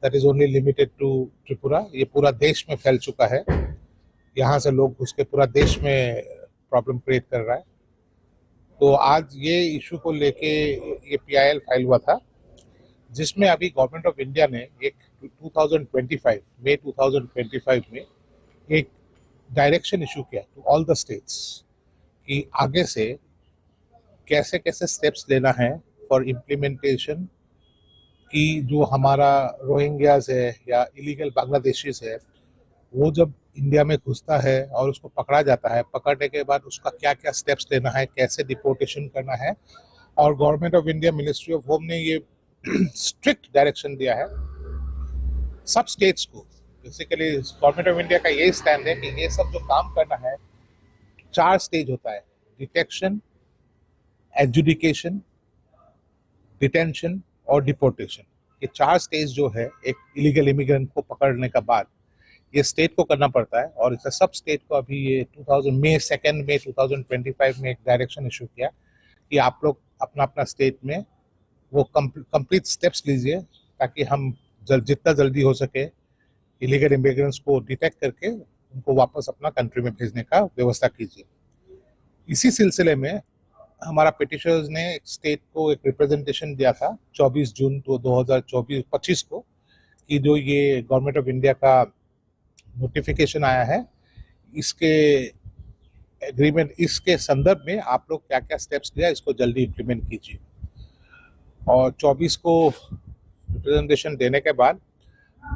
that is only limited to Tripura. ये पूरा देश में फैल चुका है. यहाँ से लोग घुस के पूरा देश में प्रॉब्लम क्रिएट कर रहा है. तो आज ये इशू को लेके ये PIL फाइल हुआ था, जिसमें अभी गवर्नमेंट ऑफ इंडिया ने एक 2025 मई 2025 में एक डायरेक्शन इशू किया टू ऑल द स्टेट्स कि आगे से कैसे कैसे स्टेप्स लेना है फॉर इम्प्लीमेंटेशन कि जो हमारा रोहिंग्याज है या इलीगल बांग्लादेशीज है, वो जब इंडिया में घुसता है और उसको पकड़ा जाता है, पकड़ने के बाद उसका क्या क्या स्टेप्स लेना है, कैसे डिपोर्टेशन करना है. और government of India, ministry of home ने ये स्ट्रिक्ट डायरेक्शन दिया है सब स्टेट्स को. बेसिकली गवर्नमेंट ऑफ इंडिया का ये स्टैंड है कि ये सब जो काम करना है 4 स्टेज होता है: डिटेक्शन, एडजुडिकेशन, डिटेंशन और डिपोर्टेशन. ये 4 स्टेज जो है एक इलीगल इमिग्रेंट को पकड़ने का बाद ये स्टेट को करना पड़ता है. और इसे सब स्टेट को अभी ये 2 मई 2025 में एक डायरेक्शन इशू किया कि आप लोग अपना अपना स्टेट में वो कंप्लीट स्टेप्स लीजिए ताकि हम जितना जल्दी हो सके इलीगल इमिग्रेंट्स को डिटेक्ट करके उनको वापस अपना कंट्री में भेजने का व्यवस्था कीजिए। इसी सिलसिले में हमारा पिटिशनर्स ने स्टेट को एक रिप्रेजेंटेशन दिया था 24 जून 2025 को कि जो ये गवर्नमेंट ऑफ इंडिया का नोटिफिकेशन आया है इसके एग्रीमेंट इसके संदर्भ में आप लोग क्या क्या स्टेप्स लिया इसको जल्दी इम्प्लीमेंट कीजिए। और 24 को रिप्रेजेंटेशन देने के बाद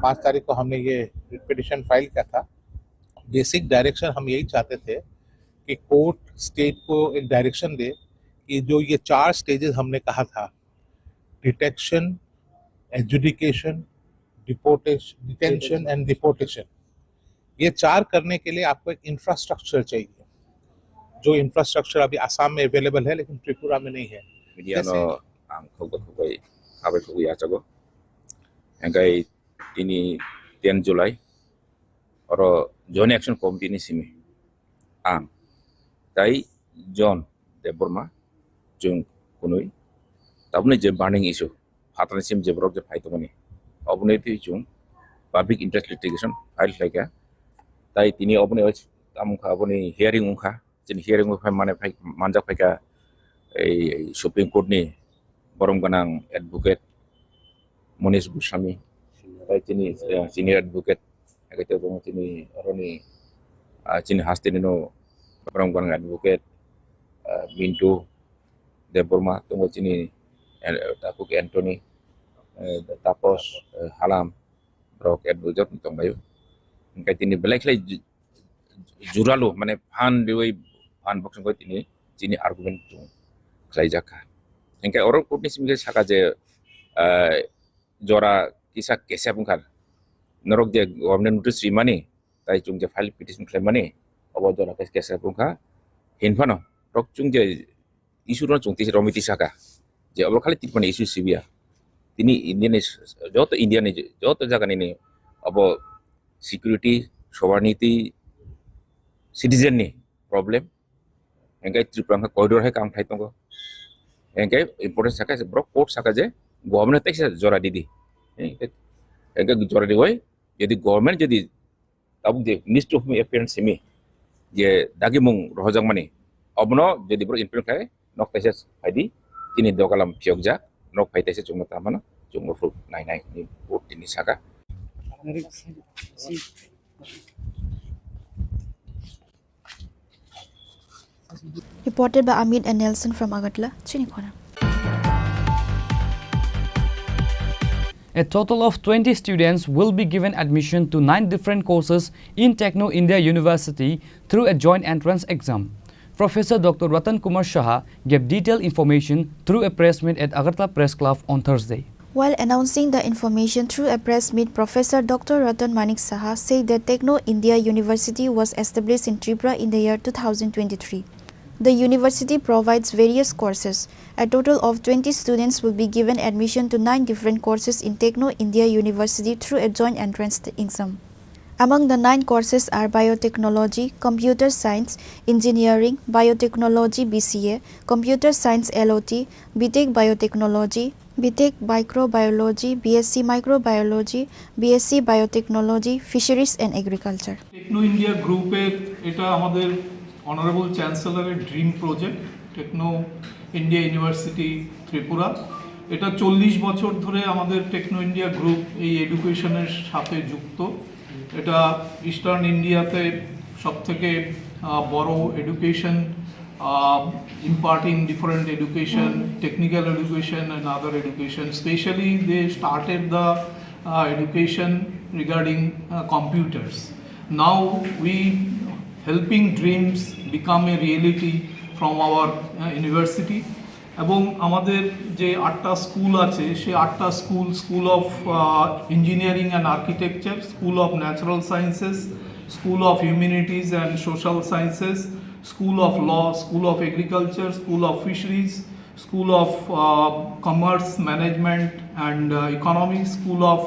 5 तारीख को हमने ये पिटिशन फाइल किया था। बेसिक डायरेक्शन हम यही चाहते थे कि कोर्ट स्टेट को एक डायरेक्शन दे कि जो ये 4 स्टेजेस हमने कहा था, detection, adjudication, detention and deportation, ये 4 करने के लिए आपको एक इंफ्रास्ट्रक्चर चाहिए, जो इंफ्रास्ट्रक्चर अभी आसाम में अवेलेबल है लेकिन त्रिपुरा में नहीं है। ini 10 Julai oro Joint Action Committee ni simi ang tai John Deborma jung kunui tabne je burning issue hatan sim je brok je phai tomani obne ti jung public interest litigation file laika tai tini obne am kha obne hearing ungkha jin hearing phai mane phai manjak phai ka ei Supreme Court ni borom ganang advocate Monish Goswami Chini senior advocate agak tu Chini Roni Chini Hastinino perempuan advocate Bintu Deborma tunggu Chini aku ke Anthony tapos Halam Brok advocate tunggu bayu angkat ini belak lagi juralu mana pan dewi pan boxing kau ini Chini argument tu kelai jaka angkat orang pun ni sebenarnya saka je jora kisah kesah pun kan norok je government notice rimani tai chung je file petition claim mani abo jora kesah pun kan hinfano rok chung je isu ron chung ti romiti saka je abo kali tipani isu sibia tini Indian joto Indian joto jaga ni abo security sovereignty citizen ni problem engkai Tripura ka corridor hai kam thai tongko engkai important saka je brok court saka je government tek jora didi engkai jora di hoy jadi government jadi tabuk je ministry of appearance semi je dagi mung rohjang mani obno jadi bro implement kai nok teses haidi ini dokalam pyogja nok pai teses chung tamana chung fu nai ni court ini saka Reported by Amit and Nelson from Agartala, Chini Khorang. A total of 20 students will be given admission to 9 different courses in Techno India University through a joint entrance exam. Professor Dr. Ratan Kumar Shah gave detailed information through a press meet at Agartala Press Club on Thursday. While announcing the information through a press meet, Professor Dr. Ratan Manik Saha said that Techno India University was established in Tripura in the year 2023. The university provides various courses. A total of 20 students will be given admission to 9 different courses in Techno India University through a joint entrance exam. Among the 9 courses are Biotechnology, Computer Science, Engineering, Biotechnology BCA, Computer Science LOT, BTech Biotechnology, BTech Microbiology, BSc Microbiology, BSc Biotechnology, Fisheries and Agriculture. Techno India Group এটা আমাদের honourable চ্যান্সেলরের dream project techno India university Tripura. এটা 40 বছর ধরে আমাদের techno India group এই এডুকেশনের সাথে যুক্ত। এটা ইস্টার্ন ইন্ডিয়াতে সবথেকে বড় education imparting different education, technical education and other education. Especially they started the education regarding computers. Now we helping dreams become a reality from our university. এবং আমাদের যে 8টা স্কুল আছে সেই 8টা school of engineering and architecture, school of natural sciences, school of humanities and social sciences, School of Law, School of Agriculture, School of Fisheries, School of Commerce, Management and Economics, School of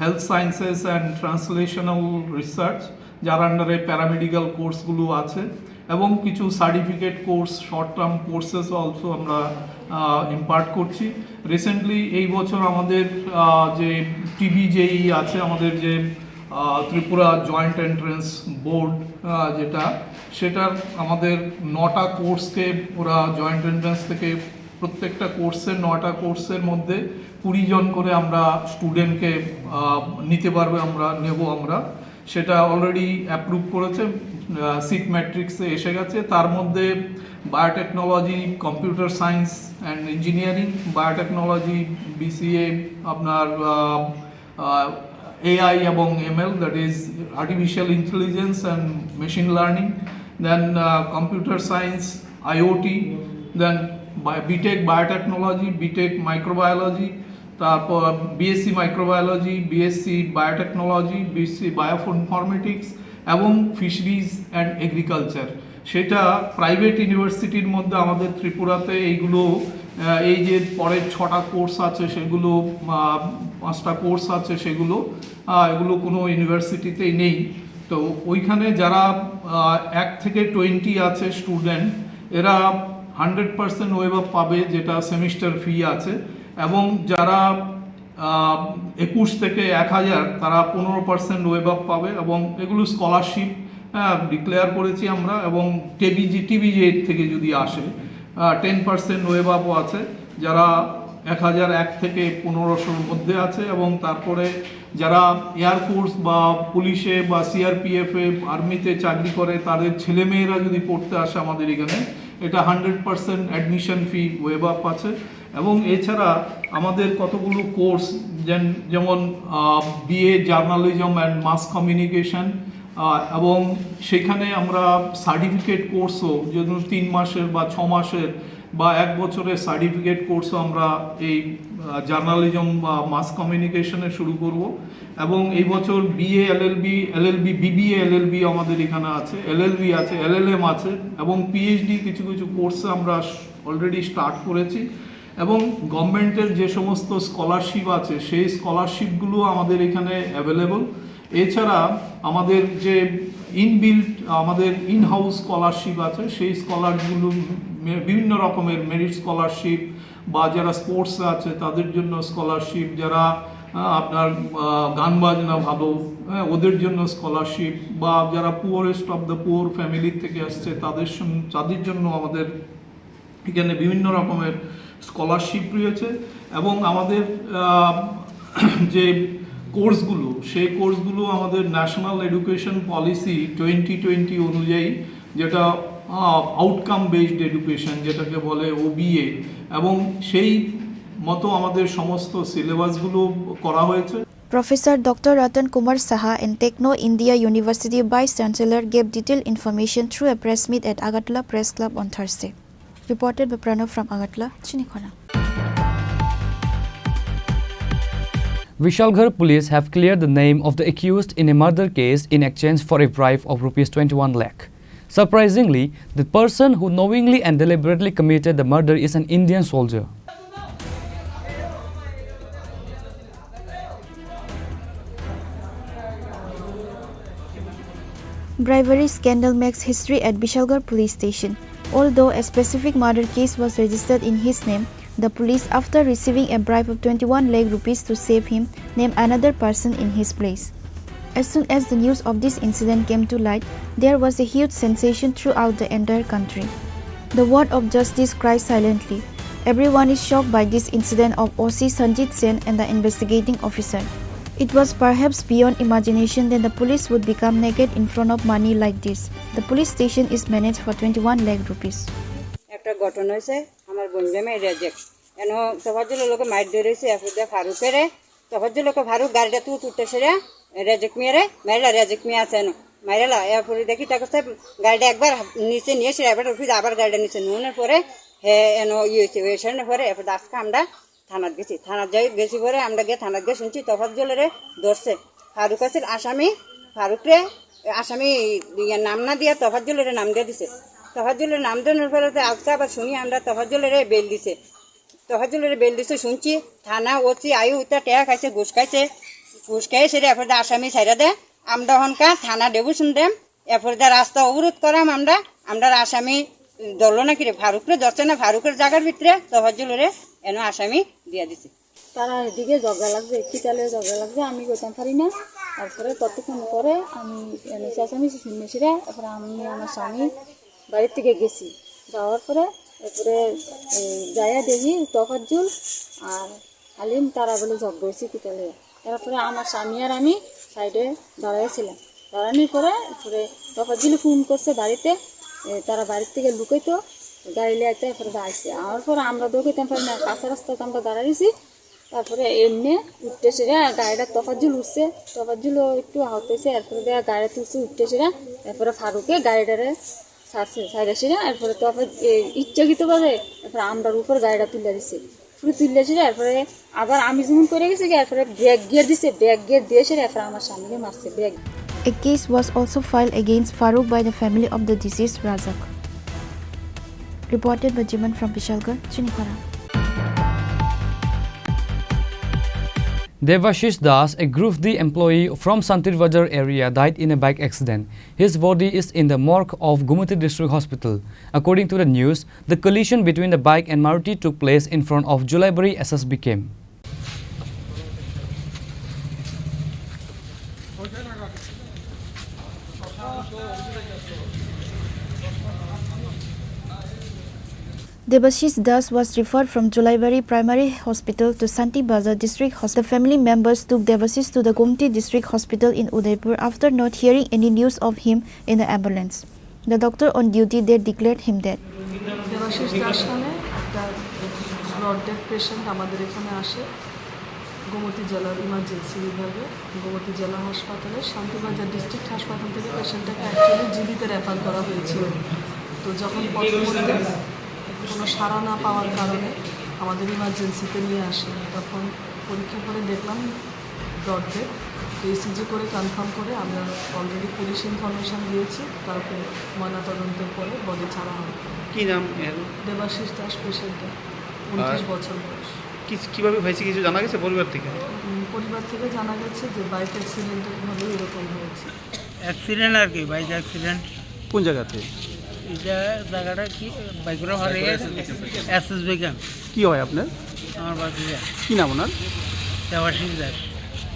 Health Sciences and Translational Research, যার আন্ডারে paramedical কোর্সগুলো আছে এবং কিছু certificate course, short term courses also আমরা impart করছি recently এই বছর আমাদের যে টিবিজেই আছে, আমাদের যে ত্রিপুরা জয়েন্ট এন্ট্রেন্স বোর্ড যেটা, সেটার আমাদের 9টা কোর্সকে ওরা জয়েন্ট এন্ট্রেন্স থেকে প্রত্যেকটা কোর্সের 9টা কোর্সের মধ্যে 20 জন করে আমরা স্টুডেন্টকে নিতে পারবে, আমরা সেটা অলরেডি অ্যাপ্রুভ করেছে, সিট ম্যাট্রিক্সে এসে গেছে। তার মধ্যে biotechnology, computer science and engineering, biotechnology, BCA, আপনার AI এবং ML, that is artificial intelligence and machine learning, then computer science, IoT, then BTech biotechnology, BTech microbiology, তারপর BSc microbiology, BSc biotechnology, BSc bioinformatics এবং fisheries and agriculture. সেটা private ইউনিভার্সিটির মধ্যে আমাদের ত্রিপুরাতে এইগুলো, এই যে পরের 6টা কোর্স আছে সেগুলো, 5টা কোর্স আছে সেগুলো, এগুলো কোনো ইউনিভার্সিটিতেই নেই। তো ওইখানে যারা 1 থেকে 20 আছে স্টুডেন্ট, এরা 100% ওয়েব পাবে, যেটা সেমিস্টার ফি আছে, এবং যারা 21 থেকে 1000 তারা 15% ওয়েব পাবে, এবং এগুলো স্কলারশিপ ডিক্লেয়ার করেছি আমরা। এবং টিবিজে থেকে যদি আসে 10% ওয়েব আপও আছে, যারা 1001 থেকে 1500 মধ্যে আছে। এবং তারপরে যারা এয়ারফোর্স বা পুলিশে বা সিআরপিএফে, আর্মিতে চাকরি করে, তাদের ছেলেমেয়েরা যদি পড়তে আসে আমাদের এখানে, এটা 100% অ্যাডমিশন ফি ওয়েব আপ আছে। এবং এছাড়া আমাদের কতগুলো কোর্স, যেমন BA journalism and mass communication, এবং সেখানে আমরা সার্টিফিকেট কোর্সও, যেমন 3 মাসের বা 6 মাসের বা 1 বছরের সার্টিফিকেট কোর্সও আমরা এই জার্নালিজম বা মাস কোমিউনিকেশনে শুরু করব। এবং এই বছর বিএ এলএলবি বিবিএ এলএলবি আমাদের এখানে আছে, এলএলবি আছে, এলএলএম আছে, এবং পিএইচডি কিছু কিছু কোর্সে আমরা অলরেডি স্টার্ট করেছি। এবং গভর্নমেন্টের যে সমস্ত স্কলারশিপ আছে সেই স্কলারশিপগুলো আমাদের এখানে অ্যাভেলেবল। এছাড়া আমাদের যে আমাদের ইনহাউস স্কলারশিপ আছে, সেই স্কলারগুলো বিভিন্ন রকমের মেরিট স্কলারশিপ, বা যারা স্পোর্টস আছে তাদের জন্য স্কলারশিপ, যারা আপনার গান বাজনা ভালো, ওদের জন্য স্কলারশিপ, বা যারা পুয়ারেস্ট অফ দ্য পুয়ার ফ্যামিলির থেকে আসছে তাদের জন্য আমাদের এখানে বিভিন্ন রকমের স্কলারশিপ রয়েছে। এবং আমাদের যে কোর্সগুলো, সেই কোর্সগুলো আমাদের ন্যাশনাল এডুকেশন পলিসি 2020 অনুযায়ী, যেটা আউটকাম বেসড এডুকেশন যেটাকে বলে OBA, এবং সেই মতো আমাদের সমস্ত সিলেবাসগুলো করা হয়েছে। Professor Dr. Ratan Kumar Saha and Techno India University Vice Chancellor gave detailed information through a press meet at Agartala Press Club on Thursday. Reported by Pranav from Agartala, Chini Khorang. Vishalgarh police have cleared the name of the accused in a murder case in exchange for a bribe of rupees 21 lakh. Surprisingly, the person who knowingly and deliberately committed the murder is an Indian soldier. Bribery scandal makes history at Vishalgarh police station. Although a specific murder case was registered in his name, the police, after receiving a bribe of 21 lakh rupees to save him, named another person in his place. As soon as the news of this incident came to light, there was a huge sensation throughout the entire country. The word of justice cries silently. Everyone is shocked by this incident of OC Sanjit Sen and the investigating officer. It was perhaps beyond imagination that the police would become naked in front of money like this. The police station is managed for 21 lakh rupees. একটা ঘটনা হয়েছে আমার বন্ধুমে reject N Tofazzul লোকে মাইর ধরেছে এফুদা ফারুকের তফাজ্জুল লোকে ফারুক গাড়িটা তুলতেছে রে রেজেক্ট মেরে মেলা রেজেক্ট মে আছে মাইরেলা এরপরে দেখি তাকে গাড়িটা একবার নিচে নিয়ে এসে এবার আবার গাড়িটা নিচে নুনের পরে হে এন ইয়েছে ওয়েশনের পরে এরপর আজকে আমরা থানাত গেছি, থানাত গেছি পরে আমরা গিয়ে থানাত গিয়ে শুনছি তফাজ্জুলেরে ধরছে। ফারুক আছে আসামি, ফারুকরে আসামি নাম না দিয়ে তফাজ্জুলের নাম দিয়ে দিছে। তফাজ্জুলের নাম দেওয়ার পরে আজকে আবার শুনি আমরা তফাজ্জুলের বেল দিছে, তফাজ্জুলের বেল দিছে শুনছি। থানা ওসি আয়ু উত্তর টেয়া খাইছে, ঘুষ খাইছে, ঘুষ খাই সেরে এরপর আসামি ছাইরা দেয়। আমরা হনকা থানা ডেবু শুনতাম, এরপর রাস্তা অবরোধ করাম আমরা আসামি ধরলো না কিরে ফারুকরে ধরছে না ফারুকের জায়গার ভিতরে তফাজ্জুলরে এনে আসামি দিয়ে দিছে তারা এদিকে ঝগড়া লাগবে কিতালে ঝগড়া লাগবে আমি করতাম পারি না তারপরে ততক্ষণ পরে আমি চেঁচামি শুনেছিরা এরপরে আমি আমার স্বামী বাড়ির থেকে গেছি যাওয়ার পরে এরপরে যাইয়া দেখি তফাজ্জুল আর আলিম তারা বলে ঝগড়া হয়েছি কিতালে তারপরে আমার স্বামী আর আমি সাইডে দাঁড়াইছিলাম দাঁড়ানোর পরে এরপরে তফাজ্জুল ফোন করছে বাড়িতে তারা বাড়ির থেকে লুকাইতো গাড়ি লিয়াইতে এরপরে আসছে আমার পরে আমরা দৌড়াইতাম পারি না কাঁচা রাস্তাতে আমরা দাঁড়াইছি তারপরে এমনি উঠতেছিরা গাড়িটা তফাজ্জুল উঠছে তফাজ্জুলও একটু আহত হয়েছে এরপরে দেওয়া গাড়ি তুলছে উঠতেছিরা এরপরে ফারুকে গাড়িটারে ছাড়ছে ছাড়াছিরা এরপরে ইচ্ছাকৃতভাবে এরপরে আমরার উপর গাড়িটা তুলে দিচ্ছে পুরো তুললেছিল এরপরে আবার আমি যেমন করে গেছি এরপরে ব্রেক গিয়ার দিছে ব্রেক গিয়ার দিয়েছে এরপরে আমার স্বামীকে মারছে break A case was also filed against Farooq by the family of the deceased Razak. Reported by Jiman from Vishalgarh, Chini Khorang. Devashish Das, a Group D employee from Santir Bazar area, died in a bike accident. His body is in the morgue of Gumati District Hospital. According to the news, the collision between the bike and Maruti took place in front of Julaibari SSB camp. Devashish Das was referred from Julaibari Primary Hospital to Santi Bazar District Hospital. The family members took Devashish to the Gumti District Hospital in Udaipur after not hearing any news of him in the ambulance. The doctor on duty there declared him dead. Devashish Das নামে একটা blood death patient আমাদের এখানে আসে গোমতী জেলার emergency বিভাগে গোমতী জেলা হাসপাতালে Shantibazar district হাসপাতাল থেকে পেশেন্টটাকে অ্যাকচুয়ালি জিবিতে রেফার করা হয়েছিল তো যখন পরবর্তীতে কোনো সাড়া না পাওয়ার কারণে আমাদের ইমার্জেন্সিতে নিয়ে আসে তখন পরীক্ষা করে দেখলাম ব্লড ডেথ ইসিজি করে কনফার্ম করে আমরা অলরেডি পুলিশ ইনফরমেশন দিয়েছি তারপরে ময়নাতদন্তের পরে বডি ছাড়া হবে কী নাম দেবাশিস দাস পেশেন্টের 29 বছর বয়স কীভাবে হয়েছে কিছু জানা গেছে পরিবার থেকে জানা গেছে যে বাইক অ্যাক্সিডেন্টের ভাবে এরকম হয়েছে অ্যাক্সিডেন্ট আর কি বাইক অ্যাক্সিডেন্ট কোন জায়গাতে এটা জায়গাটা কি বাইকরা হারে এসএসবি ক্যাম্প কি হয় আপনার আমার বাড়িতে কি নাম ওনার দেবাশিস দাস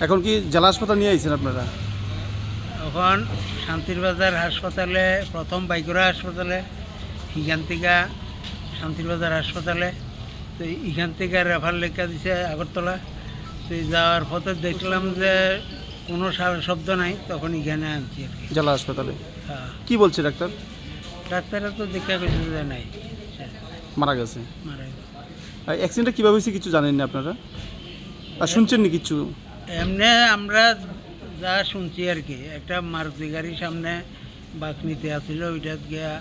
এখন কি জেলা হাসপাতাল নিয়ে আইছেন আপনারা এখন শান্তির বাজার হাসপাতালে প্রথম বাইকরা হাসপাতালে এখান থেকে শান্তির বাজার হাসপাতালে তো এখান থেকে রেফার লেখা দিছে আগরতলা তো যাওয়ার পথে দেখলাম যে কোনো শব্দ নাই তখন এখানে আনছি আর কি জেলা হাসপাতালে হ্যাঁ কী বলছে ডাক্তাররা তো দেখা গেছে যে নাই মারা গেছে অ্যাক্সিডেন্টটা কীভাবে হয়েছে কিছু জানেন না আপনারা আর শুনছেন নি কিছু এমনি আমরা যা শুনছি আর কি একটা মারুতি গাড়ির সামনে বাঁক নিতে আসছিল ওইটা গিয়া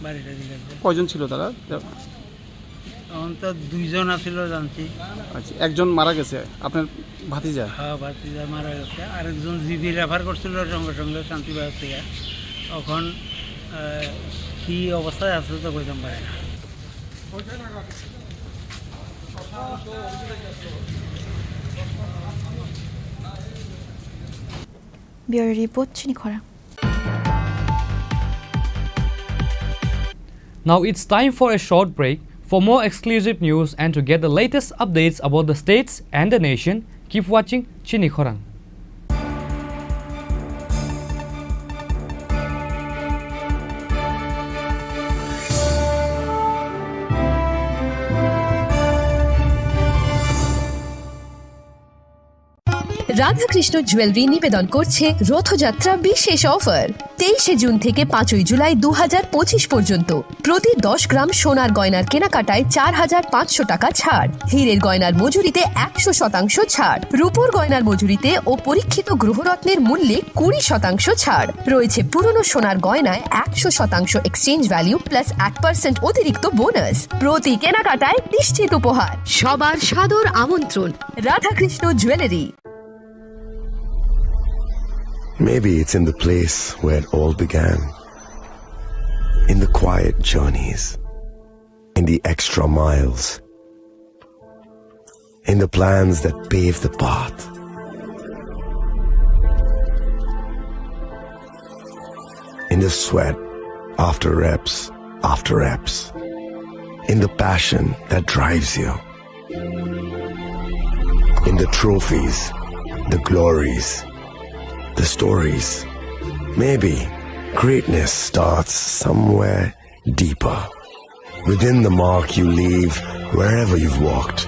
বাড়িটা দিকে কয়জন ছিল তারা তখন তো 2 জন আসছিল জানছি আচ্ছা একজন মারা গেছে আপনার ভাতিজা হ্যাঁ ভাতিজা মারা গেছে আরেকজন জিবি রেফার করছিল সঙ্গে সঙ্গে শান্তিবাজার থেকে তখন কি অবস্থায় আছে তো কইতাম পারে না Bureau Report, Chini Khorang. Now it's time for a short break. For more exclusive news and to get the latest updates about the states and the nation, keep watching Chini Khorang. Radhakrishna jewellery নিবেদন করছে রথযাত্রা বিশেষ offer 23 June থেকে 5 জুলাই 2025 পর্যন্ত প্রতি 10 গ্রাম সোনার গয়নার কেনাকাটায় 4500 টাকা ছাড়, হীরের গয়নার মজুরিতে 100% ছাড়, রূপোর গয়নার মজুরিতে ও পরীক্ষিত গ্রহরত্নের মূল্যে 20% ছাড় রয়েছে। পুরনো সোনার গয়নায় 100% এক্সচেঞ্জ ভ্যালু প্লাস 8% অতিরিক্ত বোনাস, প্রতি কেনাকাটায় নিশ্চিত উপহার। সবার সাদর আমন্ত্রণ Radhakrishna jewellery. Maybe it's in the place where it all began, in the quiet journeys, in the extra miles, in the plans that pave the path. In the sweat after reps after reps, in the passion that drives you, in the trophies, the glories, the stories. Maybe greatness starts somewhere deeper, within the mark you leave wherever you've walked,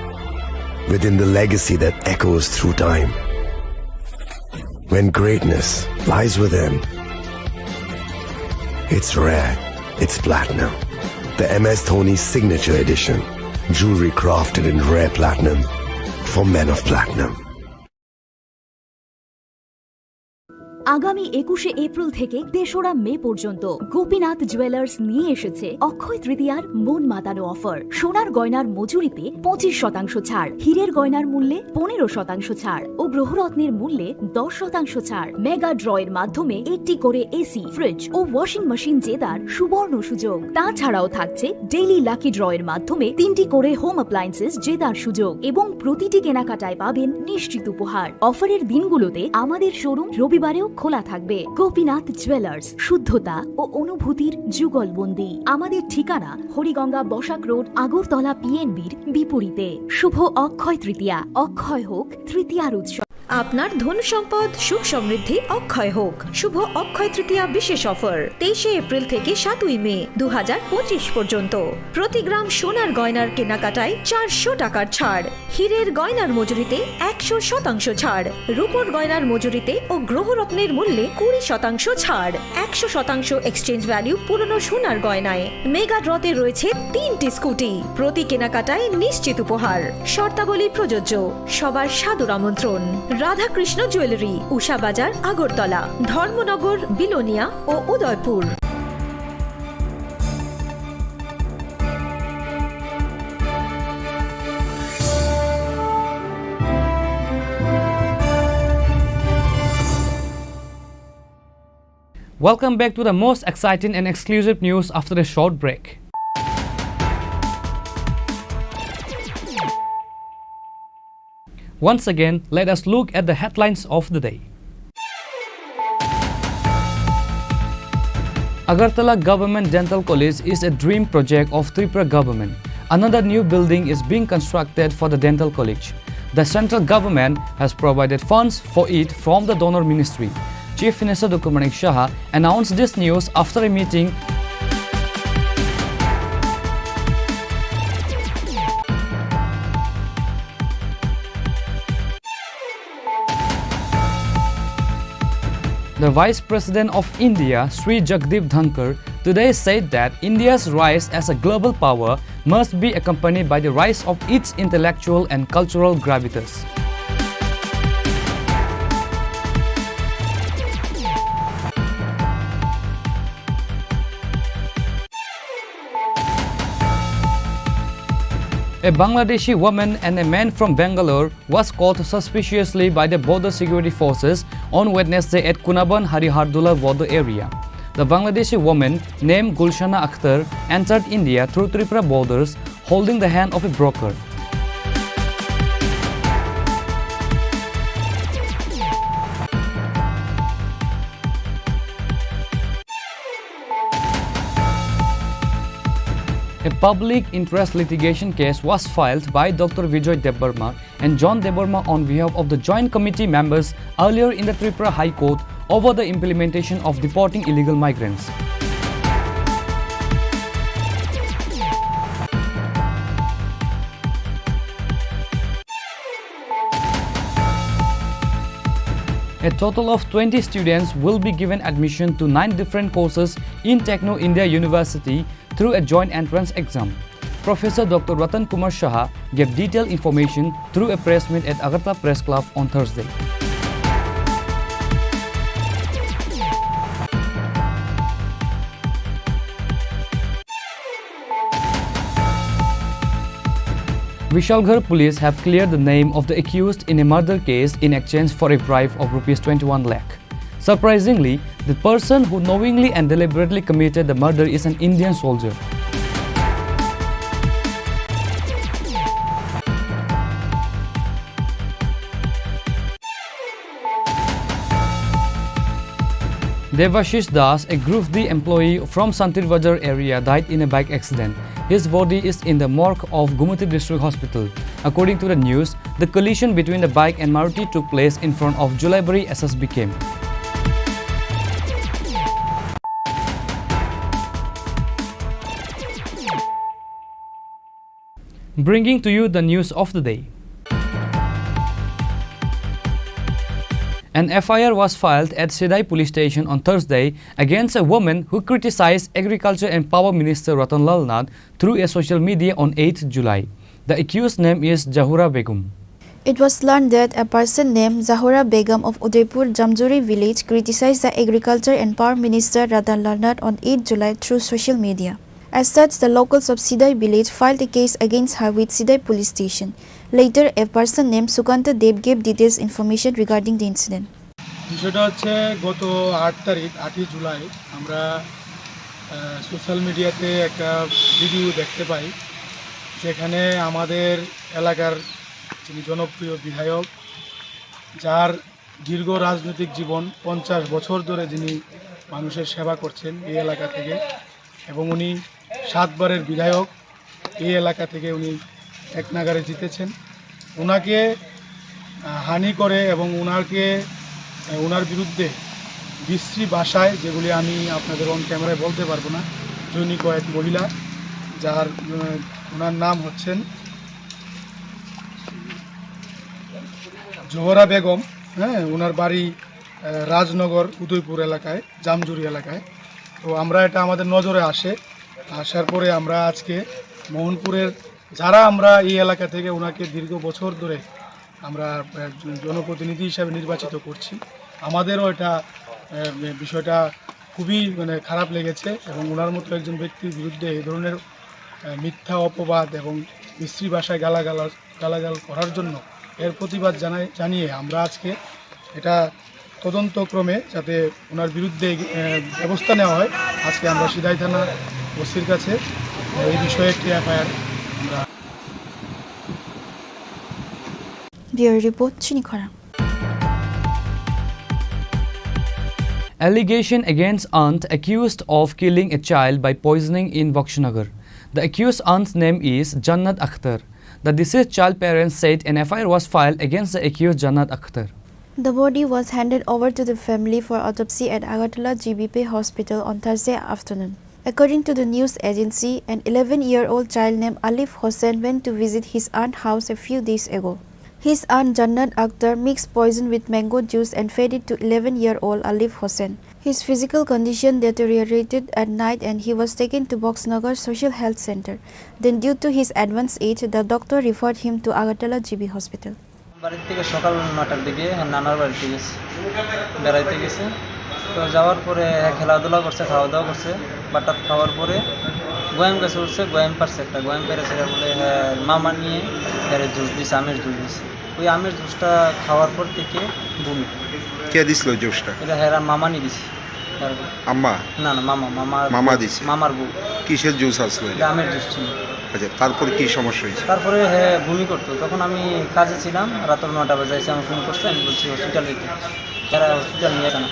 within the legacy that echoes through time. When greatness lies within, it's rare, it's platinum. The MS Dhoni Signature Edition, jewelry crafted in rare platinum for men of platinum. আগামী 21শে April থেকে 3রা মে পর্যন্ত Gopinath jewellers নিয়ে এসেছে অক্ষয় তৃতীয়ার মন মাতানো offer. সোনার গয়নার মজুরিতে 25% ছাড়, হীরের গয়নার মূল্যে 15% ছাড় ও গ্রহরত্নের মূল্যে 10% ছাড়। মেগা ড্রয়ের মাধ্যমে একটি করে এসি, ফ্রিজ ও ওয়াশিং মেশিন জেতার সুবর্ণ সুযোগ। তাছাড়াও থাকছে ডেইলি লাকি ড্রয়ের মাধ্যমে 3টি করে হোম অ্যাপ্লায়েন্সেস জেতার সুযোগ এবং প্রতিটি কেনাকাটায় পাবেন নিশ্চিত উপহার। অফারের দিনগুলোতে আমাদের শোরুম রবিবারেও খোলা থাকবে। গোপীনাথ জুয়েলার্স, শুদ্ধতা ও অনুভূতির যুগলবন্দি। আমাদের ঠিকানা হরিগঙ্গা বসাক রোড, আগরতলা পিএনবির বিপরীতে। শুভ অক্ষয় তৃতীয়া, অক্ষয় হোক তৃতীয়ার উৎসব। আপনার ধন সম্পদ সুখ সমৃদ্ধি অক্ষয় হোক। শুভ অক্ষয় তৃতীয়া বিশেষ অফার 23শে এপ্রিল থেকে 7ই মে 2025 পর্যন্ত। প্রতি গ্রাম সোনার গয়নার কেনাকাটায় 400 টাকার ছাড়, হীরের গয়নার মজুরিতে 100% ছাড়, রূপোর গয়নার মজুরিতে ও গ্রহরত্নের মূল্যে 20% ছাড়, 100% এক্সচেঞ্জ ভ্যালু পুরনো সোনার গয়নায়। মেগা ড্রতে রয়েছে 3টি স্কুটি, প্রতি কেনাকাটায় নিশ্চিত উপহার। শর্তাবলী প্রযোজ্য। সবার সাদর আমন্ত্রণ। রাধাকৃষ্ণ জুয়েলারি, উষা বাজার, আগরতলা, ধর্মনগর, বিলোনিয়া ও Udaipur. Welcome back to the most exciting and exclusive news after a short break. Once again, let us look at the headlines of the day. Agartala Government Dental College is a dream project of Tripura government. Another new building is being constructed for the dental college. The central government has provided funds for it from the donor ministry. Chief Minister Dr. Manik Saha announced this news after a meeting The Vice President of India, Sri Jagdeep Dhankar, today said that India's rise as a global power must be accompanied by the rise of its intellectual and cultural gravitas. A Bangladeshi woman and a man from Bangalore was caught suspiciously by the border security forces on Wednesday at Kunaban Harihardula border area. The Bangladeshi woman named Gulshana Akhtar entered India through Tripura borders holding the hand of a broker. A public interest litigation case was filed by Dr. Vijay Debarma and John Debarma on behalf of the Joint Committee members earlier in the Tripura High Court over the implementation of deporting illegal migrants. A total of 20 students will be given admission to 9 different courses in Techno India University through a joint entrance exam. Professor Dr. Ratan Kumar Saha gave detailed information through a press meet at Agartala Press Club on Thursday. Vishalgarh police have cleared the name of the accused in a murder case in exchange for a bribe of Rs 21 lakh. Surprisingly, the person who knowingly and deliberately committed the murder is an Indian soldier. Devashish Das, a Group D employee from Santir Bazar area, died in a bike accident. His body is in the morgue of Gumati District Hospital. According to the news, the collision between the bike and Maruti took place in front of Julaibari SSB camp. Bringing to you the news of the day. An FIR was filed at Sedai police station on Thursday against a woman who criticized Agriculture and Power Minister Ratan Lal Nath through a social media on 8th July. The accused name is Zahura Begum. It was learned that a person named Zahura Begum of Udaipur Jamjuri village criticized the Agriculture and Power Minister Ratan Lal Nath on 8th July through social media. As such, the locals of Sidai village filed a case against her with Sidai police station. Later, a person named Sukanta Dev gave details information regarding the incident. বিষয়টা হচ্ছে গত 8 তারিখ 8 জুলাই আমরা social মিডিয়াতে একটা video দেখতে পাই যেখানে আমাদের এলাকার যিনি জনপ্রিয় বিধায়ক যার দীর্ঘ রাজনৈতিক জীবন 50 বছর ধরে যিনি মানুষের সেবা করছেন এই এলাকা থেকে এবং উনি 7 বারের বিধায়ক এই এলাকা থেকে উনি এক নাগারে জিতেছেন ওনাকে হানি করে এবং ওনার বিরুদ্ধে বিশ্রী ভাষায় যেগুলি আমি আপনাদের অন ক্যামেরায় বলতে পারবো না জৈনিক কয়েক মহিলা যার ওনার নাম হচ্ছেন জোহরা বেগম হ্যাঁ ওনার বাড়ি রাজনগর উদয়পুর এলাকায় জামজুরি এলাকায় তো আমরা এটা আমাদের নজরে আসার পরে আমরা আজকে মোহনপুরের যারা আমরা এই এলাকা থেকে ওনাকে দীর্ঘ বছর ধরে আমরা জনপ্রতিনিধি হিসাবে নির্বাচিত করছি আমাদেরও এটা বিষয়টা খুবই খারাপ লেগেছে এবং ওনার মতো একজন ব্যক্তির বিরুদ্ধে এই ধরনের মিথ্যা অপবাদ এবং বিশ্রী ভাষায় গালাগাল করার জন্য এর প্রতিবাদ জানিয়ে আমরা আজকে এটা তদন্তক্রমে যাতে ওনার বিরুদ্ধে ব্যবস্থা নেওয়া হয় আজকে আমরা সিদাই থানা ওসির কাছে এই বিষয়ে একটি এফআইআর আমরা Bureau Report, Chini Khorang. Allegation against aunt accused of killing a child by poisoning in Bakshnagar. The accused aunt's name is Jannat Akhtar. The deceased child parents said an FIR was filed against the accused Jannat Akhtar. The body was handed over to the family for autopsy at Agartala GBP Hospital on Thursday afternoon. According to the news agency, an 11-year-old child named Alif Hossain went to visit his aunt's house a few days ago. His aunt Jannat Akhtar mixed poison with mango juice and fed it to 11-year-old Alif Hossain. His physical condition deteriorated at night and he was taken to Boxnagar Social Health Center. Then due to his advanced age, the doctor referred him to Agartala GB Hospital. বাড়ি থেকে সকাল 9টার দিকে নানার বাড়িতে গেছে বেড়াইতে গেছে তো যাওয়ার পরে খেলাধুলা করছে খাওয়া দাওয়া করছে বাটাত খাওয়ার পরে গোয়াম গাছে উঠছে গোয়াম পারছে একটা গোয়াম পেরেছে বলে মামা নিয়ে জুস দিছে আমের জুস দিছে ওই আমের জুসটা খাওয়ার পর থেকে বমি কে দিছিল জুসটা এটা হেরা মামা নি দিছে আম্মা না না মামা দিছে মামার বউ কিসের জুস আসলো এটা আমের জুস ছিল আচ্ছা তারপর কি সমস্যা হয়েছে তারপরে বমি করতো তখন আমি কাজে ছিলাম রাতের 9টা বাজে এসে আমার ফোন করছে আমি বলছি হসপিটালে যেতে তারা হসপিটাল নিয়ে আসে না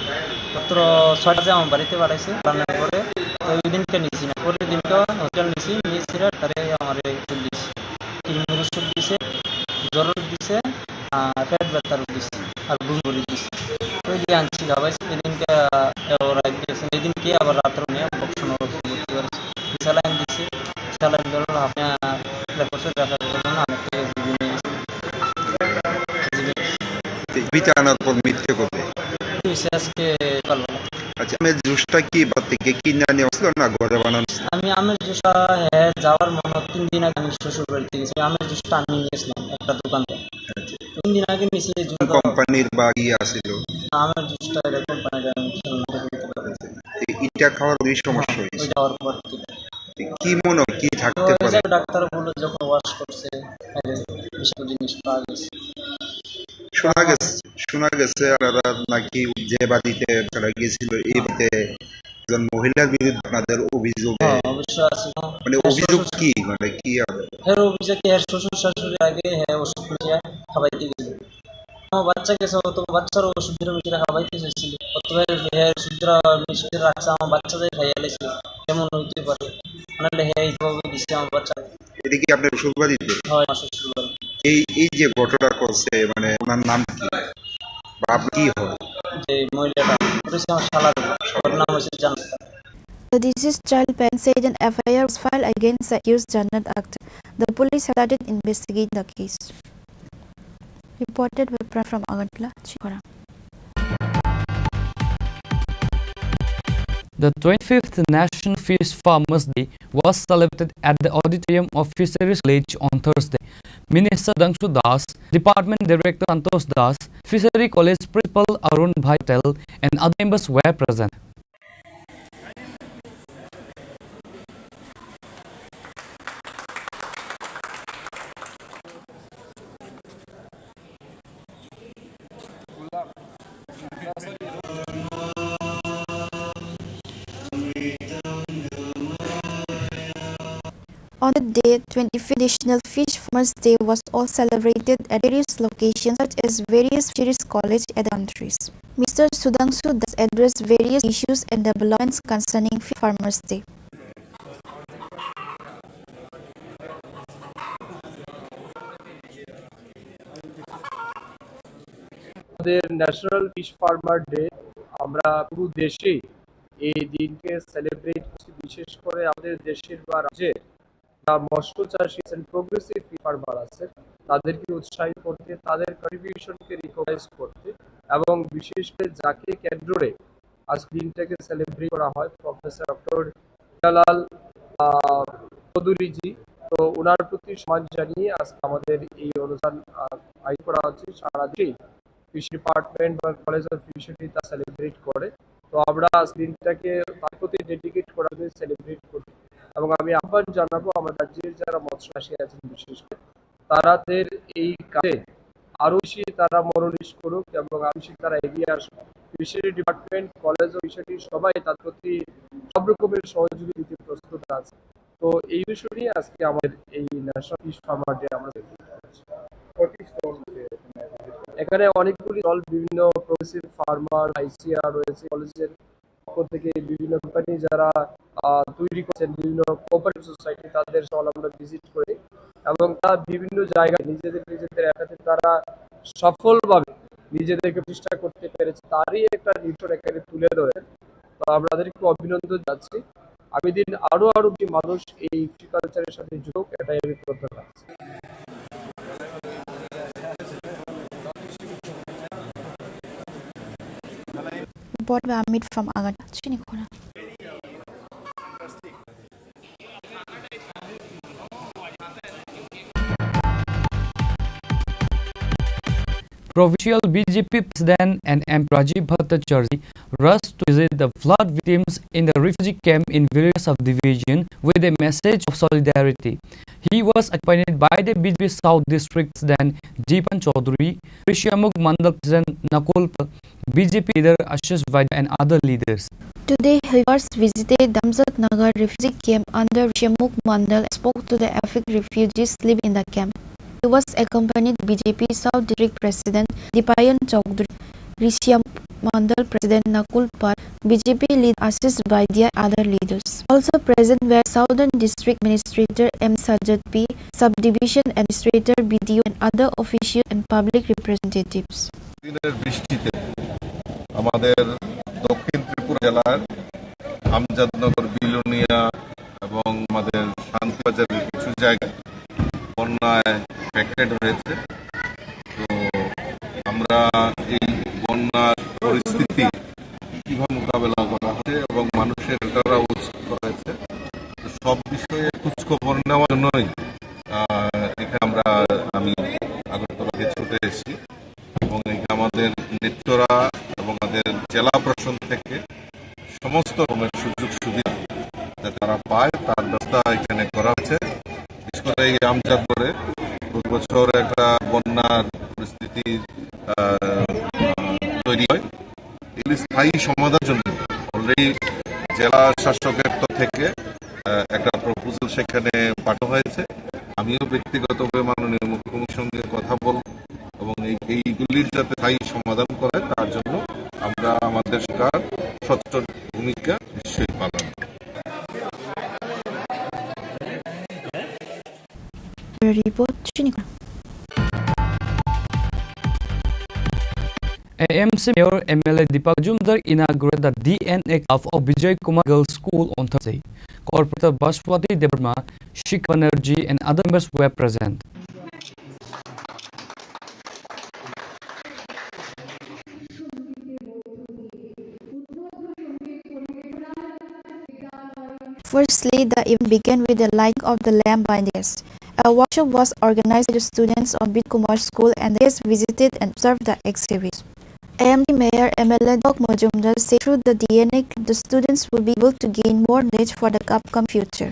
মাত্র 6টা বাজে আমার বাড়িতে পাঠাইছে রান্নার পরে তো ওই দিনকে নিয়েছি না পরের দিনটা হসপিটাল নিয়েছিল তারে আমার ওষুধ দিয়েছে কিডনির ওষুধ দিয়েছে জ্বর দিছে পেট ব্যথার দিছে আর বুঝবুড়ি দিছে ওই দিয়ে আনছি খাবাইছি এদিনকে ওরা দিয়েছে এদিনকে আবার রাত্রে নিয়ে বক্সনগর ভর্তি করেছে স্যালাইন দিছে স্যালাইন ধরো আপনি রেফার করলেন আমার থেকে জীবিত আনার পর মিথ্যে করবে আজকে কালবেলা আচ্ছা আমের জুসটা কি বাদ থেকে কিনে আনি আসলো না ঘরে বানানো আমি আমের জুসটা যাওয়ার মনে 3 দিন আগে আমি শ্বশুর বাড়িতে গেছি আমের জুসটা আমি নিয়েছিলাম একটা দোকান থেকে 3 দিন আগে নিয়েছি কোম্পানির বা কি আসছিল আমের জুসটা কোম্পানির আমি এটা খাওয়ার ওই সমস্যা হয়েছে যাওয়ার পর কি মনে কি থাকতে পারে ডাক্তার বলল যখন ওয়াশ করছে বিষাক্ত জিনিস পাওয়া গেছে শোনা গেছে আপনারা নাকি যে বাড়িতে তারা গেছিল এই বাড়িতে একজন মহিলার বিরুদ্ধে আপনাদের অভিযোগ অবশ্যই আছে মানে অভিযোগ কি মানে কি অভিযোগ কি শ্বশুর শাশুড়ি আগে ওষুধ খাওয়াইতে গেছিল আমার বাচ্চা গেছে, তো বাচ্চার ওষুধের মিশিয়ে খাওয়াইতে চাইছিল, অথবা ওষুধের মিশিয়ে রাখছে আমার বাচ্চাদের খাইয়া লেছিল, কেমন হইতে পারে, নাহলে হ্যাঁ এইভাবে দিচ্ছে আমার বাচ্চা। এটা কি আপনার শ্বশুরবাড়িতে? হয় আমার শ্বশুরবাড়ি। এই যে ঘটনা করছে, মানে ওনার নাম কি বা আপনি কি হয়? যে মহিলাটা এটা হচ্ছে আমার শালার, ওর নাম হচ্ছে জান্নাত। The deceased child parent said an FIR was filed against the accused Jannat Akhtar. The police have started investigating the case. Reported by Pran from Agartala, Chini Khorang. The 25th National Fish Farmers Day was celebrated at the auditorium of Fisheries College on Thursday. Minister Dangshu Das, Department Director Santosh Das, Fishery College Principal Arun Bhai Patel and other members were present. On the day, 25th National Fish Farmers Day was also celebrated at various locations such as various fisheries colleges and countries. Mr. Sudhanshu Das addressed various issues and developments concerning Fish Farmers Day. আমাদের national fish farmer day আমরা পুরো দেশে এই দিনকে celebrate করছি, বিশেষ করে আমাদের দেশের বা রাজ্যের মৎস্য চাষী প্রোগ্রেসিভ ফিশ ফার্মার আছে তাদেরকে উৎসাহিত করতে, তাদের কন্ট্রিবিউশনকে রিকগনাইজ করতে এবং বিশেষ করে যাকে কেন্দ্রে আজ দিনটাকে সেলিব্রেট করা হয়, প্রফেসর ডক্টর জালাল চৌধুরীজি, তো ওনার প্রতি সম্মান জানিয়ে আজকে আমাদের এই অনুষ্ঠান আয়োজন করা হচ্ছে। সারা দেশে ফিশ ডিপার্টমেন্ট বা কলেজ অফ ফিশারি তা সেলিব্রেট করে, তো আমরা দিনটাকে তার প্রতি ডেডিকেট করা সেলিব্রেট করি এবং আমি আহ্বান জানাবো আমার রাজ্যের যারা মৎস্য চাষী আছেন বিশেষ করে তাদের এই কাজে আরও বেশি তারা মনোনিবেশ করুক এবং আংশিক তারা এগিয়ে আসুক। Fishery department, college of fishery সবাই তার প্রতি সব রকমের সহযোগিতা দিতে প্রস্তুত আছে। তো এই বিষয় নিয়ে আজকে আমাদের এই ন্যাশনাল ফিশ ফার্মার ডে আমরা এখানে অনেকগুলি দল, বিভিন্ন প্রোগ্রেসিভ ফার্মার, আইসিআর রয়েছে, কলেজের পক্ষ থেকে বিভিন্ন কোম্পানি যারা তৈরি করছেন, বিভিন্ন কোঅপারেটিভ সোসাইটি, তাদের সব আমরা ভিজিট করি এবং তারা বিভিন্ন জায়গায় নিজেদের একাতে তারা সফলভাবে নিজেদেরকে প্রতিষ্ঠা করতে পেরেছে, তারই একটা নির্ভর এখানে তুলে ধরেন। তো আমরা তাদেরকে অভিনন্দন জানাচ্ছি। আমি দিন আরো মানুষ এই ফিশারিকালচারের সাথে যুক্ত, এটাই আমি প্রত্যাশা রাখছি। Report by Amit from Agartala, Chini Khorang. Provincial BJP President and MP Rajiv Bhattacharjee rushed to visit the flood victims in the refugee camp in various subdivision with a message of solidarity. He was accompanied by the BJP South District President Jeepan Chaudhary, Rishyamukh Mandal President Nakul, BJP leader Ashish Vaidya and other leaders. Today, he first visited Damzat Nagar refugee camp under Rishyamukh Mandal and spoke to the affected refugees living in the camp. He was accompanied by BJP South District President Jeepan Chaudhary, Rishyamukh Mandal President Nakul, BJP leader Ashish Vaidya and other leaders. Also present were Southern District Administrator M. Sajjad P, Subdivision Administrator BDO and other officials and public representatives. দিনের বৃষ্টিতে আমাদের দক্ষিণ ত্রিপুরা জেলার আমজাদনগর, বিলোনিয়া এবং আমাদের শান্তিবাজারের কিছু জায়গায় বন্যায় এফেক্টেড হয়েছে। তো আমরা এই বন্যার পরিস্থিতি কিভাবে মোকাবেলা করা হচ্ছে এবং মানুষের উৎসাহ করা হয়েছে, সব বিষয়ে খোঁজখবর নেওয়ার জন্যই এখানে আমি আগরতলাতে ছুটে এসেছি এবং আমাদের নেত্ররা এবং আমাদের জেলা প্রশাসন থেকে সমস্ত রকমের সুযোগ সুবিধা যাতে তারা পায় তার ব্যবস্থা এখানে করা হয়েছে। বিশেষ করে এই আমজাদপুরে প্রতি বছর একটা বন্যার পরিস্থিতি তৈরি হয়, এগুলি স্থায়ী সমাধানের জন্য অলরেডি জেলা শাসকের থেকে একটা প্রপোজাল সেখানে পাঠানো হয়েছে। আমিও ব্যক্তিগতভাবে মাননীয় মুখ্যমন্ত্রীর সঙ্গে কথা বলব এবং এইগুলি এগুলির যাতে স্থায়ী সমাধান করে তার জন্য আমরা আমাদের সরকার সচেতন ভূমিকা নিশ্চয়ই পালন করব। Report Chini Khorang. AMC Mayor MLA Deepak Majumdar inaugurated the DNA Club of Vijay Kumar Girls School on Thursday. Corporator Bashwati Debarma, Shik Banerjee and other members were present. Firstly, the event began with the lighting of the lamp by the guests. A workshop was organized by the students of Vijay Kumar School and the guests visited and observed the exhibit. AMD Mayor MLA Deepak Majumdar said through the DNA, the students will be able to gain more knowledge for the upcoming future.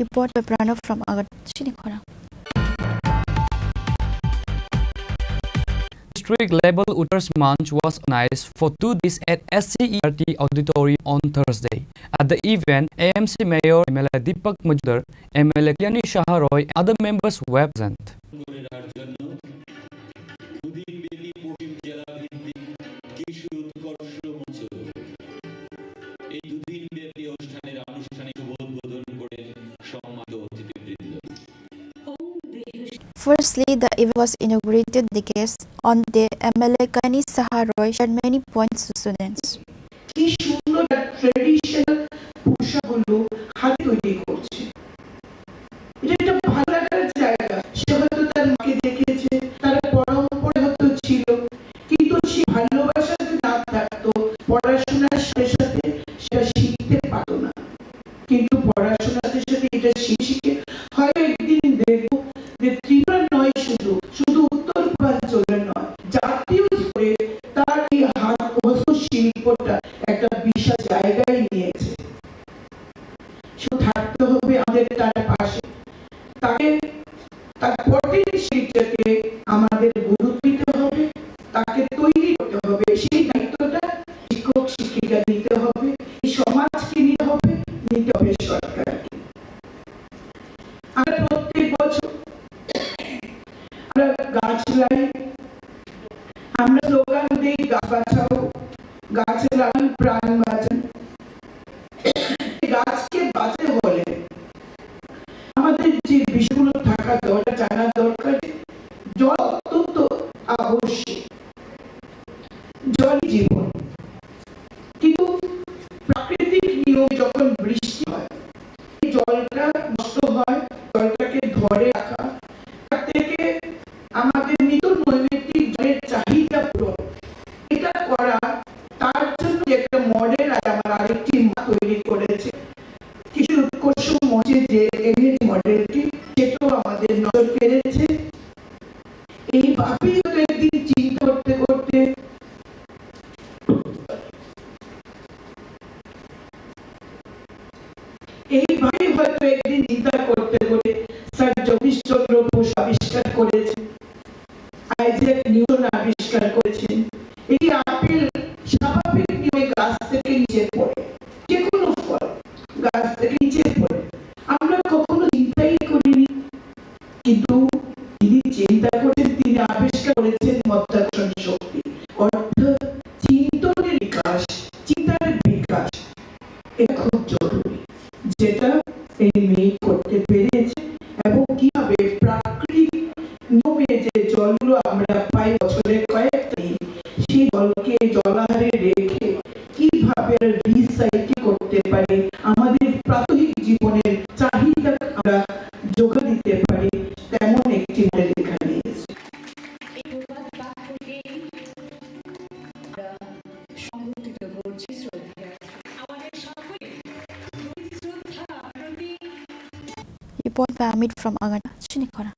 Report by Pranav from Chini Khorang. District level Utters Manch was organized for 2 days at SCERT Auditorium on Thursday. At the event, AMC Mayor MLA Deepak Majumdar, MLA Chini Khorang and other members were present. Firstly, the event was inaugurated. The guests on the MLA Chini Khorang shared many points to students. Traditional পোশাকগুলো হাতে তৈরি করছে, এটা একটা ভালো লাগার জায়গা। সে হয়তো তার মাকে দেখেছে, তার পরম্পরা হয়তো ছিল, কিন্তু সে ভালোবাসা যদি না থাকতো পড়াশোনার সাথে সাথে সেটা শিখতে পারতো না। কিন্তু পড়াশোনার সাথে সাথে এটা শিখে হয় একদিন দেখবো যে ত্রিপুরা নয়, শুধু উত্তর পূর্বাঞ্চলের নয়, জাতীয় স্তরে তার এই হাত হস্তশিল্পটা একটা বিশাল জায়গায় নিয়েছে। শুধু থাকতে হবে আমাদের তার পাশে, তাকে তার পটেনশিয়ালটাকে আমাদের গুরুত্ব দিতে হবে, তাকে তৈরি করতে হবে। সেই দায়িত্বটা শিক্ষক শিক্ষিকা নিতে হবে, এই সমাজকে নিতে হবে সরকারকে। আমরা প্রত্যেক বছর আমরা গাছ লাই, আমরা স্লোগান দিই গাছ বাঁচাও, গাছ লাগান প্রাণ বাঁচান। গাছকে বাঁচাতে হলে আমাদের যে বিষয়গুলো থাকা দরকার, জানা দরকার, জল অত্যন্ত আবশ্যক, জল জীবন। কিন্তু প্রাকৃতিক নিয়মে যখন বৃষ্টি হয়, এই জলটা নষ্ট হয়, জলটাকে ধরে রাখা, তার থেকে আমাদের নিত্য নৈমিত্তিক জলের চাহিদা পূরণ, এটা করা, তার জন্য একটা মডেল আমার আরেকটি তৈরি বলে স্যার জগদীশচন্দ্র বোস আবিষ্কার করেছেন, আইজ্যাক নিউটন আবিষ্কার করেছেন। এই আপেল স্বাভাবিক নিয়মে গাছ থেকে নিচে পড়ে, যে কোনো ফল গাছ থেকে নিচে পড়ে, আমরা কখনো চিন্তাই করিনি। কিন্তু তিনি চিন্তা করেছেন, তিনি আবিষ্কার করেছেন মধ্যাকর্ষণ শক্তি, অর্থাৎ চিন্তনের বিকাশ, চিন্তার বিকাশ। এটা খুব জরুরি, যেটা এই মেয়ে করতে পেরেছে। এবং কিভাবে প্রাকৃতিক নিয়মে যে জলগুলো আমরা পাই বছরে কয়েক দিন, সেই জলকে জলাহারে রেখে কিভাবে রিসাইকেল করতে পারি, আমাদের প্রাথমিক জীবনের চাহিদা আমরা যোগান দিতে পারি, তেমন একটি মডেল এখানে এসেছে। Report by Amit from Agana, Chini Khorang.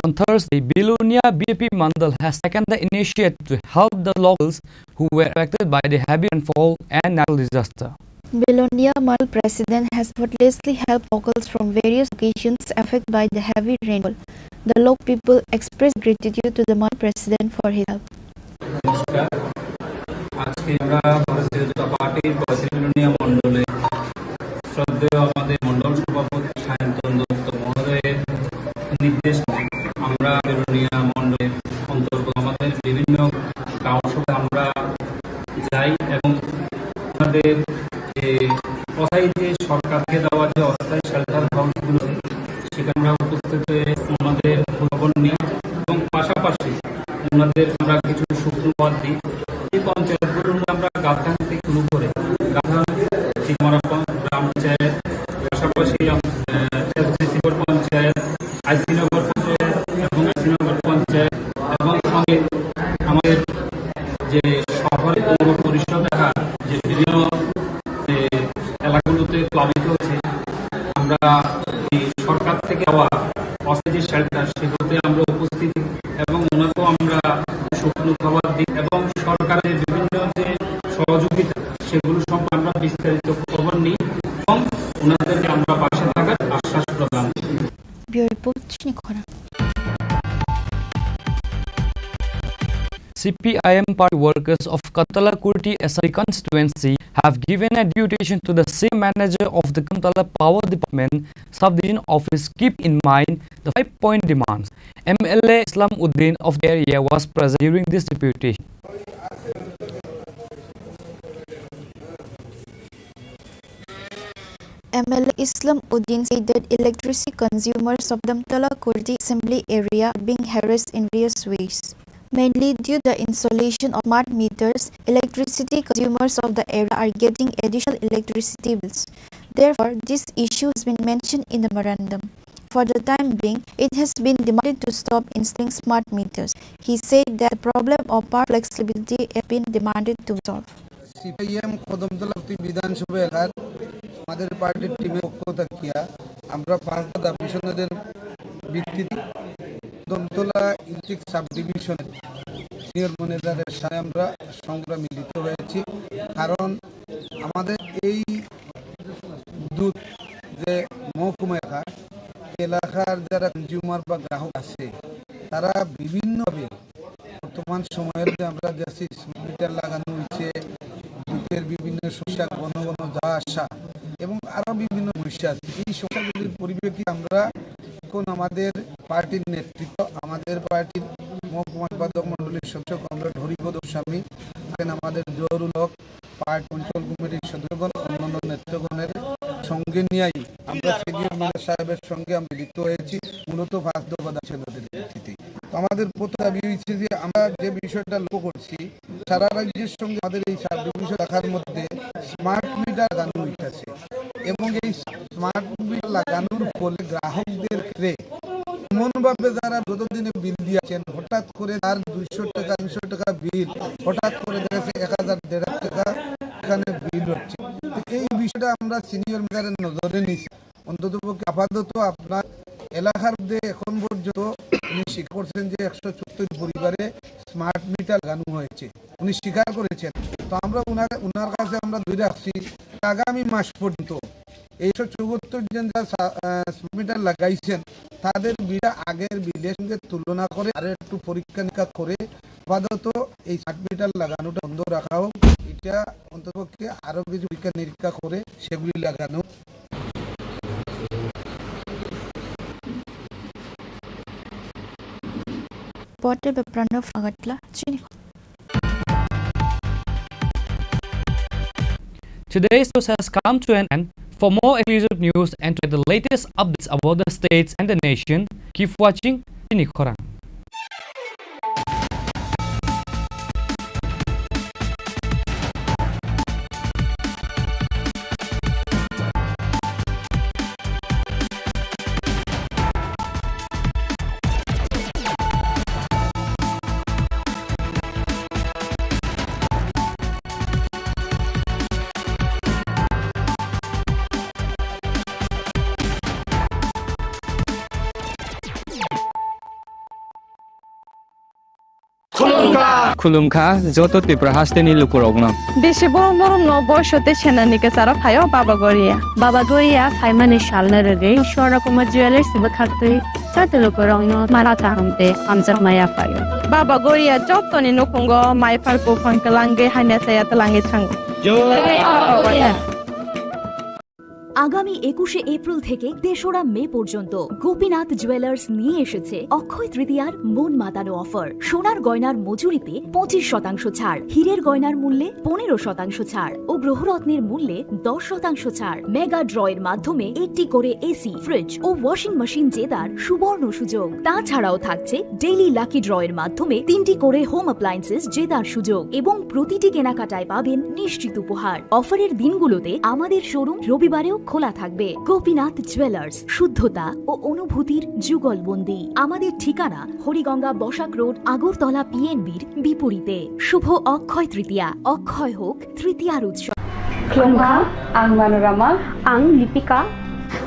On Thursday, Bilunia BJP Mandal has taken the initiative to help the locals who were affected by the heavy rainfall and natural disaster. Bilonia Mandal President has effortlessly helped locals from various locations affected by the heavy rainfall. The local people expressed gratitude to the Mandal President for his help. আজকে আমরা ভারতীয় জনতা পার্টির বিলোনিয়া মণ্ডলে শ্রদ্ধেয় আমাদের মণ্ডল সভাপতি সায়ন্তন দত্ত মহোদয়ের নির্দেশ আমরা বিলোনিয়া মণ্ডলের অন্তর্গত আমাদের বিভিন্ন গাঁও সভায় আমরা যাই এবং আমাদের অস্থায়ী যে সরকারকে দেওয়া যে অস্থায়ী শেল্টার হাউসগুলো সেখানে আমরা উপস্থিত হয়ে আমাদের খবর নিই এবং পাশাপাশি ওনাদের আমরা কিছু সুপ্রভাত দিই। এই পঞ্চায়েতগুলোর মধ্যে আমরা গাধান থেকে শুরু করে গাধান চিমারা গ্রাম পঞ্চায়েত, পাশাপাশি এসডিসিগড় পঞ্চায়েত, আইসিনগর পঞ্চায়েত এবং আইসিনগর পঞ্চায়েত এবং সঙ্গে আমাদের যে শহরে পৌর পরিষদ এলাকা যে বিভিন্ন এলাকাগুলোতে প্লাবিত হয়েছে, আমরা এই সরকার থেকে পাওয়া অস্থায়ী যে শেল্টার সেগুলোতে আমরা উপস্থিত এবং ওনাকেও আমরা শুকনো খাবার দিই এবং সরকারের বিভিন্ন যে সহযোগিতা সেগুলো সম্পর্কে আমরা বিস্তারিত খবর নিই এবং ওনাদেরকে আমরা পাশে থাকার আশ্বাস প্রদান করি। CPIM party workers of Katala Kurti Assembly constituency have given a deputation to the same manager of the Katala Power Department Subdivision Office keep in mind the 5-point demands. MLA Islam Uddin of the area was present during this deputation. MLA Islam Uddin said that electricity consumers of the Katala Kurti Assembly area are being harassed in various ways. Mainly due to the installation of smart meters, electricity consumers of the area are getting additional electricity bills. Therefore, this issue has been mentioned in the memorandum. For the time being, it has been demanded to stop installing smart meters. He said that the problem of power flexibility has been demanded to solve. CPIM Kadamtala বিধানসভা এলাকার আমাদের পার্টির টিমের পক্ষ থেকে আমরা 5 দাবি সনদের ভিত্তিতে কদমতলা ইলেকট্রিক সাব ডিভিশনের সিনিয়র ম্যানেজারের সাথে আমরা সংগ্রামে মিলিত হয়েছি। কারণ আমাদের এই বিদ্যুৎ যে মহকুমা এলাকার যারা কনজিউমার বা গ্রাহক আছে তারা বিভিন্নভাবে বর্তমান সময়ের যে আমরা দেখছি স্মার্ট মিটার লাগানো হয়েছে, বিদ্যুতের বিভিন্ন সমস্যা, ঘন ঘন যাওয়া আসা এবং আরও বিভিন্ন সমস্যা আছে। এই সমস্যাগুলির পরিপ্রেক্ষিতে আমরা এখন আমাদের পার্টির নেতৃত্ব, আমাদের পার্টির মহকুমা সম্পাদক মন্ডলীর সদস্য কমরেড হরিপদ স্বামী, আমাদের জহুরুল হক, পার্টি অঞ্চল কমিটির সদস্যগণ, অন্যান্য নেতৃত্বগণের সঙ্গে নিয়েই আমরা সিনিয়র ম্যানেজার সাহেবের সঙ্গে আমরা মিলিত হয়েছি মূলত 5 দফা দাবির ভিত্তিতে। তো আমাদের প্রথম দাবি হয়েছে যে আমরা যে বিষয়টা লক্ষ্য করছি সারা রাজ্যের সঙ্গে আমাদের এই সাব ডিভিশন এলাকার মধ্যে স্মার্ট মিটার লাগানো হইতেছে এবং এই স্মার্ট মিটার লাগানোর ফলে গ্রাহকদের ক্ষেত্রে এমনভাবে যারা গত দিনে বিল দিয়েছেন হঠাৎ করে তার 200 টাকা 300 টাকা বিল হঠাৎ করে দেখেছে 1000-1500 টাকা এখানে বিল হচ্ছে। এই বিষয়টা আমরা সিনিয়র ম্যানেজারের নজরে নিয়েছি। অন্ততপক্ষে আপাতত আপনার এলাকার মধ্যে এখন পর্যন্ত উনি স্বীকার করছেন যে 174 পরিবারে স্মার্ট মিটার লাগানো হয়েছে, উনি স্বীকার করেছেন। তো আমরা ওনার কাছে আমরা ধরে রাখছি আগামী মাস পর্যন্ত 174 জন যা স্মার্ট মিটার লাগাইছেন তাদের বিল আগের বিলের সঙ্গে তুলনা করে আর একটু পরীক্ষা নিরীক্ষা করে আপাতত এই স্মার্ট মিটার লাগানোটা বন্ধ রাখা হোক, এটা অন্ততপক্ষে আরো কিছু পরীক্ষা নিরীক্ষা করে সেগুলি লাগানো। Reported by Pranav Agatla, Chini. Today's news has come to an end. For more exclusive news and to get the latest updates about the states and the nation, keep watching Chini Khorang. खुलुमखा जत त्रिपुरा हास्टेनि लुकुरगना देशे बरम बरम न बयसते सेनानिके सारा फायो बाबा गोरिया फाइमाने शालना रगे शोरा Kumar jewellers बखाते साते लुकुरगना मारा ताहमते हमजर माया फायो बाबा गोरिया जतनि नकुंगो माइफार को फंकलांगे हाने साया तलांगे थांग আগামী 21শে এপ্রিল থেকে ৩রা মে পর্যন্ত গোপীনাথ জুয়েলার্স নিয়ে এসেছে অক্ষয় তৃতীয়ার মন মাতানো অফার। সোনার গয়নার মজুরিতে 25% ছাড়, হীরের গয়নার মূল্যে 15% ছাড় ও গ্রহরত্নের মূল্যে 10% ছাড়। মেগা ড্রয়ের মাধ্যমে একটি করে এসি, ফ্রিজ ও ওয়াশিং মেশিন জেতার সুবর্ণ সুযোগ। তাছাড়াও থাকছে ডেইলি লাকি ড্রয়ের মাধ্যমে 3টি করে হোম অ্যাপ্লায়েন্সেস জেতার সুযোগ এবং প্রতিটি কেনাকাটায় পাবেন নিশ্চিত উপহার। অফারের দিনগুলোতে আমাদের শোরুম রবিবারেও খোলা থাকবে। গোপীনাথ জুয়েলার্স, শুদ্ধতা ও অনুভূতির যুগলবন্দি। আমাদের ঠিকানা হরিগঙ্গা বসাক রোড, আগরতলা পিএনবির বিপরীতে। শুভ অক্ষয় তৃতীয়া, অক্ষয় হোক তৃতীয়ার উৎসব। Khulumkha, ang Manorama, ang Lipika,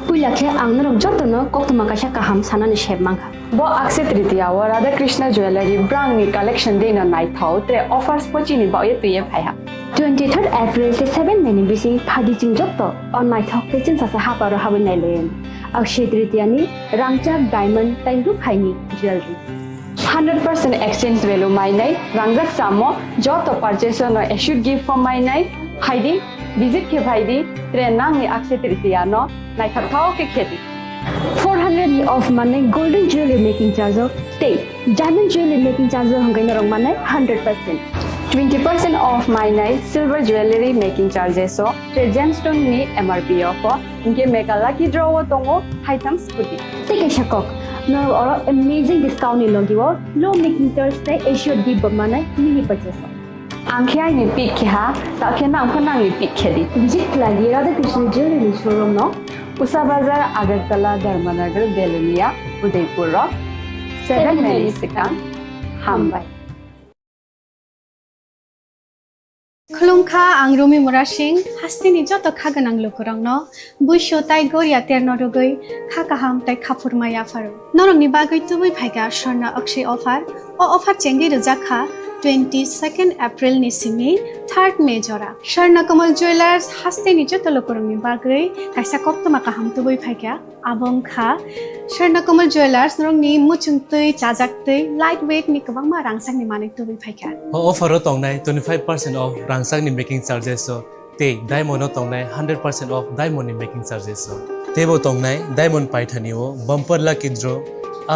Pulakhe ang narok jotono koktuma kasha kaham sanani shebmangkha. Bo Akshay Tritiya wa Radha Krishna Jewelry brand ni collection dena nai thau te offers pochini ba ye tuye phaiha. 23rd April te 7 meni bisi phadi jing jotto on my thok te chin sasa ha paro habin nai len. Akshay Tritiya ni rangchak diamond tai ru khaini jewelry. 100% exchange value mai nai rangjak samo joto purchase no should give for mai nai haidi visit ke bhaidi train nang ni Akshay Tritiya no nai thau ke kheti 400 ni off mane golden jewelry making charge of stay diamond jewelry making charge hongai na rong mane 100%. 20% off my night silver jewelry making charges so gemstone ni MRP offer inke mega lucky draw tongo item scooty take a shakok no or amazing discount ni logi wo low making Thursday should give mane mini purchase angkhya ni pick ha ta khena angkhana ni pick khedi visit lagi Radha Krishna jewelry showroom no Usa Bazar Agartala Dharmanagar Belunia Udaipur 7 milliseconds Hambai Khulumkha ang Rumi Murashing hastini joto khaganang lukurangno buisho tai goria terno rogoi khakaham tai khapurmaya faru norong ni bagoi tubui phaiga Sharna Akshay offer o offer chengi rujakha 22nd April ni simi 3rd May jora Sharna Kamal Jewelers hastini joto lukurang ni bagoi kaisa koktoma kaham tubui phaiga abong kha Sharna Kamal Jewelers norong ni muchungtui chajaktui lightweight ni kabangma rangsang ni manik tubui phaiga offer tongnai 25% off rangsang ni making charges so te diamond tongnai 100% off diamond ni making charges so tebo tongnai diamond paithani o bumper lucky draw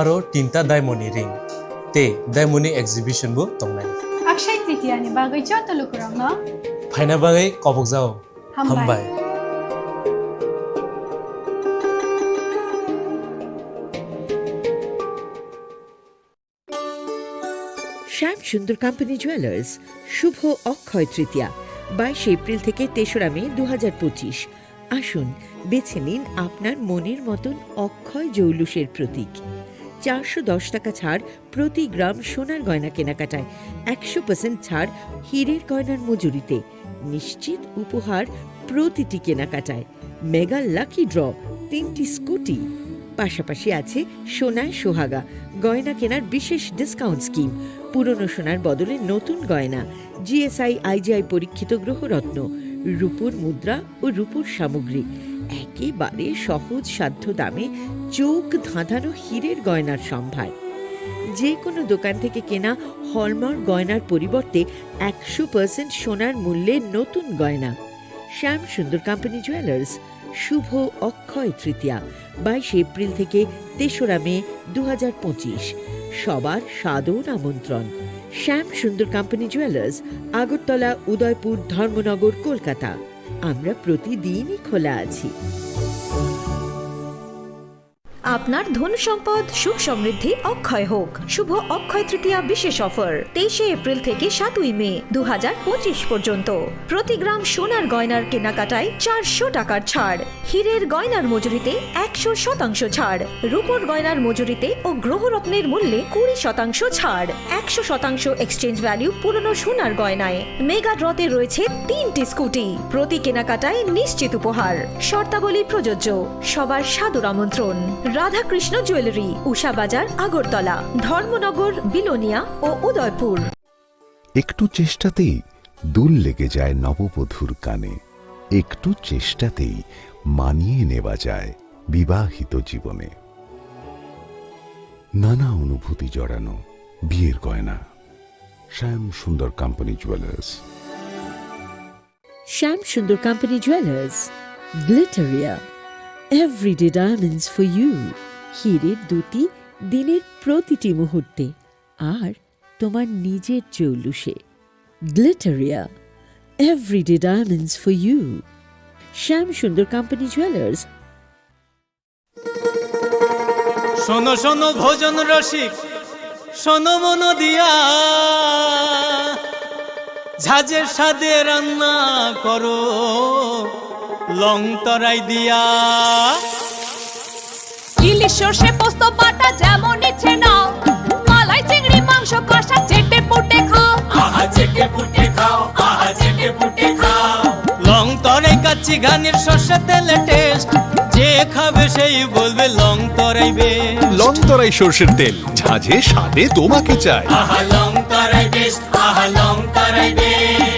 aro tinta diamond ni ring te diamond ni exhibition bu tongnai Akshay Tritiya ni bagoi joto lukurang no phaina bagai kobok jao hambai Shyam Sundar company jewellers Shubho Akshaya Tritiya 22 April থেকে 3রা মে 2025 আসুন বেছে নিন আপনার মনের মতন অক্ষয় জৌলুসের প্রতীক 410 টাকা ছাড় প্রতি গ্রাম সোনার গয়না কেনাকাটায় 100% ছাড় হীরের গয়নার মজুরিতে নিশ্চিত উপহার প্রতিটি কেনাকাটায় মেগা লাকি ড্র 3টি স্কুটি। পাশাপাশি আছে সোনায় সোহাগা, গয়না কেনার বিশেষ ডিসকাউন্ট স্কিম, পুরনো সোনার বদলে নতুন গয়না, জিএসআই আইজিআই পরীক্ষিত গ্রহরত্ন, রূপোর মুদ্রা ও রূপোর সামগ্রী, একেবারে সহজ সাধ্য দামে চোখ ধাঁধানো হীরের গয়নার সম্ভার। যে কোনো দোকান থেকে কেনা হলমার্ক গয়নার পরিবর্তে 100% সোনার মূল্যে নতুন গয়না। শ্যাম সুন্দর কোম্পানি জুয়েলার্স, শুভ অক্ষয় তৃতীয়া 22 এপ্রিল থেকে 3রা মে 2025। সবার সাদর আমন্ত্রণ। শ্যাম সুন্দর কোম্পানি জুয়েলার্স, আগরতলা, উদয়পুর, ধর্মনগর, কলকাতা। আমরা প্রতিদিনই খোলা আছি। আপনার ধন সম্পদ সুখ সমৃদ্ধি অক্ষয় হোক। শুভ অক্ষয় তৃতীয়া বিশেষ অফার 23 এপ্রিল থেকে 7ই মে 2025 পর্যন্ত। প্রতি গ্রাম সোনার গয়নার কেনাকাটায় 400 টাকার ছাড়, হীরের গয়নার মজুরিতে 100% ছাড়, রূপোর গয়নার মজুরিতে ও গ্রহরত্নের মূল্যে 20% ছাড়, 100% এক্সচেঞ্জ ভ্যালু পুরনো সোনার গয়নায়। মেগা ড্রতে রয়েছে 3টি স্কুটি, প্রতি কেনাকাটায় নিশ্চিত উপহার। শর্তাবলী প্রযোজ্য। সবার সাদর আমন্ত্রণ। রাধাকৃষ্ণ জুয়েলারি, উষা বাজার, আগরতলা, ধর্মনগর, বিলোনিয়া ও উদয়পুর। একটু চেষ্টাতেই দুল লেগে যায় নববধূর কানে, একটু চেষ্টাতেই মানিয়ে নেওয়া যায় বিবাহিত জীবনে। নানা অনুভূতি জড়ানো বিয়ের গয়না। শ্যাম Sundar company jewellers. Shyam Sundar company jewellers, Glitteria, everyday diamonds for you. হীরের দুটি দিনের প্রতিটি মুহূর্তে আর তোমার নিজের জৌলুসে। Glitteria, everyday diamonds for you. Shyam Sundar company jewellers. শোনো শোনো ভোজন রসিক, শোনো মন দিয়া, ঝাঁঝের স্বাদে রান্না করো লং তরাই দিয়া। ইলিশ সর্ষে পোস্ত বাটা যেমন ইচ্ছে নাও, মালাই চিংড়ি মাংস কষা চেটে পুটে খাও, আহা চেটে পুটে খাও, আহা চেটে পুটে খাও। লং তরাই কাচ্চি ঘানির সর্ষে তেলে টেস্ট, যে খাবে সেই বলবে লং তরাই বেশ। লং তরাই সর্ষের তেল, ঝাঁঝে স্বাদে তোমাকে চাই। আহা লং তরাই বেস্ট, আহা long Terai best.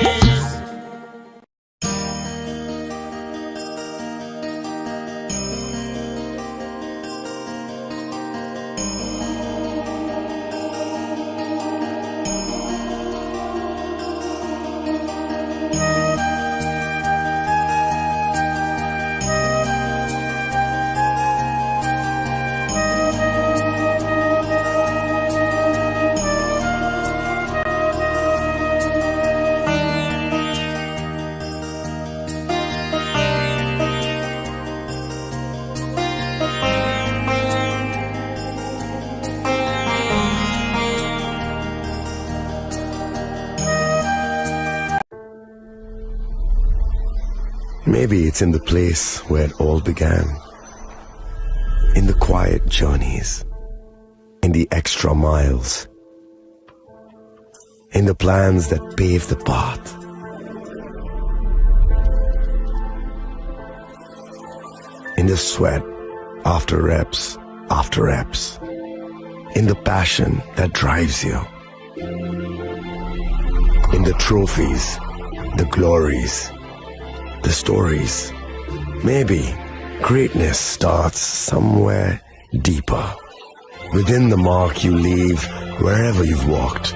Maybe it's in the place where it all began. In the quiet journeys. In the extra miles. In the plans that pave the path. In the sweat after reps. In the passion that drives you. In the trophies, the glories, the stories. Maybe greatness starts somewhere deeper. Within the mark you leave wherever you've walked.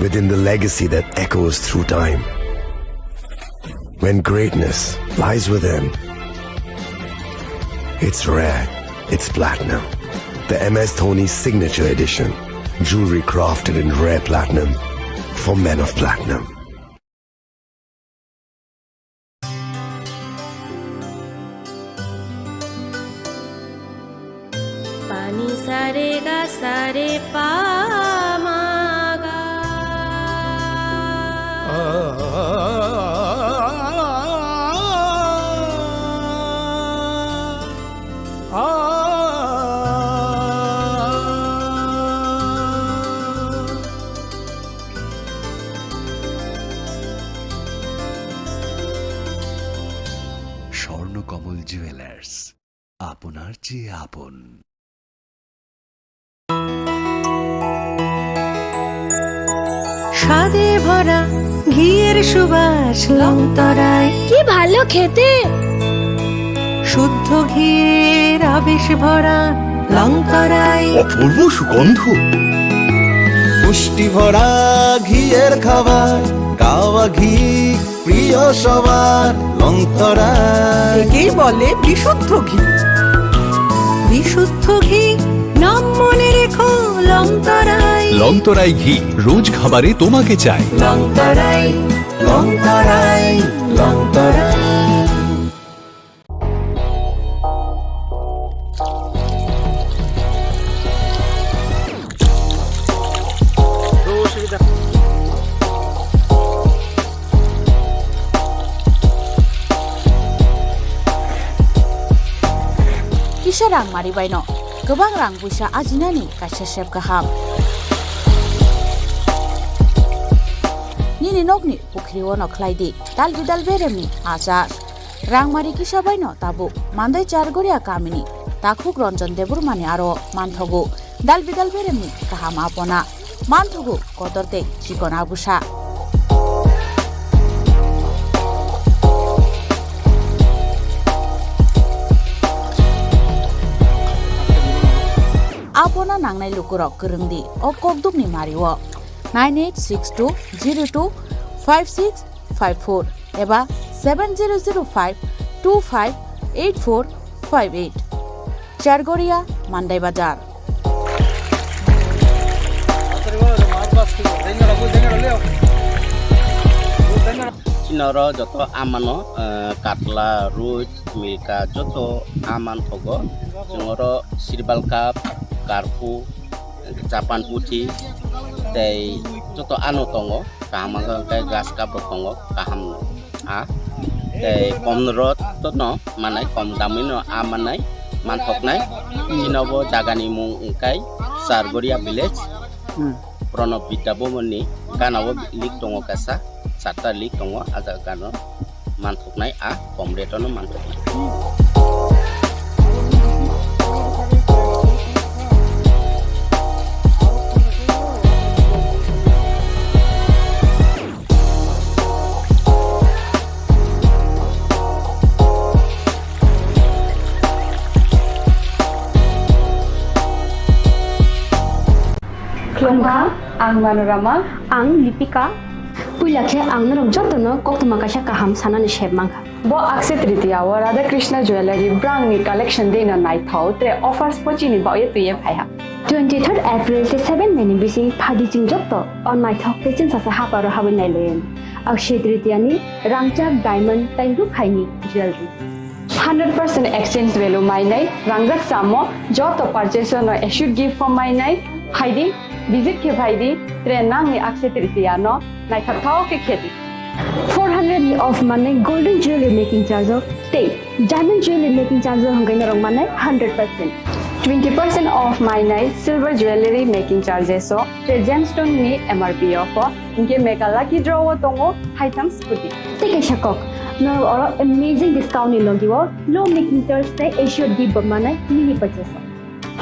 Within the legacy that echoes through time. When greatness lies within, it's rare, it's platinum. The MS Dhoni Signature Edition. Jewelry crafted in rare platinum for men of platinum. पानी सारे गा सारे पा मा गा। Swarnakamal jewellers, আপনার চেয়ে আপন। স্বাদে ভরা ঘিয়ের সুবাস লংতরায়, কি ভালো খেতে। শুদ্ধ ঘিয়ের আবেশ ভরা লংতরায়, অপূর্ব সুগন্ধ। পুষ্টি ভরা ঘিয়ের খাবার, গাওয়া ঘি প্রিয় সবার লংতরায়। একেই বলে বিশুদ্ধ ঘি। বিশুদ্ধ ঘি নাম মনে রেখো লংতরায়। লংতরাই ঘি রোজ খাবারে তোমাকে চাই। Longtharai, Longtharai, Longtharai. Kisah rang mari baino, gobaं rang buisa ajinani kaisa sep gaham. Nini nokni pukri wono khlaidi, dal bidal beremni ajar. Rang mari kisah baino tabu, mandai chargoria kamini, takhuk ronjon debur mani aro manthogu, dal bidal beremni kaham apona, manthogu kodorte chikon abusa. Apona nangnai lukurok kerengdi o kokdukni mariwo 9862025654 eba 7005258458 Chargoria Mandai Bazar. Chinoro joto amano katla ruj milka joto aman thogo jongoro sirbal cup karpu Japan putih tei joto anu tongo kaham kai gas cup tongo kaham a tei komrot to no manai kom damino amanai manthoknai chinobo jagani mung kai Sargoria village Pronov Bidabomoni ganao lik tongo kasa sata lik tongo aja gano manthoknai a komretono manthoknai. Klongka, ang Manorama, ang Lipika. Puilakhe ang narok jotono koktuma kaisa kaham sanani shep mangka. Bo akse tritiya wa Radha Krishna Jewelry brand ni collection dena nai thau te offers pochini ba ye tuye phaiha. 23rd April te 7 May ni bisi phadi jingjokto on my thok te chin sasa haparo habin nailen. Akshay tritiya ni rangchak diamond tairu khaini jewelry. 100% exchange value mai nai rangjak samo joto purchase no issued gift from mai nai haidi visit ke bhaidi tre nang ni akshay tritiya no nai thau ke kheti 400 ni off mane golden jewelry making charge of te diamond jewelry making charge hangai na rong mane 100%. 20% off my night silver jewelry making charges so tre gemstone ni MRP offer inke mega lucky draw tongo item scooty take a shakok no or amazing discount ni logiwo low making charge te issue di bamane mini purchase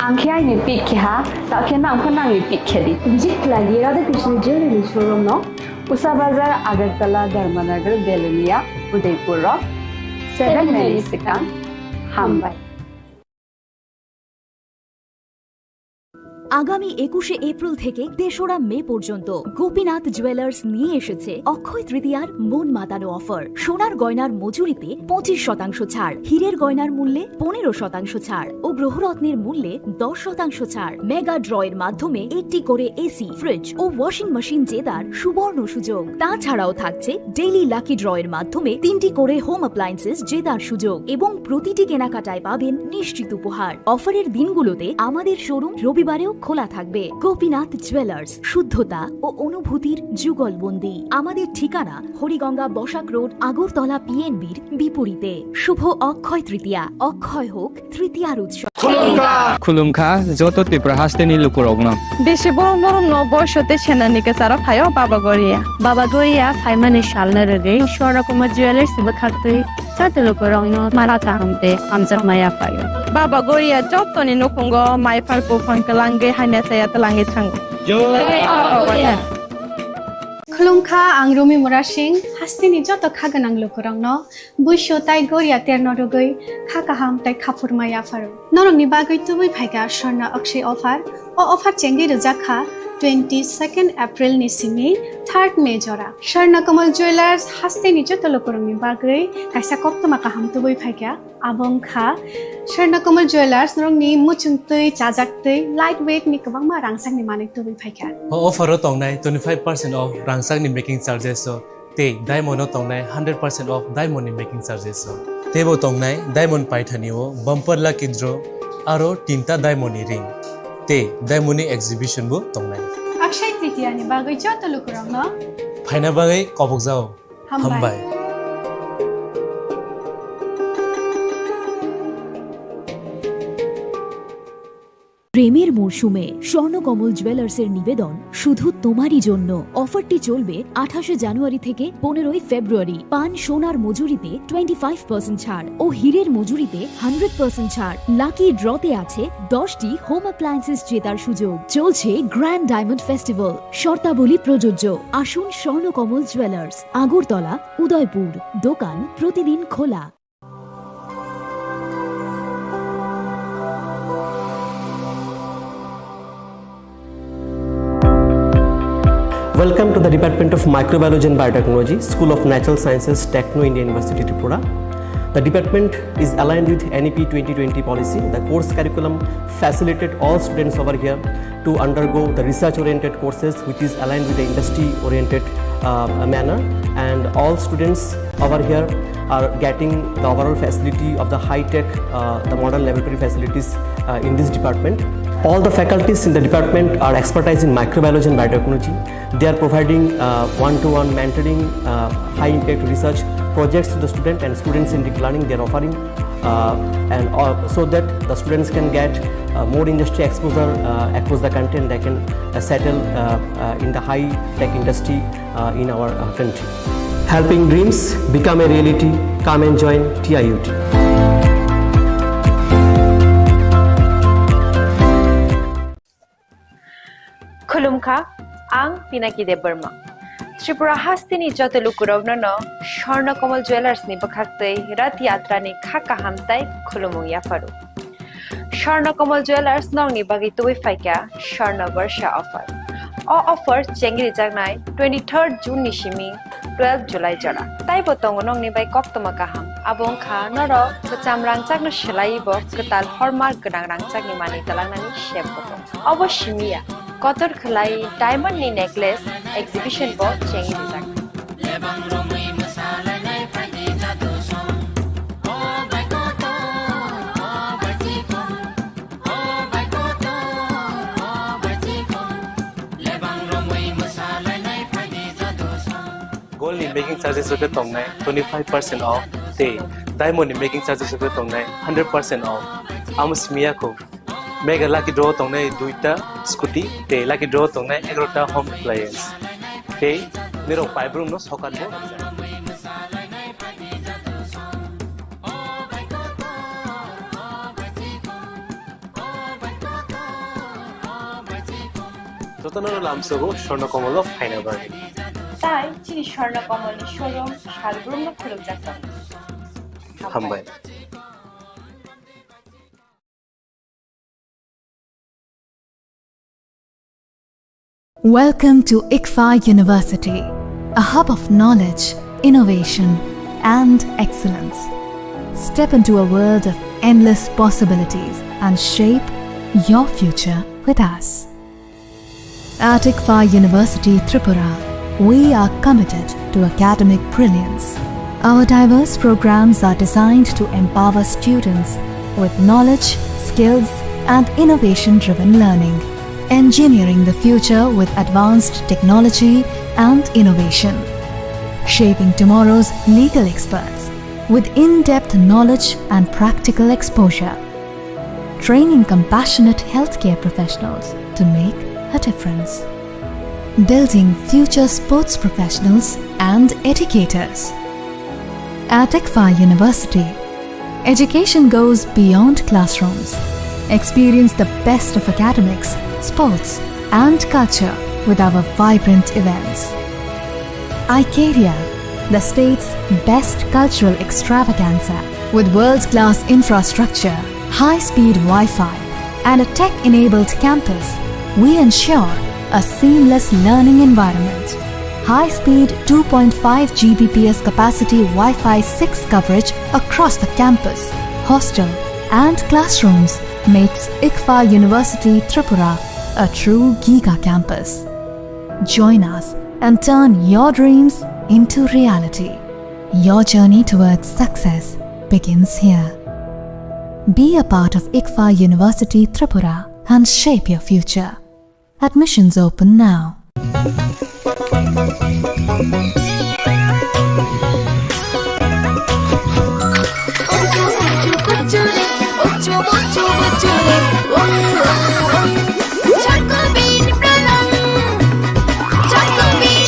angkhya ni pick kha ta khena angkhana ni pick khedi visit lagi Radha Krishna jewelry showroom no Usa Bazar Agartala Dharmanagar Belunia Udaipur 7 Mexican Hambai. আগামী 21শে April থেকে ৩রা মে পর্যন্ত Gopinath jewellers নিয়ে এসেছে অক্ষয় তৃতীয়ার মন মাতানো offer. সোনার গয়নার মজুরিতে 25% ছাড়, হীরের গয়নার মূল্যে 15% ছাড় ও গ্রহরত্নের মূল্যে 10% ছাড়। মেগা ড্রয়ের মাধ্যমে একটি করে এসি, ফ্রিজ ও ওয়াশিং মেশিন জেতার সুবর্ণ সুযোগ। তাছাড়াও থাকছে ডেইলি লাকি ড্রয়ের মাধ্যমে 3টি করে হোম অ্যাপ্লায়েন্সেস জেতার সুযোগ এবং প্রতিটি কেনাকাটায় পাবেন নিশ্চিত উপহার। অফারের দিনগুলোতে আমাদের শোরুম রবিবারেও খোলা থাকবে। গোপীনাথ জুয়েলার্স, শুদ্ধতা ও অনুভূতির যুগলবন্দি। আমাদের ঠিকানা হরিগঙ্গা বসাক রোড, আগরতলা পিএনবির বিপরীতে। শুভ অক্ষয় তৃতীয়া, অক্ষয় হোক তৃতীয়ার উৎসব। খুলুমখা যত ত্রিপুরা হাসতেনি লুকুরগ্ন বেশি বড় বড় নবর্ষতে সেনানিকে সারা ফায়ও বাবা গড়িয়া সাইমানি শালনা রেগে সরকম jewellers খাতই Satelo korongno marata hamte amjar maya payo. Baba goria jotoni nokungo mai farko fankalange haina saya telange chango. Khulumkha ang Rumi Mora Singh hastini joto khaganang lokorangno buisho tai goria terno rogoi khakaham tai khapurmaya faru norongni bagoi tubui phaiga sharna akshay offer o offer chengi rujakha 22nd April ni simi 3rd May jora Sharna Kamal Jewelers hastini joto lokorangni bagoi kaisa koptoma kaham tubui phaiga abongkha Sharna Kamal Jewelers norongni muchungtui chajaktui lightweight ni kabangma rangsangni manik tubui phaiga offer tongnai 25% off rangsang ni making charges so te diamond tongnai 100% off diamond ni making charges so tebo tongnai diamond paithani o bumper lucky draw aro tinta diamond ni ring te diamond ni exhibition bu tongnai Akshay Tritiya ni bagoi joto lokorangno phaina bagai kobok jao hambai প্রেমের মরশুমে স্বর্ণকমল জুয়েলার্সের নিবেদন শুধু তোমারই জন্য অফারটি চলবে 28 জানুয়ারি থেকে 15 ফেব্রুয়ারি পান সোনার মজুরিতে 25% ছাড় ও হীরের মজুরিতে 100% ছাড় লাকি ড্রতে আছে 10টি হোম অ্যাপ্লায়েন্সেস জেতার সুযোগ চলছে গ্র্যান্ড ডায়মন্ড ফেস্টিভ্যাল শর্তাবলী প্রযোজ্য আসুন স্বর্ণকমল জুয়েলার্স আগরতলা উদয়পুর দোকান প্রতিদিন খোলা Welcome to the Department of Microbiology and Biotechnology, School of Natural Sciences, Techno India University, Tripura. The department is aligned with NEP 2020 policy. The course curriculum facilitated all students over here to undergo the research-oriented courses, which is aligned with the industry-oriented manner. And all students over here are getting the overall facility of the high-tech, the modern laboratory facilities in this department. All the faculties in the department are expertise in microbiology and biotechnology. They are providing one-to-one mentoring, high-impact research projects to the student and students in deep learning. They are offering so that the students can get more industry exposure across the country and they can settle in the high-tech industry in our country. Helping dreams become a reality. Come and join TIUT. Khulumkha ang Pinaki de Burma. Tripura hastini joto lukurovno no Sharna Kamal Jewelers ni bakhaktei rat yatra ni khaka hamtai khulumung yafaru. Sharna Kamal Jewelers nong ni bagi tui faika Sharna Varsha offer. O offer chengri jagnai 23rd June ni shimi 12 July jara. Tai botong nong ni bai koktoma kaham. Abong kha noro kecam rangcak no shelai bo ketal hormar genang rangcak ni mani talangnani shep botong. Obo shimiya Kotor khelai diamond ni necklace exhibition bo chengi dijak. Gold ni making charges hote tongnai 25% off te diamond ni making charges hote tongnai 100% off amusmiya ko Mega lucky draw tongnai duita scooty te lucky draw tongnai 11ta home appliance te nero paibrum no sokan bo Totanoro lamsogo Sharna Kamal of Hainabari. Tai chini Sharna Kamal ni showroom shalbrum no khuluk jakta. Hambai. Welcome to ICFA University, a hub of knowledge, innovation, and excellence. Step into a world of endless possibilities and shape your future with us. At ICFA University, Tripura, we are committed to academic brilliance. Our diverse programs are designed to empower students with knowledge, skills, and innovation-driven learning. Engineering the future with advanced technology and innovation. Shaping tomorrow's legal experts with in-depth knowledge and practical exposure. Training compassionate healthcare professionals to make a difference. Building future sports professionals and educators. At ICFA University, education goes beyond classrooms. Experience the best of academics, sports, and culture with our vibrant events. Icaria, the state's best cultural extravaganza, with world-class infrastructure, high-speed Wi-Fi, and a tech-enabled campus, we ensure a seamless learning environment. High-speed 2.5 Gbps capacity Wi-Fi 6 coverage across the campus, hostel, and classrooms makes ICFA University Tripura a true Giga campus. Join us and turn your dreams into reality. Your journey towards success begins here. Be a part of ICFA University Tripura and shape your future. Admissions open now.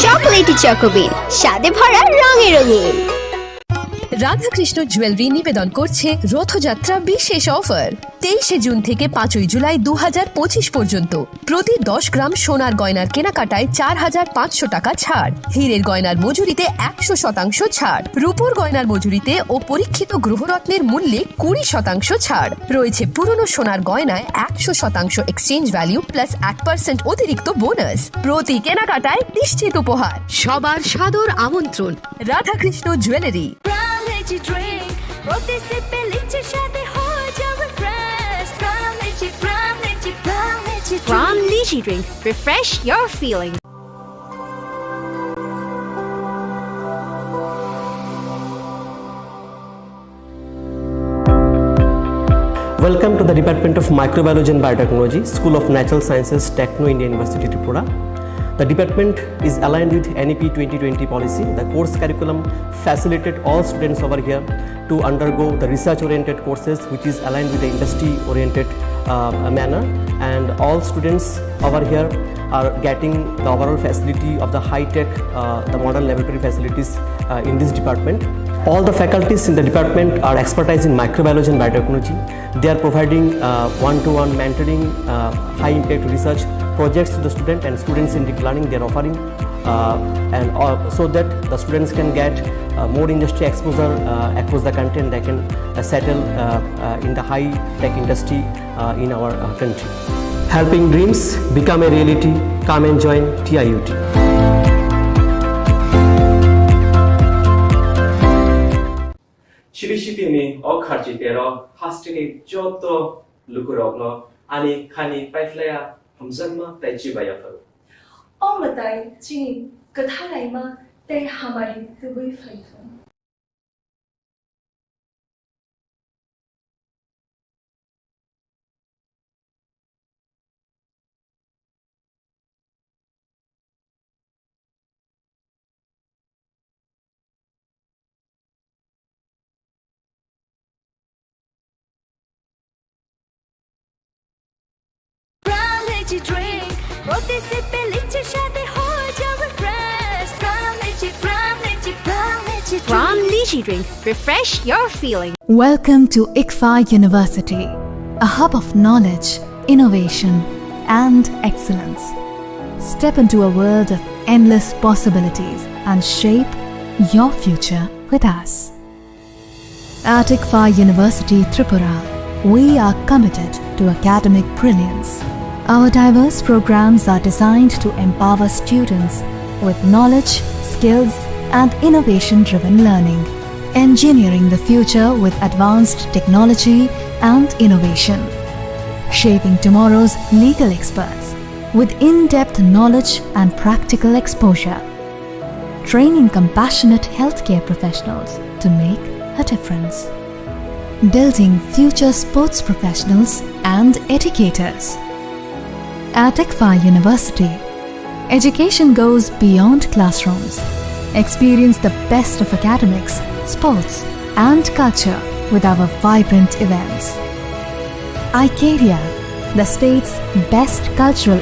Chocolatey চকোবিন স্বাদে ভরা রঙে রঙিন। Radhakrishna jewellery নিবেদন করছে রথযাত্রা বিশেষ offer 23 June থেকে 5 জুলাই 2025 পর্যন্ত। প্রতি 10 গ্রাম সোনার গয়নার কেনাকাটায় 4500 টাকা ছাড়, হীরের গয়নার মজুরিতে 100% ছাড়, রূপোর গয়নার মজুরিতে ও পরীক্ষিত গ্রহরত্নের মূল্যে 20% ছাড় রয়েছে। পুরনো সোনার গয়নায় 100% এক্সচেঞ্জ ভ্যালু প্লাস 1% অতিরিক্ত বোনাস। প্রতি কেনাকাটায় নিশ্চিত উপহার। সবার সাদর আমন্ত্রণ Radhakrishna jewellery. From Lychee Drink, refresh your feeling. Welcome to the Department of Microbiology and Biotechnology, School of Natural Sciences, Techno India University Tripura. The department is aligned with NEP 2020 policy. The course curriculum facilitated all students over here to undergo the research-oriented courses, which is aligned with the industry-oriented manner. And all students over here are getting the overall facility of the high-tech, the modern laboratory facilities in this department. All the faculties in the department are expertise in microbiology and biotechnology. They are providing one-to-one mentoring, high-impact research projects to the student, and students in deep learning they are offering, so that the students can get more industry exposure across the country, and they can settle in the high-tech industry in our country. Helping dreams become a reality. Come and join TIUT. 시리시티니 어카지대로 하스티니 쪼또 루크록노 아니 카니 파이플레야 함선마 따이치바야파로 어머다이 지니 그 탈라이마 때 하마리 그의 파이톤 Drink, roti sippe lychee shade ho jao refresh. From Lychee Drink, refresh your feeling. Welcome to ICFA University, a hub of knowledge, innovation, and excellence. Step into a world of endless possibilities and shape your future with us. At ICFA University Tripura, we are committed to academic brilliance. Our diverse programs are designed to empower students with knowledge, skills, and innovation-driven learning, engineering the future with advanced technology and innovation, shaping tomorrow's legal experts with in-depth knowledge and practical exposure, training compassionate healthcare professionals to make a difference, building future sports professionals and educators. At ICFA University, education goes beyond classrooms. Experience the best of academics, sports, and culture with our vibrant events. Icaria, the state's best cultural